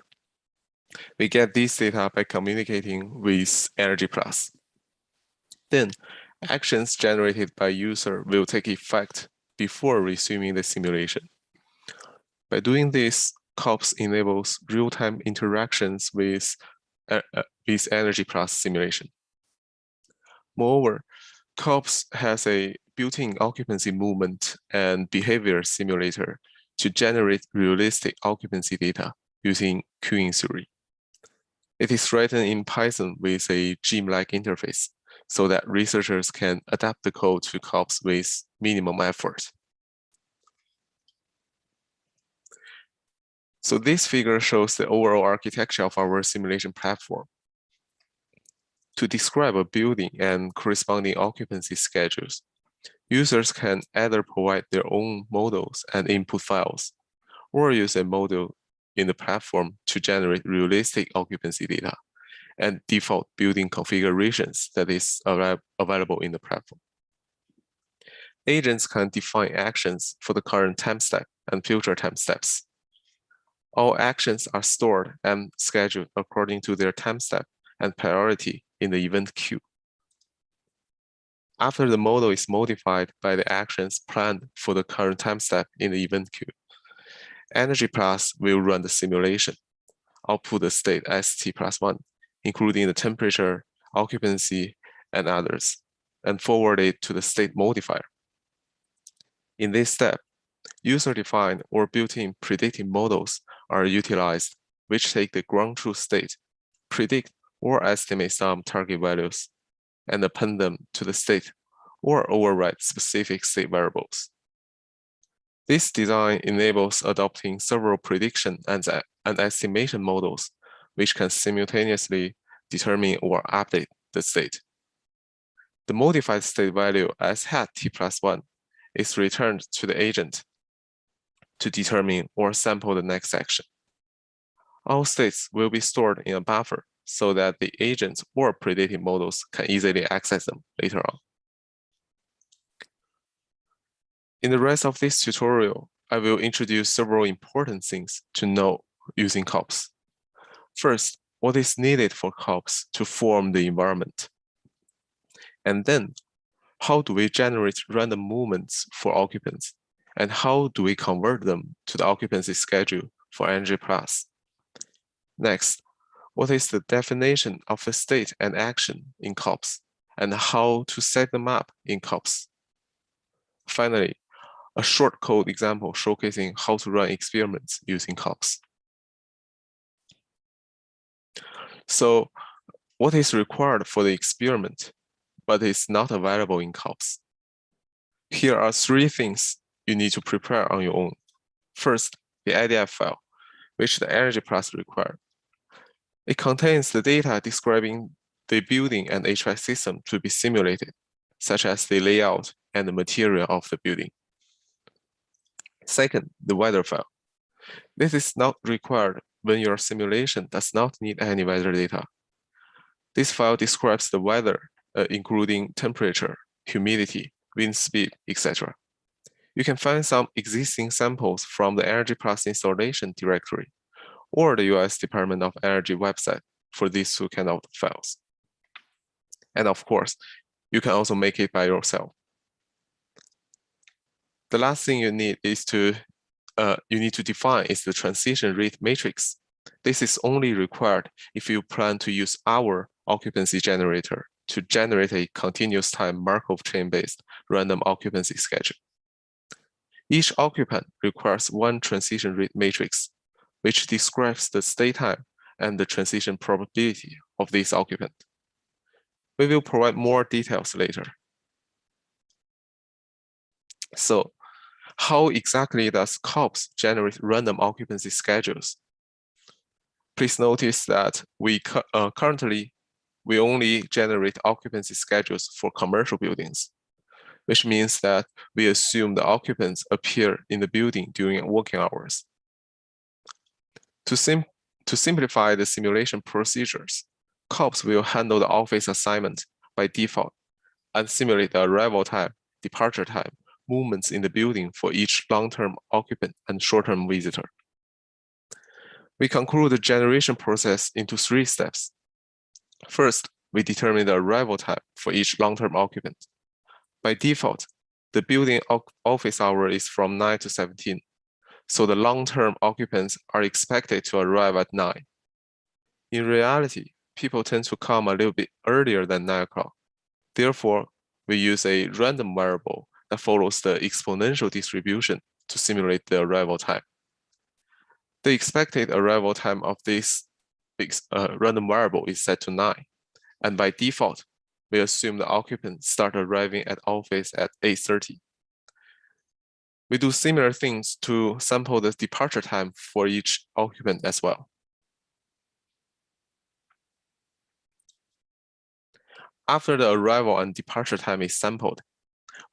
We get these data by communicating with Energy Plus. Then, actions generated by user will take effect before resuming the simulation. By doing this, COPS enables real-time interactions with Energy Plus simulation. Moreover, COPS has a built-in occupancy movement and behavior simulator to generate realistic occupancy data using queuing theory. It is written in Python with a gym-like interface so that researchers can adapt the code to COPS with minimum effort. So this figure shows the overall architecture of our simulation platform. To describe a building and corresponding occupancy schedules, users can either provide their own models and input files, or use a model in the platform to generate realistic occupancy data and default building configurations that is available in the platform. Agents can define actions for the current time step and future time steps. All actions are stored and scheduled according to their time step and priority in the event queue. After the model is modified by the actions planned for the current time step in the event queue, Energy Plus will run the simulation, output the state ST+1, including the temperature, occupancy, and others, and forward it to the state modifier. In this step, user-defined or built-in predictive models are utilized, which take the ground truth state, predict or estimate some target values, and append them to the state or override specific state variables. This design enables adopting several prediction and estimation models, which can simultaneously determine or update the state. The modified state value as hat t+1 is returned to the agent to determine or sample the next action. All states will be stored in a buffer so that the agents or predictive models can easily access them later on. In the rest of this tutorial, I will introduce several important things to know using COPS. First, what is needed for COPS to form the environment? And then, how do we generate random movements for occupants? And how do we convert them to the occupancy schedule for Energy Plus? Next, what is the definition of a state and action in COPS, and how to set them up in COPS? Finally, a short code example showcasing how to run experiments using COPS. So, what is required for the experiment, but is not available in COPS? Here are 3 things you need to prepare on your own. First, the IDF file, which the Energy Plus required. It contains the data describing the building and HVAC system to be simulated, such as the layout and the material of the building. Second, the weather file. This is not required when your simulation does not need any weather data. This file describes the weather, including temperature, humidity, wind speed, etc. You can find some existing samples from the Energy Plus installation directory or the US Department of Energy website for these 2 kind of files. And of course, you can also make it by yourself. The last thing you need is to define is the transition rate matrix. This is only required if you plan to use our occupancy generator to generate a continuous time Markov chain-based random occupancy schedule. Each occupant requires 1 transition rate matrix, which describes the stay time and the transition probability of this occupant. We will provide more details later. So, how exactly does COPS generate random occupancy schedules? Please notice that currently we only generate occupancy schedules for commercial buildings, which means that we assume the occupants appear in the building during working hours. To simplify the simulation procedures, COPS will handle the office assignment by default and simulate the arrival time, departure time, movements in the building for each long-term occupant and short-term visitor. We conclude the generation process into 3 steps. First, we determine the arrival time for each long-term occupant. By default, the building office hour is from 9 to 17, so the long-term occupants are expected to arrive at 9. In reality, people tend to come a little bit earlier than 9 o'clock. Therefore, we use a random variable that follows the exponential distribution to simulate the arrival time. The expected arrival time of this random variable is set to 9, and by default, we assume the occupants start arriving at office at 8:30. We do similar things to sample the departure time for each occupant as well. After the arrival and departure time is sampled,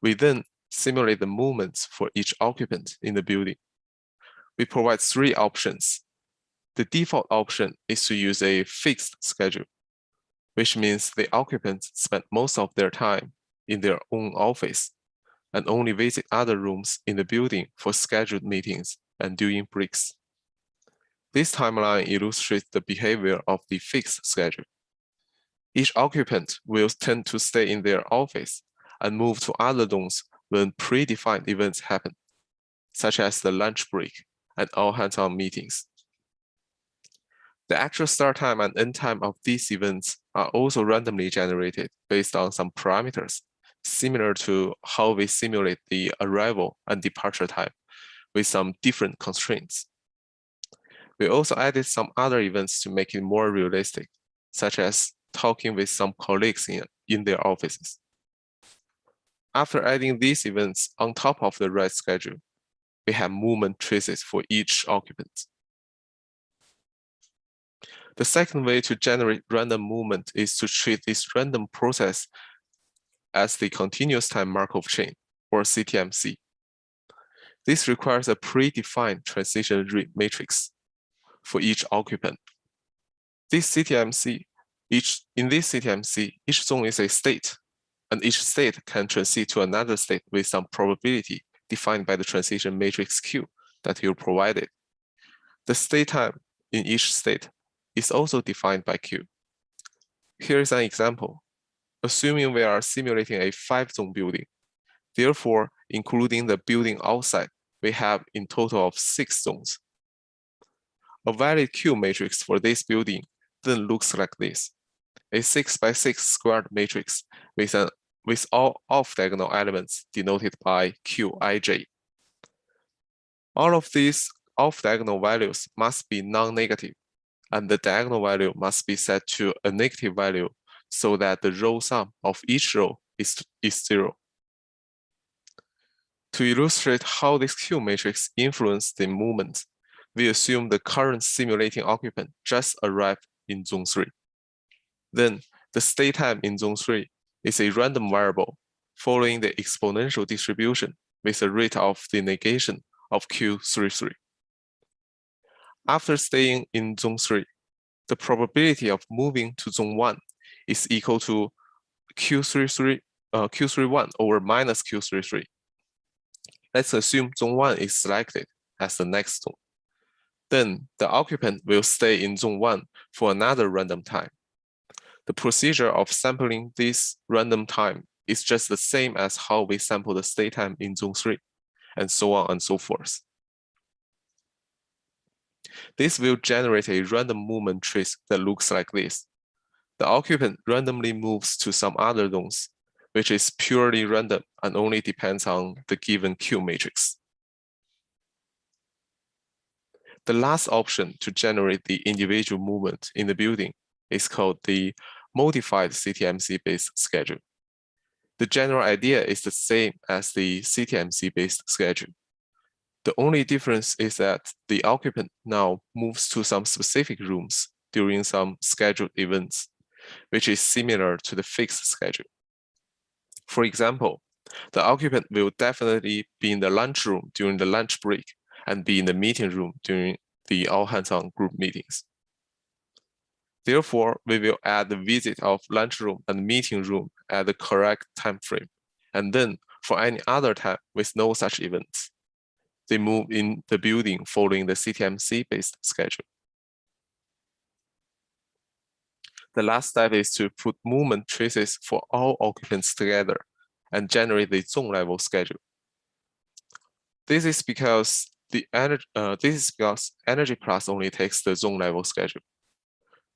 we then simulate the movements for each occupant in the building. We provide 3 options the default option is to use a fixed schedule, which means the occupants spend most of their time in their own office and only visit other rooms in the building for scheduled meetings and during breaks. This timeline illustrates the behavior of the fixed schedule. Each occupant will tend to stay in their office and move to other rooms when predefined events happen, such as the lunch break and all hands-on meetings. The actual start time and end time of these events are also randomly generated based on some parameters, similar to how we simulate the arrival and departure time with some different constraints. We also added some other events to make it more realistic, such as talking with some colleagues in their offices. After adding these events on top of the ride schedule, we have movement traces for each occupant. The second way to generate random movement is to treat this random process as the continuous time Markov chain, or CTMC. This requires a predefined transition matrix for each occupant. In this CTMC, each zone is a state, and each state can transit to another state with some probability defined by the transition matrix Q that you provided. The state time in each state is also defined by Q. Here is an example. Assuming we are simulating a 5-zone building, therefore, including the building outside, we have in total of 6 zones. A valid Q matrix for this building then looks like this: a 6x6 squared matrix with all off-diagonal elements denoted by Qij. All of these off-diagonal values must be non-negative, and the diagonal value must be set to a negative value so that the row sum of each row is 0. To illustrate how this Q matrix influences the movement, we assume the current simulating occupant just arrived in zone 3. Then the state time in zone 3 is a random variable following the exponential distribution with a rate of the negation of Q33. After staying in zone 3, the probability of moving to zone 1 is equal to Q31 over minus Q33. Let's assume zone 1 is selected as the next zone. Then the occupant will stay in zone 1 for another random time. The procedure of sampling this random time is just the same as how we sample the state time in zone 3, and so on and so forth. This will generate a random movement trace that looks like this. The occupant randomly moves to some other zones, which is purely random and only depends on the given Q matrix. The last option to generate the individual movement in the building is called the modified CTMC-based schedule. The general idea is the same as the CTMC-based schedule. The only difference is that the occupant now moves to some specific rooms during some scheduled events, which is similar to the fixed schedule. For example, the occupant will definitely be in the lunchroom during the lunch break and be in the meeting room during the all hands-on group meetings. Therefore, we will add the visit of lunchroom and meeting room at the correct time frame, and then for any other time with no such events, they move in the building following the CTMC-based schedule. The last step is to put movement traces for all occupants together and generate the zone level schedule. This is because energy plus only takes the zone level schedule.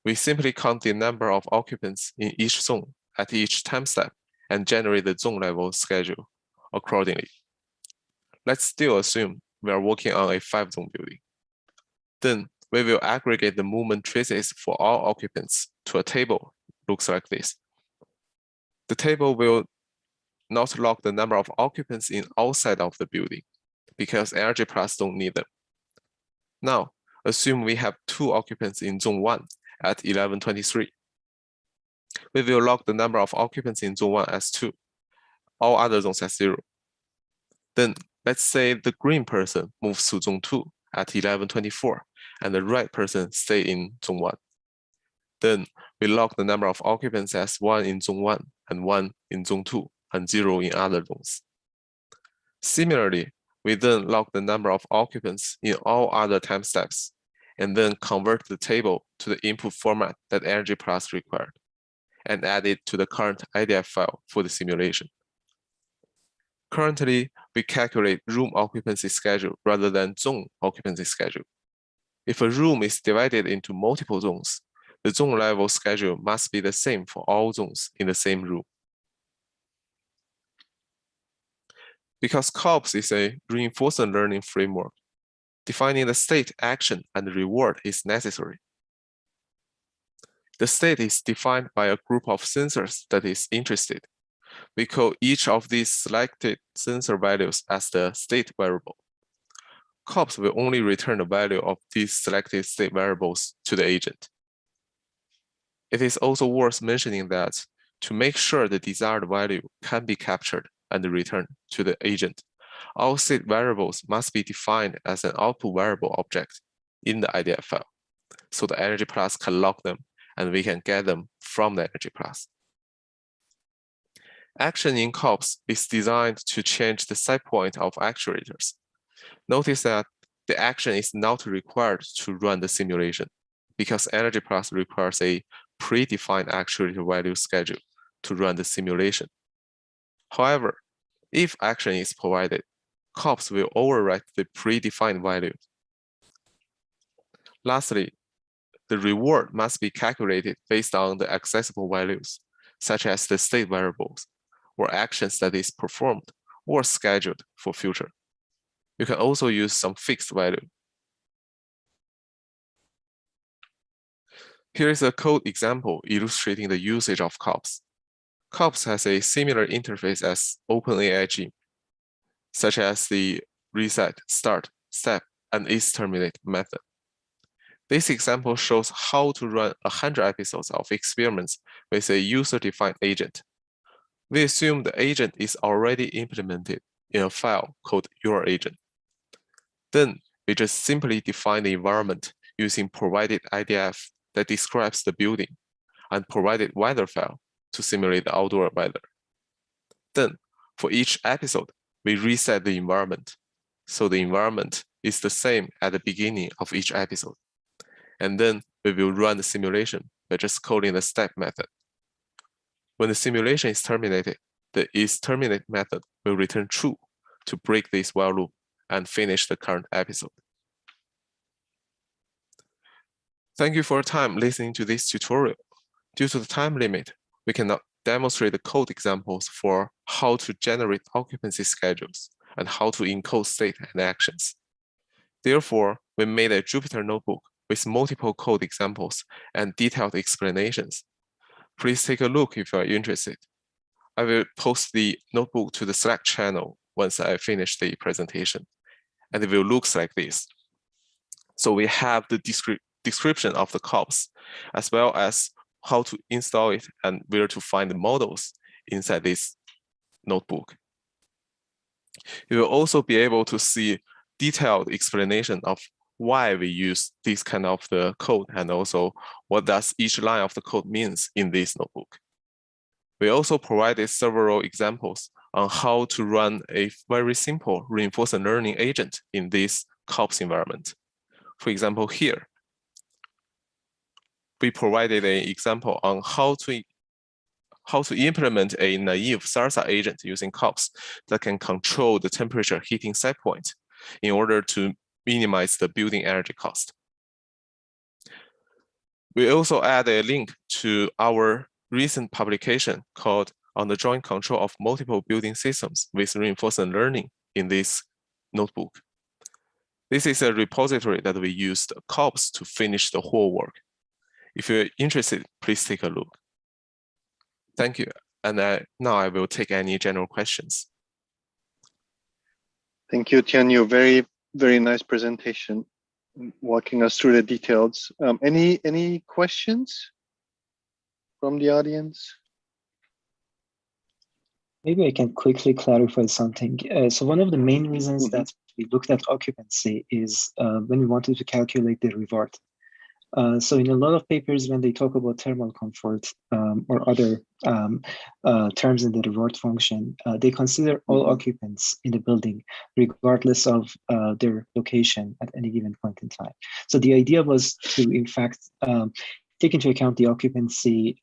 We simply count the number of occupants in each zone at each time step and generate the zone level schedule accordingly. Let's still assume we are working on a 5-zone building. Then we will aggregate the movement traces for all occupants to a table. Looks like this. The table will not log the number of occupants in outside of the building because energy plus don't need them. Now, assume we have 2 occupants in zone 1 at 11:23. We will log the number of occupants in zone 1 as 2, all other zones as 0. Then let's say the green person moves to zone 2 at 11:24 and the right person stay in zone 1. Then we log the number of occupants as 1 in zone 1 and 1 in zone 2 and 0 in other zones. Similarly, we then log the number of occupants in all other time steps and then convert the table to the input format that Energy Plus required and add it to the current IDF file for the simulation. Currently, we calculate room occupancy schedule rather than zone occupancy schedule. If a room is divided into multiple zones, the zone level schedule must be the same for all zones in the same room. Because COPS is a reinforcement learning framework, defining the state, action, and reward is necessary. The state is defined by a group of sensors that is interested. We call each of these selected sensor values as the state variable. COPS will only return the value of these selected state variables to the agent. It is also worth mentioning that to make sure the desired value can be captured and returned to the agent, all state variables must be defined as an output variable object in the IDF file, so the Energy Plus can log them and we can get them from the Energy Plus. Action in COPS is designed to change the set point of actuators. Notice that the action is not required to run the simulation because Energy Plus requires a predefined actuator value schedule to run the simulation. However, if action is provided, COPS will overwrite the predefined value. Lastly, the reward must be calculated based on the accessible values, such as the state variables, or actions that is performed or scheduled for future. You can also use some fixed value. Here is a code example illustrating the usage of COPS. COPS has a similar interface as OpenAI Gym, such as the reset, start, step, and is terminate method. This example shows how to run 100 episodes of experiments with a user-defined agent. We assume the agent is already implemented in a file called your agent. Then we just simply define the environment using provided IDF that describes the building and provided weather file to simulate the outdoor weather. Then for each episode, we reset the environment. So the environment is the same at the beginning of each episode. And then we will run the simulation by just calling the step method. When the simulation is terminated, the isTerminate method will return true to break this while loop and finish the current episode. Thank you for your time listening to this tutorial. Due to the time limit, we cannot demonstrate the code examples for how to generate occupancy schedules and how to encode state and actions. Therefore, we made a Jupyter notebook with multiple code examples and detailed explanations. Please take a look if you are interested. I will post the notebook to the Slack channel once I finish the presentation, and it will look like this. So we have the description of the COPS, as well as how to install it and where to find the models inside this notebook. You will also be able to see detailed explanation of why we use this kind of the code and also what does each line of the code means in this notebook. We also provided several examples on how to run a very simple reinforcement learning agent in this COPS environment. For example, here, we provided an example on how to implement a naive SARSA agent using COPS that can control the temperature heating set point in order to minimize the building energy cost. We also add a link to our recent publication called On the Joint Control of Multiple Building Systems with Reinforcement Learning in this notebook. This is a repository that we used COPS to finish the whole work. If you're interested, please take a look. Thank you. And now I will take any general questions. Thank you, Tianyu. Very, very nice presentation, walking us through the details. Any questions from the audience? Maybe I can quickly clarify something. So one of the main reasons that we looked at occupancy is when we wanted to calculate the reward. So in a lot of papers, when they talk about thermal comfort or other terms in the reward function, they consider all occupants in the building, regardless of their location at any given point in time. So the idea was to, in fact, take into account the occupancy,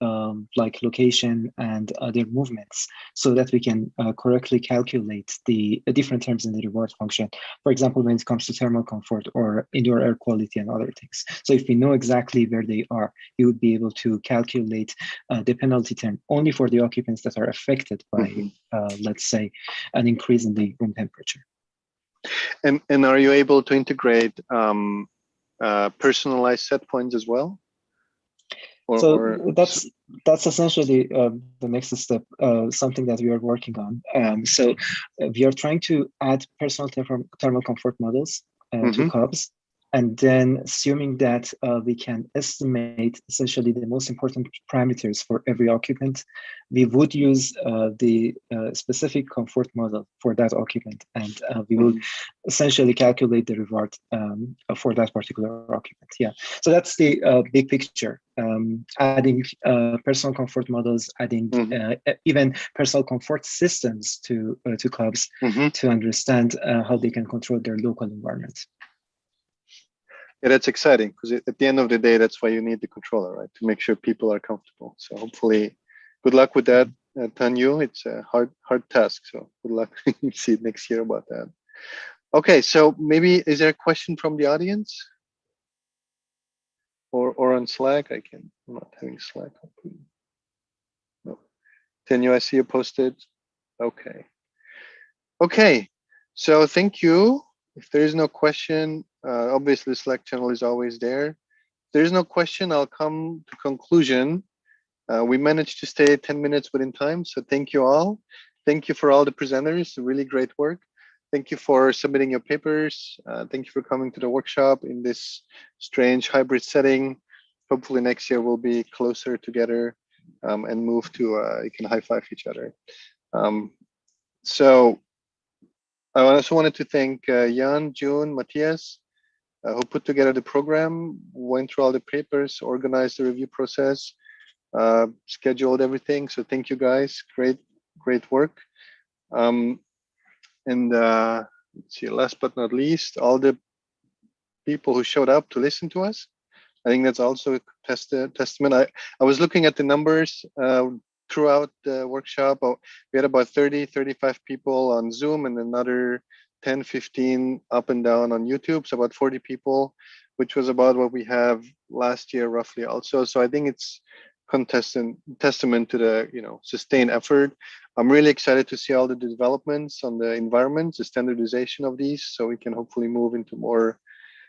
like location and other movements, so that we can correctly calculate the different terms in the reward function. For example, when it comes to thermal comfort or indoor air quality and other things. So if we know exactly where they are, we would be able to calculate the penalty term only for the occupants that are affected by, let's say, an increase in the room temperature. And are you able to integrate personalized set points as well? That's essentially the next step, something that we are working on. So we are trying to add personal thermal comfort models to COBs, and then assuming that we can estimate essentially the most important parameters for every occupant, we would use the specific comfort model for that occupant, and we will essentially calculate the reward for that particular occupant. Yeah, so that's the big picture. Adding personal comfort models, adding even personal comfort systems to COBs to understand how they can control their local environment. Yeah, that's exciting, because at the end of the day, that's why you need the controller, right? To make sure people are comfortable. So hopefully, good luck with that, Tanyu. It's a hard task. So good luck. See you next year about that. Okay, so maybe is there a question from the audience, or on Slack? I'm not having Slack open. No. Tanyu, I see you posted. Okay. Okay. So thank you. If there is no question, obviously the Slack channel is always there. If there is no question, I'll come to conclusion. We managed to stay 10 minutes within time, so thank you all. Thank you for all the presenters, really great work. Thank you for submitting your papers. Thank you for coming to the workshop in this strange hybrid setting. Hopefully next year we'll be closer together and move to, you can high five each other. So I also wanted to thank Jan, June, Matthias, who put together the program, went through all the papers, organized the review process, scheduled everything. So thank you guys, great work. And let's see, last but not least, all the people who showed up to listen to us. I think that's also a testament. I was looking at the numbers throughout the workshop. We had about 35 people on Zoom and another 10, 15 up and down on YouTube. So about 40 people, which was about what we have last year roughly also. So I think it's testament to the sustained effort. I'm really excited to see all the developments on the environments, the standardization of these, so we can hopefully move into more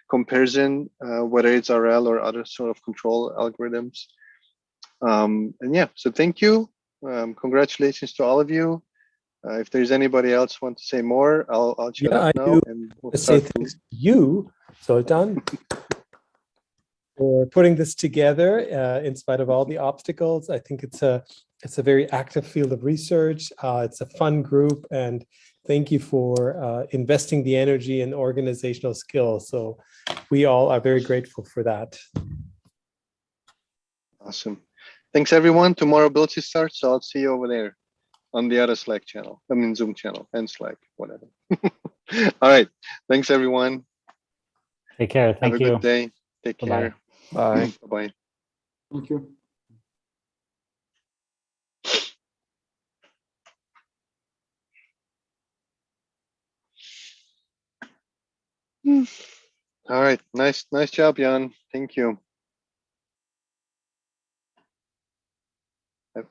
comparison, whether it's RL or other sort of control algorithms. And yeah, so thank you. Congratulations to all of you. If there's anybody else want to say more, I'll shut up now. And we'll say thanks to you, Zoltan, for putting this together in spite of all the obstacles. I think it's a very active field of research. It's a fun group, and thank you for investing the energy and organizational skills. So we all are very grateful for that. Awesome. Thanks everyone. Tomorrow Bilci starts, so I'll see you over there on the other Slack channel. I mean Zoom channel and Slack, whatever. All right. Thanks everyone. Take care. Thank you. Have a good day. Take care. Bye. Bye-bye. Thank you. All right. Nice job, Jan. Thank you.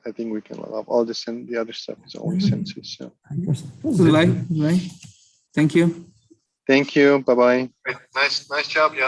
I think we can love all this, and the other stuff is only census. So. Bye. Thank you. Thank you. Bye-bye. Nice job, Jan.